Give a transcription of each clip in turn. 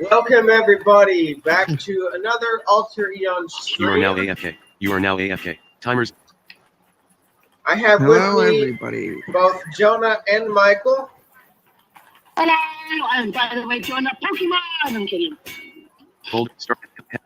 Welcome everybody back to another alteraeon stream. You are now AFK. You are now AFK. Timers. I have Hello, with me everybody. both Jonah and Michael. Hello, and by the way, join up Pokemon. I'm kidding. Hold. Start.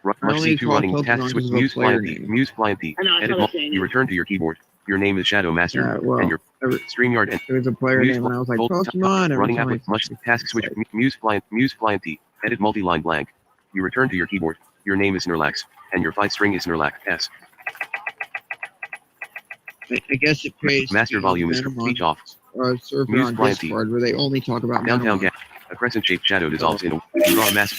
Rush only C2 call running Pokemon tasks with because of Muse player Flying P. name. Muse Flying P. I know, that's Edit what I'm mode. saying. You return to your keyboard. Your name is Shadow Master. Yeah, well, and your there StreamYard and was a player Muse name, and I was like, hold- Pokemon. Every running app time with much tasks with say. Muse Flying P. Edit multi-line blank. You return to your keyboard. Your name is Snorlax, and your fight string is Snorlax S. I guess it pays Master to volume is them speech on off. a server Muse on Flying P. Discord where they only talk about Downtown Manamon. gap. A crescent-shaped shadow dissolves in a. You draw a mask.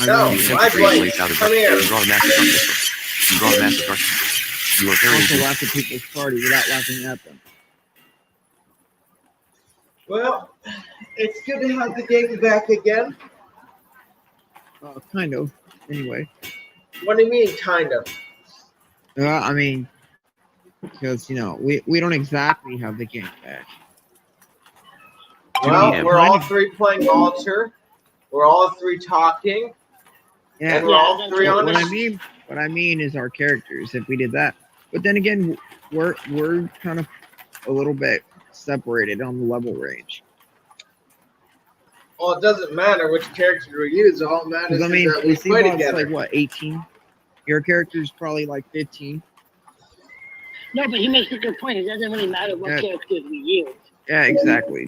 I No, know. You attempt my to create a place. blaze out of Come here. You draw a mask of darkness. You draw a mask of darkness. You are I carrying also laugh at people's party without laughing at them. Well, it's good to have the game back again. Kind of. Anyway. What do you mean, kind of? I mean, because, we don't exactly have the game back. Well, 2 p.m. we're all three playing Alter. We're all three talking. Yeah, And we're all three on what this. I mean is our characters, if we did that. But then again, we're kind of a little bit separated on the level range. Well, it doesn't matter which character we use. All that matters Because, I mean, is that we see, play Bob's together. like, what, 18? Your character's probably like 15. No, but he makes a good point. It doesn't really matter what Yeah. characters we use. Yeah, exactly.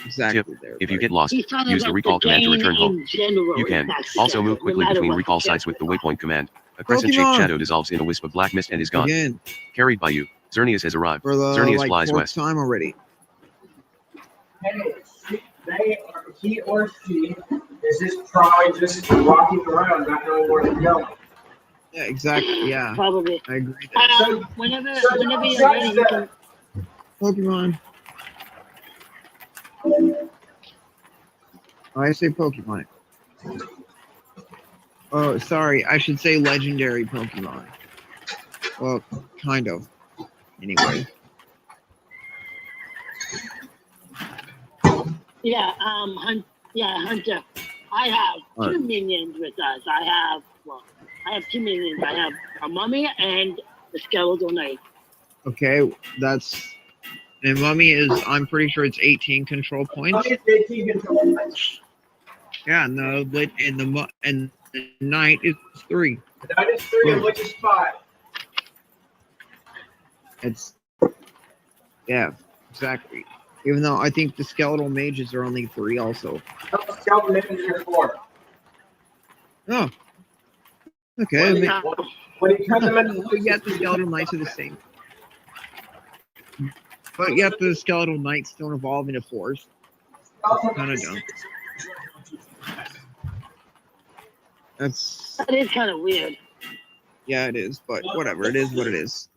Exactly. There. If you get lost, He's talking use the about recall the command to game return home. in general. You can That's also separate, move no quickly matter between what recall the sites with the character waypoint command. A crescent-shaped Pokemon! shadow dissolves in a wisp of black mist and is gone. Again, Carried by you. Xerneas has arrived. for the Xerneas like flies fourth west. time already. Hey, he or she is just probably just walking around, not knowing where to go. Yeah, exactly. Yeah, Probably. I agree. There. Whenever so you're don't ready, you judge can. Pokemon. Oh, I say Pokemon. Oh, sorry. I should say legendary Pokemon. Well, kind of. Anyway. Yeah, Hunter. I have two minions with us. I have two minions. I have a mummy and the skeletal knight. Okay, that's. And Mummy is, I'm pretty sure it's 18 control points. Yeah, and the Knight is 3. That is 3, and which is 5. It's. Yeah, exactly. Even though I think the skeletal mages are only 3 also. Skeleton Ninjas are 4. Oh. Okay. When you cut them into But yet the skeletal knights are the same. But yet the skeletal knights don't evolve into 4s. Kind of dumb. That's. That is kind of weird. Yeah, it is. But whatever. It is what it is.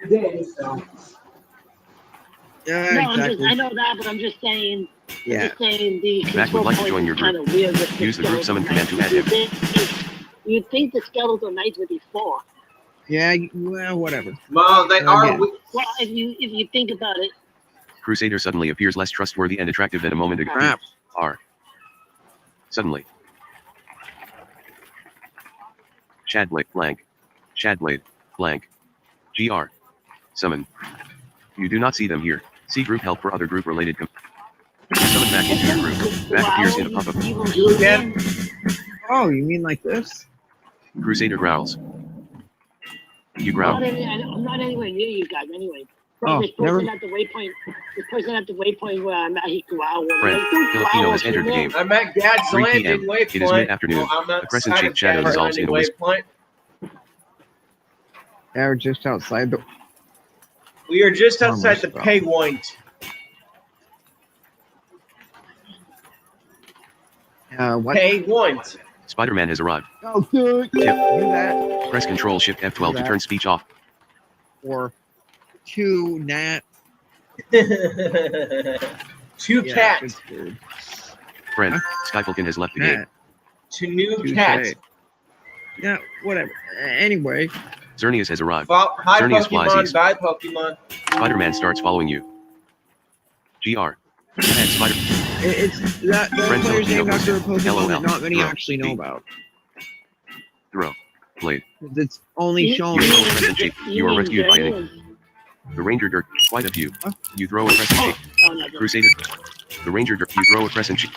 Yeah, No, exactly. I know that, but I'm just saying. Yeah. I'm just saying the Mac would control like to point join is your kind of weird. With Use the group summon command to add him. You'd think the skeletal knights would be 4. Yeah, well, whatever. Well, they are. Again. Well, if you think about it, Crusader suddenly appears less trustworthy and attractive than a moment ago. Crap. R. Suddenly. Shadblade blank. Shadblade blank. GR. Summon. You do not see them here. See group help for other group related. Summon back into your group. Back appears in a pop-up. You again? Oh, you mean like this? Crusader growls. You growl. I'm not anywhere near you guys anyway. Oh, This person at the waypoint where I'm at, he growled. Friend, Filipino has entered the game. I'm at Gad's 3 Landing p.m. waypoint. It is mid-afternoon. Well, I'm A crescent-shaped outside of shadow Gad's dissolves in a Landing wisp. waypoint. Yeah, we're just outside the. We are just Almost outside the about. pay point. What? Pay point. Spider-Man has arrived. Oh, good. Tip. Do that. Press Control Shift F12 to turn speech off. Or 2 nat. 2 Yeah, cat. it's good. Friend, Skyfalcon has left the game. Nat. To new Touche. cat. Yeah, whatever. Anyway. Xerneas has arrived. Hi Xerneas flies Pokemon, east. bye Pokemon. Spider-Man starts following you. GR. Add Spider. It's that the Friend player's Filipino named after a posted, Pokemon LOL, that not many throw, actually know B. about. Throw. Blade. 'Cause it's only shown. You throw a crescent shape. You are mean rescued by German? the Ranger Dirk. Quite a few. Huh? You throw a crescent shape. Oh, no, no. Crusader. The Ranger Dirk. You throw a crescent shape.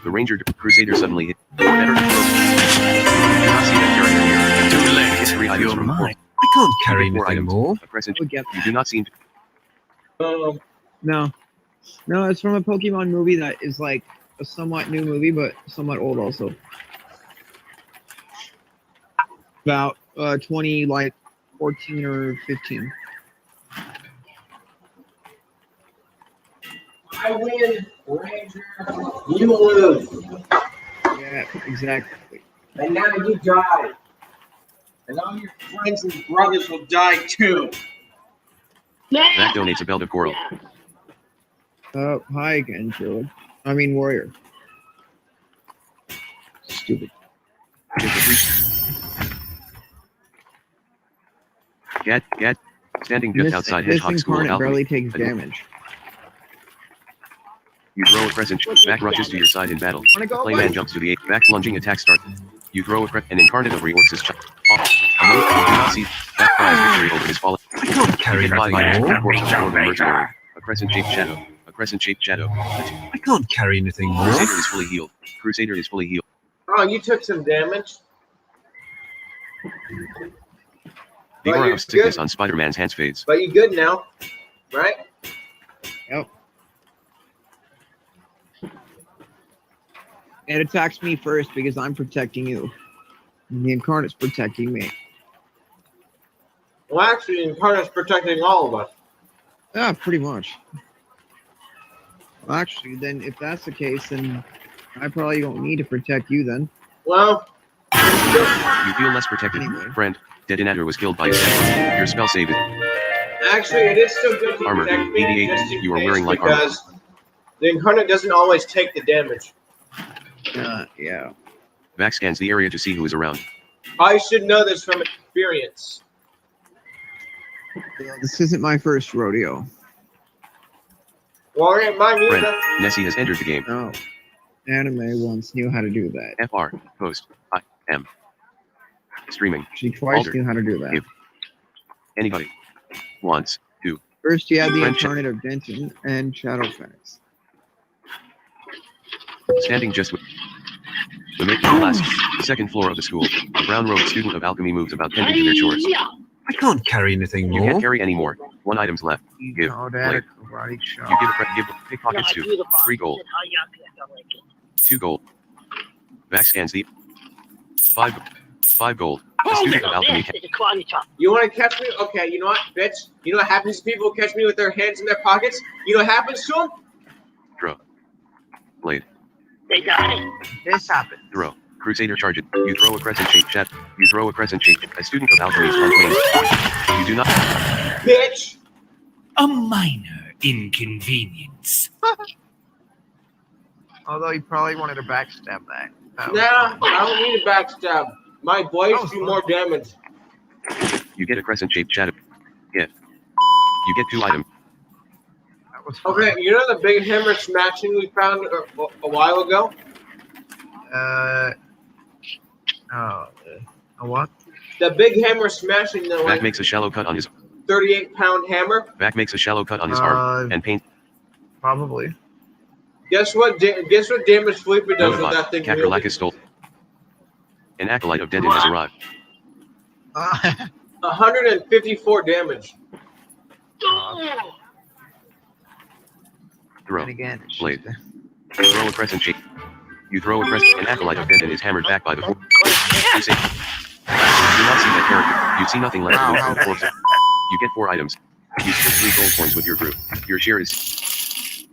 The Ranger Dirk. Crusader suddenly hit. Better to throw. You do not see that character here. Too late. Get 3 items You're from 4. mine. I can't carry You get 4 anything items. more. A crescent Would shape. get You do not seem to. No, it's from a Pokemon movie that is like a somewhat new movie, but somewhat old also. About 14 or 15. I win, Ranger. You lose. Yeah, exactly. And now you die. And all your friends and brothers will die too. That donates a belt of coral. Yeah. Hi again, Druid. I mean, Warrior. Stupid. Get the free. Get. Standing just outside This Hedgehog School. incarnate Alchemy. barely takes damage. You throw a crescent shape. Back rushes to your side in battle. Wanna go, Playman buddy? jumps to the 8. Back's lunging attack start. You throw a crescent. An incarnate of reorcs his chop. A move you do not see. Back cries victory over his fallen. I can't carry You get body anything action. more. Corpse of Northern Mercenary. A crescent shaped shadow. A crescent shaped shadow. I can't carry anything more. Crusader is fully healed. Crusader is fully healed. Oh, you took some damage. The But aura you're of sickness good. on Spider-Man's hands fades. But you good now, right? Yep. It attacks me first because I'm protecting you. And the incarnate's protecting me. Well, actually, Incarnate's protecting all of us. Yeah, pretty much. Well, actually, then if that's the case, then I probably don't need to protect you then. Well, You feel less protected. Anyway. Friend, Dedinator was killed by a step. Your spell save it. actually, it is still good to Armor, protect me 88, just in you are case, wearing light armor. because the Incarnate doesn't always take the damage. Yeah. Vac scans the area to see who is around. I should know this from experience. This isn't my first rodeo. Well, it might Friend, either. Nessie has entered the game. No. Anime once knew how to do that. FR, post, IM. Streaming, She twice Alder. knew how to do that. If anybody wants to. First, you had the Friendship. incarnate of Denton and Shadowfax. Standing just with the main class, second floor of the school. A brown-robed student of alchemy moves about tending to their chores. Yeah. I can't carry anything You more. can't carry any more. 1 item's left. Give. Oh, Blade. karate shot. You give pickpockets No, I to do the box. 3 gold. How yucky, I don't like it. 2 gold. Vac scans the 5 gold. A Oh, student of alchemy. this is a karate chop. You want to catch me? Okay, you know what, bitch? You know what happens to people who catch me with their hands in their pockets? You know what happens to them? Throw. Blade. They die. This happened. Throw. Crusader charges. You throw a crescent shaped chat. You throw a crescent shaped. A student of alchemy is unclaimed. You do not. Bitch! A minor inconvenience. Although he probably wanted to backstab that. Nah, I don't need a backstab. My blades Oh, do more damage. You get a crescent shaped shadow. Yeah. You get 2 items. That was fun. Okay, you know the big hammer smashing we found a while ago? A what? The big hammer smashing the Vac like makes a shallow cut on his. 38-pound hammer. Vac makes a shallow cut on his arm and paint. Probably. Guess what? Guess what damage Felipe does with that thing? Kakralakis stole. An acolyte of Denton has arrived. 154 damage. Oh, Throw. And again, it's Blade. just You throw a crescent shape. You throw a crescent. An acolyte of Denton is hammered back by the. You say. You do not see that character. You see nothing left of the corpse. You get 4 items. You split 3 gold coins with your group. Your share is.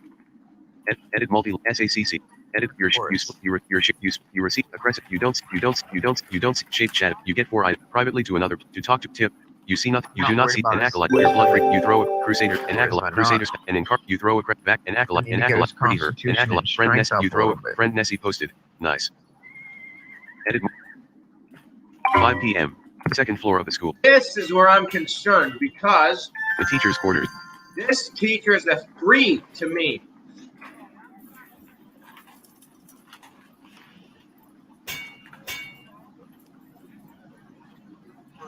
Edit multi SACC. Edit your you receive a crescent. You don't shape chat. You get 4 items privately to another to talk to tip. You see nothing. You do not see an acolyte. Your blood freak. You throw a crusader. An acolyte. Crusaders. An incar. You throw a back. An acolyte. An acolyte. Pretty her. An acolyte. Friend Nessie. You throw a friend Nessie posted. Nice. Edit. 5 p.m. Second floor of the school. This is where I'm concerned because The teacher's quarters. this teacher is a 3 to me.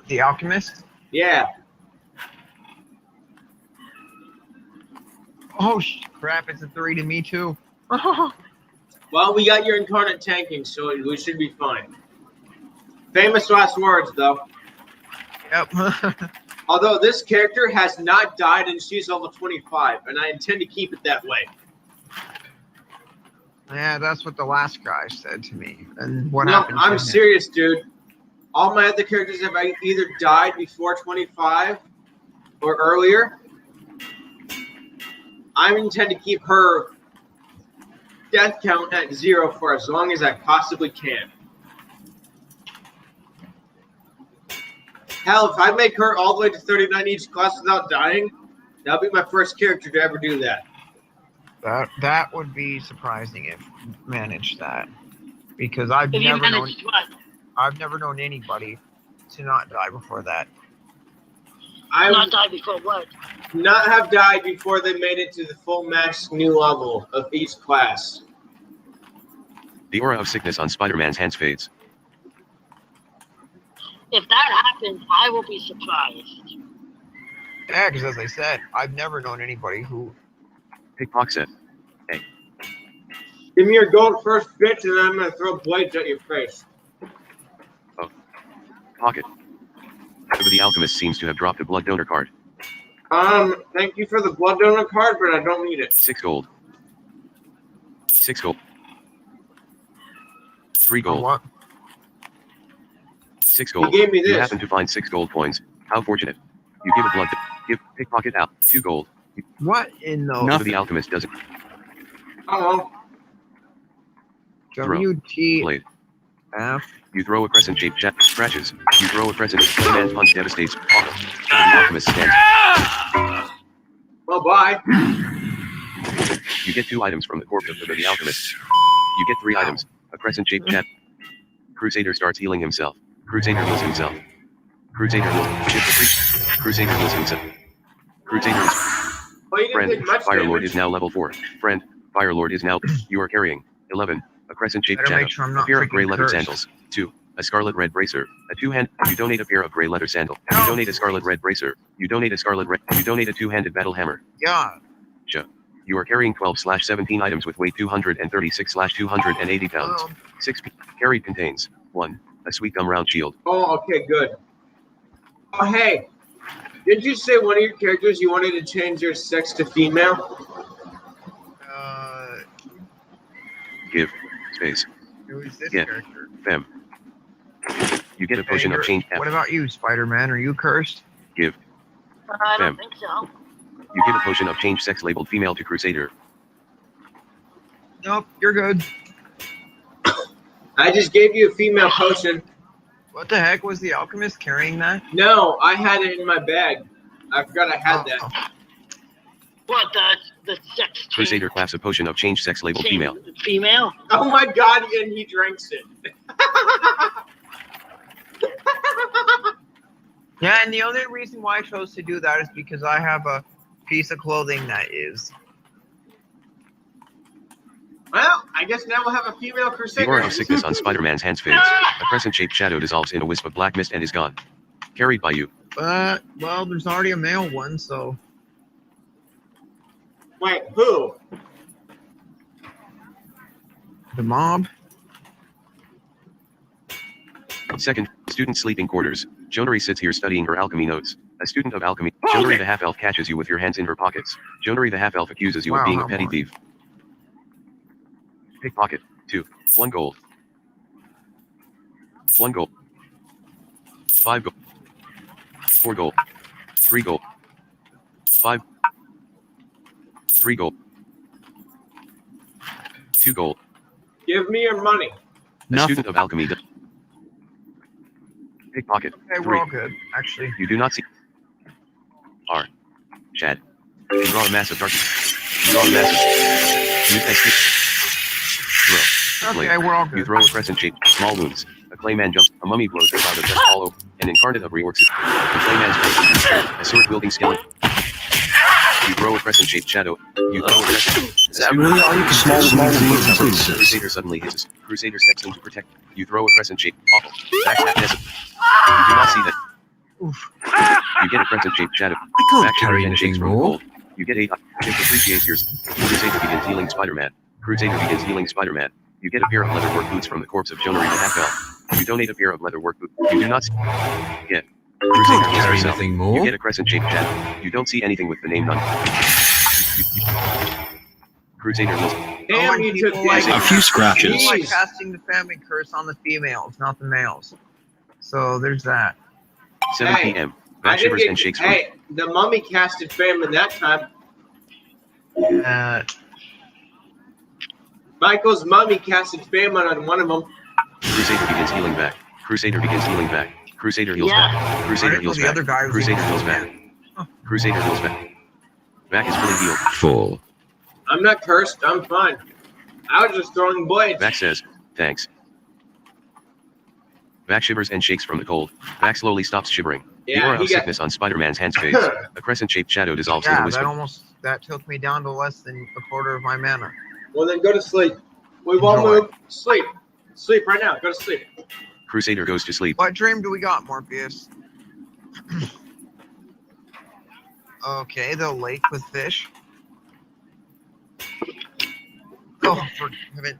The Alchemist? Yeah. Oh, crap, it's a 3 to me, too. Well, we got your incarnate tanking, so we should be fine. Famous last words, though. Yep. Although this character has not died and she's level 25, and I intend to keep it that way. Yeah, that's what the last guy said to me. And what No, happened to I'm him? serious, dude. All my other characters have either died before 25 or earlier. I intend to keep her death count at 0 for as long as I possibly can. Hell, if I make her all the way to 39 each class without dying, that'll be my first character to ever do that. That would be surprising if you managed that. Because I've If you never known managed what? I've never known anybody to not die before that. I Not would die before what? not have died before they made it to the full max new level of each class. The aura of sickness on Spider-Man's hands fades. If that happens, I will be surprised. Yeah, because as I said, I've never known anybody who. Pickpocket. Give me your gold first, bitch, and I'm gonna throw blades at your face. Pocket. The Alchemist seems to have dropped a blood donor card. Thank you for the blood donor card, but I don't need it. 6 gold. 6 gold. 3 Oh, gold. what? 6 gold. He gave me You this. happen to find 6 gold coins. How fortunate. You give a blood. Give pickpocket out. 2 gold. What in the Nothing. The Alchemist doesn't. Oh, WTF? Blade. You throw a crescent-shaped scratches. You throw a crescent. Playman's punch devastates. Awful. The Alchemist stands. well, bye. You get 2 items from the corpse of the Alchemist. You get 3 items. A crescent-shaped jet. Crusader starts healing himself. Crusader heals himself. Crusader heals. Crusader heals himself. Crusader heals. Well, you didn't Friend. take much Firelord damage. is now level 4. Friend. Firelord is now. You are carrying 11. A crescent-shaped Better shadow. make sure I'm A not pair of freaking gray leather cursed. sandals. 2. A scarlet red bracer. A 2-hand. You donate a pair of gray leather sandal. You donate a scarlet red bracer. You donate a scarlet red. You donate a 2-handed battle hammer. Yeah. You are carrying 12/17 items with weight 236/280 pounds. Well, 6. Carried contains 1. A sweet gum round shield. Oh, okay, good. Oh, hey. Did you say one of your characters you wanted to change your sex to female? Give. Space. who is this Yeah. character? Fem. You get a potion Hey, of change. What about you, Spider-Man? Are you cursed? Give. I Fem. don't think so. You give a potion of change sex labeled female to Crusader. Nope, you're good. I just gave you a female potion. What the heck was the alchemist carrying that? No, I had it in my bag. I forgot I had that. Oh, What, the sex change? Crusader claps a potion of change sex labeled female. Female? Oh my god, and he drinks it. yeah, and the only reason why I chose to do that is because I have a piece of clothing that is. Well, I guess now we'll have a female The crusader. aura of sickness on Spider-Man's hands fades. A crescent-shaped shadow dissolves in a wisp of black mist and is gone. Carried by you. Well, there's already a male one, so. Wait, who? The mob? Second, student sleeping quarters. Jonari sits here studying her alchemy notes. A student of alchemy. Jonari the half-elf catches you with your hands in her pockets. Jonari the half-elf accuses you of Wow, being a how petty more? thief. Pickpocket. 2. 1 gold. 1 gold. 5 gold. 4 gold. 3 gold. 5. 3 gold. 2 gold. Give me your money. A student of alchemy. Pickpocket. Okay, 3. we're all good, actually. You do not see. R. Chad. You draw a mass of darkness. You draw a mass of. Use escape. Throw. Okay, Blade. we're all You good. throw a crescent-shaped, small wounds. A clayman jumps. A mummy blows a cloud of dust all over. An incarnate of reworks it. The clayman's face. A sword-wielding skeleton. You throw a crescent-shaped shadow. You throw a crescent. Is that really all you can small Crusader suddenly hisses. Crusader steps in to protect. You throw a crescent-shaped. Awful. Backstab desert. You do not see that. Oof. You get a crescent-shaped shadow. I can't Back carry shivers and shakes anything from the more. cold. You get 8. Shift appreciates yours. Crusader begins healing Spider-Man. Crusader begins healing Spider-Man. You get a pair of leather work boots from the corpse of Jonah the half-elf. You donate a pair of leather work boots. You do not see. Get. I Crusader can't heals carry herself. anything You more. get a crescent-shaped shadow. You don't see anything with the name none. Crusader heals. Damn, you took People like- that. A few scratches. People like Jeez. casting the famine curse on the females, not the males. So there's that. 7 Hey, p.m. I Back didn't shivers and shakes from. Hey, the mummy casted famine that time. Michael's mummy casted famine on one of them. Crusader begins healing back. Crusader begins healing back. Crusader heals Yeah. back. I Crusader didn't know heals the back. other guy was Crusader even heals in back. there. Crusader heals back. Back is fully healed. 4. I'm not cursed. I'm fine. I was just throwing blades. Back says, thanks. Back shivers and shakes from the cold. Back slowly stops shivering. The Yeah, aura he of got- sickness on Spider-Man's hands fades. A crescent-shaped shadow dissolves in a Yeah, whisper. that took me down to less than a quarter of my mana. Well, then go to sleep. We won't Enjoy. move. Sleep. Sleep right now. Go to sleep. Crusader goes to sleep. What dream do we got, Morpheus? Okay, the lake with fish. Oh, for heaven.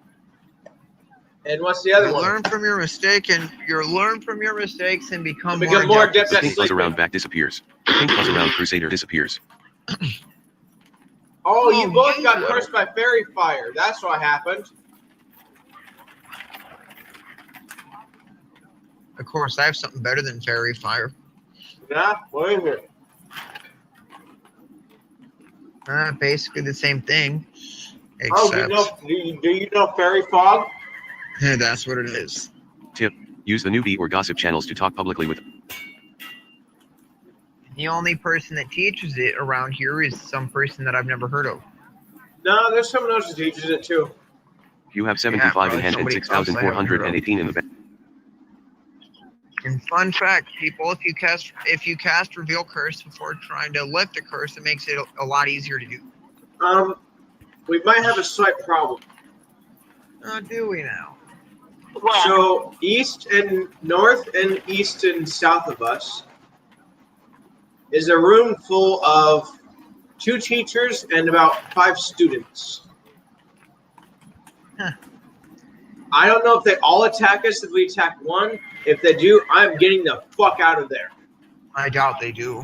And what's the other You one? learn from your mistake and you learn from your mistakes and become Become more adept The at pink buzz sleeping. around back disappears. The pink buzz around Crusader disappears. Oh, you Oh, both you got little- cursed by fairy fire. That's what happened. Of course, I have something better than fairy fire. Yeah? What is it? Basically the same thing. Oh, Except, do you know fairy fog? that's what it is. Use the newbie or gossip channels to talk publicly with. The only person that teaches it around here is some person that I've never heard of. No, there's someone else who teaches it too. You have 75 in probably hand and somebody else I haven't heard of. 6,418 in the bank. And fun fact, people, if you cast Reveal Curse before trying to lift a curse, it makes it a lot easier to do. We might have a slight problem. Do we now? Well, So east and north and east and south of us is a room full of 2 teachers and about 5 students. Huh. I don't know if they all attack us if we attack one. If they do, I'm getting the fuck out of there. I doubt they do.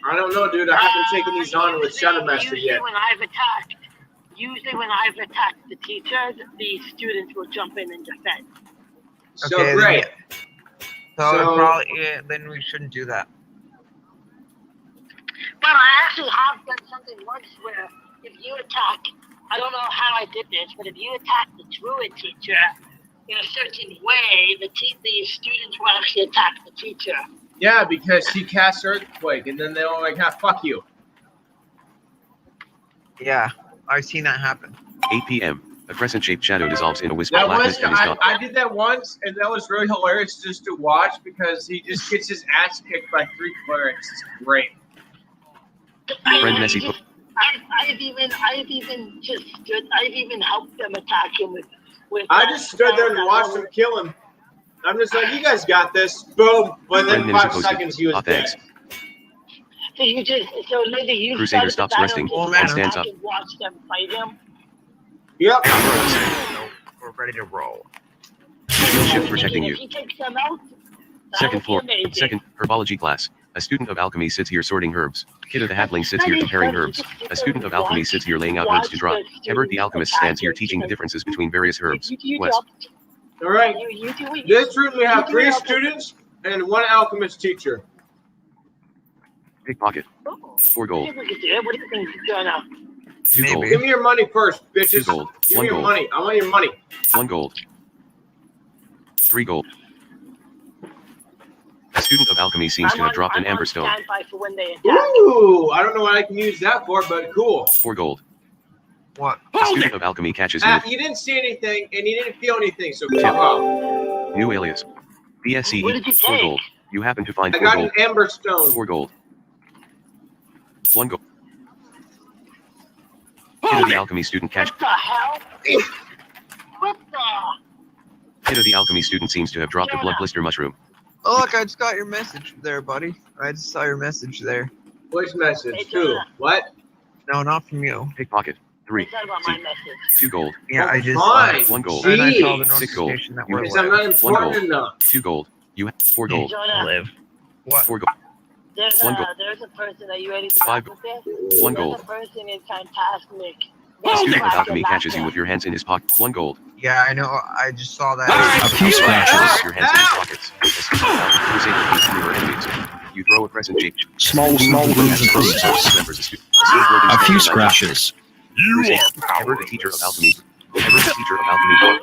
I don't know, dude. I haven't taken these on with Shadow Master usually yet. when I've attacked the teachers, the students will jump in and defend. So Okay, great. So, probably, yeah, then we shouldn't do that. But I actually have done something once where if you attack, I don't know how I did this, but if you attack the druid teacher in a certain way, the students will actually attack the teacher. Yeah, because he casts Earthquake, and then they're like, ah, fuck you. Yeah, I've seen that happen. 8 p.m. A crescent-shaped shadow dissolves in a wisp That of blackness was and is gone. I did that once, and that was really hilarious just to watch because he just gets his ass kicked by 3 clerics. It's great. Friend Nessie I've even helped them attack him with I just stood there and watched him kill him. I'm just like, you guys got this. Boom. But then Friend Nessie 5 posted, seconds he was "Aw, dead. thanks." So Linda, you Crusader started the stops battle resting just and to stands attack up. and watch them fight him. Yep. We're ready to roll. Shift protecting you. If he takes them out, that Second would be floor. amazing. Second, herbology class. A student of alchemy sits here sorting herbs. Kiddo the halfling sits here comparing herbs. A student of alchemy sits here laying out herbs to drop. Ebert the alchemist stands here teaching the differences between various herbs. Wes. All right. You do it. This room we have 3 students and 1 alchemist teacher. Pickpocket. 4 gold. What do you think is going on? 2 gold. Give me your money first, 2 bitches. gold. Give 1 me your gold. money. I want your money. 1 gold. 3 gold. A student of alchemy seems to have dropped an amber stone. Standby for when they attack. Ooh, I don't know what I can use that for, but cool. 4 gold. What? A student of alchemy catches you. You didn't see anything and you didn't feel anything, so fuck off. New alias. What did BSCE. you 4 take? gold. You happen to find I 4 got gold. an amber stone. 4 gold. 1 gold. Kiddo the alchemy student catch. What the hell? What the? Kiddo the alchemy student seems to have dropped a blood blister mushroom. Oh, look, I just got your message there, buddy. I just saw your message there. Voice Hey, message. Who? Jonah. What? No, not from you. Pickpocket. 3. It's not about my message. 2 gold. Yeah, Oh, I just saw fine. it. 1 gold. And I saw the Jeez. 6 gold. notification that You we're Because I'm not One gold. important enough. 2 gold. You have 4 gold. Jonah, live. What? 4 gold. there's One goal. a person that you ready to Five. talk with this? 1 There's gold. a person in Fantastic. A student of Class alchemy in catches you Latin. with your hands in his pocket. 1 gold. Yeah, I know. I just saw that. A few scratches. Your hands in his pockets. A student of alchemy crusader hates your enemies. You throw a crescent-shaped Small wounds and bruises. A few scratches. Ever the teacher of alchemy. Ever the teacher of alchemy.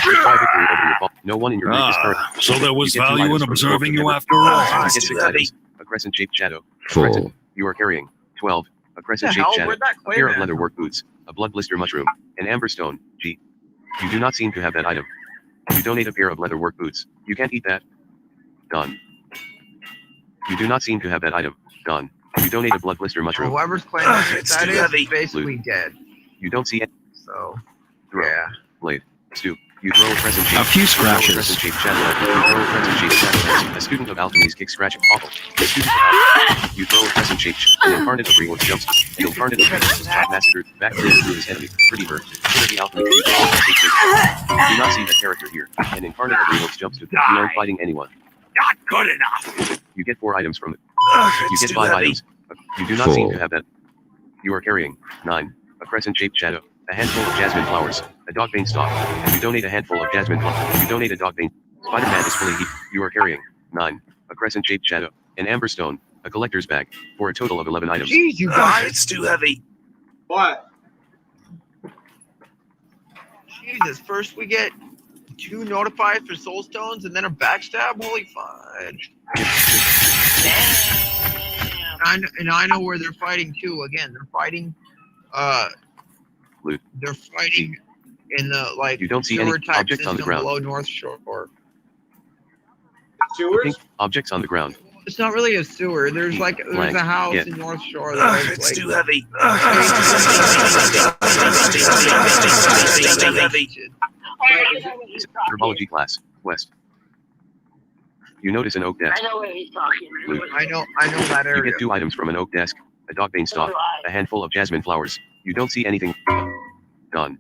You try victory over your fault. No one in your group is current. So there was You get 2 value in items from the observing book you ever. after all. You get 6 items. A crescent-shaped shadow. A Full. crescent. You are carrying 12. A What the crescent-shaped hell? shadow. Where'd that A pair of clay leather work boots. A blood blister mushroom. An amber stone. G. You do not seem to have that item. You donate a pair of leather work boots. You can't eat that. Done. You do not seem to have that item. Done. You donate a blood blister mushroom. Whoever's claiming It's that too is heavy. basically dead. You don't see it. So, Throw. yeah. Blade. Stew. You throw a crescent shape. A few You throw a scratches. crescent shaped shadow. You throw a crescent shaped shadow. A student of alchemy's kick scratch awful. A student of alchemy. You throw a crescent shaped. An incarnate of Real jumps. An incarnate of Real was shot massacred. Back through his enemy. Pretty hurt. Consider the alchemy. You throw a crescent shaped shadow. You do not see the character here. An incarnate of Real jumps to. You aren't fighting anyone. Not good enough. You get 4 items from it. You It's get too 5 heavy. items. You do not seem Full. to have that. You are carrying 9. A crescent shaped shadow. A handful of jasmine flowers. A dog bane stalk. You donate a handful of jasmine flowers. You donate a dog bane. Spider-Man is fully heat. You are carrying 9. A crescent shaped shadow. An amber stone. A collector's bag. For a total of 11 items. Jeez, you guys. It's too heavy. What? Jesus. First we get 2 notified for soul stones and then a backstab. Holy fudge. Damn. And I know where they're fighting too. Again, they're fighting. Loot. They're fighting in the like You don't see sewer any type objects on the system ground. below North Shore. Sewers? Pink objects on the ground. It's not really a sewer. There's Blank. a house Yeah. in North Shore that is It's like too heavy. Oh, I know what he's talking. Herbology class. West. You notice an oak desk. I know where he's talking. Loot. I know that You area. get 2 items from an oak desk. A dog bane So stalk. do I. A handful of jasmine flowers. You don't see anything. Done. I know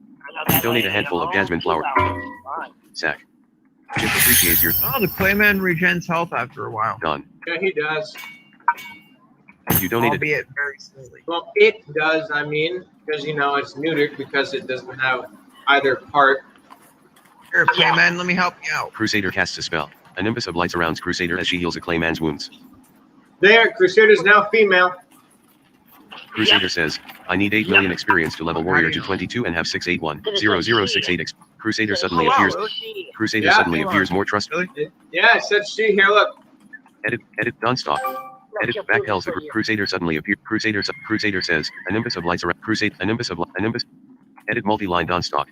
that donate a way. handful of Oh, jasmine flower. Fine. Sack. Chip appreciates your. Oh, the Clayman regens health after a while, Done. Yeah, he does. You donated. albeit very slowly. Well, it does, I mean, because, it's neutered because it doesn't have either part. Here, Clayman, let me help you out. Crusader casts a spell. A nimbus of light surrounds Crusader as she heals a clayman's wounds. There, Crusader's now female. Crusader says, I need 8 million experience to level warrior to 22 and have 6810068. Crusader suddenly wow. appears. She. Crusader Yeah, suddenly come on. appears more trust. Yeah, it said she. Here, look. Edit Dunstock. Edit back tells the group. Crusader suddenly appears. Crusader says, a nimbus of lights around a nimbus. Edit multi-line Dunstock.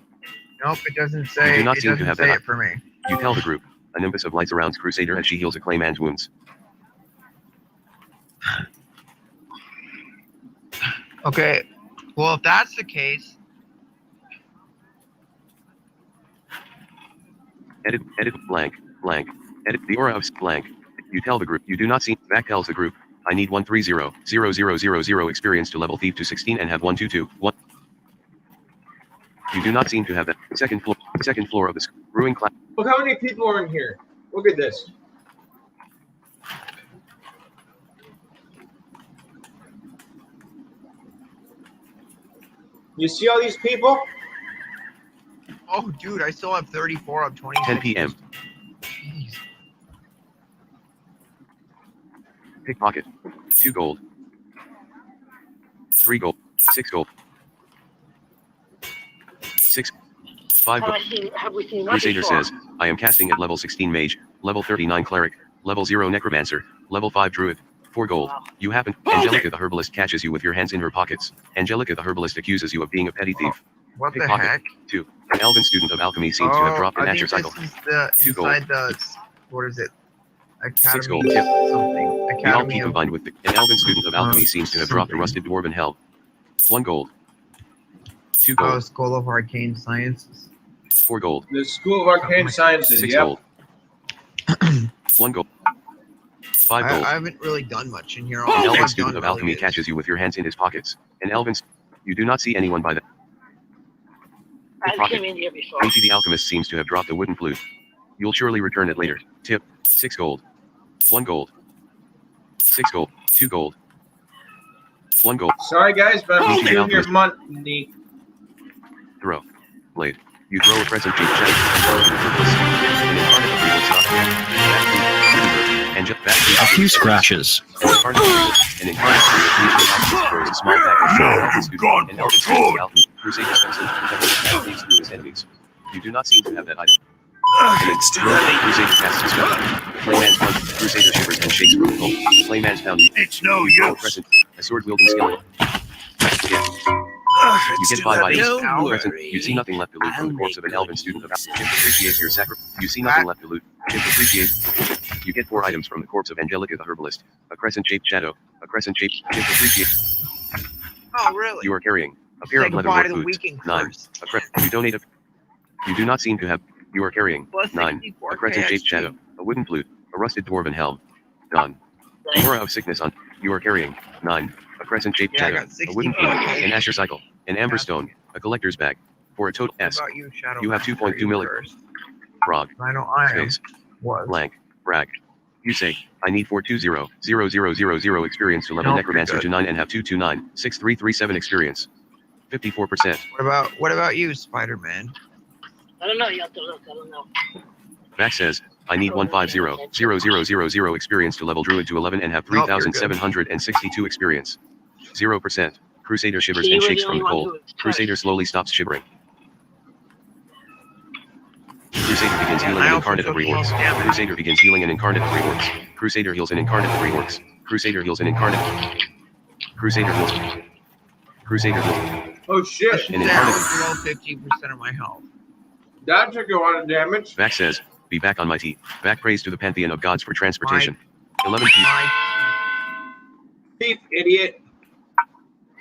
Nope, it doesn't You say. do not It seem to doesn't have say that. it for me. You tell the group. A nimbus of light surrounds Crusader as she heals a clayman's wounds. Okay. Well, if that's the case, Edit blank. Edit the aura of blank. You tell the group. You do not see. Back tells the group. I need 130,000 experience to level thief to 16 and have 122. You do not seem to have that. Second floor of the brewing class. Look how many people are in here. Look at this. You see all these people? oh, dude, I still have 34 of 20. 10 p.m. Jeez. Pickpocket. 2 gold. 3 gold. 6 gold. 6. 5 gold. Have we seen that Crusader before? says, I am casting at level 16 mage, level 39 cleric, level 0 necromancer, level 5 druid. 4 gold. You happen. Angelica the herbalist catches you with your hands in her pockets. Angelica the herbalist accuses you of being a petty thief. What the Pickpocket. heck? 2. An elven student of alchemy seems to have dropped an I asher think cycle. this is the 2 gold. inside the what is it? Academy gold. Yep. something. The Academy alchemy of combined with an elven student of alchemy seems to have dropped a something. rusted dwarven helm. 1 gold. 2 oh, gold. School of Arcane Sciences. 4 gold. The School of Arcane Sciences. 6 Yep. gold. 1 gold. 5 gold. I haven't really done much in here. An All elven I've student done of really alchemy is- catches you with your hands in his pockets. An elven. You do not see anyone by the I've come in here before. Ainty the alchemist seems to have dropped a wooden flute. You'll surely return it later. Tip. 6 gold. 1 gold. 6 gold. 2 gold. 1 gold. Sorry, guys, but I'm Ainty the doing your alchemist. money. Throw. Blade. You throw a present cheap check. An incarnate of evil stock. And just that. A few scratches. An incarnate of evil throws a small package. An elven student of alchemy. Crusader spends it thieves through his enemies. You do not seem to have that item. It's too heavy. Crusader casts a spell. Playman's punch. Crusader shivers and shakes from the cold. Playman's pound. It's no Throw a use. present. A sword wielding skeleton. You It's get too 5 heavy. items. Present. You see nothing left to loot from the corpse of an elven student of alchemy. Appreciate your sacrifice. You see nothing left to loot. Appreciate. You get 4 items from the corpse of Angelica the herbalist. A crescent-shaped shadow. A crescent-shaped. Appreciate. Oh, really? You are carrying a pair Say of leather goodbye work to the boots. weekend 9. curse. You donate a. You do not seem to have. You are carrying Plus 9. 64 A crescent-shaped KXP. shadow. A wooden flute. A rusted dwarven helm. Done. Aura of sickness on. You are carrying 9. A crescent-shaped Yeah, I shadow. got A wooden 64 flute. KXP. An asher cycle. An amber stone. A collector's bag. For a total What S. about you, Shadow? You have 2.2 million. Curse? Frog. I know I am. Space. Was. Blank. Brag. You say, I need 420,000 experience to level No, necromancer you're to good. 9 and have 229,6337 experience. 54%. What about you, Spider-Man? I don't know. You have to look. I don't know. Max says, I need 150,000 experience to level druid to 11 and have Nope, you're good. 3,762 experience. 0%. Crusader shivers See, you and were shakes the from only the one cold. who was Crusader touched. slowly stops shivering. Crusader begins healing I an also incarnate of took the rewards. most damage. Crusader begins healing an incarnate of rewards. Crusader heals an incarnate of rewards. Crusader heals an incarnate. Crusader heals. Crusader heals. Oh I shit! should An say I incarnate- was below 50% of my health. That took a lot of damage. Vax says, be back on my teeth. Back praise to the pantheon of gods for transportation. 11 teeth. My, Thief, idiot.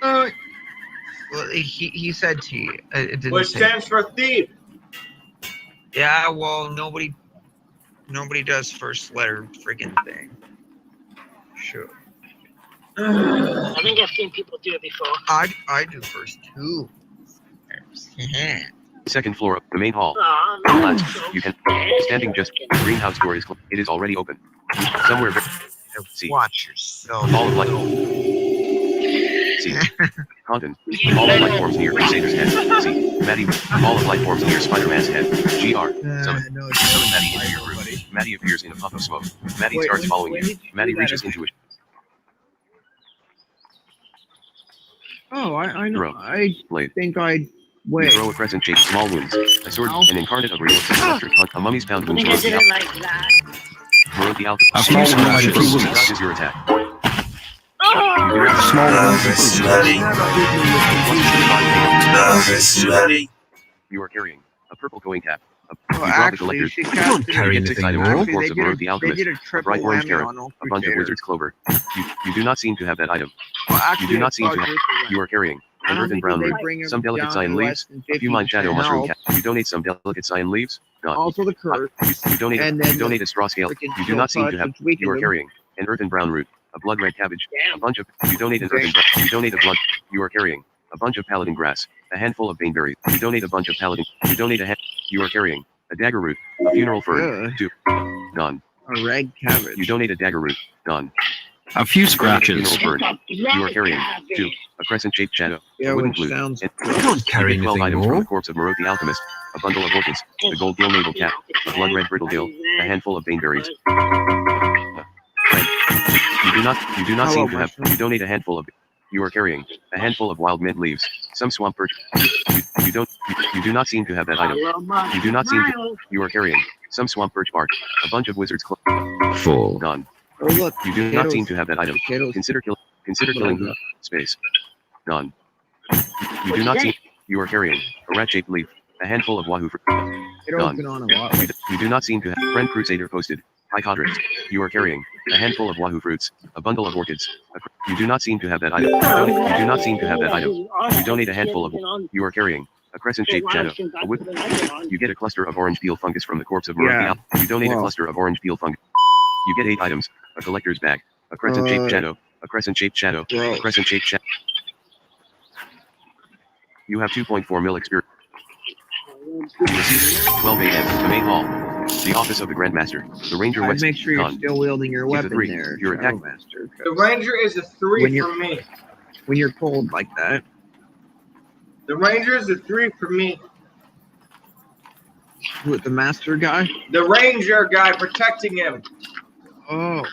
well, he said T. It didn't Which say. stands for thief. Yeah, well, nobody does first letter friggin' thing. Sure. I think I've seen people do it before. I do first 2 letters. Second floor of the main hall. Oh, Relax. no. You can. Standing just. The greenhouse door is closed. It is already open. Somewhere. See. Watch yourself. All of life. See. Content. All of life forms near Crusader's head. See. Maddie. All of life forms near Spider-Man's head. GR. Summon. No, Summon Maddie into your room. Maddie appears in a puff of smoke. Maddie Wait, starts when- following when you. did you Maddie do that? reaches into it. Oh, I know. Throw. I Blade. think I You wait. throw a crescent-shaped small wounds. A sword. Ow. An incarnate of rewards. Electric punch. A mummy's pound I wounds. think I Morose did the it like that. Morose the alchemist. A few scratches. Dodges your attack. Oh! You do not Small Nervous, ready. Nervous, ready. You are carrying a purple coin cap. Well, you draw the actually, collector. she Don't cast carry You get 6 anything items from more. the corpse of they Morose the alchemist. did a triple bright orange whammy carrot, on all a bunch of Crusaders. wizard's clover. You do not seem to have that item. Well, actually, do not it's seem to have- quadruple whammy. You are carrying I an don't earthen think brown they root, bring him some delicate down cyan to leaves, less than a few mind shadow 50% mushroom health. cap. You donate some delicate cyan leaves. Gone. Also the curse. You donate. and then You donate a straw scale. freaking You do not seem to touch, have. which weakened You are them. carrying an earthen brown root, a blood red cabbage, a Damn. bunch of. You donate an earthen. You donate a blood. You are carrying a bunch of paladin grass, a handful of baneberries. You donate a bunch of paladin. You donate a. You are carrying a dagger root, a funeral fern. Ugh. 2. Gone. A red cabbage. You donate a dagger root. Gone. A few scratches. Funeral fern. You are carrying 2. A crescent-shaped shadow. Yeah, a wooden which flute. sounds. And Don't carry you get 12 anything items from more. the corpse of Morose the alchemist, a bundle of orchids, the gold gill navel cap, a blood red brittle gill, a handful of baneberries. You do not Hello, seem to have. mushroom. You donate a handful of. You are carrying a handful of wild mint leaves, some swamp birch. You do not seem to have that item. You do not seem to. You are carrying some swamp birch bark, a bunch of wizard's Full. gone. Oh look, You do not seem to have that item. potatoes. Consider killing who? Space. Gone. You do not seem. You are carrying a rat-shaped leaf, a handful of wahoo fruit. Potatoes Gone. been on a lot. You do not seem to have. Friend Crusader posted. Hi Codrix. You are carrying a handful of wahoo fruits, a bundle of orchids. You do not seem to have that item. You do not seem to have that item. You donate a handful of. You are carrying A crescent So shaped why shadow. since A I wood. put the light on? You get a cluster of orange peel fungus from the corpse of Yeah. Murphy. You donate a Well. cluster of orange peel fungus. You get 8 items. A collector's bag. A crescent shaped shadow. A crescent shaped shadow. A Gross. crescent shaped shadow. You have 2.4 mil experience. You receive 12 a.m. The main hall. The office of the Grandmaster. The Ranger I'd West. make sure you're Con. still wielding your Give the weapon 3. there, Your Shadow attack. Master. The Ranger is a 3 When you're- for me. When you're cold like that, The Ranger is a 3 for me. with the Master guy. The Ranger guy protecting him. Oh.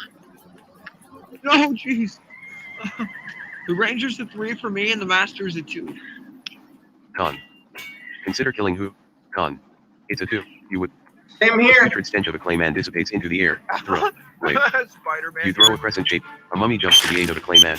No, jeez. The Ranger's a 3 for me, and the Master's a 2. Con. Consider killing who? Con. It's a 2. You would. Same The here. putrid stench of a clayman dissipates into the air. Throw. Wait. Spider-Man. You throw a crescent shape. A mummy jumps to the aid of a clayman.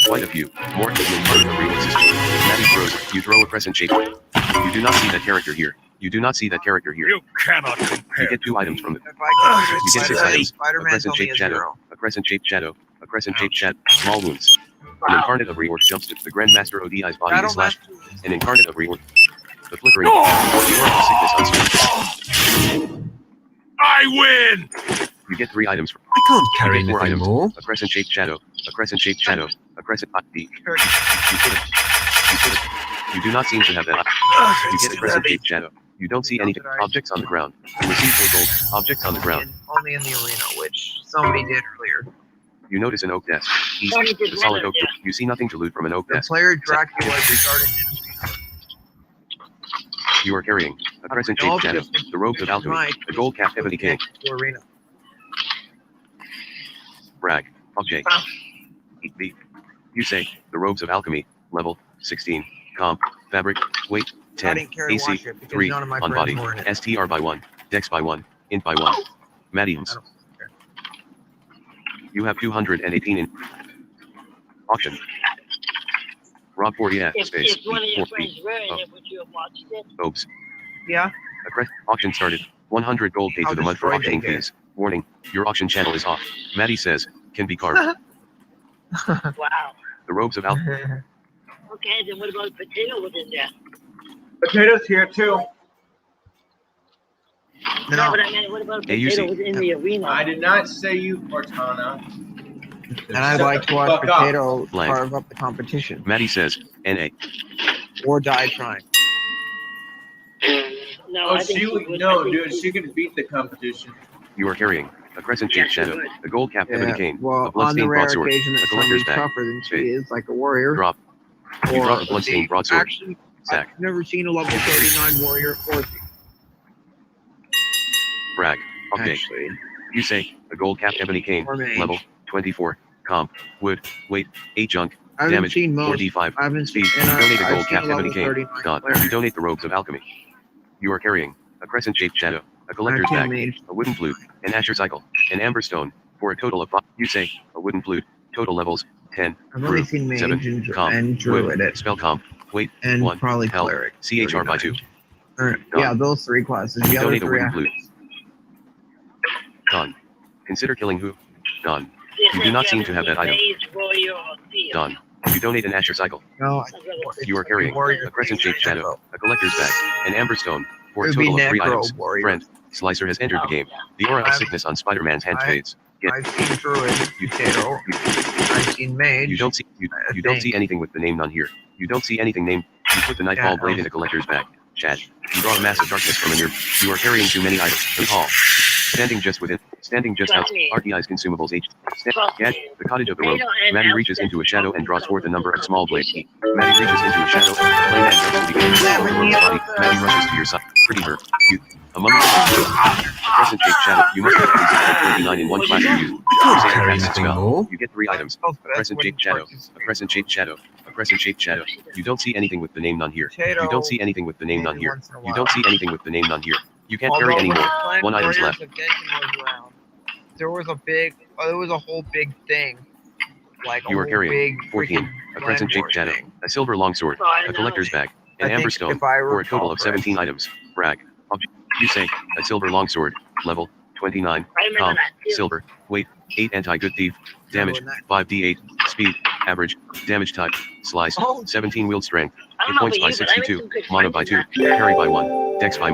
Quite a few. More than part of the real system. Maddie throws. You throw a crescent shape. You do not see that character here. You do not see that character here. You cannot You compare. get 2 items from it. If I You get 6 items. A Spider-Man's crescent only shaped a shadow. 0. A crescent shaped shadow. A crescent shaped shadow. Small wounds. An incarnate of rework jumps to the Grandmaster ODI's body Battle is slashed. Master. An incarnate of rework. The flickering. The aura of sickness unseen. I win! You get 3 items from I can't carry You get 4 anything items. more. A crescent shaped shadow. A crescent shaped shadow. A crescent. You put it. You do not seem to have that. You get a crescent shaped shadow. You don't see anything. Objects on the ground. You receive 4 gold. Objects on the ground. Only in the arena, which somebody did earlier. You notice an oak desk. East, Somebody did the solid what oak. earlier? You see nothing to loot from an oak The desk. player Dracula restarted. You are carrying a crescent No, shaped shadow. just- The robes of alchemy. Right. The gold cap ebony king. To arena. Brag. Object. Eat beef. You say the robes of alchemy. Level 16. Comp. Fabric. Weight. I 10. didn't care to AC. watch it because 3. none of my On friends body. were in it. STR by 1. Dex by 1. Int by 1. Mediums. I don't care. You have 218 in auction. Rob 40 If space. one of your 4 friends feet. were in it, would you have watched it? Obes. Yeah. Auction started. 100 gold paid I'll to the mud for destroy auctioning Big Bear. fees. Warning. Your auction channel is off. Maddie says. Can be carved. Wow. The robes of alchemy. Okay, then what about potato within there? Potatoes here too. No, No, but I meant what about Hey, you potato see. within the arena? I did not say you, Cortana. and I'd like to watch Fuck off. Potato Blank. carve up the competition. Maddie says. NA. Or die trying. No, Oh, I think she she would. would. No, I think dude, she could beat the competition. You are carrying a crescent shaped Yeah, she shadow. would. A gold cap ebony cane. Well, A on the bloodstained rare broadsword. occasion that A collector's somebody's bag. tougher than she Fade. is, like a warrior. Drop. You drop a bloodstained broadsword. Actually, Sack. I've never seen a level 39 warrior or Brag. Okay. actually. You say a gold cap ebony cane. Or mage. Level 24. Comp. Wood. Weight. 8 junk. I haven't Damage. seen most. 4d5. I haven't Speed. seen. And You donate a I've gold seen cap a level ebony cane. 39 God. player. You donate the robes of alchemy. You are carrying a crescent shaped shadow. A collector's I've seen bag. mage. A wooden flute. An asher cycle. An amber stone. For a total of 5. You say a wooden flute. Total levels 10. I've only Brew. seen mage 7. and, Comp. and druid Wood. Spell comp. Weight. and 1. probably Health. cleric. CHR by 2. 39. Or, Gone. yeah, those 3 classes. The You other donate a 3 wooden I- flute. Don. Consider killing who? Don. This You do is not seem to have that a item. mage, warrior, or thief. Don. You donate an asher cycle. No, I'd rather- You are carrying warrior a crescent shaped thief. shadow. A collector's bag. An amber stone. For It a would be total of 3 necro items. warrior. Friend. Slicer has entered the Oh, game. yeah. The aura of I've- sickness on Spider-Man's hand I- fades. Get. I've seen druid, You- potato. I've seen mage. You don't see you don't see anything with the name none here. You don't see anything named. You put the nightfall Yeah, blade in a collector's bag. Chad. You draw a mass of darkness from a near. You are carrying too many items. The hall. Standing just out. Trust me. RTI's consumables H. Trust Gad, me. the cottage of the road. Potato and Maddie elf reaches into a shadow and draws forth a number of small blades. competition. Maddie reaches into a shadow. Playman jumps to the edge of the body. Maddie rushes to your side. Pretty her. You. A mummy. Crescent shaped shadow. You must have at least 49 in one class to use. I can't Say carry cast a anything spell. more. You get 3 items. Oh, that's Crescent when shaped it shadow. works. A crescent shaped shadow. A crescent shaped shadow. You don't see anything with the name none here. Potato, You don't see anything with the name none maybe here. once in a You while. don't see anything with the name none here. You can't carry Although any when more. Clan 1 item's Warriors left. of Genshin was around, there was a whole big thing. Like You a are whole carrying big 14. freaking A crescent shaped Clan shadow. Wars thing. A silver longsword. Oh, I A know. collector's bag. An I amber think stone. if I For a total recall of 17 items. Brag. You say a silver longsword. Level 29. I remember Comp. that too. Silver. Weight. 8 anti-good thief. Damage. Remember 5d8. Speed. Average. Damage type. Slice. Oh. 17 wield strength. I don't Hit know points about by you, but I made 62. some good Mana friends by in 2. that. Parry by 1. Dex by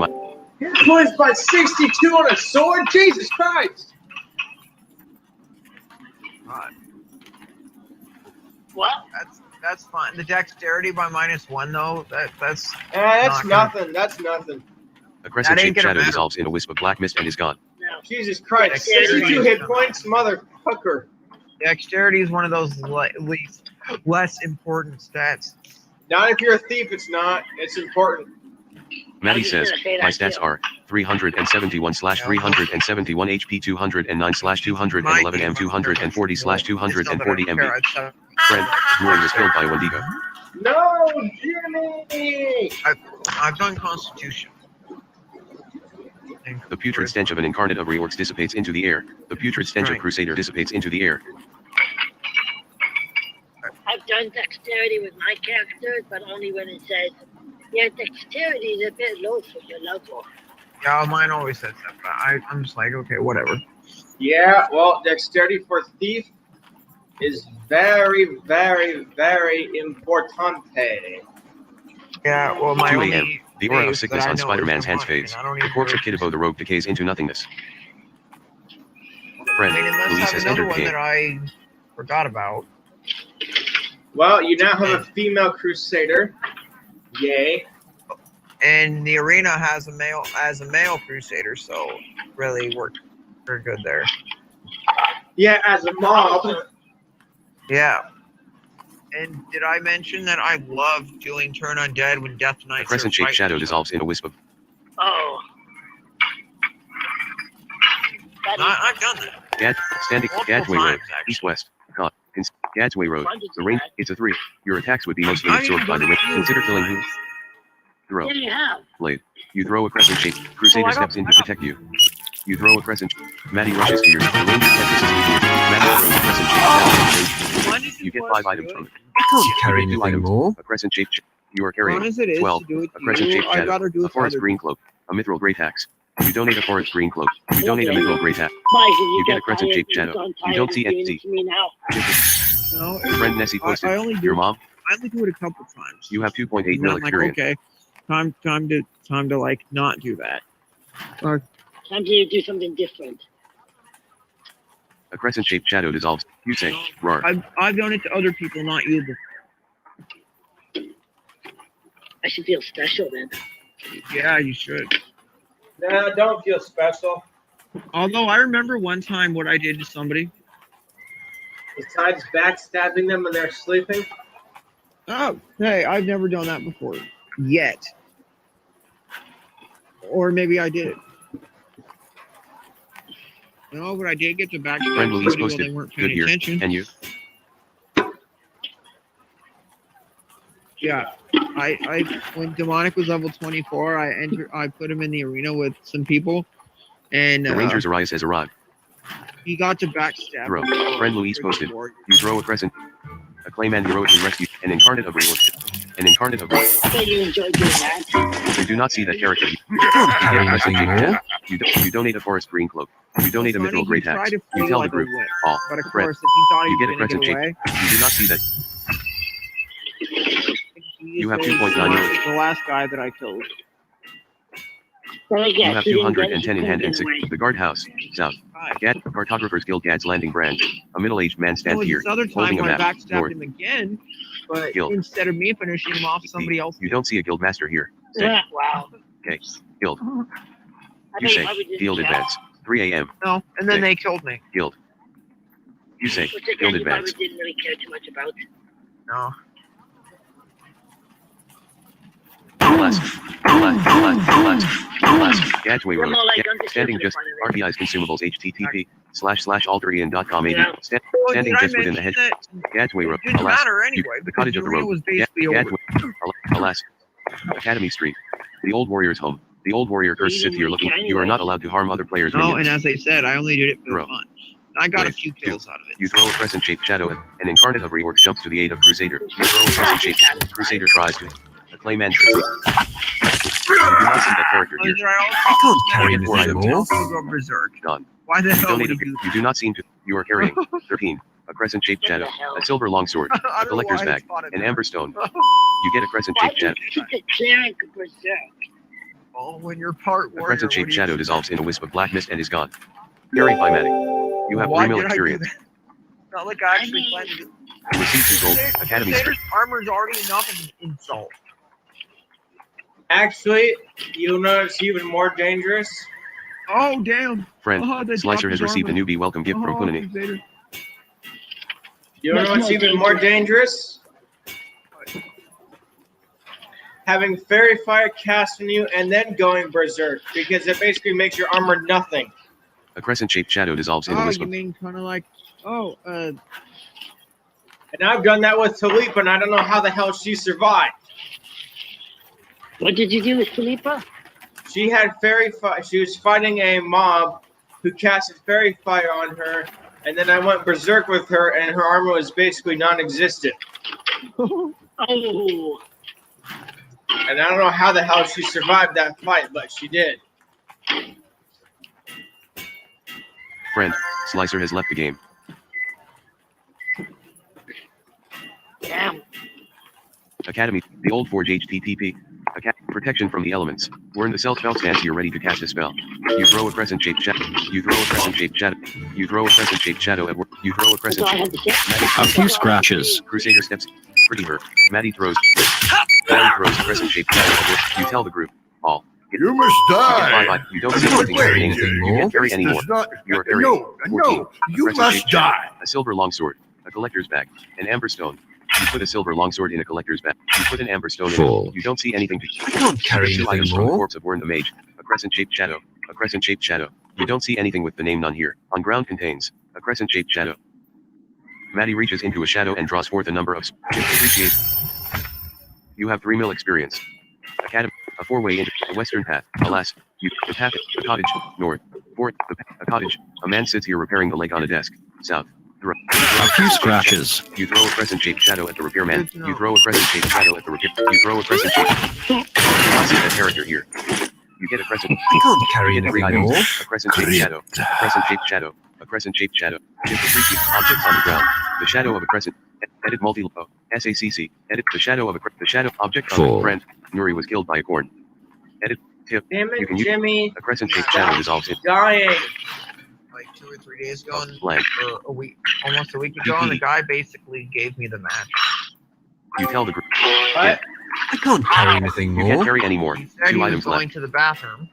Hit points by 62 on a sword? Jesus Christ! God, What? that's fine. The dexterity by -1 though. That's That's Not nothing. That's nothing. A crescent-shaped gonna shadow matter. dissolves in a wisp of black mist and is gone. No. Jesus Christ. Dexterity 62 is hit nothing. points, motherfucker. dexterity is one of those least less important stats. Not if you're a thief, it's not. It's important. Maddie just says, gonna say my that stats too. are 371/371 HP 209/211 M 240/240 MB. Friend, Roy was killed by Wendigo. No, Jimmy! I've done Constitution. The putrid stench of an incarnate of reorcs dissipates into the air. The putrid stench of Right. Crusader dissipates into the air. I've done dexterity with my characters, but only when it says, yeah, dexterity is a bit low for your level. Yeah, mine always says that, but I'm just like, okay, whatever. Yeah, well, dexterity for thief is very, very, very importante. Yeah, well, my 2 only a.m. The aura of phase sickness that I on know Spider-Man's is hands demonic, fades. and I don't The even corpse of know- Kidabo the Rogue decays into nothingness. I Friend, mean, unless Luis I have has another entered the one that game. I forgot about. Well, you now have a female crusader. Yay. And the arena has a male crusader, so really we're good there. Yeah, as a mob. Yeah. And did I mention that I love doing Turn Undead when Death A Knights crescent-shaped fighting shadow each dissolves in a wisp of. Oh. That other? I've done that. Standing Multiple Gadsway Road, times, actually. east-west. Gadsway Road. Fun to do The range, that. it's a 3. Your attacks would be mostly I've absorbed even by the done wind. a few Consider killing who? times. Throw. Yeah, you have. Blade. You throw a crescent shape. Crusader I got- steps in to protect you. You throw a crescent. Maddie rushes to your. The ranger catches his medium. Maddie throws a crescent shaped shadow. Fun as it You get was 5 to items do from it, it. I can't carry You get 2 anything items. more. A crescent shaped. You are Fun carrying. as it is 12. to do it A to crescent you, shaped I'd shadow. rather do A it to forest other green cloak. A mithril great axe. You donate a forest green cloak. You donate a mithril great axe. Why, You get a got crescent tired- shaped shadow. got You tired don't of see doing NC. it to me now. No, Friend Nessie posted. I only do Your mom. I only do it a couple times. You have 2.8 And then mil I'm like, experience. okay, time to like not do that. Time to do something different. A crescent shaped shadow dissolves. You say, roar. I've done it to other people, not you. I should feel special then. Yeah, you should. No, don't feel special. Although I remember one time what I did to somebody. Besides backstabbing them when they're sleeping. Oh, hey, I've never done that before. Yet. Or maybe I did. No, but I did get to backstab Friend Louise somebody while posted. they weren't Good paying year. attention. And you? Yeah. When Demonic was level 24, I put him in the arena with some people, and The Rangers Arias has arrived. he got to backstab. Throw. him. Friend Louise posted. Warrior. You throw a crescent. A clayman heroically rescued. An incarnate of reorcs. An incarnate of reorcs. I bet you enjoy doing that. You do not see that character. You I can't carry get a crescent anything shaped more. shadow. You donate a forest green cloak. You donate a Funny, mithril he great tried axe. to You flee tell the like a group. wimp, All. But of Friend. course, if he thought he You was get a going to crescent get away, You do not see that. You have 2.9 million. The last guy that I killed. Then I You guess have he didn't get it, 210 in he hand and couldn't 6. get away. The guardhouse. South. Hi. Gad. Cartographers Guild Gad's Landing branch. A middle-aged man There stands was here, this other time holding a when I map. backstabbed North. him again, but Guild. instead of me finishing him off, somebody else. You don't see a guild master here. Say. Yeah, wow. Okay. Guild. I You bet say. probably didn't Guild know. advance. 3 a.m. No, and then Say. they killed me. Guild. You say. Which again, Guild you probably advance. didn't really care too much about. No. Last. Gadgeway You're Road. more like Ga- understood Standing the just. fun of it. RPI's consumables http://alteraeon.com. Yeah. Standing Did I just within the mention hedge. that Gadgeway Road. it didn't Alas. matter anyway, The because cottage the of the arena road. was basically over. Alas. Academy Street. The old warrior's home. The old warrior curse sits here looking. You are not allowed to harm other players' No, minions. and as I said, I only did it for Throw. fun. I got a Blade. few kills out of it. You throw a crescent-shaped shadow. An incarnate of reorc jumps to the aid of Crusader. You throw a crescent-shaped. Crusader tries to. A clayman trips it. You do not see that character Oh, here. did I also I can't carry Four anything items. more. also go berserk? Done. Why the You hell donate would a, you do you do not seem to. You are carrying 13. a crescent-shaped What the shadow, hell? a silver longsword, I a don't know collector's why bag, it's spotted an that. amber stone. You get a Why crescent-shaped do shadow. you declaring berserk? Oh, when you're part A warrior, crescent-shaped what do you shadow do? dissolves in a wisp of black mist and is gone. Carried by Maddie. You have Why 3 mil did I do experience. that? Not like I actually I mean- planned to do. You receive 2 gold. Academy Crusader's armor is already enough of an insult. Actually, you'll notice even more dangerous. Oh, damn. friend. Oh, they Slicer dropped has his received a armor. newbie welcome gift from Oh, Punani. Crusader. You know That's what's more even more dangerous? Having fairy fire cast on you and then going berserk, because it basically makes your armor nothing. A crescent-shaped shadow dissolves in a Oh, wisp you of... mean kind of like, And I've done that with Talipa, and I don't know how the hell she survived. What did you do with Philippa? She had fairy fire. She was fighting a mob who casted fairy fire on her, and then I went berserk with her, and her armor was basically non-existent. Oh, And I don't know how the hell she survived that fight, but she did. Friend, Slicer has left the game. damn. Academy, the old Forge HTTP. Protection from the elements. We're in the self-spell stance. You're ready to cast a spell. You throw a crescent-shaped shadow. You throw a crescent-shaped shadow. You throw a crescent-shaped shadow at work. You throw a That's all I had crescent-shaped... to say. A few scratches. Crusader steps. Pretty her. Maddie throws a crescent-shaped shadow at work. You tell the group. All. You must You get die. bye-bye. You don't see I can't anything carry happening. anything You more. can't carry This anymore. does not- You're carrying. No, 14. no, A you crescent-shaped must shadow. die. A silver longsword. A collector's bag. An amber stone. You put a silver longsword in a collector's bag. You put an amber stone in Full. it. You don't see anything. I can't carry Two anything items from the more. corpse of Wern the Mage. A crescent-shaped shadow. A crescent-shaped shadow. You don't see anything with the name none here. On ground contains a crescent-shaped shadow. Maddie reaches into a shadow and draws forth a number of appreciate. You have 3 mil experience. Academy. A 4-way into the western path. Alas, the path. A cottage. North. Fourth. A cottage. A man sits here repairing the leg on a desk. South. A few scratches. You throw a crescent-shaped shadow at the repairman. Good to know. You throw a crescent-shaped shadow at the repair. You throw a crescent-shaped. You cannot see that character here. You get a crescent. I can't carry You get 3 anything items. more. A crescent-shaped shadow. A crescent-shaped shadow. A crescent-shaped shadow. Gift appreciate objects on the ground. The shadow of a crescent. Edit multi. SACC. Edit the shadow of the shadow object on the Full. friend. Nuri was killed by a corn. Edit. Tip. Damn You it, can use Jimmy. a crescent-shaped shadow dissolves in like Dying. 2 or 3 days ago, blank. or a week, almost a week ago, and the guy basically gave me the match. You tell the group. What? I can't carry anything You can't more. carry any more. He said he 2 was items going left. to the bathroom.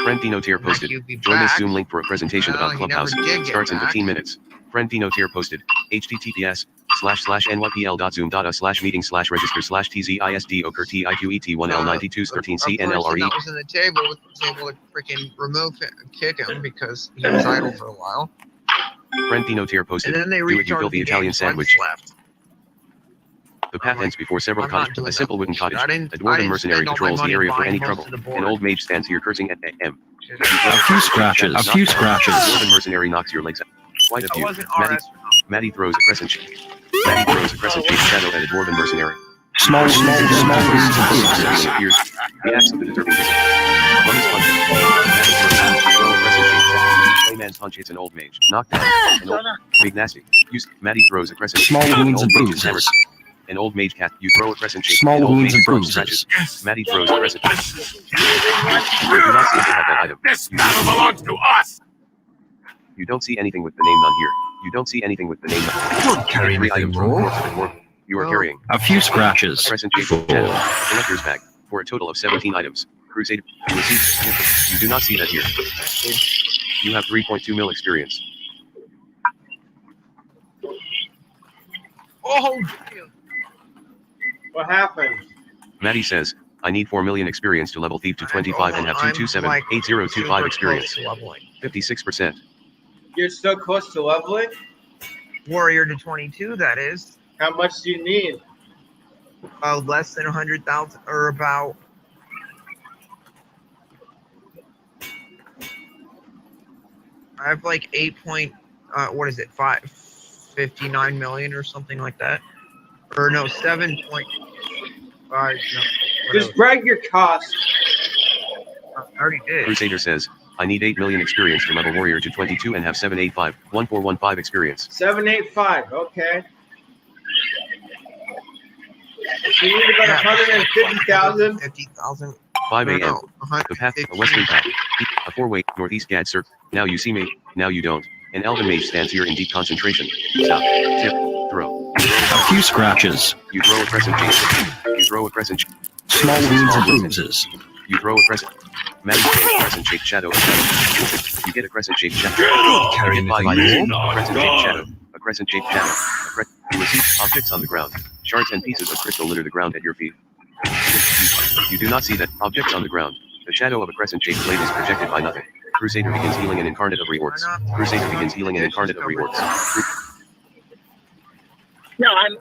Friend Dino Tier Like, posted. you'd be Join this back. Zoom link for a presentation Well, about he never Clubhouse. did get Starts in back. 15 minutes. Friend Dino Tier posted. https://nypl.zoom.us/meeting/registers/tzisd/oker-tiqet1l9213cnlre. A person that was in the table was able to freaking kick him because he was idle for a while. Friend Dino Tier And posted. then they Do it, you restarted filthy the game, Italian so I sandwich. just left. The path ends before several I'm not cottages. doing A simple that wooden bullshit. cottage. I A didn't dwarven mercenary spend all my patrols the money area for buying any most trouble. of the An board. old mage stands here cursing at M. A few scratches. A few scratches. A dwarven mercenary knocks your legs out. Quite a I few. wasn't Maddie, RS. Maddie throws a crescent-shaped shadow at a dwarven mercenary. Small wounds and bruises. Appears. The axe of the determined visit. Mummy's punch. Throw a crescent-shaped shadow. Clayman's punch hits an old mage. Knocked down. An old, big nasty. Maddie throws a crescent. Small An wounds old and mage is hammered. bruises. An old mage cast. You throw a crescent-shaped. Small An old wounds mage and throws bruises. scratches. Yes. Maddie throws a crescent. Yes. You do not seem to have that item. This battle belongs to us. You don't see anything with the name none here. You don't see anything with the name none. I can't carry 3 anything items from the more. corpse of a dwarf. You are Well, carrying A few scratches. a crescent-shaped Full. shadow, a collector's bag, for a total of 17 items. Crusader. You receive. You do not see that here. You have 3.2 mil experience. Oh, What happened? Maddie says, I need 4 million experience to level thief to 25 and have I'm 227, like 8025 super experience. close to leveling. 56%. You're so close to leveling? Warrior to 22, that is. How much do you need? Less than 100,000, or about. I have like 59 million or something like that. Or no, 7.5. No, Just brag your cost. I already did. Crusader says, I need 8 million experience to level warrior to 22 and have 785 1415 experience. 785. Okay. So you need about 150,000. 50,000. 5 a.m. No, The path, a 150. western path, a 4-way northeast gad circle. Now you see me, now you don't. An elven mage stands here in deep concentration. Stop, tip, throw. A few scratches. You throw a crescent shape. You throw a crescent shape. Small wounds and bruises. You throw a crescent. Maddie throws a crescent shaped shadow. You get a crescent shaped shadow. Carry You get 5 anything items. more? A crescent shaped shadow. A crescent shaped shadow. You receive objects on the ground. Shards and pieces of crystal litter the ground at your feet. You do not see that objects on the ground. The shadow of a crescent-shaped blade is projected by nothing. Crusader begins healing an incarnate of rewards. Crusader begins healing an incarnate of rewards. No, I'm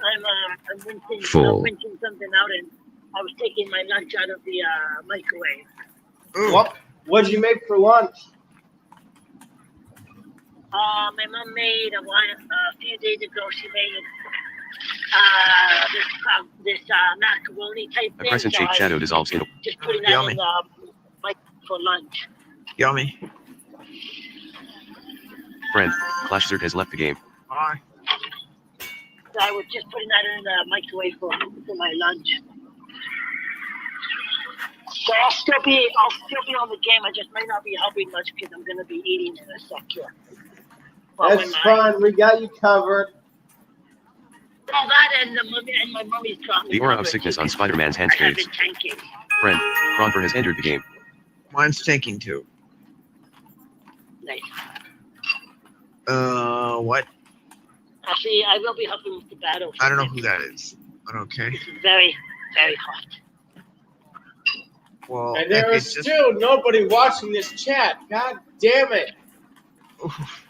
rinsing, Full. I'm rinsing something out, and I was taking my lunch out of the microwave. Ooh. What'd you make for lunch? My mom made a few days ago. She made this macaroni type A thing. crescent-shaped shadow dissolves in. Just putting that Yummy. in the mic for lunch. Yummy. Friend, Clashzert has left the game. Bye. So I was just putting that in the microwave for my lunch. So I'll still be on the game. I just might not be helping much because I'm gonna be eating in a sec here. That's fine. We got you covered. Well, that and my mummy's got me The aura of covered, sickness too, on Spider-Man's hand because I've fades. been tanking. Friend, Cronfer has entered the game. Mine's tanking too. Nice. What? Actually, I will be helping with the battle. I don't know who that is, but okay. This is very, very hot. Well, And there is it's just. still nobody watching this chat. God damn it. Oof.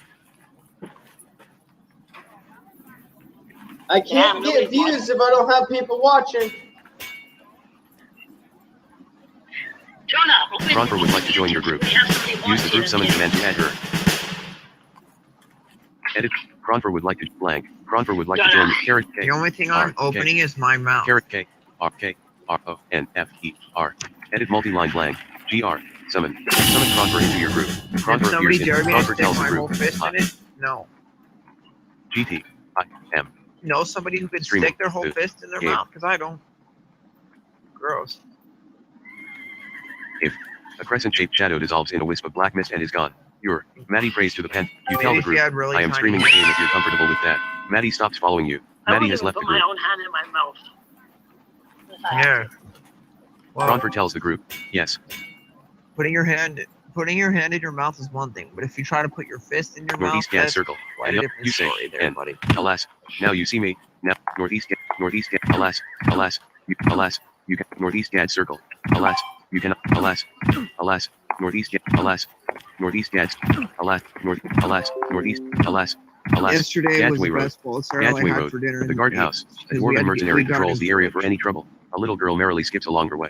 I can't Yeah, get views if I don't have people watching. Jonah, open Cronfer would like to join your group. We have somebody Use the group watching summon again. command to add her. Edit. Cronfer would like to blank. Cronfer would like to join Carrot K. The only thing I'm R, K. opening is my mouth. Carrot K. R K. R O N F E R. Edit multi-line blank. GR. Summon. Summon Cronfer into your group. If Cronfer somebody appears in. dare me to Cronfer stick tells the my whole group. fist in it, no. GT. I M. No, somebody who could Streaming. stick their whole fist in their Game. mouth, because I don't. Gross. A crescent-shaped shadow dissolves in a wisp of black mist and is gone. You're Maddie prays to the pen. You tell Maybe the if group. you had really I am tiny streaming the hands. game if you're comfortable with that. Maddie stops following you. I Maddie wouldn't has even left the put my group. own hand in my mouth. If I had Yeah. Well, Cronfer tells the group. Yes. putting your hand in your mouth is one thing, but if you try to put your fist in your mouth, Northeast Gad that's circle. quite And a up, different you say, story there, and buddy. alas, now you see me. Now, Northeast Gad, alas, you can, Northeast Gad circle. Alas, you cannot, alas, Northeast Gad, alas, Northeast Gad, alas, Northeast, alas. Yesterday was the Gadway Road. best fall cereal I Gadway had Road. for dinner. The guardhouse. A because we had dwarven to get- mercenary we got patrols the into area it. for any trouble. A little girl merrily skips along her way.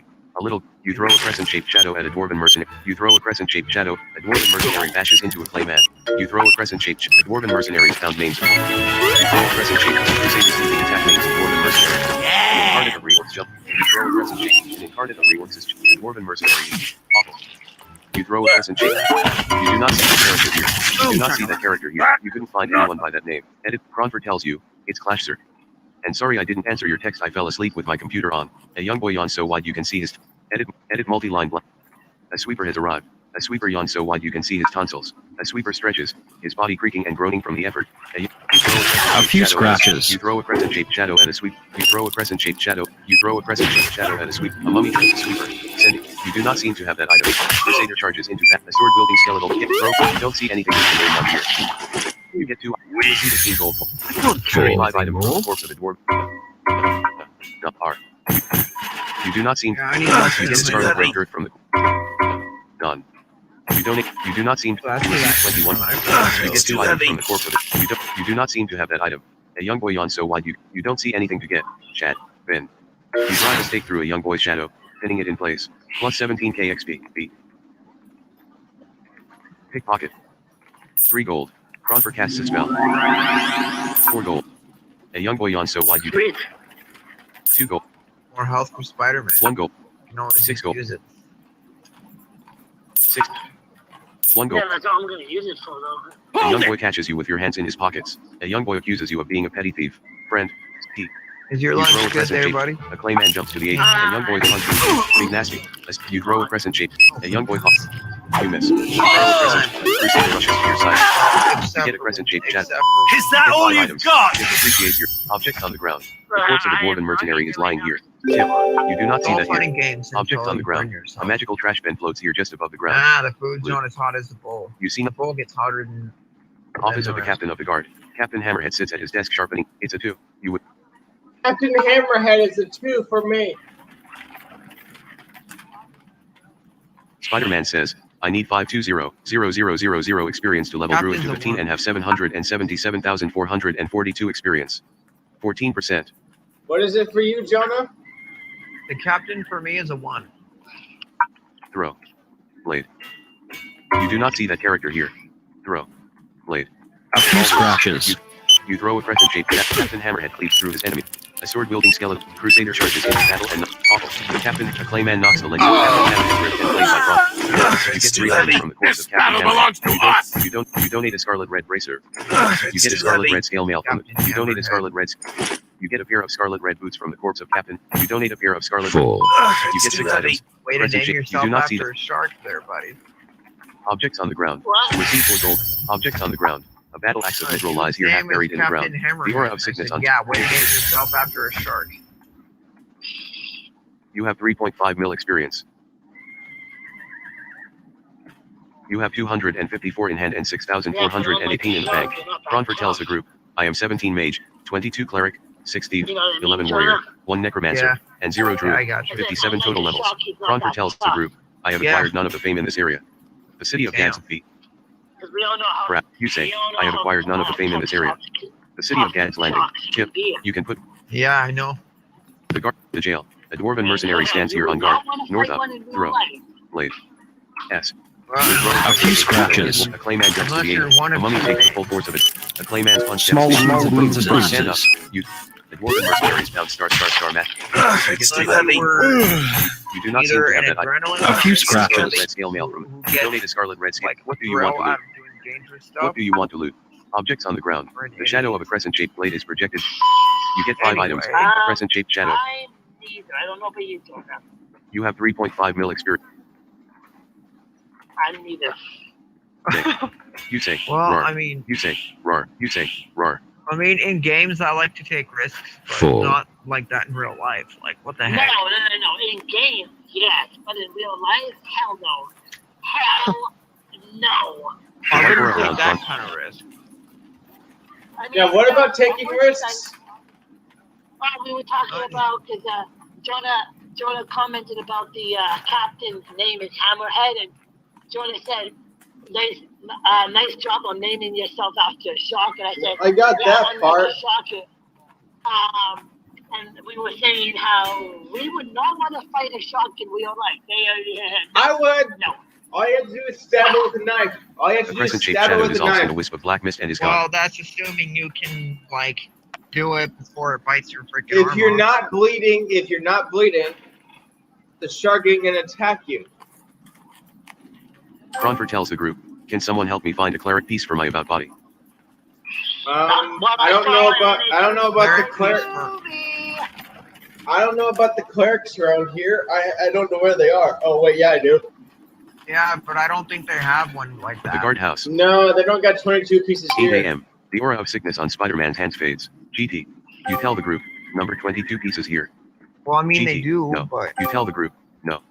You throw a crescent-shaped shadow at a dwarven mercenary. You throw a crescent-shaped shadow. A dwarven mercenary bashes into a clay man. You throw a crescent-shaped. A dwarven mercenary found names. You throw a crescent-shaped. Crusaders leading attack names of dwarven mercenaries. An incarnate of rewards jump. You throw a crescent-shaped. An incarnate of rewards is a dwarven mercenary. Awful. You throw a crescent-shaped. You do not see the character here. You do not see that character here. You couldn't find anyone by that name. Edit. Cronfer tells you. It's Clashzert. And sorry I didn't answer your text. I fell asleep with my computer on. A young boy yawns so wide you can see his. Edit multi-line blank. A sweeper has arrived. A sweeper yawns so wide you can see his tonsils. A sweeper stretches, his body creaking and groaning from the effort. A few scratches. You throw a crescent-shaped shadow at a sweep. You throw a crescent-shaped shadow. You throw a crescent-shaped shadow at a sweep. A mummy kills a sweeper. Sending. You do not seem to have that item. Crusader charges into that. A sword-wielding skeletal. Get throw. You don't see anything with the name on here. You get 2. You see the 3 gold. Carry 5 anything items. more? Corpse of the dwarf. R. You do not seem. Yeah, I need You get to scarlet red dirt from the. Gone. You do not seem. So that's You receive 21. You get It's 2 too items heavy. from the corpse of the. You do not seem to have that item. A young boy yawns so wide you don't see anything to get. Chat. Ben. You drive a stake through a young boy's shadow, pinning it in place. Plus 17k XP. B. Pickpocket. 3 gold. Cronfer casts a spell. 4 gold. A young boy yawns so wide you. Sweet. 2 gold. More health for Spider-Man. 1 gold. You can only 6 gold. use it. 6. 1 gold. Yeah, that's all I'm gonna use it for, though. A young boy catches you with your hands in his pockets. A young boy accuses you of being a petty thief. Friend. T. Is your You lunch throw a good crescent there, shape. buddy? A clayman jumps to the aid. A young boy punches you. Big nasty. You throw a crescent shape. A young boy hops. You miss. You throw a crescent. Crusader rushes to your side. You get a crescent shaped shadow. Is that Get all 5 you've items. got? Just appreciate your object on the ground. The corpse of a dwarven mercenary is lying here. Tip. You do not It's see all that fun here. and games Object until on the you burn ground. A yourself. magical trash bin floats here just above the ground. Ah, the food's Blue. not as hot as the bowl. You see The bowl gets hotter than office of the rest. captain of the guard. Captain Hammerhead sits at his desk sharpening. It's a 2. You would. Captain Hammerhead is a 2 for me. Spider-Man says, I need 520,000 experience to level Druid to Captain's a 15 one. and have 777,442 experience. 14%. What is it for you, Jonah? The captain for me is a 1. Throw. Blade. You do not see that character here. Throw. Blade. A few scratches. You throw a crescent shape. Captain Hammerhead cleaves through his enemy. A sword-wielding skeleton crusader charges into battle and awful. The captain, a clayman knocks the leg of Captain Hammerhead ripped and played by Frost. You get 3 items from the corpse This of Captain battle belongs to Hammerhead. us! You donate a scarlet red bracer. You get a scarlet red scale mail from the, you donate a scarlet red. You get a pair of scarlet red boots from the corpse of Captain. You donate a pair of scarlet. Full. You get 6 items. Way to Crescent name shape. You yourself do not see after a shark there, buddy. Objects on the ground. What? You receive 4 gold. Objects on the ground. A battle axe of Mithril lies here half Name is buried in the ground. Captain Hammerhead. The aura of I sickness said, on. yeah, way to name yourself after a shark. You have 3.5 mil experience. You have 254 in hand and 6,418 in the bank. Cronford tells the group, I am 17 mage, 22 cleric, 6 thief, 11 warrior, 1 necromancer, Yeah. and 0 Yeah, I druid. got you. 57 total levels. Cronford tells the group, I have Yeah. acquired none of the fame in this area. The city of Damn. Gad's feet. Because we all know how. Crap, you say, I have acquired none of the fame in this area. The city of Gad's landing. Chip, you can put Yeah, I know. the guard, the jail. A dwarven mercenary stands here on guard. North up, throw, blade. S. Well, A few scratches. A clayman jumps to unless the you're aid. one A of mummy the- takes the full force of it. A clayman's punch Small steps small bleeds and stand up. bruises. You. The dwarven mercenaries pound star match. You get It's three too heavy. You do not seem either to have an that item. adrenaline A few or scratches. Scarlet red scale mail from. who You gets, donate a scarlet red scale. like, What do you want to thrill loot? out of doing dangerous What stuff. do you want to loot? Objects on the ground. Or an The shadow idiot. of a crescent-shaped blade is projected. You get 5 items. Anyway. A crescent-shaped shadow. I'm neither. I don't know about you, Jonah. You have 3.5 mil experience. I'm neither. You say, Well, roar. I mean, You say, roar. You say, roar. in games, I like to take risks, but Full. not like that in real life. Like, what the No, heck? no. In games, yes, but in real life, hell no. Hell no. I Like we're wouldn't around take that front. kind of risk. I mean, Yeah, what about taking risks? We were talking about because Jonah commented about the captain's name is Hammerhead, and Jonah said, "Nice job on naming yourself after a shark." And I said, I got "Yeah, that I'm part. a shark." And we were saying how we would not want to fight a shark in real life. I would. No. All you have to do is stab it with a knife. All you have A to do is crescent-shaped stab it shadow with is a also in a knife. wisp of black mist and is Well, gone. that's assuming you can, like, do it before it bites your freaking arm If you're off. not bleeding, the shark ain't gonna attack you. Cronford tells the group, can someone help me find a cleric piece for my about body? I don't know about the cleric. I don't know about the clerics around here. I don't know where they are. Oh wait, yeah, I do. Yeah, but I don't think they have one like The that. guardhouse. No, they don't got 22 pieces 8 here. a.m. The aura of sickness on Spider-Man's hands fades. GT. You tell the group, number 22 pieces here. Well, I mean, they GT. do, No. but You tell the group, no.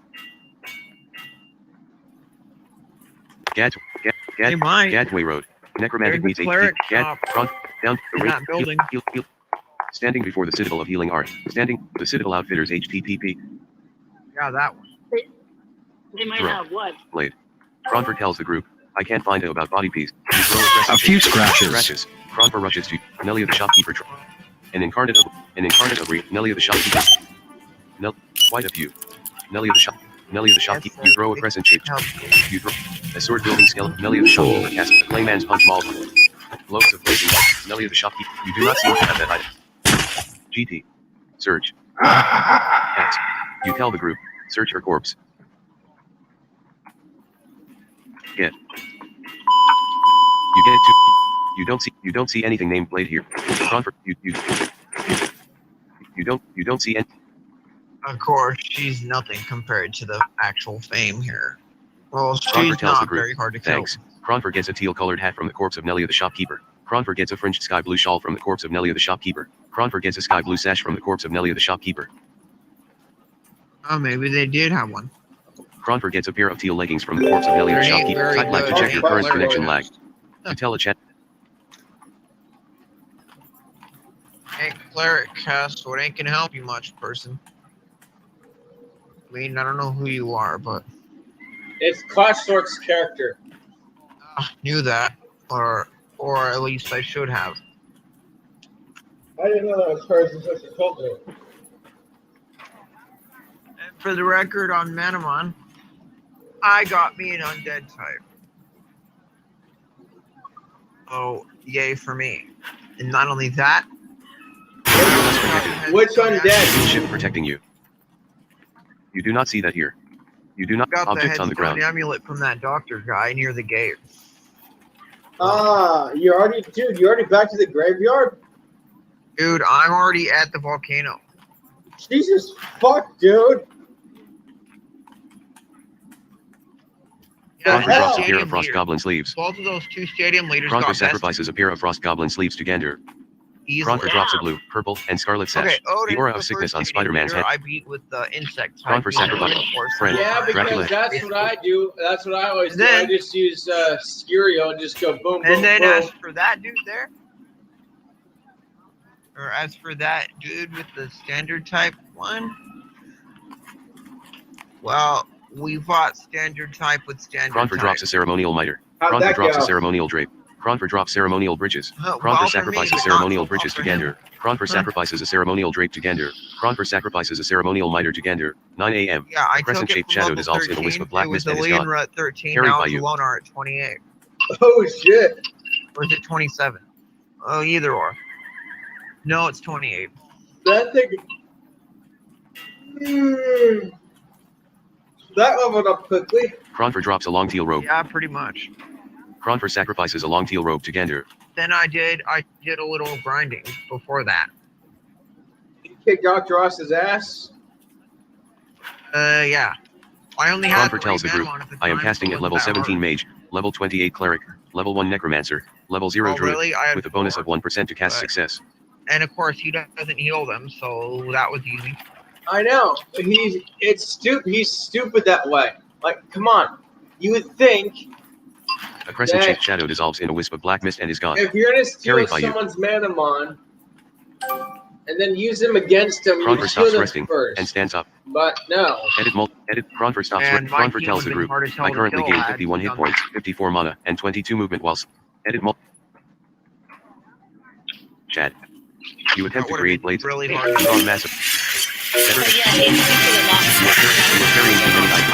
they might. Gadway Road. Necromantic There's meets the 8 cleric Gad, shop front, down, the in rate, that building. heal. Standing before the Citadel of Healing Art. Standing, the Citadel Outfitters HTTP. Yeah, that one. They might Throw. have what? Blade. Cronford tells the group, I can't find it about body piece. You throw A few scratches. Scratches. Cronford rushes to Nelia the shopkeeper. An incarnate of Nelia the shopkeeper. Quite a few. Nelia the shopkeeper. You throw a crescent shape. You throw a sword building skeleton. Nelia the shopkeeper casts a clayman's punch maul. Globes of blazing light. Nelia the shopkeeper. You do not seem to have that item. GT. Search. X. You tell the group. Search her corpse. Get. You get it too. You don't see anything named Blade here. Cronford, you don't see any. Of course, she's nothing compared to the actual fame here. Well, Cronford she's tells the not group. very hard to kill. Thanks. Cronford gets a teal-colored hat from the corpse of Nelia the shopkeeper. Cronford gets a fringed sky blue shawl from the corpse of Nelia the shopkeeper. Cronford gets a sky blue sash from the corpse of Nelia the shopkeeper. Oh, maybe they did have one. Cronford gets a pair of teal leggings from the corpse of Nelia the They ain't shopkeeper. very Type lag to good check your at current clearing connection it. lag. To tell a chat. Hey, cleric cast, so it ain't gonna help you much, person. I mean, I don't know who you are, but It's Clocksort's character. knew that, or at least I should have. I didn't know that was person such a culture. And for the record, on Manamon, I got me an undead type. Oh, yay for me! And not only that, Which undead? Ship protecting you. You do not see that here. You do not got the objects on the headstone ground. amulet from that doctor guy near the gate. You already back to the graveyard? Dude, I'm already at the volcano. Jesus fuck, dude. Yeah, Cronford hell? drops a pair stadium of frost leader. goblin sleeves. Both of those two stadium leaders Cronford got sacrifices a pair of frost goblin sleeves to Gander. easily. Cronford drops a blue, purple, and scarlet sash. Okay, Odin, The aura of the sickness first on stadium Spider-Man's leader head. I beat with the insect type. Cronford sacrifice. Friend. Yeah, because Dracula. that's what I do. That's what I always do. Then- I just use Scurio and just go boom, boom, And then boom. as for that dude there, or as for that dude with the standard type one, well, we fought standard type with standard Cronford type. drops a ceremonial mitre. How'd Cronford that drops a go? ceremonial drape. Cronford drops ceremonial bridges. Well, Cronford for me, sacrifices but not ceremonial so bridges well to for him. Gander. Cronford Huh? sacrifices a ceremonial drape to Gander. Cronford sacrifices a ceremonial mitre to Gander. 9 a.m. Yeah, I A crescent-shaped took it from shadow level dissolves in a 13. wisp of black It was mist and is gone. Alinra at 13, Carried now by it's you. Alonar at 28. Oh shit. Or is it 27? Oh, either or. No, it's 28. That thing. That leveled up quickly. Cronford drops a long teal robe. Yeah, pretty much. Cronford sacrifices a long teal robe to Gander. Then I did a little grinding before that. Kick Dr. Ross's ass. Yeah. I only had Cronford 3 tells the group, Manamon at the I am time, casting so at it level wasn't that 17 hard. mage, level 28 cleric, level 1 necromancer, level 0 Oh, druid, really? I had with a bonus 4. of 1% to cast But- success. And of course, he doesn't heal them, so that was easy. I know. It's stupid. He's stupid that way. Like, come on. You would think A crescent-shaped shadow dissolves in a wisp of black mist and is gone. if you're gonna steal Carried by you. someone's Manamon and then use them against him, you Cronford steal stops them resting first. and stands up. But no. Edit. Cronford stops. And my Cronford team tells would've the been group, hard as hell I to currently kill gain had 51 you hit done points, 54 mana, and 22 movement whilst. Edit. Chad. You attempt to That would've create been blades. really hard. Strong massive. Better. So yeah, it's a lot. You are carrying too many items.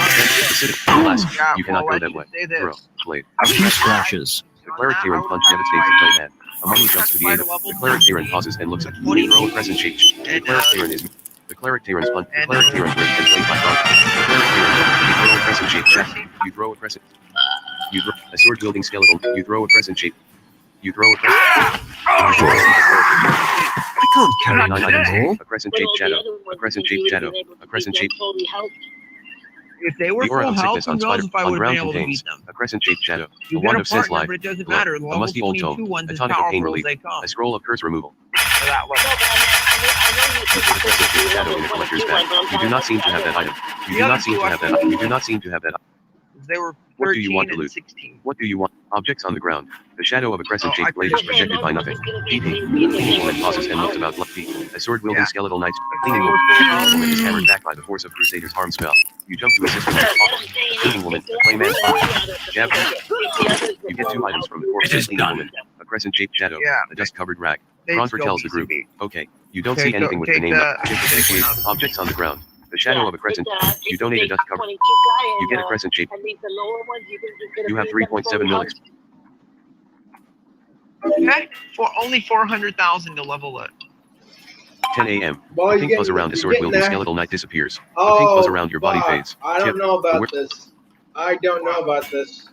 Acidic. Alas, Yeah, you cannot well, go let's that way. just say this. Throw. Blade. A few scratches. The cleric Tyrion punch devastates the clay man. A mummy jumps to the aid of. The cleric Tyrion pauses and looks at you. Throw a crescent shape. The cleric Tyrion is. The cleric Tyrion's punch. The cleric Tyrion's wrist and played by Cronford. The cleric Tyrion. You throw a crescent shape. You throw a crescent. You throw a sword wielding skeleton. You throw a crescent shape. You throw a crescent. I can't carry 9 that items. anymore. A crescent shaped shadow. A crescent shaped shadow. A crescent shaped. If they were The aura full of health, sickness who on knows spider if I on would have ground been able to contains beat them. a crescent shaped shadow. You A get wand a of sense partner, life. but it doesn't Glow. matter. The A level musty old 22 tome. ones A as tonic of pain powerful as relief. they come. A scroll of curse removal. For that No, level. but I know you You put a crescent shaped shadow in a collector's bag. You do not seem to have that item. You do not seem to have that. You do not seem to have that. They were What do you 13 want to and loot? 16. What do you want? Objects on the ground. The shadow of a crescent-shaped blade is Okay, projected by nothing. GP. Cleaning woman pauses and looks about. A sword-wielding Yeah. skeletal knight. Cleaning woman. Cleaning woman is hammered back by the force of Crusader's harm spell. You jump to assist her. Cleaning woman. Clayman. Jab. You get 2 items from the corpse It of is cleaning done. woman. A crescent-shaped shadow. Yeah. A dust-covered rag. They'd Cronford still tells be the group. CB. Okay. You don't Take see anything with the take name. take one. Objects on the ground. The shadow of a crescent. You It's donate a big dust cover. 22 guy You get a and, crescent shape. and these the lower ones, you think it's gonna You have be 3.7 mil. Okay. For only 400,000 to level it. 10 a.m. Well, A you pink get- fuzz around the you sword-wielding get that. skeletal knight disappears. A Oh, pink fuzz around your body fuck. fades. I don't Tip. know The about this. I don't know about this.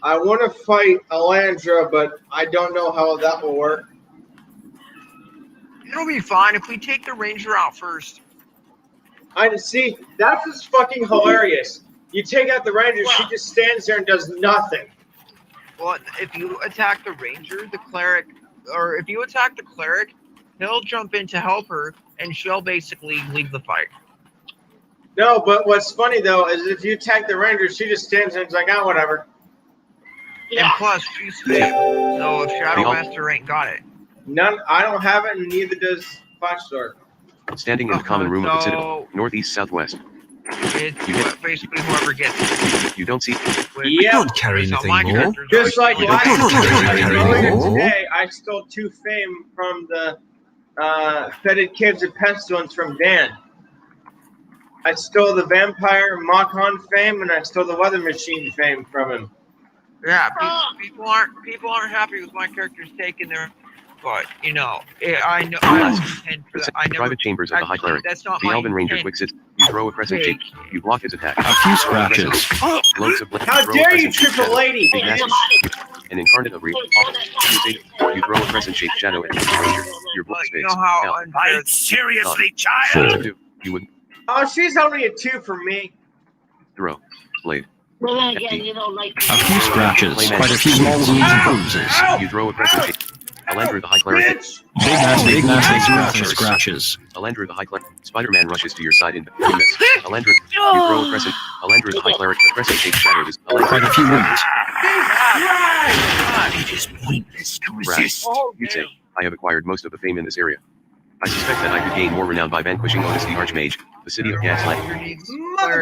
I want to fight Alandra, but I don't know how that will work. It'll be fine if we take the ranger out first. I see. That's just fucking hilarious. You take out the ranger, she just stands there and does nothing. Well, if you attack the ranger, the cleric, or if you attack the cleric, he'll jump in to help her, and she'll basically leave the fight. No, but what's funny though is if you attack the ranger, she just stands there and is like, oh, whatever. And plus, she's fit. So if Shadow Master ain't got it. None. I don't have it, and neither does Flashsword. Standing in the common room of the Citadel, northeast, southwest. It's basically whoever gets it. You don't see. I don't carry anything more. Just like I last don't carry earlier anything more. today, I stole 2 fame from the Fetid Kids of Pestilence from Dan. I stole the Vampire Makhan fame, and I stole the Weather Machine fame from him. Yeah, people aren't happy with my characters taking their. But you know, I know. I intend for that. I never. Private chambers of the High Cleric. That's not The my Elven Ranger intent. Twix sits. You throw a crescent shape. You block his attack. A few scratches. Loads of How dare you trip a lady? Big Master. An incarnate of you throw a crescent shaped shadow at the Ranger. Your block You space. know how Now, unfair. Fight seriously, child! you would Oh, she's only a 2 for me. throw. Blade. Well, then again, you know, like. A few scratches. Quite a few small wounds and bruises. You throw a crescent shape. Alandra the High Cleric. Bitch! Big nasty scratches. Alandra the High Cleric. Spider-Man rushes to your side in you miss. Alandra, you throw a crescent. Alandra the High Cleric. A crescent shaped shadow is Quite a few wounds. It is pointless to Brad, resist. you say, I have acquired most of the fame in this area. I suspect that I could gain more renown by vanquishing Otis the Archmage, the city of Gaslight.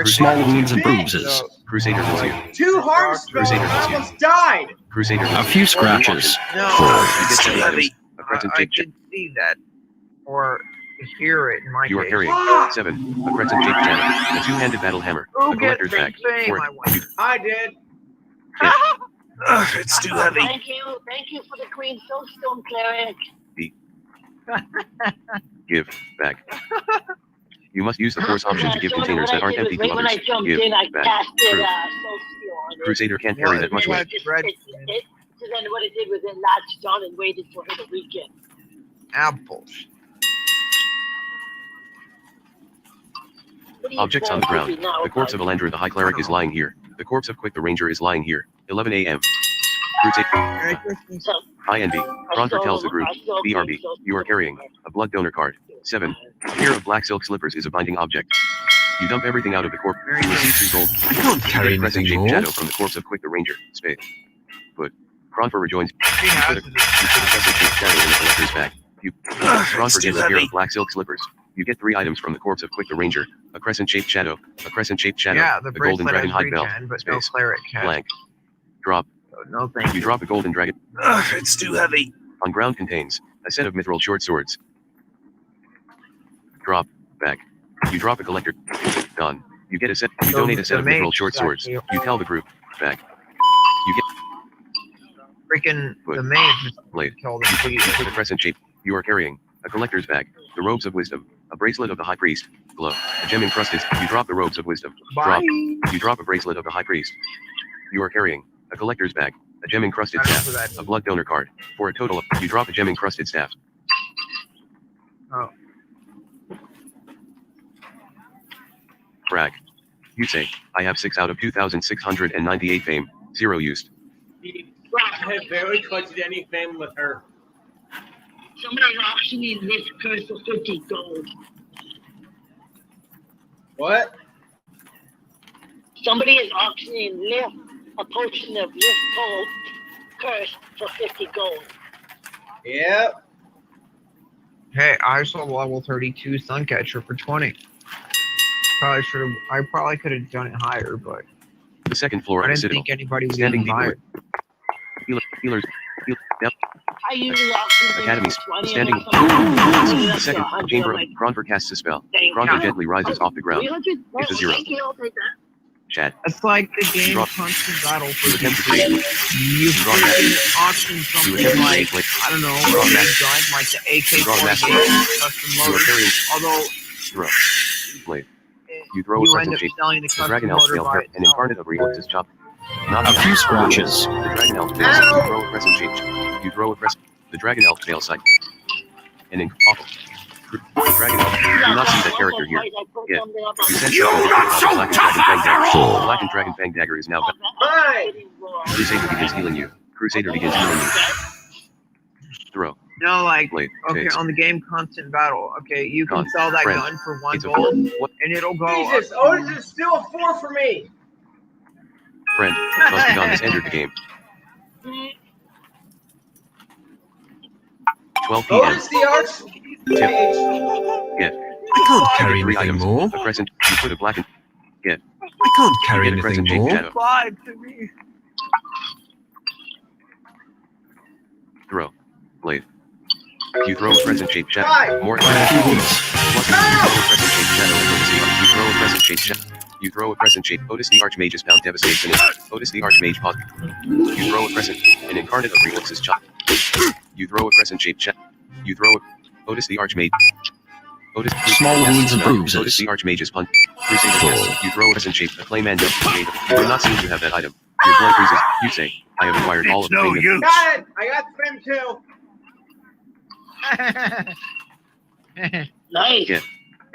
Small wounds and bruises. Crusader kills you. 2 harm spells, Crusader I kills you. almost died! Crusader A kills few you. scratches. No, You get 7 items. heavy. A crescent I shaped did see that, or hear it in my You are case. carrying 7. A crescent shaped shadow. A 2-handed battle hammer. Who A gets collector's the bag. fame? Or I wonder. I did. It's too heavy. Thank you for the Queen Soulstone Cleric. Give back. You must use the force option to give So containers that aren't empty to When I others. jumped Give in, I back. casted True. Soul Steel on it. Crusader can't carry that much weight. So then what it did was it latched on and waited for her to weaken. Apples. What are you Objects on the trying to ground. do now, The corpse of Alandra the High Cleric is lying here. The corpse of Quick the Ranger is lying here. 11 a.m. Crusade. Merry Christmas. So, IND. Cronfer tells the group. BRB. You are carrying a blood donor card. 7. A pair of black silk slippers is a binding object. You dump everything out of the corpse. You receive 3 gold. I don't You carry get a crescent anything shaped more. shadow from the corpse of Quick the Ranger. Spade. But Cronfer rejoins. She You has put a crescent shaped shadow in the collector's bag. Cronfer gets a pair of black silk slippers. You get 3 items from the corpse of Quick the Ranger. A crescent shaped shadow. A crescent shaped shadow. Yeah, the a golden bracelet dragon has hide belt. regen, but no Space. cleric can. Blank. Drop. So no thank You you. drop a golden dragon. It's too heavy. On ground contains a set of mithril short swords. Drop back. You drop a collector. Done. You get a set. You So donate a set the of mithril mage short is swords. actually- You tell the group. Back. Freaking What? the mage just Blade. killed him. You put a crescent shape. You are carrying a collector's bag. The robes of wisdom. A bracelet of the high priest. Glow. A gem encrusted. You drop the robes of wisdom. Bye. You drop a bracelet of the high priest. You are carrying a collector's bag. A gem encrusted I don't know staff. who that A is. blood donor card. For a total of. You drop a gem encrusted staff. Oh. Brag. You say, I have 6 out of 2,698 fame. 0 used. I have barely collected any fame with her. Somebody's auctioning this curse for 50 gold. What? Somebody is auctioning lift, a potion of lift gold curse for 50 gold. Yep. Hey, I sold level 32 Suncatcher for 20. I probably could have done it higher, but The second floor I of the didn't Citadel. think anybody would Standing even buy it. Healers. Yep. I usually auction things Academies. for 20 Standing. and something. The second chamber of Cronfer casts a spell. Cronfer gently rises off the ground. 300? It's a 0. Thank you, I'll take that. Chat. It's like the game Drop. Constant Battle for You attempt to PC. create. You Draw freaking auction You something attempt to like, create. I don't know, Draw a master. gun like the Draw master. AK-48 custom You are motor. carrying. Although Throw. Blade. You throw a you crescent end up shape. selling the The custom dragon elf motor scale by an itself. incarnate of Reorx's chop. Not A yet. few scratches. The dragon elf fails. You throw a crescent shape. You throw a crescent. The dragon elf fails sight. And in awful. The dragon elf. You do not see that character here. Yeah. You sense You something not different so about the Black and Dragon Fang tough, dagger. after The Black and Dragon Fang dagger is now back. Hi. Crusader begins healing you. Crusader begins healing you. Throw. No, like, Blade. okay, Phase. on the game Constant Battle, okay, you can Con. sell that Friend. gun for 1 It's a gold, four. What? and it'll go Jesus, up to- Otis is still a 4 for me. Friend. Muskegon has entered the game. 12 p.m. Otis the Arch. I can't carry Three anything items. more. A crescent. You put a black and I can't carry you get a anything crescent shaped more. shadow. 5 to me. Throw. Blade. You throw a crescent shaped shadow. Hi. More Where crescent. he is. Plus, you throw a crescent shaped shadow into the sea. You throw a crescent shaped shadow. You throw a crescent shape. Otis the Archmage is bound devastation. Otis the Archmage pause. You throw a crescent. An incarnate of Relix's child. You throw a crescent shaped shadow. You throw a Otis the Archmage. Otis. Small wounds and bruises. Otis the Archmage is punt. Crusader. You throw a crescent shape. A clay man does create. You do not seem to have that item. Your blood freezes. You say, I have acquired all It's of the no things. use. Got it. I got them too. Nice. Yeah.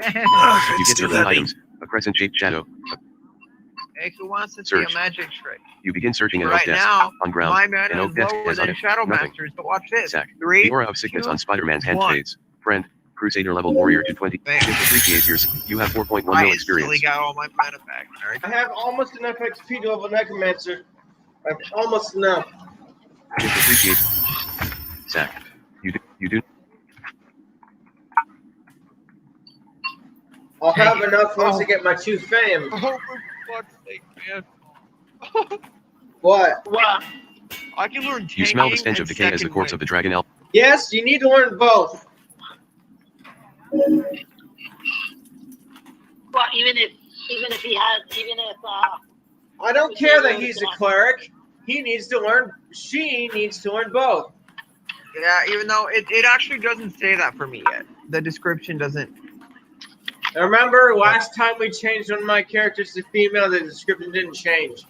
Ugh, You it's get too certain heavy. items. A crescent shaped shadow. Hey, who wants to see Search. a magic trick? You begin searching an oak Right desk. now, On ground. my mana An is oak desk lower has than item. Shadow Nothing. Masters, but watch this. Sack. 3, The aura of sickness on Spider-Man's hand one. fades. Friend, Crusader level warrior to 20. Thanks. Just appreciate yours. You have 4.1 mil I instantly experience. got all my mana back. Alright. I have almost enough XP to level Necromancer. I've almost enough. Just appreciate. Sack. You do. I'll have enough once I get my 2 fame. Oh, for fuck's sake, man. What? What? I can learn You smell the tanking stench and of decay as the second corpse of wind. the dragon elf. Yes, you need to learn both. Well, even if he has, I don't care that he's a cleric. He needs to learn. She needs to learn both. Yeah, even though it actually doesn't say that for me yet. The description doesn't. And remember, last time we changed one of my characters to female, the description didn't change.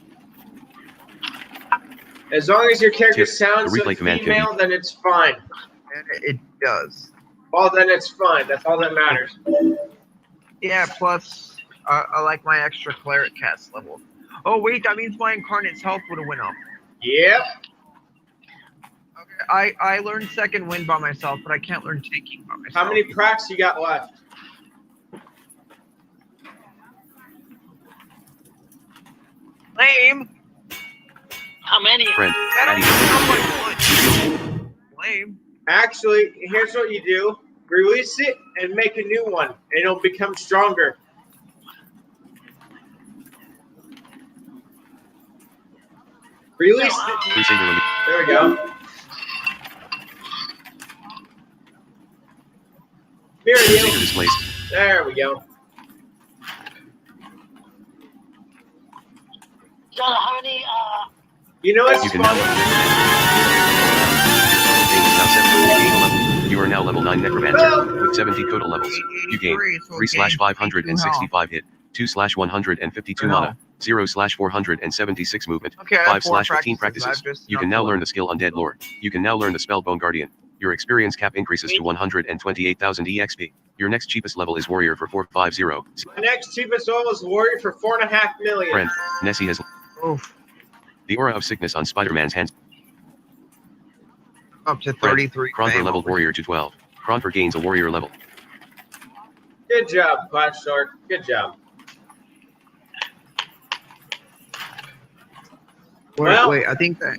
As long as your character Tip, sounds the replay like command can female, then it's fine. And it does. Well, then it's fine. That's all that matters. Yeah, plus I like my extra cleric cast level. Oh wait, that means my incarnate's health would have went up. Yep. Okay, I learned second wind by myself, but I can't learn taking by myself. How many pracs you got left? Lame. how many? Friend, That Maddie. only sounds like one. Lame. Actually, here's what you do. Release it and make a new one, and it'll become stronger. Release it. Crusader limit. There we go. Here it Crusader is. displaced. There we go. So how many? You know what's You can fun? You are now level 9 Necromancer with 70 total levels. You gain 3/565 hit, 2/152 mana, 0/476 movement, Okay, I have 5/15 4 practices. I've just You can not now the learn the skill Undead Lore. You can now learn the spell Bone Guardian. Your experience cap increases to 128,000 EXP. Your next cheapest level is Warrior for 450. My next cheapest level is Warrior for 4.5 million. Friend, Nessie has Oof. the aura of sickness on Spider-Man's hands. Up to Friend, 33. Kronver fame. leveled Warrior to 12. Kronver gains a Warrior level. Good job, Clash Shark. Good job. Well, Wait, I think that.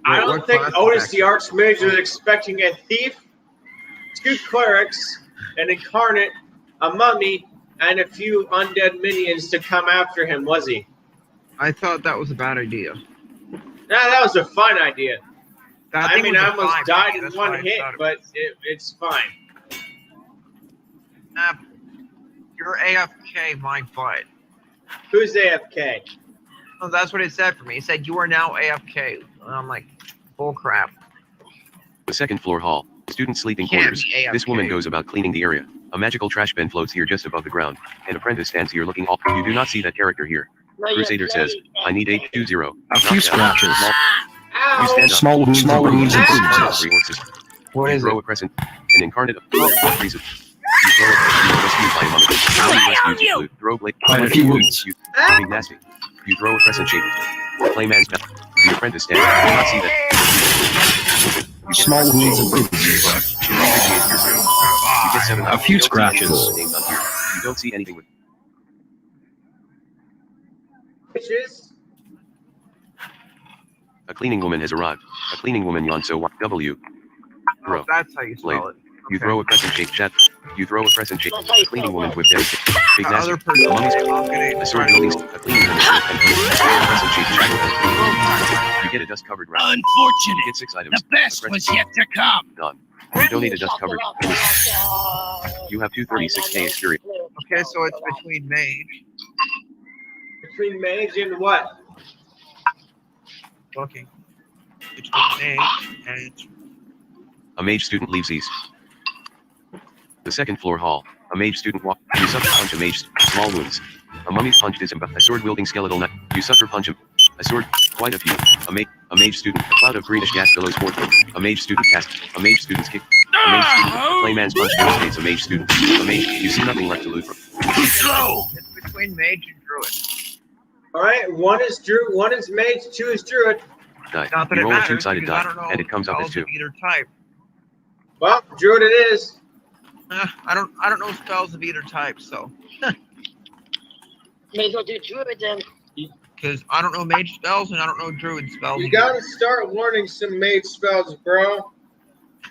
I Wait, don't what think class Otis is the Archmage was expecting a thief, 2 clerics, an incarnate, a mummy, and a few undead minions to come after him, was he? I thought that was a bad idea. Nah, that was a fun idea. That I thing mean, was I a almost 5, died in that's one why I hit, thought it but was- it's fine. You're AFK, my butt. Who's AFK? Oh, that's what it said for me. It said you are now AFK. And I'm like, bull crap. The second floor hall. Student sleeping Can't quarters. be AFK. This woman goes about cleaning the area. A magical trash bin floats here just above the ground. An apprentice stands here looking all. You do not see that character here. No, you're Crusader says, playing, I need 820. A few scratches. You stand up. Small wounds and bruises. What You is throw it? a crescent. An incarnate of what reason? You throw it. You are rescued by a mummy. How many rescues include? Throw blade. Quite a few wounds. You being nasty. You throw a crescent shape. Clayman's spell. The apprentice stand. Do not see that. You get Small wounds and bruises. You recreate your room. You get 7. A few You don't see any of scratches. those names on here. You don't see anything with. Bitches. A cleaning woman has arrived. A cleaning woman yawn so W. Oh, Throw. that's how you spell it. You Okay. throw a crescent shaped chat. You throw a crescent shaped. That's how you A cleaning spell woman what? with very big The nasty. other person A mummy's talking a sword building. A cleaning woman and a crescent shaped chat. You get a dust covered round. You Unfortunate. get 6 items. The best A was crescent yet to come. gone. You donate a dust covered. You have 236k experience. Okay, so it's between mage. Between mage and what? Looking. Between mage and A mage student leaves east. The second floor hall. A mage student walk. You sucker punch a mage. Small wounds. A mummy's punched his a sword wielding skeletal knight. You sucker punch him. A sword. Quite a few. A mage student. A cloud of greenish gas billows forth. A mage student cast. A mage student's kick. A mage student. A clayman's punch devastates a mage student. A mage. You see nothing left to loot from. Slow. it's between mage and druid. All right, one is druid, one is mage, 2 is druid. Die. Not that You it roll a matters, two-sided because I die, don't know and it comes up as spells 2. of either type. Well, druid it is. I don't know spells of either type, so May as well do druid then. because I don't know mage spells and I don't know druid spells. You gotta start learning some mage spells, bro.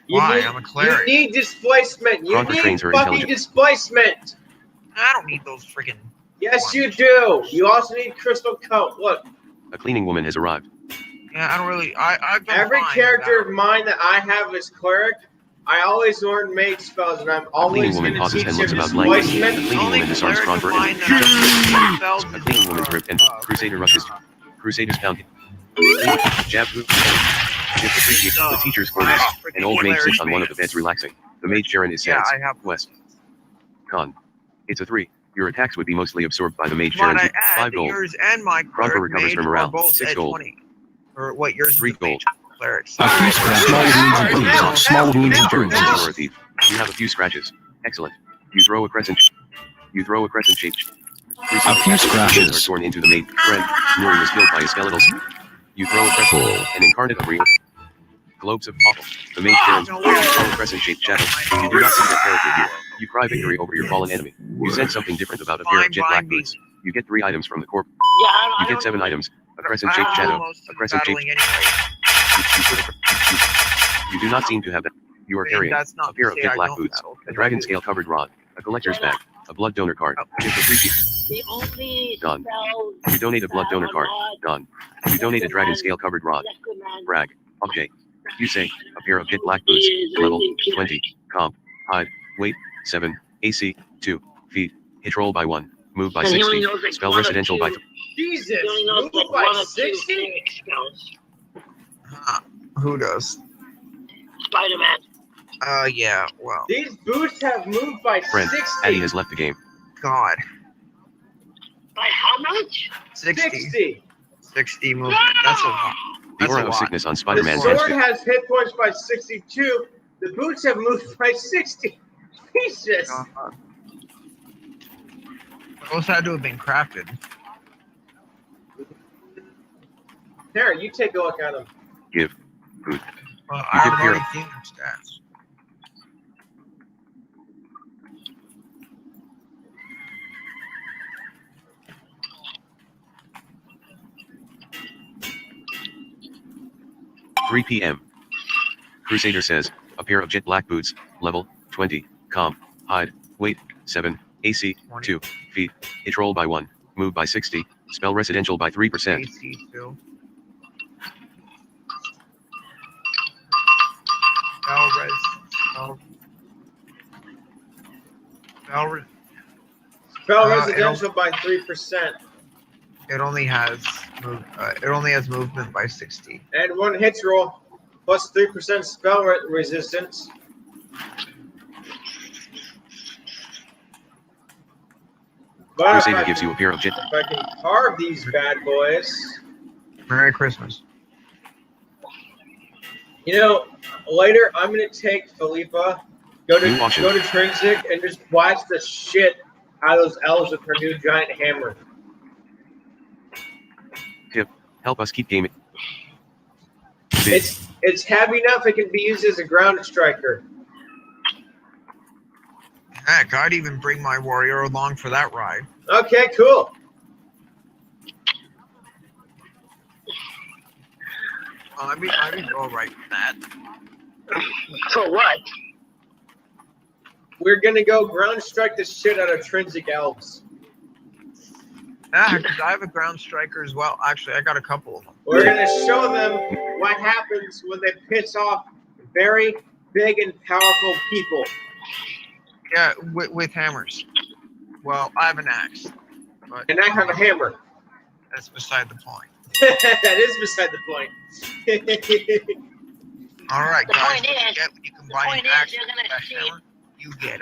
Why? I'm a cleric. You need displacement. You Conquer need trains her fucking intelligence. displacement. I don't need those freaking. Yes, you do. You also need crystal coat. Look, A cleaning woman has arrived. Yeah, I don't really. I've done every fine character of without- mine that I have as cleric, I always learn mage spells, and I'm A cleaning always woman going to pauses teach and them looks about blankly. A displacement. cleaning Only woman disarms cleric of Cronver mine and that I just spells a is, cleaning woman's ripped and Crusader rushes. Crusaders pound. Jab hoop. Just appreciate the teacher's quarters. An old mage sits on one of the beds relaxing. The mage Sharon is Yeah, sad. I have. West. Con. It's a 3. Your attacks would be mostly absorbed by the mage Might Sharon's I add 5 that gold. yours and my Cronver cleric recovers mage from are morale. both 6 at gold. 20. Or what? Yours is 3 the gold. mage cleric. A few scratches. Small wounds and bruises. Small wounds and You are a bruises. thief. You have a few scratches. Excellent. You throw a crescent. You throw a crescent shape. A few scratches. Are torn into the maid. Friend. Nuri was killed by a skeletal. You throw a crescent. An incarnate of real. Globes of awful. The maid Sharon. You throw a crescent shaped shadow. You do not see the character here. You cry victory over your fallen enemy. You sense something different about a pair of jet black boots. You get 3 items from the corp. Yeah, I You don't get 7 know. items. A crescent shaped shadow. A crescent shaped. You do not seem to have that. You are carrying That's not a pair of to say jet I black don't boots, battle, a dragon scale covered rod, a collector's bag, a blood donor card. Gift appreciate. The only Done. spell You donate a blood that donor are card. not Done. You donate a dragon scale covered rod. recommend Brag. Object. You say a pair of jet black boots. Level 20. Comp. Height. Weight 7. AC 2 feet. Hit roll by 1. Move by And he 60. only knows, like, Spell 1 or residential by 2. 3. Jesus, He only knows move like by 1 or 2 60? cleric spells. Who does? Spider-Man. Yeah. Well, These boots have moved by Friend. 60. Addy has left the game. God. By how much? 60 movement. That's a lot. The That's aura a of lot. sickness on The Spider-Man's sword head. has hit points by 62. The boots have moved by 60. Jesus. God. Those had to have been crafted. Harry, you take a look at them. Give. Food. Well, You get I've a already hero. seen their stats. .3 p.m. Crusader says, a pair of jet black boots, level 20, comp, height, weight 7, AC 2 feet, hit roll by 1, move by 60, spell residential by 3%. AC too. Spell res. Spell it residential by 3%. It only has movement by 60. And 1 hits roll, plus 3% spell resistance. But Crusader gives you a pair of jet. if I can carve these bad boys, Merry Christmas. you know, later I'm gonna take Philippa, go New auction. to Trinsic, and just blast the shit out of those elves with her new giant hammer. Tip. Help us keep gaming. Bid. It's heavy enough it can be used as a ground striker. Heck, I'd even bring my warrior along for that ride. Okay, cool. I'd be all right with that. For what? We're gonna go ground strike the shit out of Trinsic elves. Yeah, because I have a ground striker as well. Actually, I got a couple of them. We're gonna show them what happens when they piss off very big and powerful people. Yeah, with hammers. Well, I have an axe, but And I have a hammer. that's beside the point. That is beside the point. All right, The guys. point Don't is- forget when you combine point an is axe you're with gonna that see- hammer, you get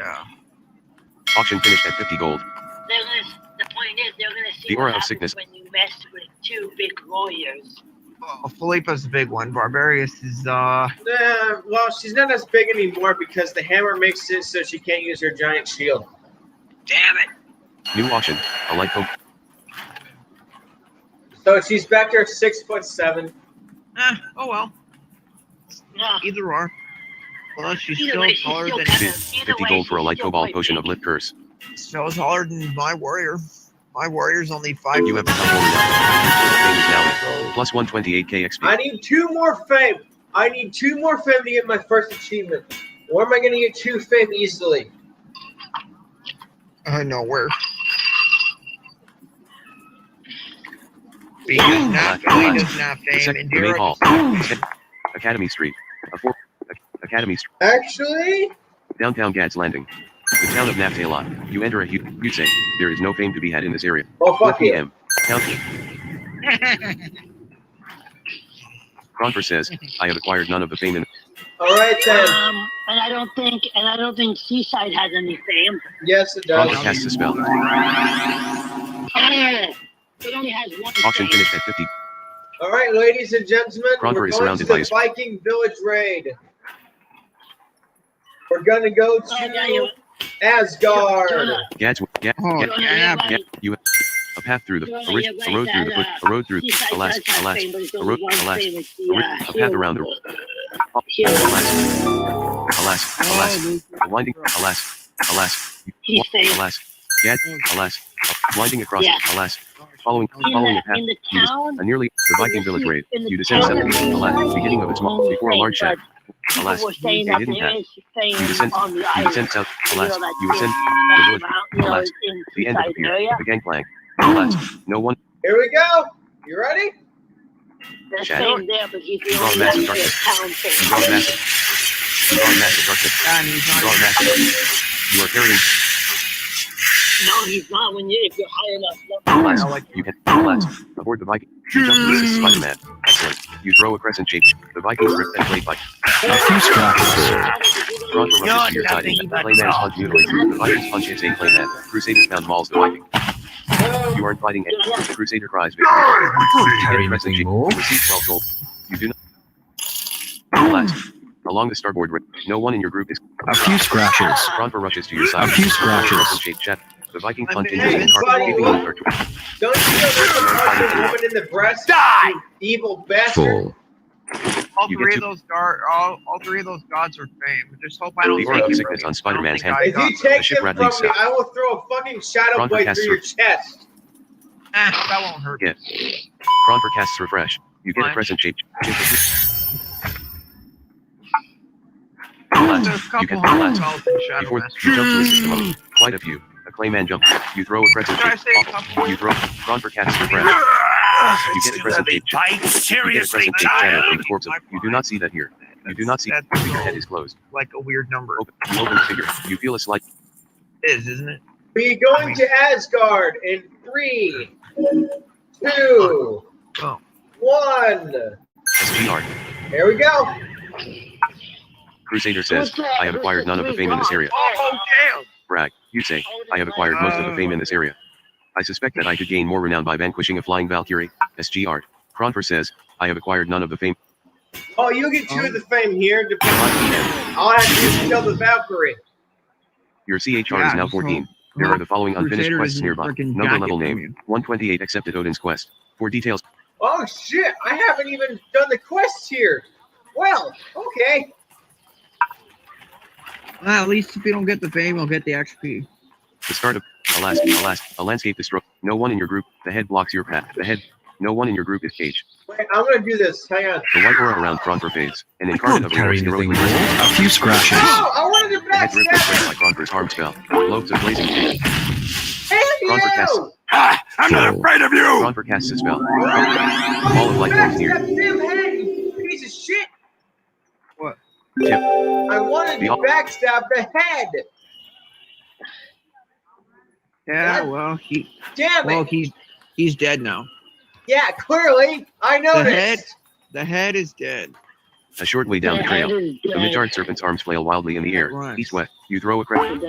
Auction finished at 50 gold. The point is, they're gonna see The aura what of happens sickness. when you mess with two big warriors. Well, Philippa's the big one. Barbarius is Well, she's not as big anymore because the hammer makes it so she can't use her giant shield. damn it. New auction. A light poke. So she's back to her 6'7". Oh well. No. Either or. Well, she's Either still way, she's taller still than better. Bid. Either 50 way, gold for a she's light still cobalt quite potion of big. lift curse. still taller than my warrior. My warrior's only 5 You have foot. become forward now. Fame is now plus 128k XP. I need 2 more fame. I need 2 more fame to get my first achievement. Where am I going to get 2 fame easily? Nowhere. He does not The fame. second, the main hall. Academy Street. Academy Street. Actually, Downtown Gads Landing. The town of Naftalot. You enter a you'd say, there is no fame to be had in this area. oh 4 fuck you. p.m. Town. Cronfer says, I have acquired none of the fame in. All right then. And I don't think Seaside has any fame. Yes, it Cronfer does. casts a spell. It only has one Auction fame. finished at 50. All right, ladies and gentlemen, Cronfer we're is going to surrounded by the his- Viking village raid. We're gonna go Oh, yeah, you- to Asgard. Jonah, Gads. Oh, Jonah, yeah. you're right. You. A path through the. Jonah, A road you're right, through the. that, A road through. Seaside Alas. does have Alas. fame, but it's A only road. one Alas. fame. It's A path around the. Shield. Alas. Alas. A winding. Alas. Alas. He's saying- Alas. Gad. Alas. Winding across. Yeah. Alas. Following In a path. the You des- town, a nearly the Viking village raid. in the You descend town, 7 alas, beginning of its mall before a large shack. people Alas, were saying a that hidden there path. is fame You descend. on the You island. descend south. Alas, You know, you that ascend big the village. mountain, you know, Alas, in the end of the Seaside pier. area. The gangplank. Alas, no one. Here we go. You ready? There's Shack. fame there, but he's the You draw only massive one with darkness. town You fame. draw a massive. You draw a massive darkness. And he's You not draw a even- massive darkness. You are carrying. No, he's not. If you're high enough. Alas, I like you can. Alas, aboard the Viking. You jump to assist Spider-Man. Excellent. You throw a crescent shape. The Vikings rip and play fight. A few scratches. Cronfer rushes to your side. Clayman's punch mutilates you. The Vikings punch hits a Clayman. Crusader's pound mauls the Viking. You aren't fighting it. The Crusader cries victory. You get a crescent shape. You receive 12 gold. You do not. Alas, along the starboard rim, no one in your group is. A few scratches. Cronfer rushes to your side. A few scratches. Crescent shaped chest. The Viking punch into Hey, the car, buddy, keeping look. you third. Don't you know there's a woman in the breast? Die! You evil bastard. Full. all You three get of those all 3 of those gods are fame. Just hope I don't The aura take of it sickness from on you. Spider-Man's I don't hand. If think you I got take ship them rattling from me, south. I will throw a fucking shadow Cronfer blade casts through your chest. that won't hurt. Yeah. Cronfer casts refresh. You get a Fine. crescent shape. There's a Alas, you couple can. hundred Alas, souls in Shadow before Master. you jump to a system of quite a few. A Clayman jump. You throw a crescent Did I shape. say a couple? You throw. Cronfer casts refresh. You get a crescent shape. Fight You get a seriously, crescent shape shadow from child. the corpse of. You do not see that here. You do not see. That's Your head is closed. like a weird number. You open the figure. You feel a slight. Isn't it? We're going to Asgard in 3, 2, Oh. 1. SGR. Here we go. Crusader says, I have acquired none of the fame in this area. Oh, damn! Brag. You say, I have acquired most of the fame in this area. I suspect that I could gain more renown by vanquishing a flying Valkyrie. SGR. Cronfer says, I have acquired none of the fame. Oh, you'll get 2 of the fame here. I'll have to kill the Valkyrie. Your CHR is Yeah, now so- 14. There are the following unfinished Crusader quests isn't nearby. freaking Number jacket level from name. you. 128 accepted Odin's quest. For details. Oh shit! I haven't even done the quests here. Well, okay. Well, at least if you don't get the fame, you'll get the XP. The start of alas, a landscape destroy. No one in your group. The head blocks your path. The head. No one in your group is caged. Wait, I'm gonna do this. Hang on. The white aura around Cronfer fades. An I incarnate can't of carry Reor's anything heroic more. resistance. A few scratches. Oh, I wanted to The head ripped backstab. by Cronfer's harm spell. Globes of blazing flame. Hell Cronfer casts. you! I'm not afraid of you! Cronfer casts a spell. A ball of light forms near. Backstab them head, you piece of shit! What? Tip. I wanted The to al- backstab the head. Yeah, What? well, Damn it! he's dead now. Yeah, clearly I noticed. The head is dead. A short way down the trail. The Midgard serpent's arms flail wildly in the air. Right. East-west. You throw a crest.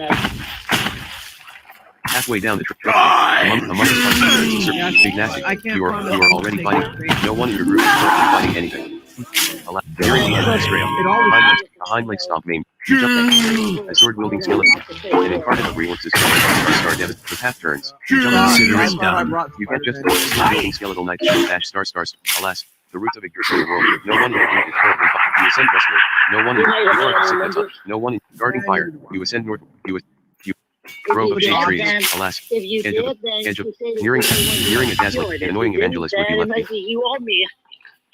Halfway down the trail. Die! Among the spikes of serpent. Big nasty. I can't You are promise already anything. fighting. No one in your group is currently fighting anything. Nearing the end of this trail. It always A hind leg stomp named. You jump next. A sword-wielding skeleton. An incarnate of Reor's star Devon. The path turns. You jump next. Consider I it thought I done. brought You can't just Spider-Man. sword-wielding skeletal knights dash stars. Alas, the roots of ignorance in the world. No one in your group is currently fighting. You ascend westward. No one in No one in guarding fire. You ascend north. You grove of shade trees. Alas, If you edge did, of then edge of you say that nearing everyone a dazzling would. and annoying If you evangelist did, would be then left it might be you or me.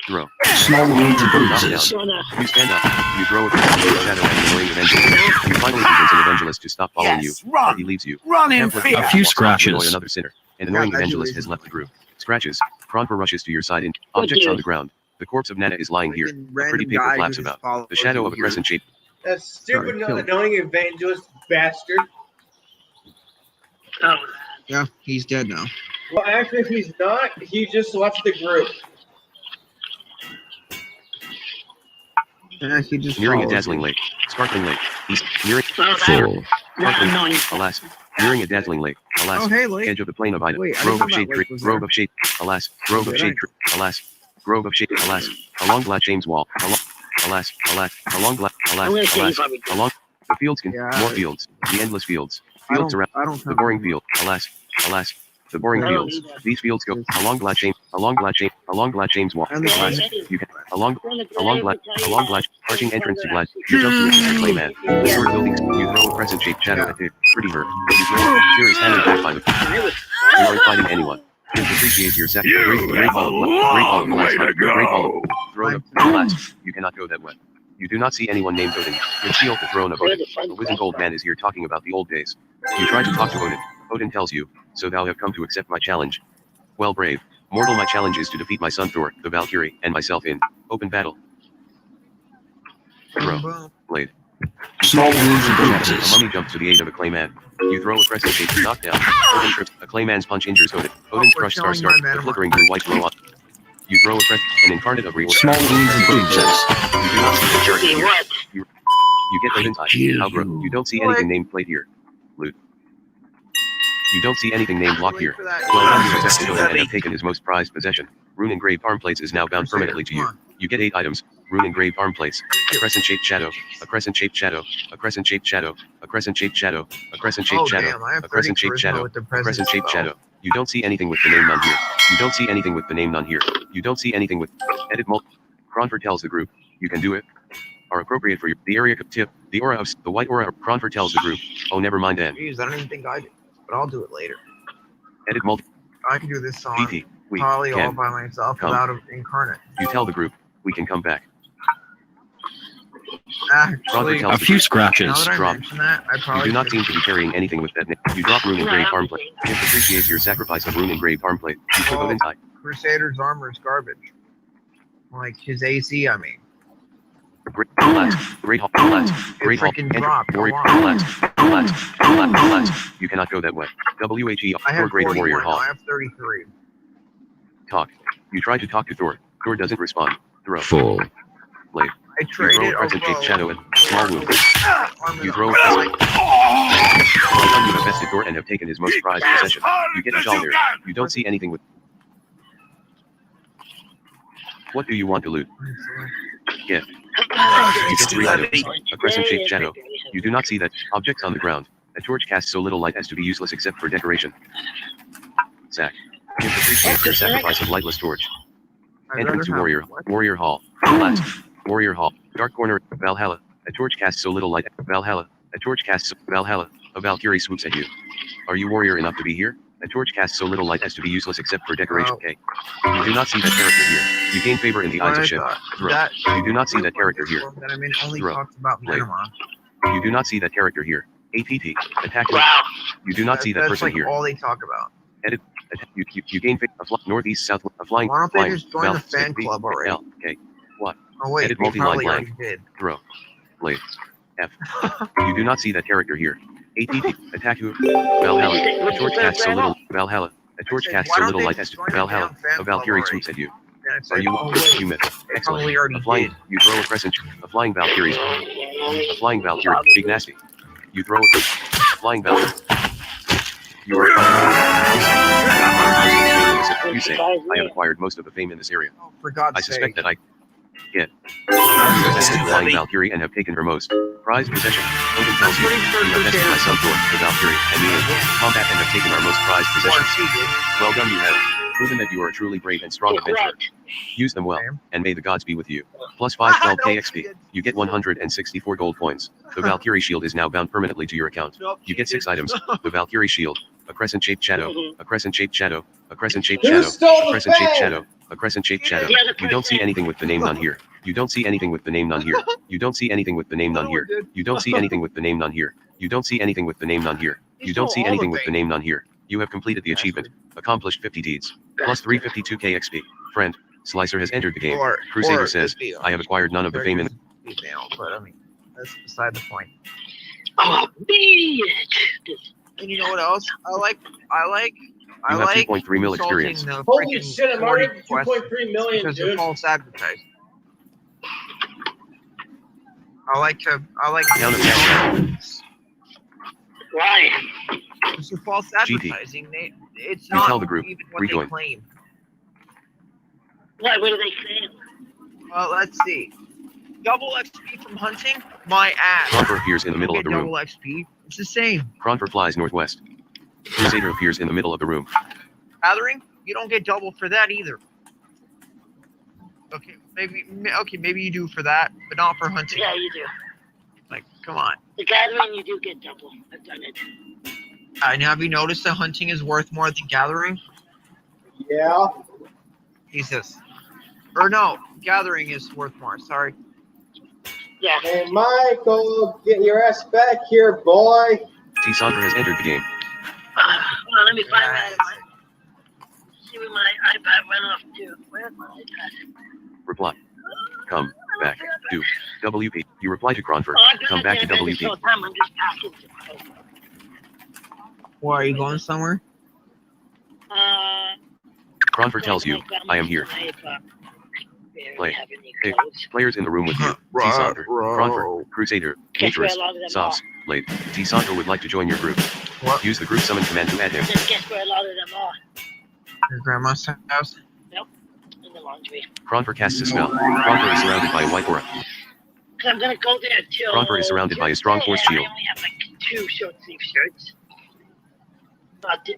throw. Small wounds and Knock bruises. down. Gonna You stand up. You throw a shadow at an annoying evangelist. You finally convince an evangelist to stop following you. Yes, run! He leaves you. Run in Templar fear! A few walks off to annoy scratches. Another sinner. An annoying Yeah, evangelist has left the group. Scratches. Cronfer rushes to your side and objects on the ground. The corpse of Nana is lying here. Freaking A pretty random paper guy flaps who just about. follows The shadow you of a here. crescent shape. That stupid Sorry, kill him. annoying evangelist bastard. Oh, Yeah, he's dead now. Well, actually, he's not. He just left the group. Yeah, he just Nearing a follows dazzling you. lake. Sparkling lake. He's nearing. well, Full. that's annoying. Alas. Nearing a dazzling lake. Alas. Oh, hey, Lake. Edge of the plain of Ida. Wait, I Grove didn't of know shade that tree. lake was Grove there. of shade. Alas. Grove of Did shade I? tree. Alas. Grove of shade. Alas. Along Black James Wall. Alas. Along Black. I'm gonna Alas. say you Alas. probably did. Along the fields can Yeah. more fields. The endless fields. I Fields don't, around I don't the boring field. Alas. The boring I don't fields. either. These fields go along Black James Wall. And the Alas. Isaac. You can along Along Black arching entrance to Glad. You jump to it, play man. Sword buildings. You throw a crescent shaped shadow at the pretty her. You throw a serious hammer back by the. You aren't fighting anyone. Just appreciate your second. You Great have a long way to go. Throw the alas. You cannot go that way. You do not see anyone named Odin. Conceal the throne of Odin. The wizened old man is here talking about the old days. You try to talk to Odin. Odin tells you, so thou have come to accept my challenge. Well, brave. Mortal, my challenge is to defeat my son Thor, the Valkyrie, and myself in open battle. Throw. Blade. Small wounds and A bruises. mummy jumps to the aid of a clayman. You throw a crescent shape to knock down. Odin trips. A clayman's punch injures Odin. Odin's we're crush star killing my starts. man. The flickering blue white glow on. You throw a crescent. An incarnate of Reor's. Small wounds and bruises. You do not see the chart See here. what? You get Odin's eye. kill Outgrow. you. You don't see anything named plate here. Loot. You don't see anything named block here. Well done, you accepted Odin and have taken his most prized possession. Rune engraved arm plates is now bound permanently to you. You get 8 items. Rune engraved arm plates. A crescent shaped shadow. A crescent shaped shadow. A crescent shaped shadow. A crescent shaped shadow. A crescent shaped Oh, shadow. damn, I have A crescent 30 shaped charisma shadow. with the A presence crescent shaped spell. shadow. You don't see anything with the name none here. You don't see anything with the name none here. You don't see anything with edit mult. Cronfer tells the group, you can do it. Are appropriate for you. The area tip. The aura of the white aura. Cronfer tells the group. Oh, never mind then. Jeez, I don't even think I did, but I'll do it later. Edit mult. I can do this song PT. We probably all can. by myself come. without an incarnate. You tell the group. We can come back. Actually, tells A few scratches. now that I Drop. mention that, I You probably do not should- seem to be carrying anything with that name. You drop rune engraved arm plate. Just appreciate your sacrifice of rune engraved arm plate. You took Oh. Odin's eye. Crusader's armor is garbage. Like his AC, I mean. Great hall. Great hall. freaking dropped. Warrior. Go on. You cannot go that way. WHE. I Thor have Greater 41, Warrior now Hall. I have 33. Talk. You try to talk to Thor. Thor doesn't respond. Throw. Full. I You throw traded a crescent shaped shadow at small wound. Armor You throw a the- crescent. Well done, you have bested Thor and have taken his most prized possession. You get a shawl there. You don't see anything with. What do you want to loot? Gift. You get 3 items. A crescent-shaped shadow. You do not see that objects on the ground. A torch casts so little light as to be useless except for decoration. Sack. Gift appreciates your sacrifice of lightless torch. I'd Entrance to rather Warrior. have what? Warrior Hall. Last. Warrior Hall. Dark corner. Valhalla. A torch casts so little light. Valhalla. A torch casts. Valhalla. A Valkyrie swoops at you. Are you warrior enough to be here? A torch casts so little light as to be useless except for decoration. Okay. You do not see that character here. You gain favor in the eyes of Shiv. Throw. You do not see that character here. That I mean, only Throw. talks about Blade. Panama. You do not see that character here. ATT. Attack. Wow. You do not see that That's person like here. all they talk about. You gain favor. Northeast, south, a flying. Why don't they flying, just join the Val- fan B, club already? L, K. What? Oh wait, Edit they multi-line probably blank. already did. Throw. Blade. F. You do not see that character here. ATT. Attack who? Valhalla. A torch casts so little. Valhalla. A torch casts Why so don't little they light just as to. join the Valhalla. damn fan A Valkyrie club swoops at you. And it's Are like, you? oh, wait, You myth. they Excellent. probably already A flying. did. You throw a crescent. A flying Valkyrie. A flying Valkyrie. Big nasty. You throw a flying Valkyrie. You are. You say, I have acquired most of the fame in this area. Oh, for God's I sake. suspect that I get possessed the flying Valkyrie and have taken her most prized possession. Odin tells you, you have bested my son Thor, the Valkyrie, and me in combat and have taken our most prized Or possession. she did. Well done, you have proven that you are a truly brave and strong adventurer. Use them well, and may the gods be with you. Plus 5 12 KXP. You get 164 gold points. The Valkyrie shield is now bound permanently to your account. You get 6 items. The Valkyrie shield, a crescent-shaped shadow, a crescent-shaped shadow, a crescent-shaped shadow, a crescent-shaped shadow, a crescent-shaped shadow. You don't see anything with the name none here. You don't see anything with the name none here. You don't see anything with the name none here. You don't see anything with the name none here. You don't see anything with the name none here. You don't see anything with the name none here. You have completed the achievement. Accomplished 50 deeds. Plus 352 KXP. Friend, Slicer has entered the game. Crusader says, I have acquired none of the fame in. Female, but I mean, that's beside the point. Oh, bitch. And you know what else? I You have like 2.3 mil insulting experience. the Holy freaking shit, I'm already at 40 quests 2.3 million, because they're dude. false advertising. I like Town of Castle. Why? it's a false GT. advertising. It's You not tell the group. even what Rejoin. they claim. What do they claim? Well, let's see. Double XP from hunting? My ass. Cronfer appears in the middle of the room. Double XP. It's the same. Cronfer flies northwest. Crusader appears in the middle of the room. Gathering? You don't get double for that either. Okay, maybe you do for that, but not for hunting. Yeah, you do. Like, come on. The gathering, you do get double. I've done it. And have you noticed that hunting is worth more than gathering? Yeah. Jesus. Or no, gathering is worth more. Sorry. Yeah. Hey, Michael, get your ass back here, boy. T. Sandra has entered the game. Hold on, let me find my. See where my iPad went off to. Where's my iPad? Reply. Come back to WP. You reply to Cronfer. Oh, I'm Come gonna back to get this WP. whole time. I'm just packing. Why are you going somewhere? Cronfer tells you, I am here. Play. Pick. Players in the room with you. T. Sandra. Cronfer. Crusader. Guess where Naturist. a lot of them Sauce. Blade. T. Sandra would like to join your group. What? Use the group summon command to add him. Just guess where a lot of them are. Your grandma's house? In the laundry. Cronfer casts a spell. Cronfer is surrounded by a white aura. Cause I'm gonna go there till. Cronfer is surrounded by a strong force shield. I only have like 2 short sleeve shirts.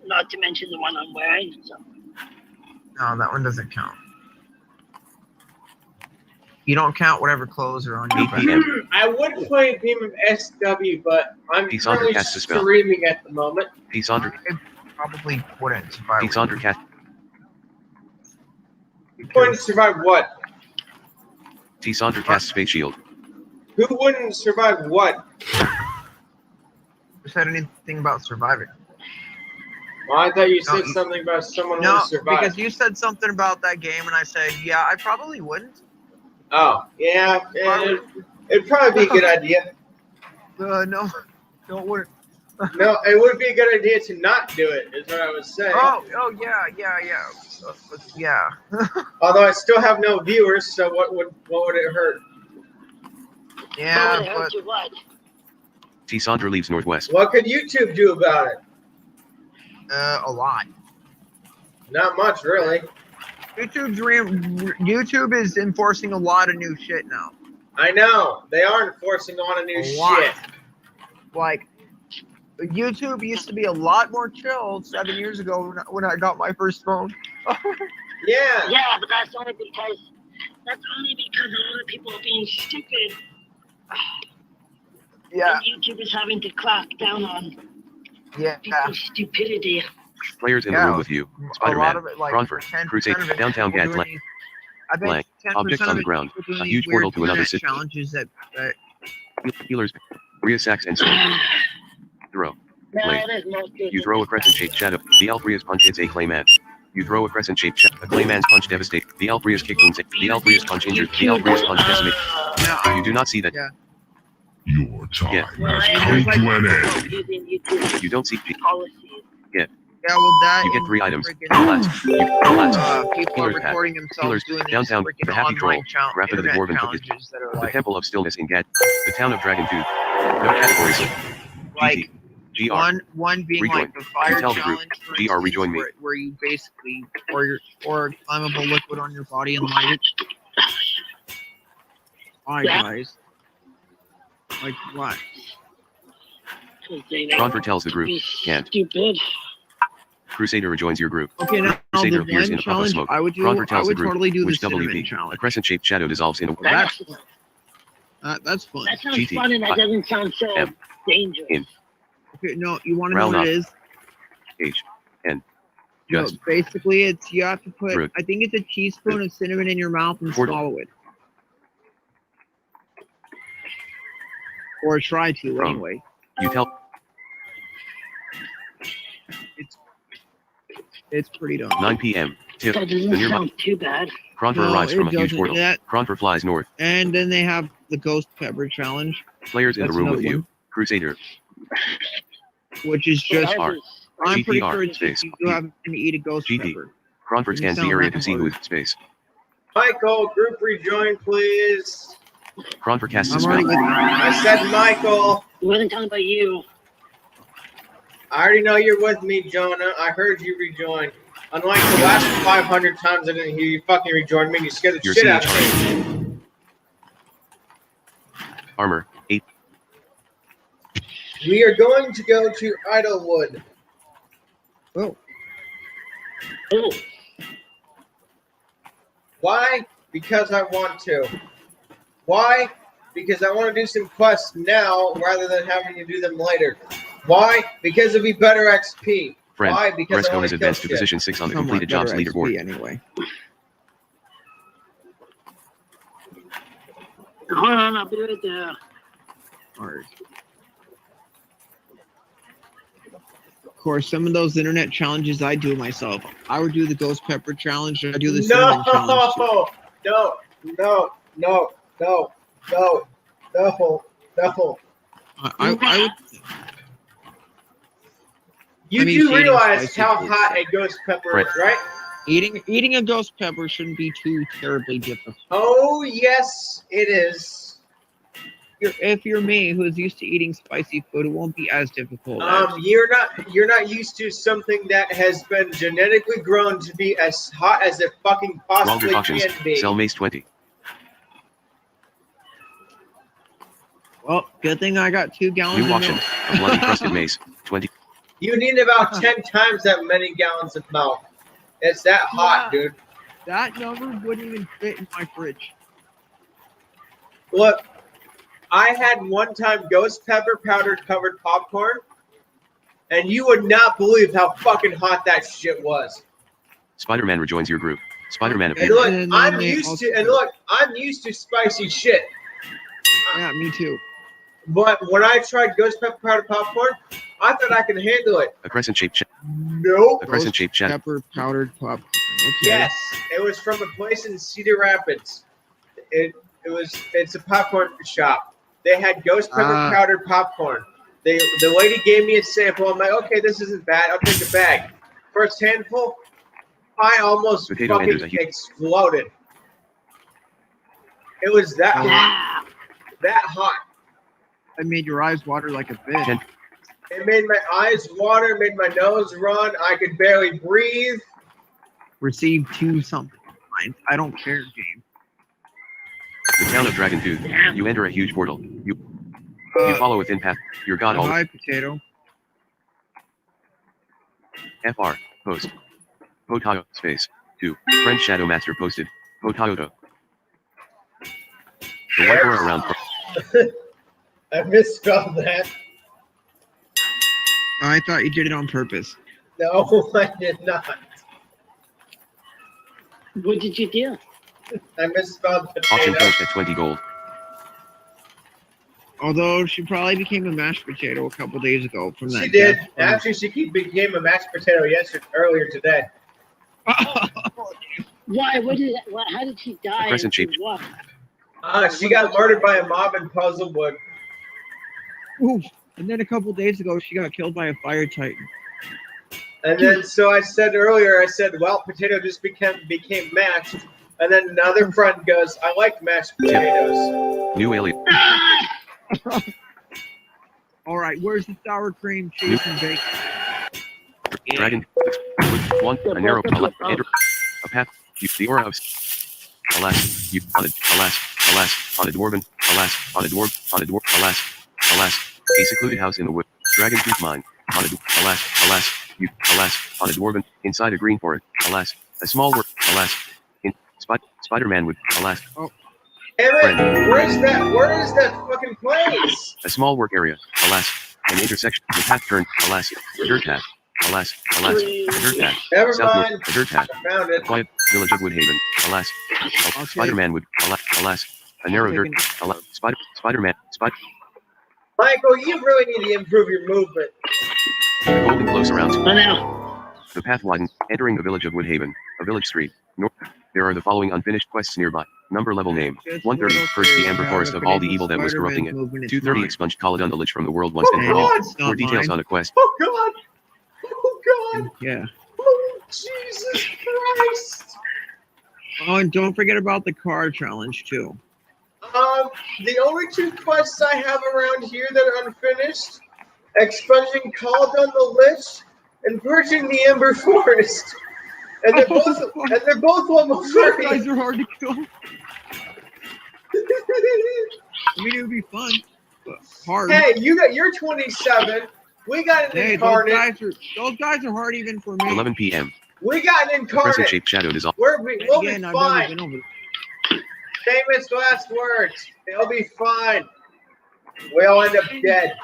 Not to mention the one I'm wearing. So. No, that one doesn't count. You don't count whatever clothes are on your 8 back. p.m. I would play Beam of SW, but I'm T. Sandra currently casts a spell. streaming at the moment. T. Sandra. Probably wouldn't survive. T. Sandra cast. Going to survive what? T. Sandra casts Space Shield. Who wouldn't survive what? You said anything about surviving? Well, I thought you No, said something about someone who No, would survive. because you said something about that game, and I said, yeah, I probably wouldn't. Oh, yeah. It'd probably be a good idea. No, don't worry. No, it would be a good idea to not do it, is what I was saying. Oh, yeah. Yeah. Although I still have no viewers, so what would it hurt? Yeah, What would hurt but you what? T. Sandra leaves northwest. What could YouTube do about it? a lot. Not much, really. YouTube is enforcing a lot of new shit now. I know. They are enforcing on a new A lot. shit. Like, YouTube used to be a lot more chill 7 years ago when I got my first phone. Yeah. Yeah, but that's only because a lot of people are being stupid. Yeah, And YouTube is having to crack down on yeah. people's stupidity. Players in the Yeah, room with you. A lot Spider-Man, of it, like Cronford, 10% Crusade, of it, Downtown people Gadlet, doing these- I bet blank. 10% Objects on of the it ground. people doing A these huge weird portal to another internet city. challenges that Healers, Rhea Sacks and sword. Throw. No, Blade. there's no good. You throw a crescent-shaped shadow. The Althrea's punch hits a clayman. You throw a crescent-shaped shadow. A clayman's punch devastates. The Althrea's kick wounds it. The Althrea's punch injures. The Althrea's punch decimates. yeah, You do not see that. Yeah. Your time Yeah. has come to an end. Using YouTube You don't see. policies. yeah. Well, that You get and 3 items. freaking, Last. people are Healer's path. recording themselves Healer's doing these downtown. freaking The Happy Troll. online Rapid of the internet Dwarven took his. challenges that are The like, Temple of Stillness in Gad. The Town of Dragon Tooth. No categories. like GT. GR. one being Rejoin. like the fire You tell the group. challenge, for GR instance, rejoin me. where you basically or flammable liquid on your body and light it. Why, Yeah. guys? Like what? Cronford tells the group. Be Can't. stupid. Crusader rejoins your group. Okay, now the Crusader appears in one a puff of challenge smoke. I would do, Cronford I tells the would group. totally do the Which cinnamon WP? A challenge. crescent-shaped shadow dissolves in a. That's that's fun. That sounds GT. fun and that doesn't sound so M. dangerous. In. Okay, no, you want to know Round what up. it is? H. N. No, Just. basically, it's you have to put. Root. I think it's a teaspoon of cinnamon in your mouth and Portal. swallow it, or try to From. anyway. You tell. It's pretty dumb. 9 p.m. Tip. That The doesn't nearby. sound too bad. Cronford No, arrives it from a huge doesn't. portal. Cronford flies north. And then they have the ghost pepper challenge, Players in the That's room with another you. one. Crusader. which is just. R. I'm pretty GTR, sure it's space. you have to eat a ghost GT. pepper. Cronford scans the Sound area that to see who is hard. space. Michael, group rejoin, please. Cronford casts a I'm spell. already with. I said Michael. He wasn't talking about you. I already know you're with me, Jonah. I heard you rejoin. Unlike the last 500 times I didn't hear you fucking rejoin me, you scared the Your shit out of CHR. me. Armor. 8. We are going to go to Idlewood. Oh, Oh, Why? Because I want to. Why? Because I want to do some quests now rather than having to do them later. Why? Because it'll be better XP. Friend. Why? Because I Resco want has to kill advanced to shit. position 6 on the somewhat completed jobs better leaderboard. XP anyway. hold on, I'll be right there. Hard. Of course, some of those internet challenges I do myself. I would do the ghost pepper challenge, or I do the cinnamon challenge. Too. No, no, no, no, no, no, no. I would. You I mean, do eating realize spicy how food. hot a ghost pepper Right. is, right? Eating a ghost pepper shouldn't be too terribly difficult. Oh, yes, it is. If you're me, who's used to eating spicy food, it won't be as difficult. You're not used to something that has been genetically grown to be as hot as it fucking Longer possibly cautions. can be. Sell Mace 20. Well, good thing I got 2 gallons New of auction. milk. A bloody crusted mace. 20. You need about 10 times that many gallons of milk. It's that hot, Yeah. dude. That number wouldn't even fit in my fridge. Look, I had one time ghost pepper powder covered popcorn, and you would not believe how fucking hot that shit was. Spider-Man rejoins your group. Spider-Man And appears. look, And then I'm they used also- to, and look, I'm used to spicy shit. Yeah, me too. But when I tried ghost pepper powder popcorn, I thought I could handle it. A crescent-shaped Nope. A crescent-shaped shadow. Pepper powdered popcorn. Okay. Yes, it was from a place in Cedar Rapids. It's a popcorn shop. They had ghost pepper powdered popcorn. The lady gave me a sample. I'm like, okay, this isn't bad. I'll take a bag. First handful, I almost Potato enters a fucking heap. exploded. It was that hot. Yeah. that hot. I made your eyes water like a fish. Chen- It made my eyes water, made my nose run. I could barely breathe. Receive 2 something. I don't care, game. The town of Dragon Tooth. You enter a huge portal. You follow within path. Your god all. Hi, potato. FR. Post. Potato. Space. 2. French Shadow Master posted. Potato. The white aura around. I misspelled that. I thought you did it on purpose. No, I did not. What did you do? I misspelled Auction potato. post at 20 gold. Although she probably became a mashed potato a couple days ago from that. She did. death. Actually, she became a mashed potato earlier today. Why? What did? What, how did she die? crescent shape. What? She got murdered by a mob in Puzzlewood. Ooh. And then a couple days ago, she got killed by a fire titan. And then, so I said earlier, well, potato just became mashed. And then another friend goes, I like mashed potatoes. New alien. All right, where's the sour cream cheese and bacon? Dragon. 1. A narrow. Enter. A path. The aura of. Alas. You. On a. Alas. On a dwarven. Alas. On a dwarf. Alas. A secluded house in the wood. Dragon Tooth mine. On a. Alas. You. Alas. On a dwarven. Inside a green forest. Alas. A small work. Alas. In. Spider-Man would. Alas. Aaron, where is that fucking place? A small work area. Alas. An intersection. The path turned. Alas. A dirt path. Alas. A dirt path. Never South mind. north. A dirt path. Found A it. quiet village of Woodhaven. Alas. Spider-Man would. Alas. A narrow dirt. Alas. Spider-Man. Michael, you really need to improve your movement. The golden glow surrounds. Oh no. The path widens, entering the village of Woodhaven. A village street. North. There are the following unfinished quests nearby. Number level name. 130. Purge the amber forest of all the evil that was corrupting it. 230. Expunged Caledon the Lich from the world once and for all. More details on a quest. Oh, God. Oh, God. Yeah. Oh, Jesus Christ. Oh, and don't forget about the car challenge too. The only 2 quests I have around here that are unfinished, expunging Caledon the Lich and purging the Ember Forest. And they're both level Those 30. guys are hard to kill. I mean, it would be fun, but hard. Hey, you're 27. We got an Hey, incarnate. those guys are hard even for me. 11 p.m. We got an The crescent incarnate. shaped shadow dissolves. We'll be Again, I've never fine. been over. Famous last words. It'll be fine. We'll end up dead.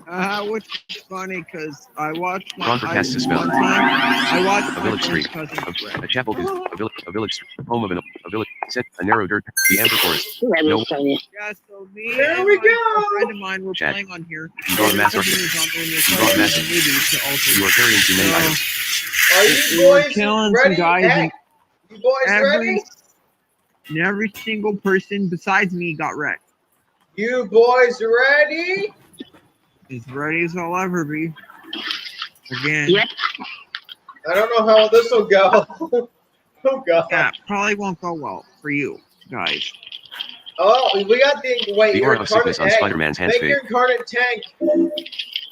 Oh, Which is funny because I watched Ron casts a spell. one time. I watched A my village friend's street. cousin. A chapel. A village. Home of a village. Set. A narrow dirt. The amber forest. That No. was funny. Yeah, so me There and we a go. friend of mine were Chad. playing on here. You brought a master. Everything is on there, and they're You brought a playing master. the movies to alter. You are carrying too many So, items. are you we were boys killing ready? some guys, Hey, and you boys ready? every single person besides me got wrecked. You boys ready? As ready as I'll ever be. Again. Yep. I don't know how this will go. Oh, God. Yeah, probably won't go well for you guys. Oh, we got wait, The your aura of sickness on incarnate. Hey, Spider-Man's hands make fade. your incarnate tank.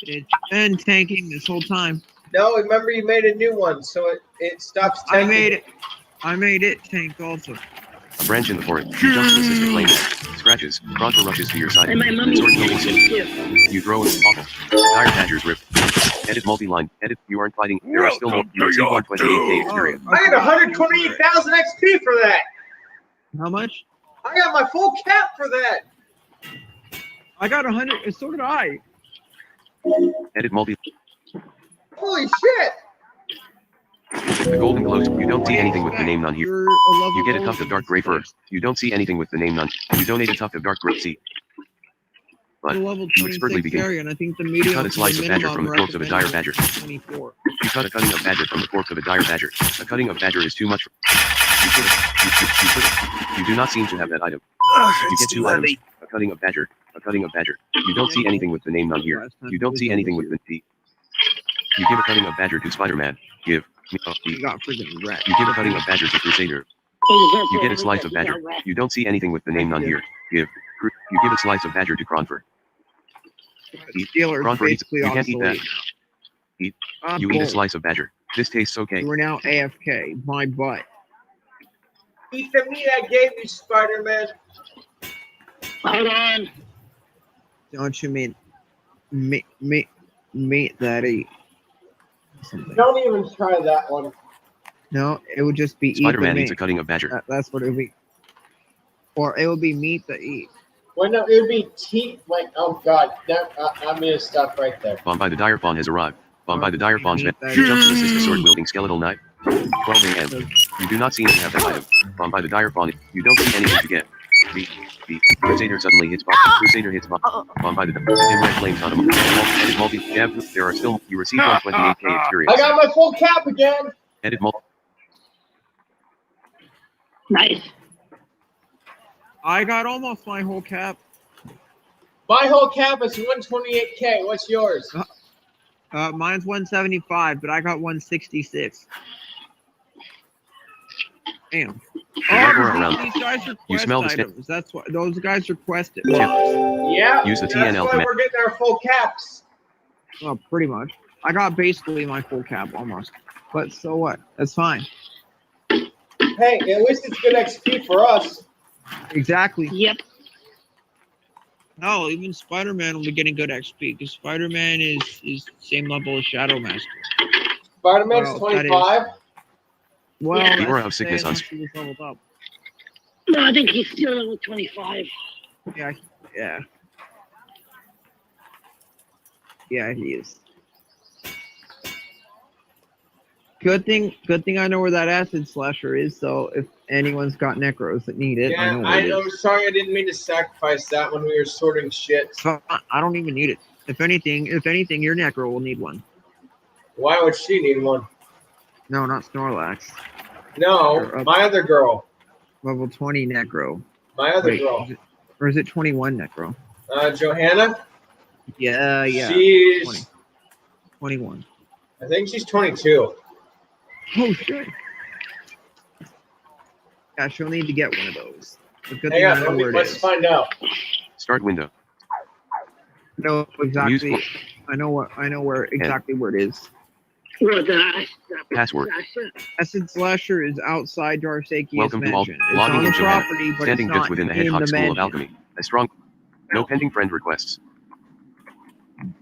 It's been tanking this whole time. No, remember you made a new one, so it stops tanking. I made it tank also. A branch in the forest. You jump to assist the flame. Scratches. Bronco rushes to your side. And my The mummy sword did building it too. You throw it. Awful. Dire Badgers rip. Edit multi-line. Edit. You aren't fighting. There are still more. You receive 128k experience. I got 128,000 XP for that. How much? I got my full cap for that. I got 100, and so did I. Edit multi. Holy shit. The golden glows. You don't see anything with the name none here. You're a level You get a gold tuft of dark gray fur. You don't see anything with the name none. You donate a tuft of dark gray seed. But The level you expertly 26 begin. area, and I think the You medium cut a slice of badger from the corpse of a dire badger. 24. You cut a cutting of badger from the corpse of a dire badger. A cutting of badger is too much. You do not seem to have that item. You get 2 items. A cutting of badger. A cutting of badger. You don't see anything with the name none here. You don't see anything with the T. You give a cutting of badger to Spider-Man. Give. You got freaking wrecked. You give a cutting of badger to Crusader. You get a slice of badger. You don't see anything with the name none here. You give a slice of badger to Cronfer. Eat. Steelers Cronfer eats. basically You can't eat that. obsolete. Eat. Ah, You eat a bull. slice of badger. This tastes okay. We're now AFK. My butt. Eat the meat I gave you, Spider-Man. Hold on. Don't you mean meat that eat? Something. Don't even try that one. No, it would just be Spider-Man eat eats a cutting of badger. That's what it would be. Or it would be meat to eat. Well, no, it would be teeth. Like, oh god, I'm gonna stop right there. Bomb by the dire fawn has arrived. Bomb by the dire fawn's Meat men. that You eat. jump to assist the sword-wielding skeletal knight. 12 a.m. You do not seem to have that item. Bomb by the dire fawn. You don't see anything to get. The Crusader suddenly hits bomb. Crusader hits bomb. Bomb by the dim red flames on him. Edit multi jab. There are still. You receive 128k experience. I got my full cap again. Edit multi. Nice. I got almost my whole cap. My whole cap is 128k. What's yours? Mine's 175, but I got 166. Damn. around. These guys are You quest smell the items. That's what those guys are quested. Yeah. Use the that's TNL why command. we're getting our full caps. Well, pretty much. I got basically my full cap almost. But so what? That's fine. Hey, at least it's good XP for us. Exactly. Yep. No, even Spider-Man will be getting good XP because Spider-Man is same level as Shadow Master. Spider-Man's Well, that 25. Well, Yeah. You are that's of sickness saying on. after he's leveled up. No, I think he's still level 25. Yeah. Yeah, he is. Good thing I know where that acid slasher is, so if anyone's got necros that need it, I know where it is. I'm sorry I didn't mean to sacrifice that when we were sorting shit. So I don't even need it. If anything, your necro will need one. Why would she need one? No, not Snorlax. No, my other girl. Level 20 necro. My other Wait, girl. or is it 21 necro? Johanna? Yeah. She's, 20. 21. I think she's 22. Oh shit. Yeah, she'll need to get one of those. But good Hang thing I on, know where it let's is. find out. Start window. No, exactly. Use- I know where exactly where it is. Well, the Password. Acid Slasher is outside Darsakia's Welcome to all. mansion. It's Logging on the in Johanna. property, but Standing it's not just within the in Hedgehog the School of mansion. Alchemy. A strong. No pending friend requests. And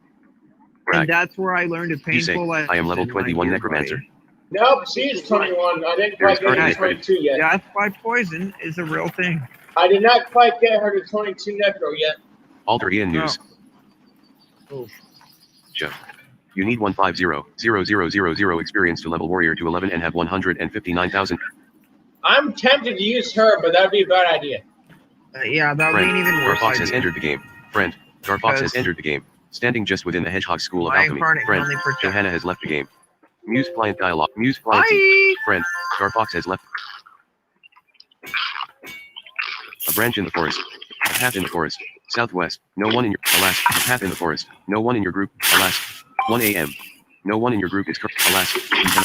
Brag. that's where I learned a You say, painful lesson. I am level my 21 dear necromancer. buddy. Nope, she's 21. I didn't There's quite get her to currently- 22 yet. Death by poison is a real thing. I did not quite get her to 22 necro yet. Alteraeon news. Oh. Jeff. You need 150,000 experience to level warrior to 11 and have 159,000. I'm tempted to use her, but that'd be a bad idea. Yeah, that would Friend. be an even worse Garfox has idea. entered the game. Friend. Garfox has Because- entered the game. Standing just within the Hedgehog School of My Alchemy. incarnate Friend. only protect- Johanna has left the game. Muse pliant dialogue. Muse pliant. Bye! Friend. Garfox has left. A branch in the forest. A path in the forest. Southwest. No one in your. Alas. A path in the forest. No one in your group. Alas. 1 a.m. No one in your group is. Alas.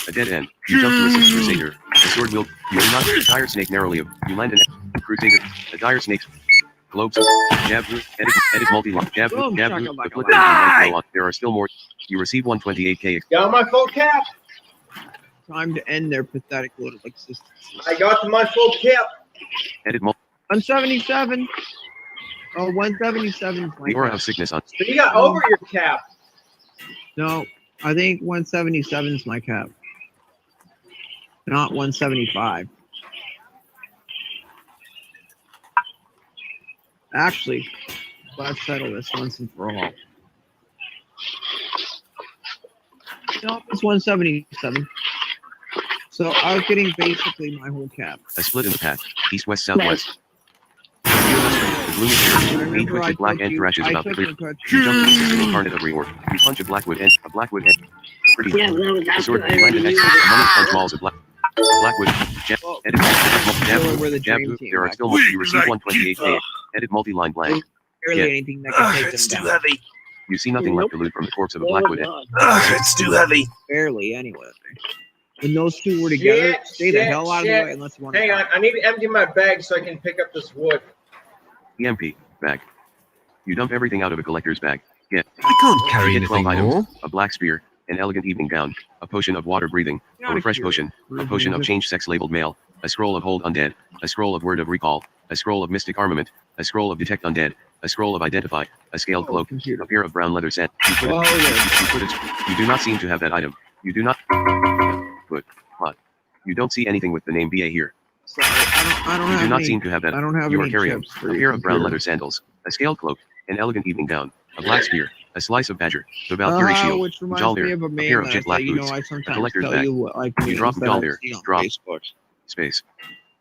A dead end. You jump to assist Crusader. The sword wield. You do not. Dire snake narrowly. You land an. Crusader. A dire snake's. Globes. Jab. Edit multi-lock. Jab. Boom, Jab. shakalaka. The flip engine might. There are still more. You receive 128k. Got my full cap. Time to end their pathetic little existence. I got my full cap. Edit multi. 177. Oh, 177 is my The aura cap. of sickness on. So you got over your cap. No, I think 177 is my cap. Not 175. Actually, let's settle this once and for all. No, it's 177. So I was getting basically my whole cap. A split in the path. East, west, southwest. The gloomy spirit. Eight Remember, I twisted black told ant you, thrashes I about the took clear. a cut. You jump to assist an incarnate of reward. You punch a blackwood ant. Pretty. Yeah, that was The after sword. I You land an already extra. used Among it. punch balls of blackwood. Jab. Well, Edit. Still we're the Jab. dream team. There are still more. You receive 128k. Edit multi-line blank. barely yeah. anything that can take them down. heavy. You see nothing left to loot from the corpse of a Oh, blackwood ant. God. It's too heavy. Barely, anyway. When those two were together, Shit, stay the shit, hell out of the shit. way unless you want to. Hang on, I need to empty my bag so I can pick up this wood. EMP bag. You dump everything out of a collector's bag. Get. I can't carry You get 12 anything items, more. a black spear, an elegant evening gown, a potion of water breathing, a refresh potion, a potion of change sex labeled male, a scroll of hold undead, a scroll of word of recall, a scroll of mystic armament, a scroll of detect undead, a scroll of identify, a scaled cloak, a pair of brown leather set. You do not seem to have that item. You do not. But you don't see anything with the name BA here. Sorry, I don't You have do not any, seem to have that. I don't have You are any carrying chips a for your pair of brown computer. leather sandals, a scaled cloak, an elegant evening gown, a black spear, a slice of badger, the Valkyrie shield, Which reminds Jaldir, me of a a man pair of that, jet black you know, boots, I a sometimes collector's tell bag. you what, like You drop memes that I Jaldir, see on drop Facebook. space.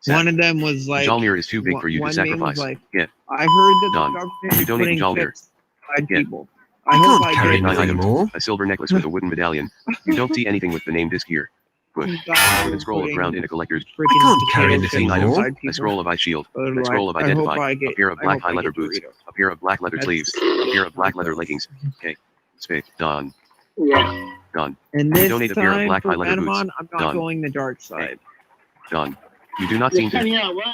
One of them was like, Jalmir is too big for you to one meme was sacrifice. like, Get. I heard that Done. the government You is donate putting Jalmir. chips inside Get. people. I hope can't I carry get Nine anything items, more. a silver necklace with a wooden medallion. You don't see anything with the name disc here. Good. A scroll of ground in a collector's. I can't carry potato anything chips more. inside A people. scroll of ice shield, But a like, scroll of I hope identify, I a get- pair of I black hope I high leather get boots, Doritos. a pair of black leather sleeves, a pair of black leather leggings. Okay. Space. Done. Yeah. Done. And this donate a pair of time black for high leather boots. Panamon, I'm not Done. going the dark side. Done. You do not You're seem to. sending out what?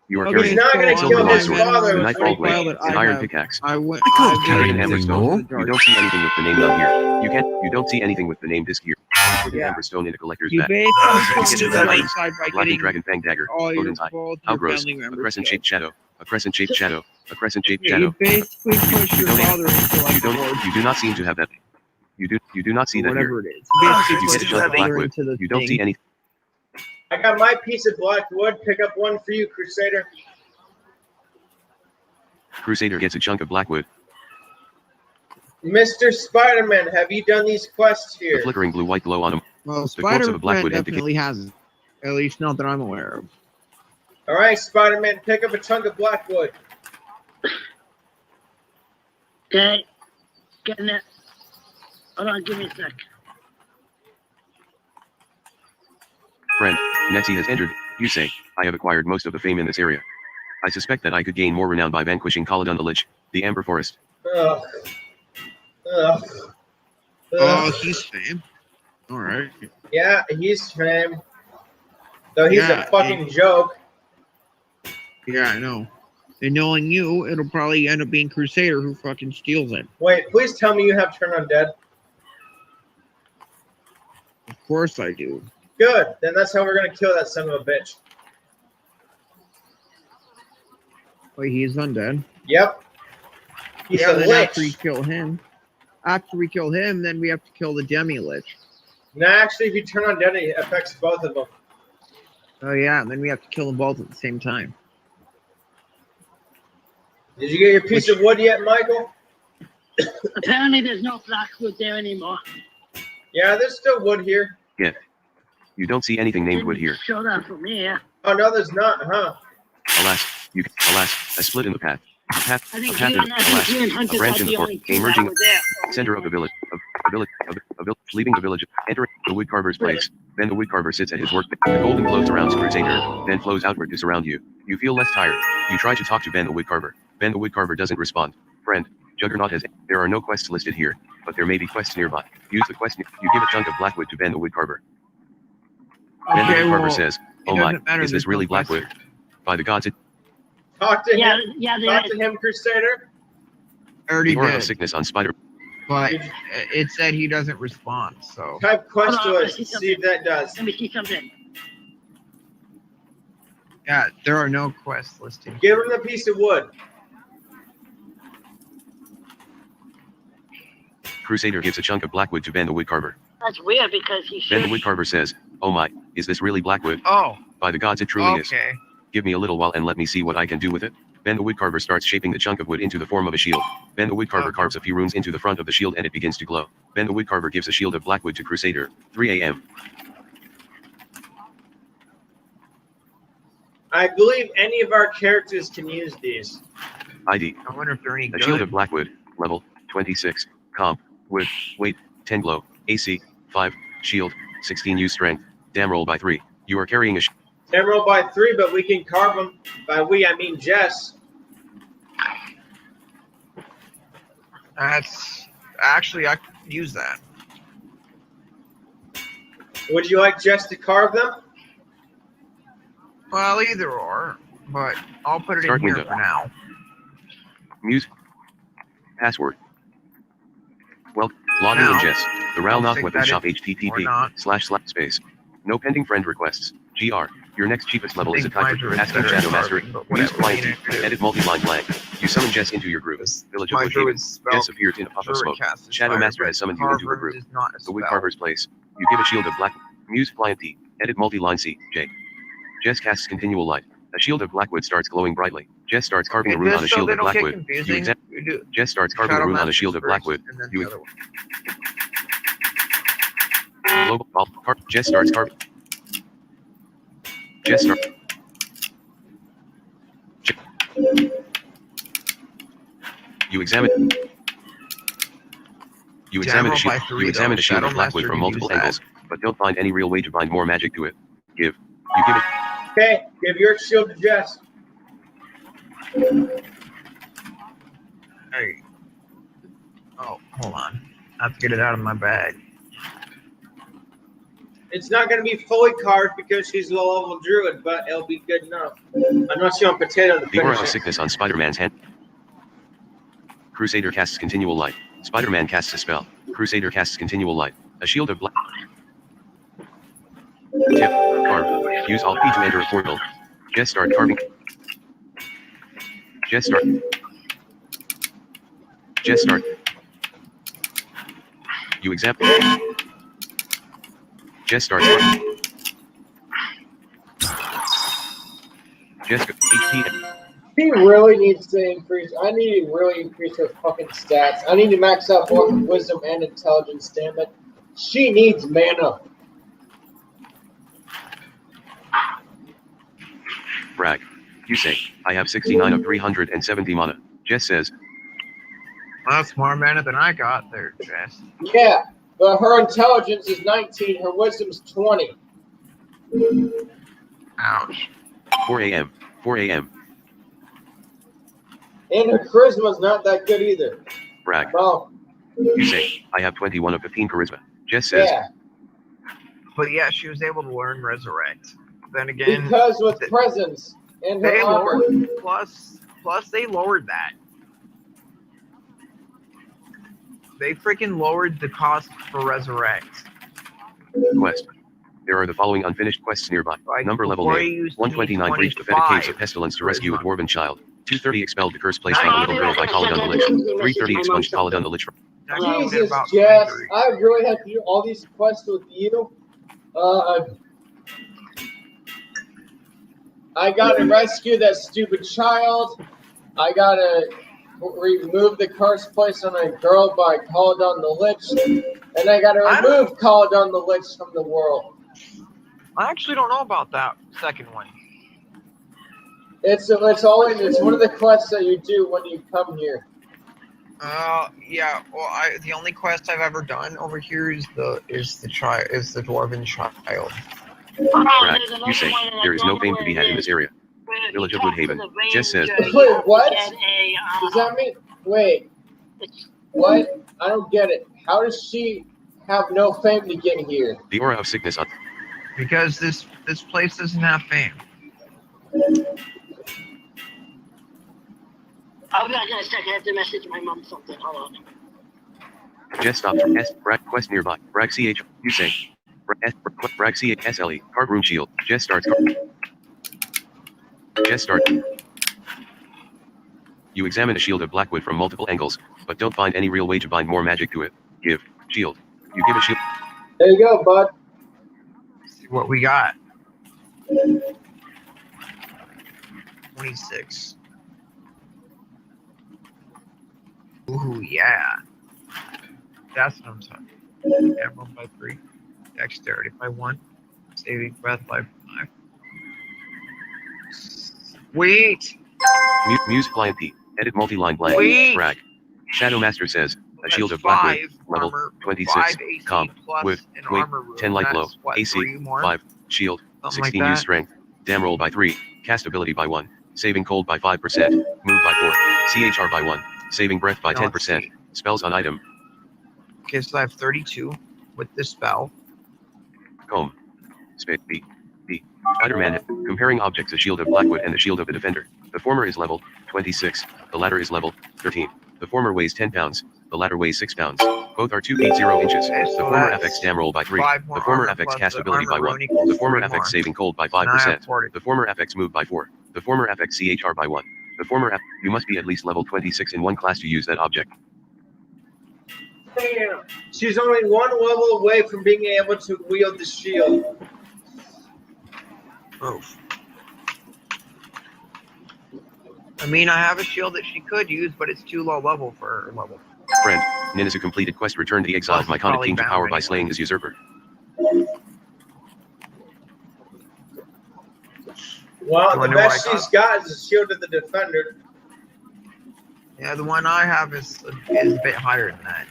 You are Okay, carrying He's not gonna a silver kill long his sword, father a with nightfall 20 blade, that I an iron have. pickaxe. I went. I can't I've carry been An amber anything stone. more. to the You dark don't see anything with the name none here. You don't see anything with the name disc here. Put an Yeah. amber stone in a collector's You bag. basically it's go to too the heavy. dark side by A blackened getting dragon fang dagger. all your Odin's eye. both How your gross. family A members. crescent-shaped shadow. A crescent-shaped shadow. A crescent-shaped You shadow. basically push your donate- father into like You the don't. board You do not seem to have that. You do not see or that here. whatever it is. You basically You push get a your chunk of father blackwood. into the You don't see thing. any. I got my piece of black wood. Pick up one for you, Crusader. Crusader gets a chunk of blackwood. Mr. Spider-Man, have you done these quests The here? flickering blue-white glow on him. Well, The corpse of a Spider-Man blackwood definitely hasn't. At least not that I'm aware of. All right, Spider-Man, pick up a chunk of black wood. Okay. Getting it. Hold on, give me a sec. Friend, Nessie has entered. You say, I have acquired most of the fame in this area. I suspect that I could gain more renown by vanquishing Caladon the Lich, the Amber Forest. Ugh. Ugh. Oh, Ugh. he's fame. All right. Yeah, he's fame. Though he's Yeah, a fucking joke. Yeah, I know. And knowing you, it'll probably end up being Crusader who fucking steals it. Wait, please tell me you have Turn Undead. Of course I do. Good, then that's how we're gonna kill that son of a bitch. Wait, he's undead. Yep. He's Yeah, a then after we lich. kill him, then we have to kill the Demi-Lich. No, actually, if you turn undead, it affects both of them. Oh yeah, and then we have to kill them both at the same time. Did you get your piece of wood yet, Michael? Apparently there's no blackwood there anymore. Yeah, there's still wood here. You don't see anything named wood here. Show that from here. Oh, no, there's not, huh? Alas, a split in the path. A path I think in you and a branch in the forest, emerging the center of the village, leaving the village, entering the woodcarver's place. Then the woodcarver sits at his work. The golden glow surrounds Crusader, then flows outward to surround you. You feel less tired. You try to talk to Ben the woodcarver. Ben the woodcarver doesn't respond. Friend, Juggernaut has. There are no quests listed here, but there may be quests nearby. Use the quest. You give a chunk of blackwood to Ben the woodcarver. Ben the woodcarver says, "Oh my, is this really blackwood? By the gods, it." Talk to Yeah, him. yeah, there Talk is. to him, Crusader. I already The aura of did, sickness on Spider. but it said he doesn't respond. So Type quest Hold to on, us. I see See if that does. Let me see something. yeah, there are no quests listed. Give him the piece of wood. Crusader gives a chunk of blackwood to Ben the woodcarver. That's weird because he Ben should. the woodcarver says, "Oh my, is this really blackwood? Oh, By the gods, it truly is. okay. Give me a little while and let me see what I can do with it." Ben the woodcarver starts shaping the chunk of wood into the form of a shield. Ben the woodcarver carves a few runes into the front of the shield and it begins to glow. Ben the woodcarver gives a shield of blackwood to Crusader. 3 a.m. I believe any of our characters can use these. ID. I wonder if they're any A shield good. of blackwood. Level 26. Comp. Wood. Weight 10 glow. AC 5. Shield 16 use strength. Damn roll by 3. You are carrying a Emerald by 3, but we can carve them. By we, I mean Jess. That's actually I could use that. Would you like Jess to carve them? Well, either or, but I'll put it Start in here window. for now. Muse. Password. Well, login in Now, Jess. The Ral I'll Knock take Weapon that Shop in or http not. / space. No pending friend requests. GR. Your next cheapest level is a think mine type for is asking better Shadow at Master. carving, but Muse whatever, client. you know, Edit multi-line blank. You summon Jess into your group. Village of My Woodhaven. druid spell Jess appears in a puff of druid smoke. cast is Shadow fire, Master but has summoned you into her carver group. is not a The Wood spell. Carver's place. You give a shield of black. Muse client D. Edit multi-line C. J. Jess casts continual light. A shield of blackwood starts glowing brightly. Jess starts carving a And rune on just a so shield they of don't get blackwood. You confusing, you do Jess starts carving a Shadow rune on a Masters shield of first, blackwood. and then You the other one. global Jess starts carving. Jess starts. You examine. You examine a General by shield. three, You examine though. a shield Shadow of blackwood Master from can multiple use that. angles, but don't find any real way to bind more magic to it. You give it. Okay, give your shield to Jess. Hey. Oh, hold on. I have to get it out of my bag. It's not going to be fully carved because she's a low-level druid, but it'll be good enough. Unless you want potato to The aura finish of it. sickness on Spider-Man's hand. Crusader casts continual light. Spider-Man casts a spell. Crusader casts continual light. A shield of black. Tip. Carve. Use Alt P to enter a portal. Jess start carving. Jess start. Jess start. You examine. Jess starts carving. Jess HP. He really needs to increase. I need to really increase her fucking stats. I need to max out both wisdom and intelligence, damn it. She needs mana. Brag. You say, I have 69 of 370 mana. Jess says, That's more mana than I got there, Jess. Yeah, but her intelligence is 19, her wisdom's 20. Ouch. 4 a.m. 4 a.m. And her charisma's not that good either. Brag. Well, You say, I have 21 of 15 charisma. Jess says, yeah, But yeah, she was able to learn Resurrect. Then again, because with presence and her they armor. lowered plus they lowered that. They freaking lowered the cost for Resurrect. quest. There are the following unfinished quests nearby. Like, Number level before name. you used to 129 need breach the fetid caves of 25 pestilence to rescue a charisma. dwarven child. 230 expelled the curse placed on the little girl by Caladon the Lich. 330 expunged Caladon the Lich. Next one did Jesus, about Jess, 23. I really have to do all these quests with you. I gotta rescue that stupid child. I gotta remove the curse placed on a girl by Caladon the Lich. And I gotta remove Caladon the Lich from the world. I actually don't know about that second one. It's one of the quests that you do when you come here. Yeah. Well, the only quest I've ever done over here is the dwarven child. Brag. You say, there is no fame to be had in this area. Village of Woodhaven. Jess says, Wait, what? Does that mean? Wait. What? I don't get it. How does she have no fame to get here? the aura of sickness on. Because this place doesn't have fame. I'll be back in a second. I have to message my mom something. Hold on. Jess stops from S. Brag quest nearby. Brag CH. You say, Brag CH SLE. Card room shield. Jess starts. Jess start. You examine a shield of blackwood from multiple angles, but don't find any real way to bind more magic to it. Give shield. You give a shield. There you go, bud. See what we got. 26. Ooh, yeah. That's what I'm talking. Emerald by 3. Dexterity by 1. Saving breath by 5. Sweet! Muse client P. Edit multi-line blank. Sweet! Brag. Shadow Master says, a That's shield of blackwood. 5 Level armor, 26. 5 AC Comp. plus With an weight. armor room. 10 light That's glow. what, AC. 3 more? 5. Shield. Something 16 like use that. strength. Dam roll by 3. Cast ability by 1. Saving cold by 5%. Move by 4. CHR by 1. Saving breath by Now, let's 10%. see. Spells on item. Okay, so I have 32 with this spell. Comb. Spit. B. Spider-Man. Comparing objects: a shield of Blackwood and the shield of the defender. The former is level 26. The latter is level 13. The former weighs 10 pounds. The latter weighs 6 pounds. Both are 2 feet 0 inches. Okay, The so former that's affects dam roll by 3. 5 more The former armor affects plus cast the ability by armor 1. rune equals The former 3 affects more. saving cold by Now I have 5%. 40. The former affects move by 4. The former affects CHR by 1. The former you must be at least level 26 in one class to use that object. Damn. She's only one level away from being able to wield the shield. Oof. I mean, I have a shield that she could use, but it's too low level for her level. Friend, Nin is a completed quest. Return the exiled Plus, Myconic probably king to bound power by anyway. slaying his usurper. Well, the wonder best why I she's got is the shield of the defender. Yeah, the one I have is a bit higher than that.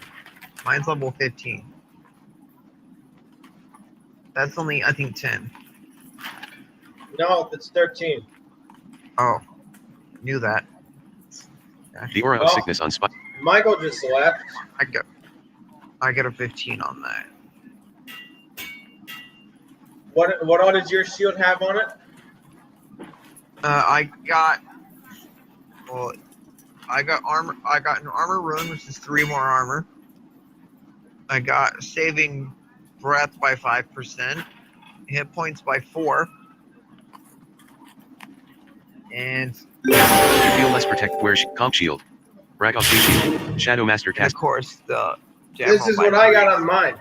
Mine's level 15. That's only, I think, 10. No, it's 13. Oh, knew that. The aura of Well, sickness on spot. Michael just left. I get a 15 on that. What all did your shield have on it? I got armor. I got an armor rune, which is 3 more armor. I got saving breath by 5%, hit points by 4, and You feel less protect. Wear conch shield. Rakov shield. Shadow Master of cast. course the. This is what I got on mine.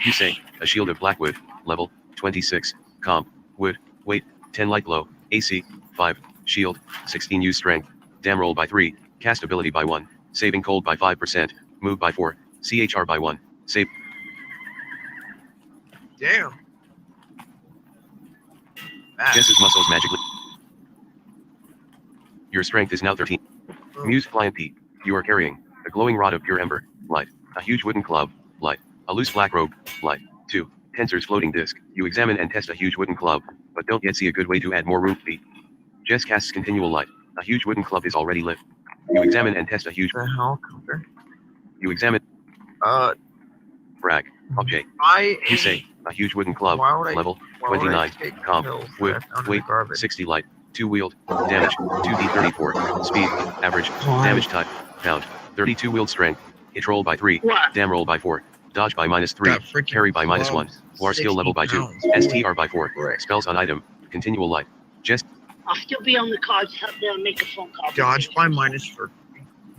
You say a shield of Blackwood. Level 26. Comp. Wood. Weight 10 light glow. AC 5. Shield 16. Use strength. Dam roll by 3. Cast ability by 1. Saving cold by 5%. Move by 4. CHR by 1. Save. Damn. Jess's muscles magically. Your strength is now 13. Muse Pliant P. You are carrying a glowing rod of pure ember, light. A huge wooden club, light. A loose black robe, light. 2. Tensor's floating disc. You examine and test a huge wooden club, but don't yet see a good way to add more room. B. Jess casts continual light. A huge wooden club is already lit. You examine and test a huge. The hell, Cooper? You examine. Brag. Object. You say a huge wooden club. Why would I- Level why would I 29. take Comp. pills that Wood. I found in the Weight. garbage? 60 light. 2 wheeled. Damage. 2d34. Speed. Average. Damage type. Pound. 32 wheeled strength. Hit roll by 3. What? Dam roll by 4. Dodge by -3. That freaking Carry by -1. club, War skill 60 level by 2. pounds. STR by 4. Frick. Spells on item. Continual light. Just I'll still be on the cards. Help them make a phone call. Dodge by minus for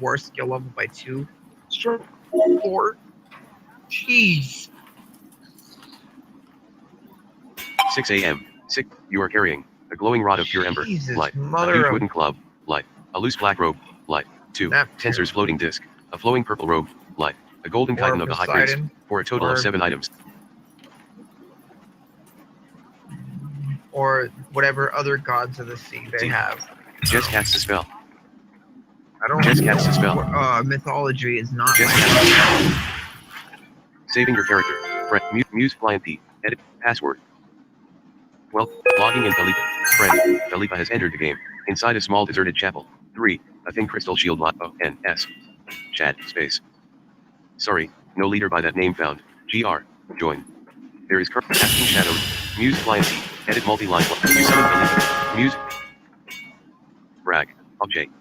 war skill level by 2. Sure. 4. Jeez. 6 a.m. 6. You are carrying a glowing rod of pure ember. Jesus, Light. A mother huge of- wooden club. Light. A loose black robe. Light. 2. That Tensor's floating disc. A flowing purple robe. Light. A golden Or chiton of the high priest. Poseidon. For a total Or- of 7 items. Or whatever other gods of the sea they See. have. Jess casts a spell. I don't Jess casts a spell. mythology is not Jess my casts a spell. Saving your character. Friend. Muse Pliant P. Edit. Password. Well, logging in Felipe. Friend. Felipe has entered the game. Inside a small deserted chapel. 3. A thin crystal shield lot. O-N-S. Chat. Space. Sorry. No leader by that name found. GR. Join. There is current casting shadow. Muse Pliant P. Edit multi-line. You summon Felipe. Muse. Brag. Object.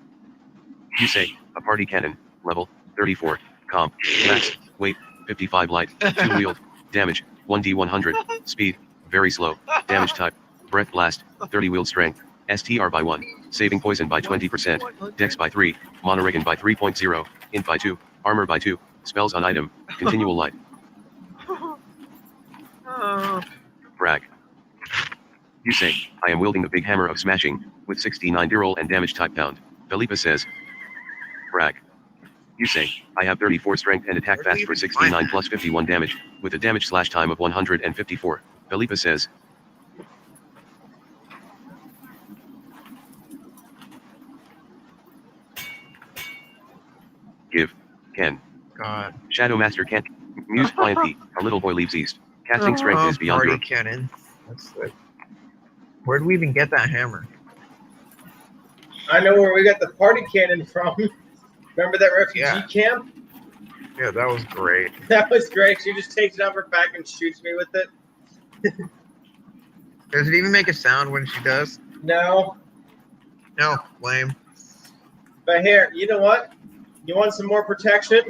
You say, a party cannon. Level 34. Comp. Max. Weight. 55 light. 2 wheeled. Damage. 1d100. Speed. Very slow. Damage type. Breath blast. 30 wheeled strength. STR by 1. Saving poison by 20%. Dex by 3. Monoregan by 3.0. Int by 2. Armor by 2. Spells on item. Continual light. Brag. You say, I am wielding the big hammer of smashing, with 69 roll and damage type pound. Felipe says. Brag. You say, I have 34 strength and attack Where do fast you for even 69 find plus 51 damage, with a damage slash time of 154. Felipe says. Give. Can. God. Shadow Master can't. Muse Pliant P. A little boy leaves east. Casting strength is beyond party your. cannon. That's it. Where do we even get that hammer? I know where we got the party cannon from. Remember that refugee Yeah. camp? Yeah, that was great. That was great. She just takes it off her back and shoots me with it. Does it even make a sound when she does? No. No, lame. But here, you know what? You want some more protection?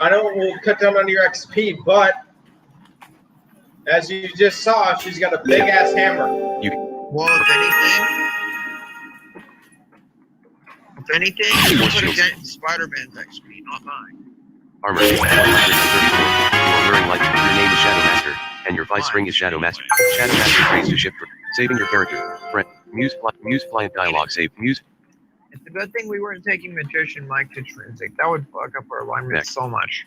I know we'll cut down on your XP, but as you just saw, she's got a big ass hammer. Well, if anything, you put a dent in Spider-Man's XP, not mine. Armor 134. You are wearing light. Your name is Shadow Master, and your vice ring is Shadow Master. Shadow Master prays to shift for saving your character. Friend. Muse pliant dialogue save. Muse. It's a good thing we weren't taking Magician Mike to Trinsic. That would fuck up our alignment so much.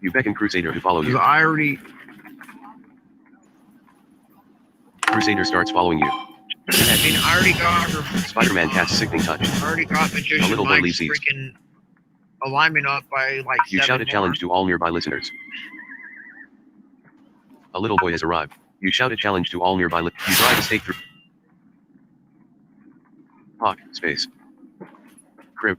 You beckon Crusader to follow you. I already... Crusader starts following you. I mean, I already got her... Spider-Man casts Sickening Touch. I already got Magician A little boy Mike's leaves these. freaking alignment up by like You 7 shout a more. challenge to all nearby listeners. A little boy has arrived. You shout a challenge to all nearby listeners. You drive a stake through. Hawk, space. Crib.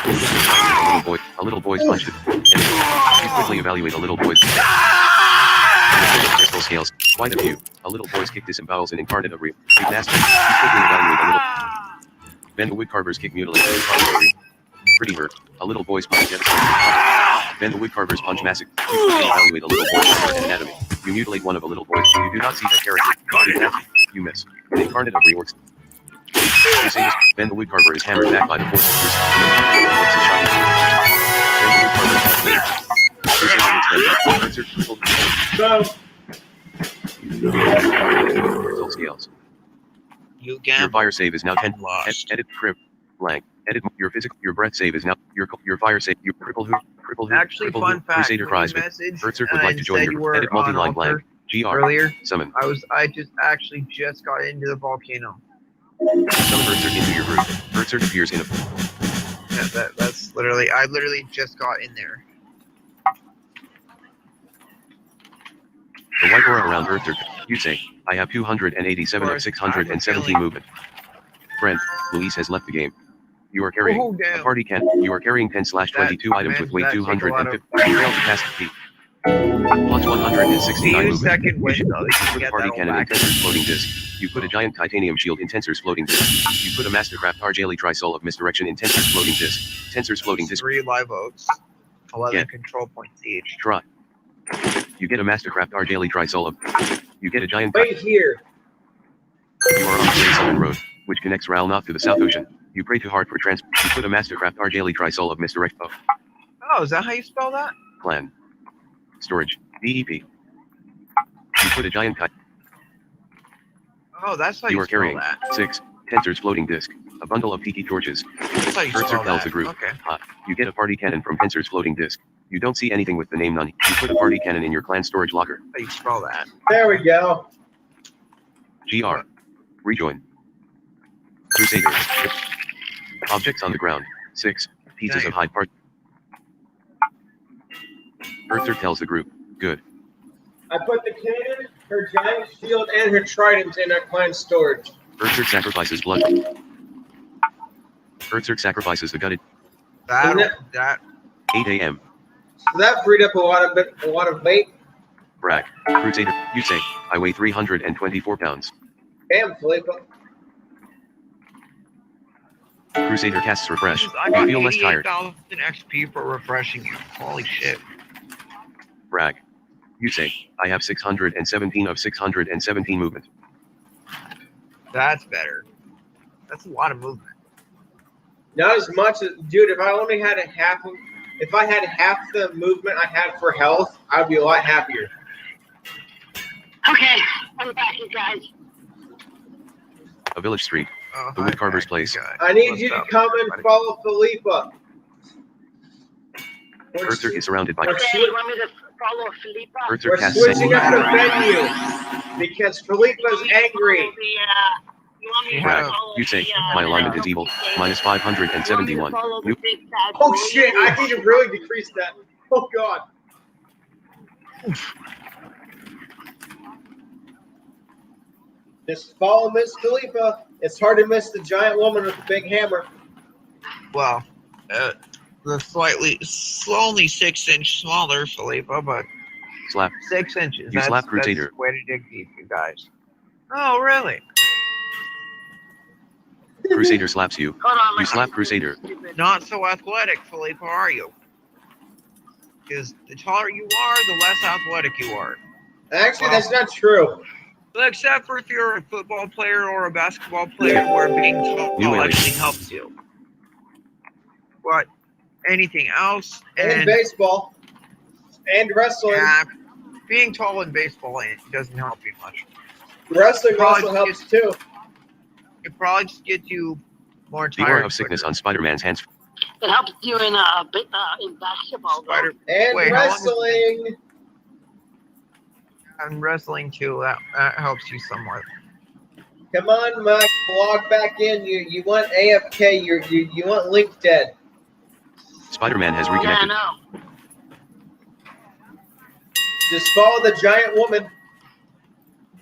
A little boy's punched it. You quickly evaluate a little boy's crystal scales. Quite a few. A little boy's kick disembowels an incarnate of real. Master. You quickly evaluate a little. Then the woodcarver's kick mutilates an incarnate of real. Pretty hurt. A little boy's punch devastates. Then the woodcarver's punch massacre. You quickly evaluate a little boy's anatomy. You mutilate one of a little boy's. You do not see the character. You miss. An incarnate of reorgs. You say this. Then the woodcarver is hammered back by the force of Crusader. Result scales. You Your fire save is now 10. Lost. Edit crib blank. Edit your physical. Your breath save is now your fire save. Your cripple who. Actually, cripple fun who, fact. Crusader cries. Message, Earthsert would like to join your edit multi-line blank. GR. Earlier, Summon. I just got into the volcano. Summon Earthsert into your group. Earthsert appears in a. Yeah, that's literally. I literally just got in there. The white aura around Earthsert. You say, I have 287 of 617 movement. Friend, Luis has left the game. You are carrying a party can. You are carrying 10/22 items with weight 250. You failed to pass the feat. Plus 169 movement. Second win, You put a party cannon in Tensor's floating disc. You put a giant titanium shield in Tensor's floating disc. You put a Mastercraft Arjali Trisoul of Misdirection in Tensor's floating disc. Tensor's floating disc. 3 live oaks, 11 Yeah. control points each. Try. You get a Mastercraft Arjali Trisoul of. You get a giant. Wait here. You are on the Great Southern Road, which connects Ralnoth to the South Ocean. You pray to Heart for trans. You put a Mastercraft Arjali Trisoul of Misdirect. Oh, is that how you spell that? Clan. Storage. DEP. You put a giant kite. Oh, that's how You you are spell carrying that. 6 Tensor's floating disc. A bundle of tiki torches. That's how you Earthsert spell tells that. the group. Okay. You get a party cannon from Tensor's floating disc. You don't see anything with the name none. You put a party cannon in your clan storage locker. How you spell that? There we go. GR. Rejoin. Crusaders. Objects on the ground. 6 pieces Nice. of hide part. Earthsert tells the group. Good. I put the cannon, her giant shield, and her trident in our clan storage. Earthsert sacrifices blood. Earthsert sacrifices the gutted. That 8 a.m. So that freed up a lot of weight. Brag. Crusader. You say, I weigh 324 pounds. Damn, Philippa. Crusader casts refresh. I You got feel less tired. 88,000 XP for refreshing you. Holy shit. Brag. You say, I have 617 of 617 movement. That's better. That's a lot of movement. Not as much as, dude. If I only had if I had half the movement I had for health, I'd be a lot happier. Okay, I'm back, you guys. A village street. Oh, The woodcarver's place. I need you to come and follow Philippa. Earthsert is surrounded by. We're Okay, you want me to follow Philippa? Earthsert We're casts switching Sentinel. up the venue because Philippa's angry. You want me to Brag. follow You say, the, my alignment is evil. Minus 571. Nope. Oh shit! I need to really decrease that. Oh god. Just follow Miss Philippa. It's hard to miss the giant woman with the big hammer. Well, the only 6-inch smaller Philippa, but Slap. 6 inches. You slap Crusader. That's way to dig deep, you guys. Oh, really? Crusader slaps you. Hold on, You slap Crusader. Stupid. Not so athletic, Philippe. How are you? Because the taller you are, the less athletic you are. Actually, that's not true. Except for if you're a football player or a basketball player where being tall You actually helps you. But anything else, And baseball. And wrestling. yeah, being tall in baseball doesn't help you much. Wrestling Probably also helps too. It probably just gets you more The aura tired. of sickness on Spider-Man's hands. It helps you in basketball. though. Spider And Wait, how long is it? wrestling. and wrestling too. That helps you somewhat. Come on, Mike. Log back in. You want AFK. You want Link dead. Spider-Man has Yeah, I reconnected. know. Just follow the giant woman.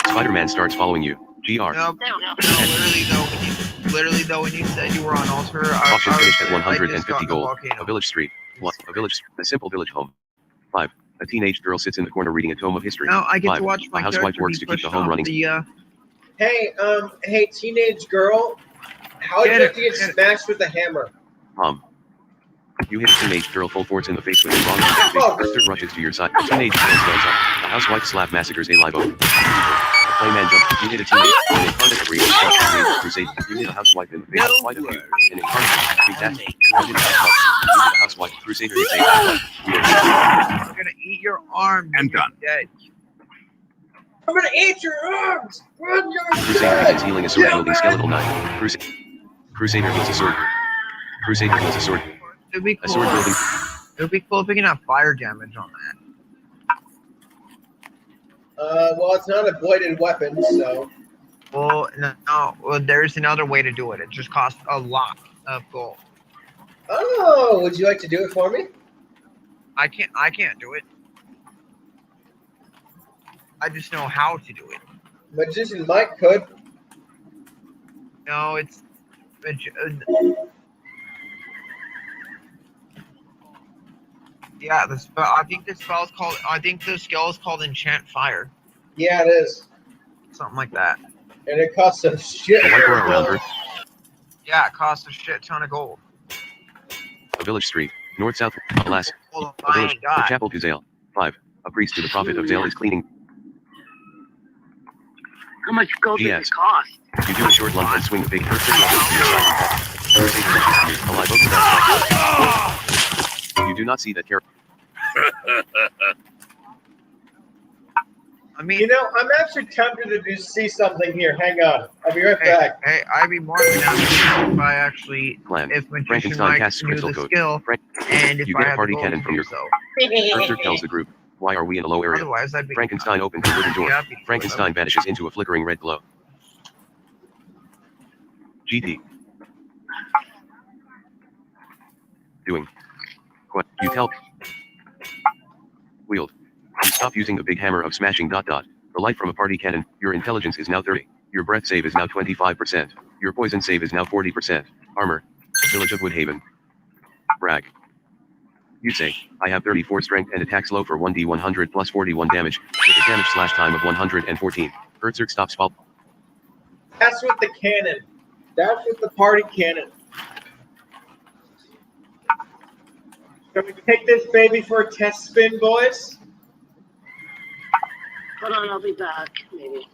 Spider-Man starts following you. GR. No, There we go. literally though, when you said you were on Alter, Auction finished at I just 150 got the gold. volcano. A village street. What? A simple village home. 5. A teenage girl sits in the corner reading a tome of history. Now I get 5. to watch my A housewife character works be to keep the pushed home off running. the, Hey, teenage girl. How do you Get have to get it. smashed with a hammer? You hit a teenage girl full force in the face with a wrong hand. Cursor rushes to your side. A teenage girl stands up. A housewife slap massacres a live oak. A playman jumps. You hit a teenage. An incarnate agrees. Crusade. You hit a housewife in the face. Quite a few. An incarnate. Fantastic. You hit a housewife. You hit a housewife. Crusader hits a housewife. I'm gonna eat your arm. I'm you're done. Dead. I'm gonna eat your arms. Run your Crusader begins healing a sword wielding skeletal knife. Crusader needs a sword. Crusader needs a sword. It'd be A cool. sword wielding. It'd be cool if we can have fire damage on that. Well, it's not a bladed weapon, so. Well, no, well, there's another way to do it. It just costs a lot of gold. Oh, would you like to do it for me? I can't do it. I just know how to do it. Magician Mike could. No, it's yeah. The spell. I think the spell is called. I think the skill is called Enchant Fire. Yeah, it is. Something like that. And it costs a shit. A white aura around her. Yeah, it costs a shit ton of gold. A village street. North south. Alas. Hold on, A I village. ain't The got. chapel to Zale. 5. A priest to the prophet of Zale is cleaning. How much gold does Yes. it cost? You do a short lunge and swing the big cursor rushes to your side. Crusader rushes to you. A live oak does. You do not see that character. I mean, You know, I'm actually tempted to see something here. Hang on. I'll be right back. hey, I'd be more than happy if I actually, Plan. if Magician Frankenstein Mike casts knew crystal the code. skill, Frank- and if You I get a had party the gold cannon to from do your- so. Cursor tells the group. Why are we in a low area? Otherwise, I'd be. Frankenstein opens the wooden door. Yeah, I'd be- Frankenstein vanishes into a flickering red glow. GD. Doing. What? You tell. Wield. You stop using the big hammer of smashing ... The light from a party cannon. Your intelligence is now 30. Your breath save is now 25%. Your poison save is now 40%. Armor. Village of Woodhaven. Brag. You say, I have 34 strength and attack slow for 1d100 plus 41 damage, with a damage slash time of 114. Berserk stops fall. That's with the cannon. That's with the party cannon. Can we take this baby for a test spin, boys? Hold on, I'll be back. Maybe.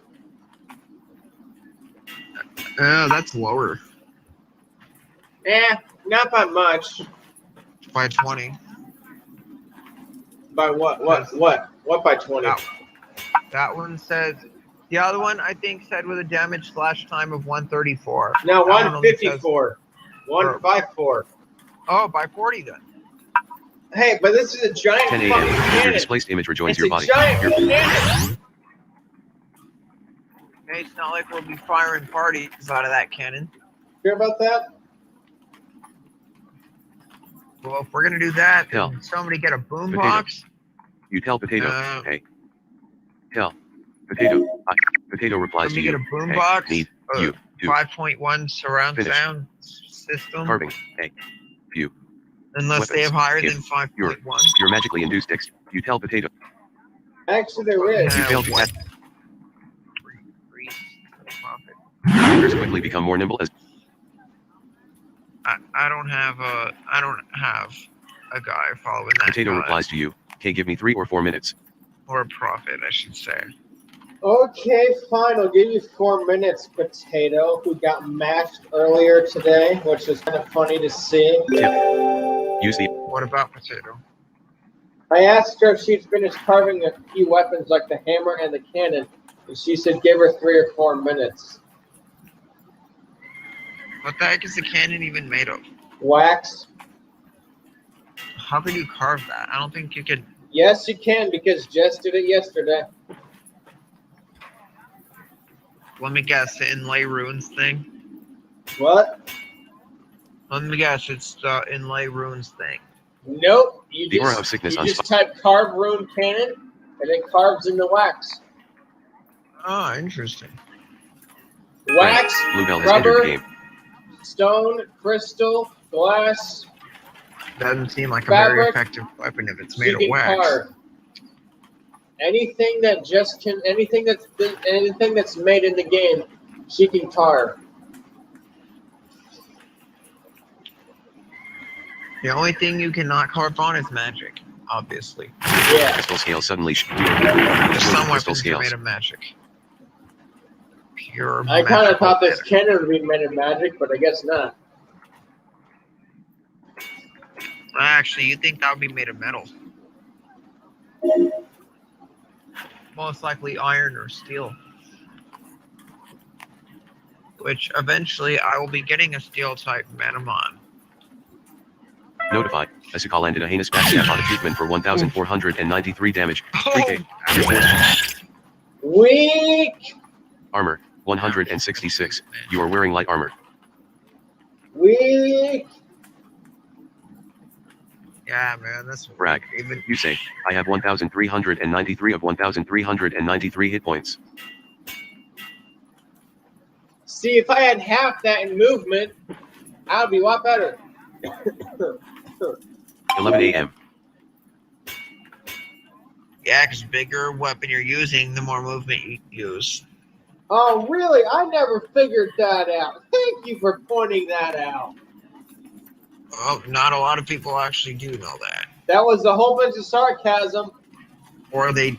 That's lower Not by much. by 20. By what? What by 20? That one says. The other one, I think, said with a damage slash time of 134. No, That one only says- 154. 154. Oh, by 40 then. Hey, but this is a giant 10 fucking a.m. Your cannon. displaced image rejoins It's your a body. giant Your- cannon. Hey, it's not like we'll be firing parties out of that cannon. Hear about that? Well, if we're gonna do that, Hell. then somebody get a boombox. You tell Potato. Uh, Hey. Tell. Potato. Potato replies Let to me get you. a boombox. Hey, need you to 5.1 surround Finish. sound system. carving. Hey. Few. Unless they have weapons. higher If than 5.1. Your magically induced text. You tell Potato. Actually, there is. You failed to catch. Priest, prophet. Warriors quickly become more nimble as I don't have a guy following that. Potato guy. replies to you. Okay, give me 3 or 4 minutes. Or a prophet, I should say. Okay, fine. I'll give you 4 minutes, Potato, who got mashed earlier today, which was kind of funny to see. Use the What about potato? I asked her if she'd finished carving a few weapons like the hammer and the cannon, and she said give her 3 or 4 minutes. What the heck is the cannon even made of? Wax? How could you carve that? I don't think you could. Yes, you can, because Jess did it yesterday. Let me guess, the inlay runes thing. What? Let me guess, it's the inlay runes thing. Nope. The aura of sickness you on just type carve rune cannon, and it carves into wax. Ah, interesting. Wax, Bluebell has entered the rubber, game. stone, crystal, glass. Doesn't seem like a very Fabric, effective weapon if it's she made of can wax. carve. Anything that's made in the game, she can carve. The only thing you cannot carve on is magic, obviously. Yeah. Crystal scales suddenly Just some crystal weapons are scales. made of magic. Pure I kind of magical thought this matter. cannon would be made of magic, but I guess not. Actually, you think that would be made of metal? Most likely iron or steel. Which eventually I will be getting a steel type Manamon. Notified. Asukal landed a heinous backstab on a treatment for 1,493 damage. 3k. Weak! Armor. 166. You are wearing light armor. Weak! Yeah, man, that's Brag. even. You say, I have 1,393 of 1,393 hit points. See, if I had half that in movement, I would be a lot better. 11 a.m. Yeah, because bigger weapon you're using, the more movement you use. Oh, really? I never figured that out. Thank you for pointing that out. Well, not a lot of people actually do know that. That was a whole bunch of sarcasm. Or they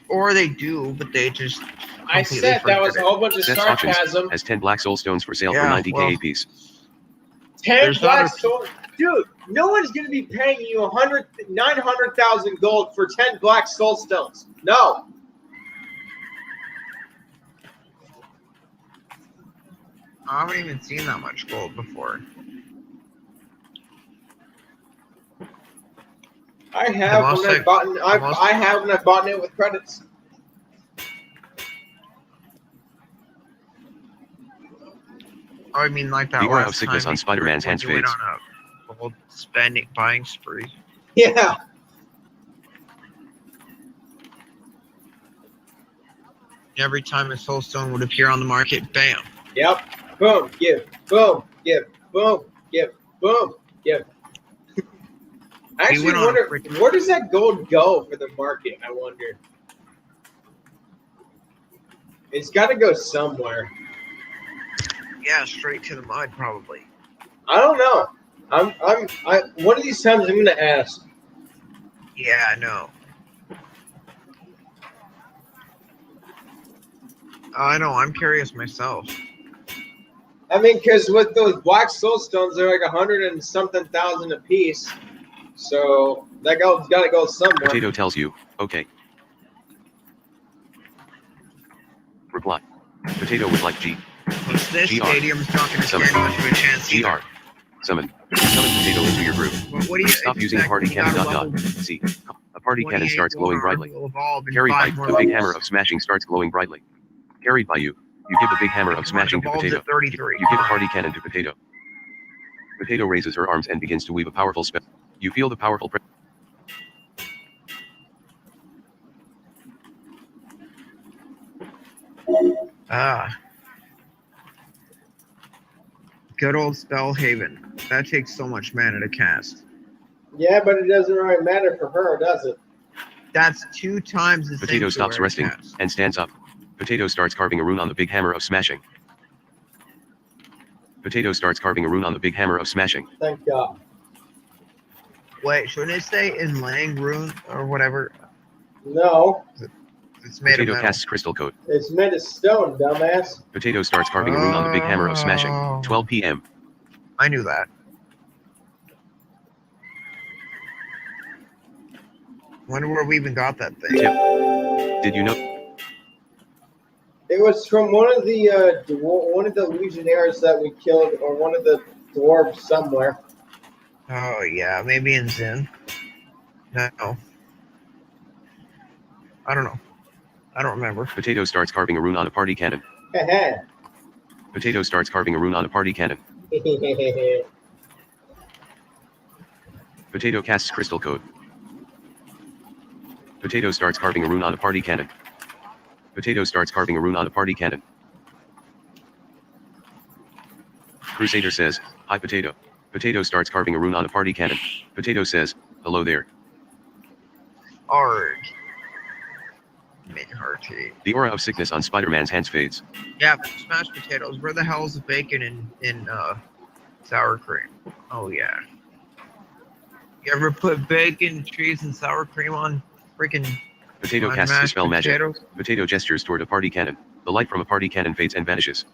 do, but they just. I said that was a whole bunch of Seth's Auctions sarcasm. has 10 black soul stones for sale for Yeah, 90k well, a piece. 10 There's black other- souls. Dude, no one's going to be paying you 900,000 gold for 10 black soul stones. No. I haven't even seen that much gold before. I have most when I I've- bought most- I have when I bought it with credits. Oh, I mean, like that The aura last of sickness time on Spider-Man's hands you went fades. on a gold buying spree. Yeah. Every time a soul stone would appear on the market, bam. Yep. Boom. Give. Boom. Give. Boom. Give. Boom. Give. I actually went on a wonder, freaking- where does that gold go for the market? I wonder. It's got to go somewhere. Yeah, straight to the mud, probably. I don't know. One of these times I'm gonna ask. Yeah, I know. I know. I'm curious myself. I mean, because with those black soul stones, they're like 100 and something thousand a piece. So that gold's got to go somewhere. Potato tells you, okay. Reply. Potato would like G. This GR. stadium's not going to Summon. stand much of a chance either. GR. Summon. Summon Potato into your group. Well, what do you Stop using expect party when you cannon. got a level See. A party 28 cannon starts glowing gold arm brightly. will evolve in Carried by 5 more the big levels. hammer of smashing starts glowing brightly. Carried by you. You give the big hammer of smashing to Evolves Potato. at 33. You give a party cannon to Potato. Potato raises her arms and begins to weave a powerful spell. You feel the powerful Good old Spellhaven. That takes so much mana to cast. Yeah, but it doesn't really matter for her, does it? That's 2 times the Potato stops sanctuary resting cast. and stands up. Potato starts carving a rune on the big hammer of smashing. Potato starts carving a rune on the big hammer of smashing. Thank God. Wait, shouldn't it say in Lang rune or whatever? No, It's made Potato of metal. casts crystal coat. it's made of stone, dumbass. Potato starts carving a rune on the big hammer of smashing. Oh. 12 p.m. I knew that. Wonder where we even got that thing. Tip. Did you know? It was from one of the legionnaires that we killed, or one of the dwarves somewhere. Oh yeah, maybe in Zen. No. I don't know. I don't remember. Potato starts carving a rune on a party cannon. Heh Potato starts carving a rune on a party cannon. heh. Potato casts crystal code. Potato starts carving a rune on a party cannon. Potato starts carving a rune on a party cannon. Crusader says, "Hi Potato." Potato starts carving a rune on a party cannon. Potato says, "Hello there." Hard. Mid-hearty. The aura of sickness on Spider-Man's hands fades. Yeah, smashed potatoes. Where the hell is the bacon in sour cream? Oh yeah. You ever put bacon, cheese, and sour cream on freaking Potato casts mashed dispel magic. potatoes? Potato gestures toward a party cannon. The light from a party cannon fades and vanishes.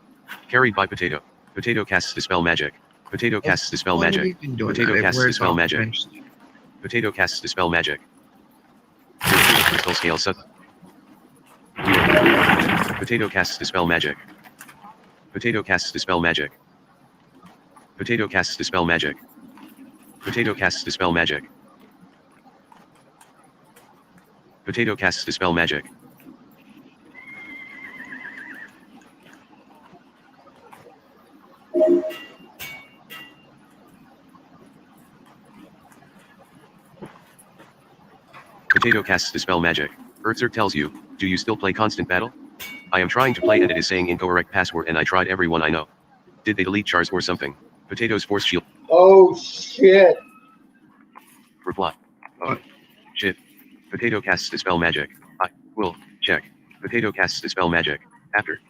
Carried by Potato. Potato casts dispel magic. Potato casts dispel Why have magic. you been doing Potato that? casts Where's dispel all magic. mentioned? Potato casts dispel magic. Crystal scale sub. Potato casts dispel magic. Potato casts dispel magic. Potato casts dispel magic. Potato casts dispel magic. Potato casts dispel magic. Potato casts dispel magic. Earthzer tells you, "Do you still play Constant Battle? I am trying to play and it is saying incorrect password and I tried everyone I know. Did they delete chars or something? Potato's force shield." Oh shit! Reply. Oh, shit. Potato casts dispel magic. I will check. Potato casts dispel magic. After.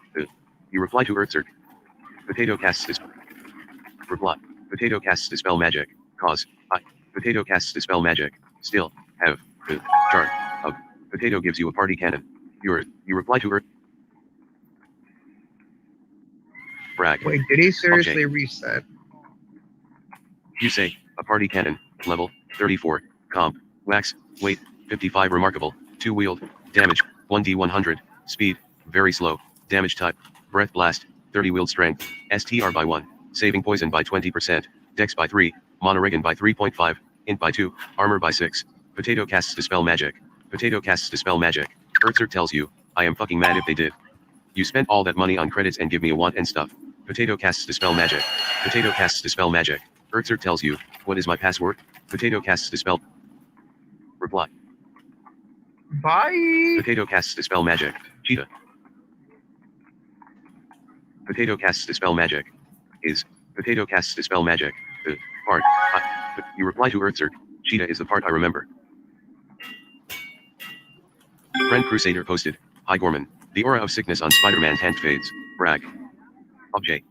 You reply to Earthzer. Potato casts dispel. Reply. Potato casts dispel magic. Cause. I. Potato casts dispel magic. Still. Have. Chart. Of. Potato gives you a party cannon. You reply to Earth. Brag. Wait, did he seriously reset? You say, a party cannon, level, 34, comp, wax, weight, 55 remarkable, 2-wheeled, damage, 1d100, speed, very slow, damage type, breath blast, 30-wheeled strength, STR by 1, saving poison by 20%, dex by 3, monoregan by 3.5, int by 2, armor by 6, potato casts dispel magic, potato casts dispel magic, Earthzer tells you, I am fucking mad if they did. You spent all that money on credits and give me a want and stuff. Potato casts dispel magic, potato casts dispel magic. Earthzer tells you, what is my password? Potato casts dispel. Reply. Bye. Potato casts dispel magic. Cheetah. Potato casts dispel magic. Is. Potato casts dispel magic. The part. You reply to Earthzer. Cheetah is the part I remember. Friend Crusader posted. Hi Gorman. The aura of sickness on Spider-Man's hand fades. Brag. Objay.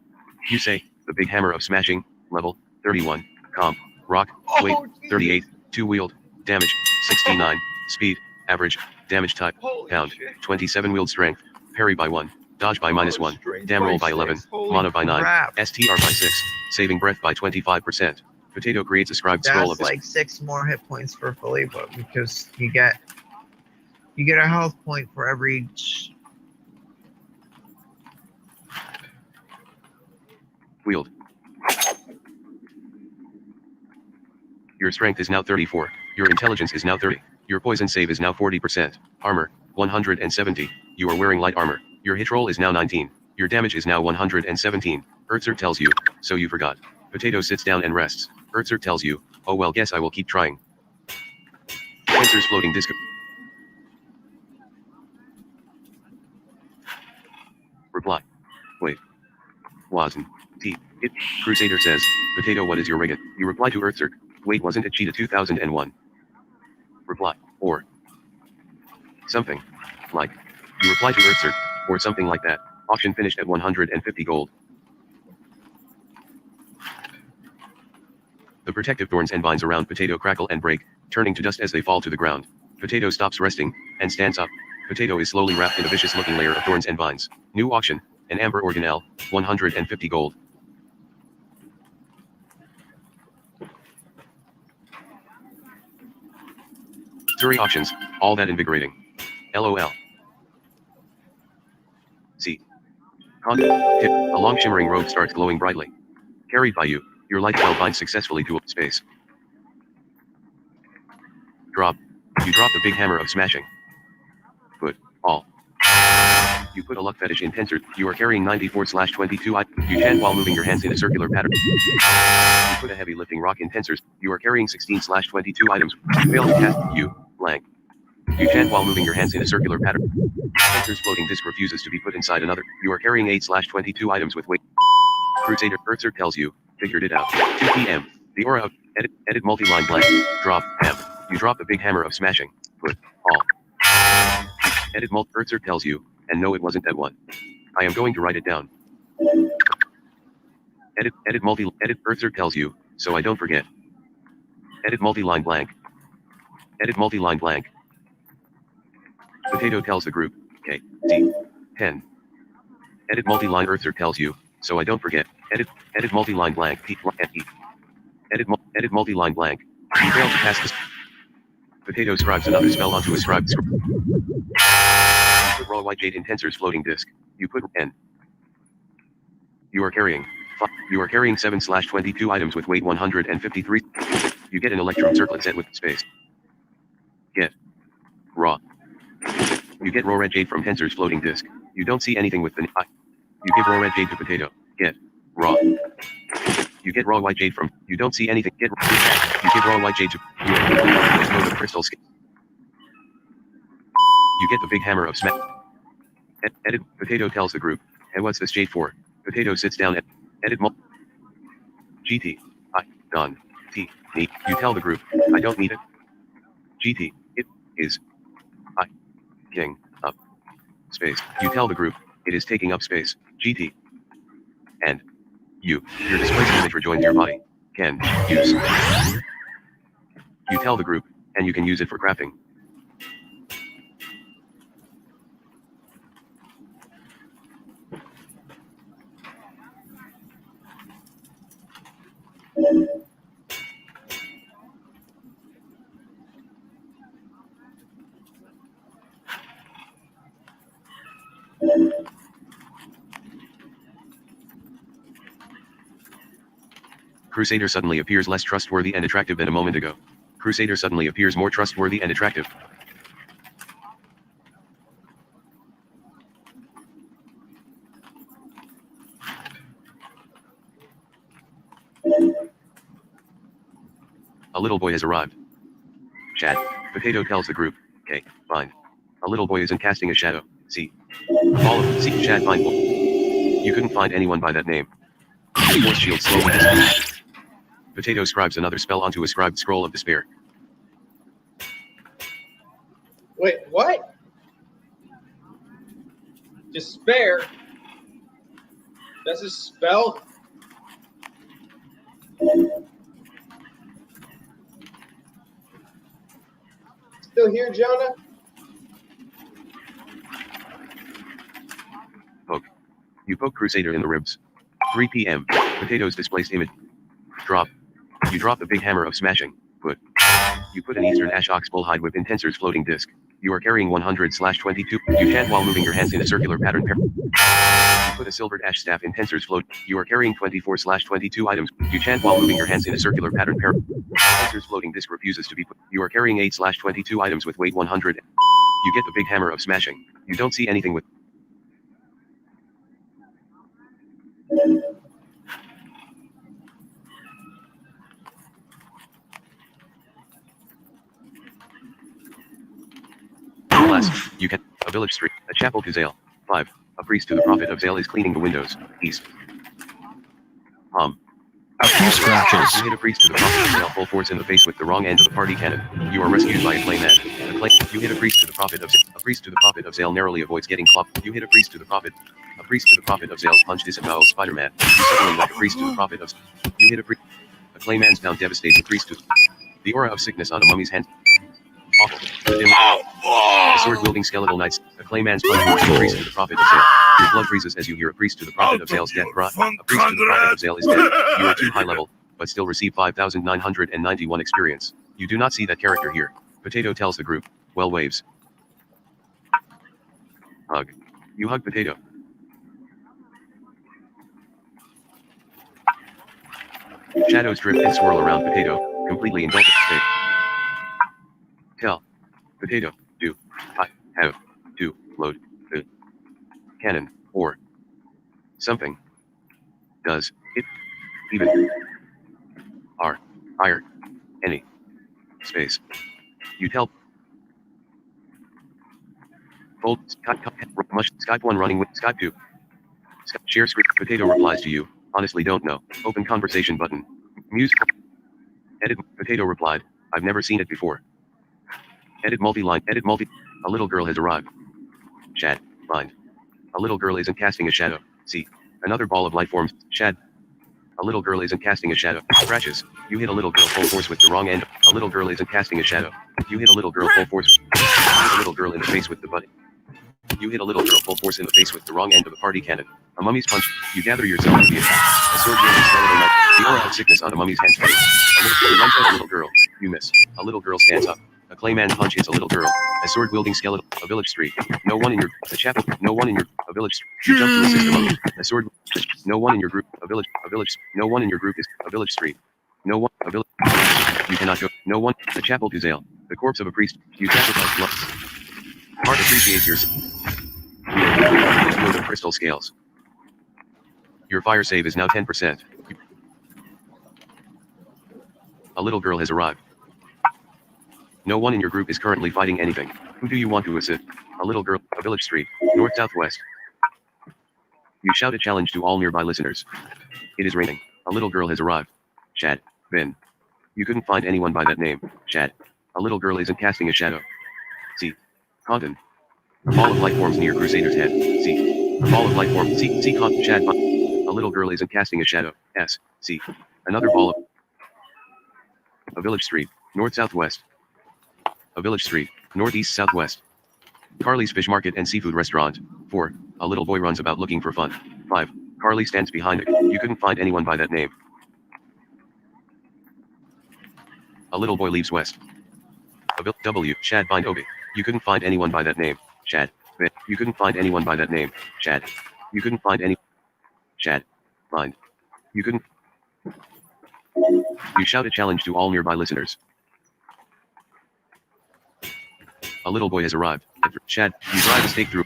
You say, the big hammer of smashing, level, 31, comp, rock, weight, 38, 2-wheeled, damage, 69, speed, average, damage type, pound, 27 wheeled strength, parry by 1, dodge by -1, dam roll by 11, mana by 9, STR by 6, saving breath by 25%. Potato creates a scribed scroll of That's like 6 more hit points for Philippa because you get a health point for every. Wheeled. Your strength is now 34. Your intelligence is now 30. Your poison save is now 40%. Armor, 170. You are wearing light armor. Your hit roll is now 19. Your damage is now 117. Earthzer tells you, so you forgot. Potato sits down and rests. Earthzer tells you, oh well guess I will keep trying. Answers floating disc. Reply. Wait. Wasn't. T. It. Crusader says, Potato what is your rigged? You reply to Earthzer. Wait wasn't it Cheetah 2001? Reply. Or. Something. Like. You reply to Earthsert, or something like that. Auction finished at 150 gold. The protective thorns and vines around Potato crackle and break, turning to dust as they fall to the ground. Potato stops resting, and stands up. Potato is slowly wrapped in a vicious-looking layer of thorns and vines. New auction, an amber organelle, 150 gold. Turi auctions, all that invigorating. LOL. See. Tip, a long shimmering robe starts glowing brightly. Carried by you, your light spell binds successfully to space. Drop. You drop the big hammer of smashing. Put. All. You put a luck fetish in tensor. You are carrying 94/22. You chant while moving your hands in a circular pattern. You put a heavy lifting rock in tensors. You are carrying 16/22 items. You fail to cast. You. Blank. You chant while moving your hands in a circular pattern. Tensor's floating disc refuses to be put inside another. You are carrying 8/22 items with weight. Crusader Earthsert tells you. Figured it out. 2 p.m. The aura of edit multi-line blank. Drop. M. You drop the big hammer of smashing. Put. All. Edit Earthsert tells you. And no, it wasn't that one. I am going to write it down. Edit Earthsert tells you, so I don't forget. Edit multi-line blank. Edit multi-line blank. Potato tells the group, K, D, 10. Edit multi-line Earthsert tells you, so I don't forget. Edit multi-line blank, P, F, E. Edit multi-line blank. You fail to pass this. Potato scribes another spell onto a scribe. You put raw white jade in tensor's floating disk. You put N. You are carrying 7/22 items with weight 153. You get an electrum circlet set with space. Get raw. You get raw red jade from tensor's floating disk. You don't see anything with the I. You give raw red jade to potato. Get raw. You get raw white jade from. You don't see anything. Get. You give raw white jade to. You get the crystal skin. You get the big hammer of smash. Edit. Potato tells the group. And what's this jade for? Potato sits down at. Edit. GT. I. Done. T. Me. You tell the group. I don't need it. GT. It is. I. King. Up. Space. You tell the group. It is taking up space. GT. And. You. Your displaced image rejoins your body. Can. Use. You tell the group. And you can use it for crafting. Crusader suddenly appears less trustworthy and attractive than a moment ago. Crusader suddenly appears more trustworthy and attractive. A little boy has arrived. Chad. Potato tells the group. Okay, fine. A little boy isn't casting a shadow. See. All of see Chad find. You couldn't find anyone by that name. The force shield slowly dissipates. Potato scribes another spell onto a scribed scroll of despair. Wait, what? Despair? That's a spell? Still here, Jonah? Poke. You poke Crusader in the ribs. 3 p.m. Potato's displaced image. Drop. You drop the big hammer of smashing. Put. You put an Eastern Ash Ox bull hide whip in tensor's floating disc. You are carrying 100/22. You chant while moving your hands in a circular pattern. You put a silvered ash staff in tensor's float. You are carrying 24/22 items. You chant while moving your hands in a circular pattern. Tensor's floating disc refuses to be put. You are carrying 8/22 items with weight 100. You get the big hammer of smashing. You don't see anything with. Alas, you can. A village street. A chapel to Zale. 5. A priest to the prophet of Zale is cleaning the windows. East. A few scratches. You hit a priest to the prophet of Zale full force in the face with the wrong end of the party cannon. You are rescued by a clayman. You hit a priest to the prophet of Zale. A priest to the prophet of Zale narrowly avoids getting clopped. You hit a priest to the prophet. A priest to the prophet of Zale's punch disembowels Spider-Man. You suddenly knock a priest to the prophet of. You hit a priest. A clayman's pound devastates a priest to. The aura of sickness on a mummy's hand. Awful. The sword-wielding skeletal knights. A clayman's punch moves a priest to the prophet of Zale. Your blood freezes as you hear a priest to the prophet of Zale's death cry. A priest to the prophet of Zale is dead. You are too high level, but still receive 5,991 experience. You do not see that character here. Potato tells the group. Well, waves. Hug. You hug Potato. Shadows drift and swirl around Potato, completely engulfed in state. Tell. Potato. Do. I. Have. To. Load. The. Cannon. Or. Something. Does. It. Even. Are. Higher. Any. Space. You tell. Fold. Skype. Mush. Skype 1 running with Skype 2. Share screen. Potato replies to you. Honestly don't know. Open conversation button. Music. Edit. Potato replied. I've never seen it before. Edit multi-line. Edit multi. A little girl has arrived. Shad. Mind. A little girl isn't casting a shadow. See. Another ball of light forms. Shad. A little girl isn't casting a shadow. Scratches. You hit a little girl full force with the wrong end. A little girl isn't casting a shadow. You hit a little girl full force. You hit a little girl in the face with the button. You hit a little girl full force in the face with the wrong end of the party cannon. A mummy's punch. You gather yourself to the attack. A sword wielding skeletal knight. The aura of sickness on a mummy's hands. You runs at a little girl. You miss. A little girl stands up. A clayman punch hits a little girl. A sword wielding skeletal. A village street. No one in your. A chapel. No one in your. A village. You jump to assist a mummy. A sword. No one in your group. A village. A village. No one in your group is. A village street. No one. A village. You cannot go. No one. A chapel to Zale. The corpse of a priest. You sacrifice blood. Heart appreciates your. Explode of crystal scales. Your fire save is now 10%. A little girl has arrived. No one in your group is currently fighting anything. Who do you want to assist? A little girl. A village street. North-southwest. You shout a challenge to all nearby listeners. It is raining. A little girl has arrived. Chad. Ben. You couldn't find anyone by that name. Chad. A little girl isn't casting a shadow. See. Content. A ball of light forms near Crusader's head. See. A ball of light forms. See. Chad. A little girl isn't casting a shadow. S. See. Another ball of. A village street. North-southwest. A village street. Northeast-southwest. Carly's Fish Market and Seafood Restaurant. 4. A little boy runs about looking for fun. 5. Carly stands behind it. You couldn't find anyone by that name. A little boy leaves west. W. Chad find Obi. You couldn't find anyone by that name. Chad. You couldn't find anyone by that name. Chad. You couldn't find any. Chad. Find. You couldn't. You shout a challenge to all nearby listeners. A little boy has arrived. Chad, you drive a stake through.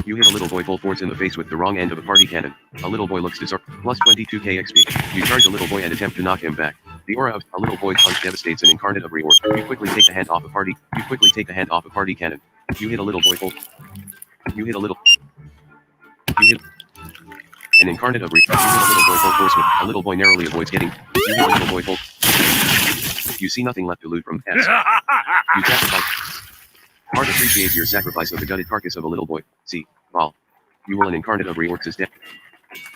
You hit a little boy full force in the face with the wrong end of a party cannon. A little boy looks disoriented. Plus 22k XP. You charge a little boy and attempt to knock him back. The aura of a little boy's punch devastates an incarnate of reward. You quickly take the hand off a party. You quickly take the hand off a party cannon. You hit a little boy full. You hit a little. You hit an incarnate of reward. You hit a little boy full force with a little boy narrowly avoids getting. You hit a little boy full. You see nothing left to loot from S. You sacrifice. Heart appreciates your sacrifice of the gutted carcass of a little boy. See, Val. You will an incarnate of reorcs is dead.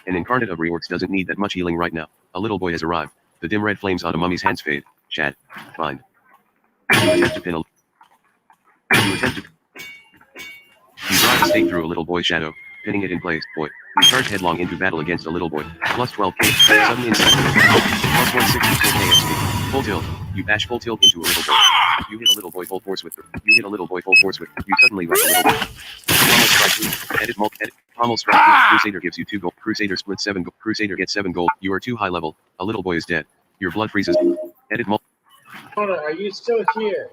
An incarnate of reorcs doesn't need that much healing right now. A little boy has arrived. The dim red flames on a mummy's hands fade. Chad. Find. You attempt to pin a. You attempt to. You drive a stake through a little boy's shadow, pinning it in place. Boy. You charge headlong into battle against a little boy. Plus 12k. Sudden insight. Plus 164k XP. Full tilt. You bash full tilt into a little boy. You hit a little boy full force with. You hit a little boy full force with. You suddenly whack a little boy. Pommel strike. Edit. Pommel strike. Crusader gives you 2 gold. Crusader splits 7 gold. Crusader gets 7 gold. You are too high level. A little boy is dead. Your blood freezes. Edit. Are you still here?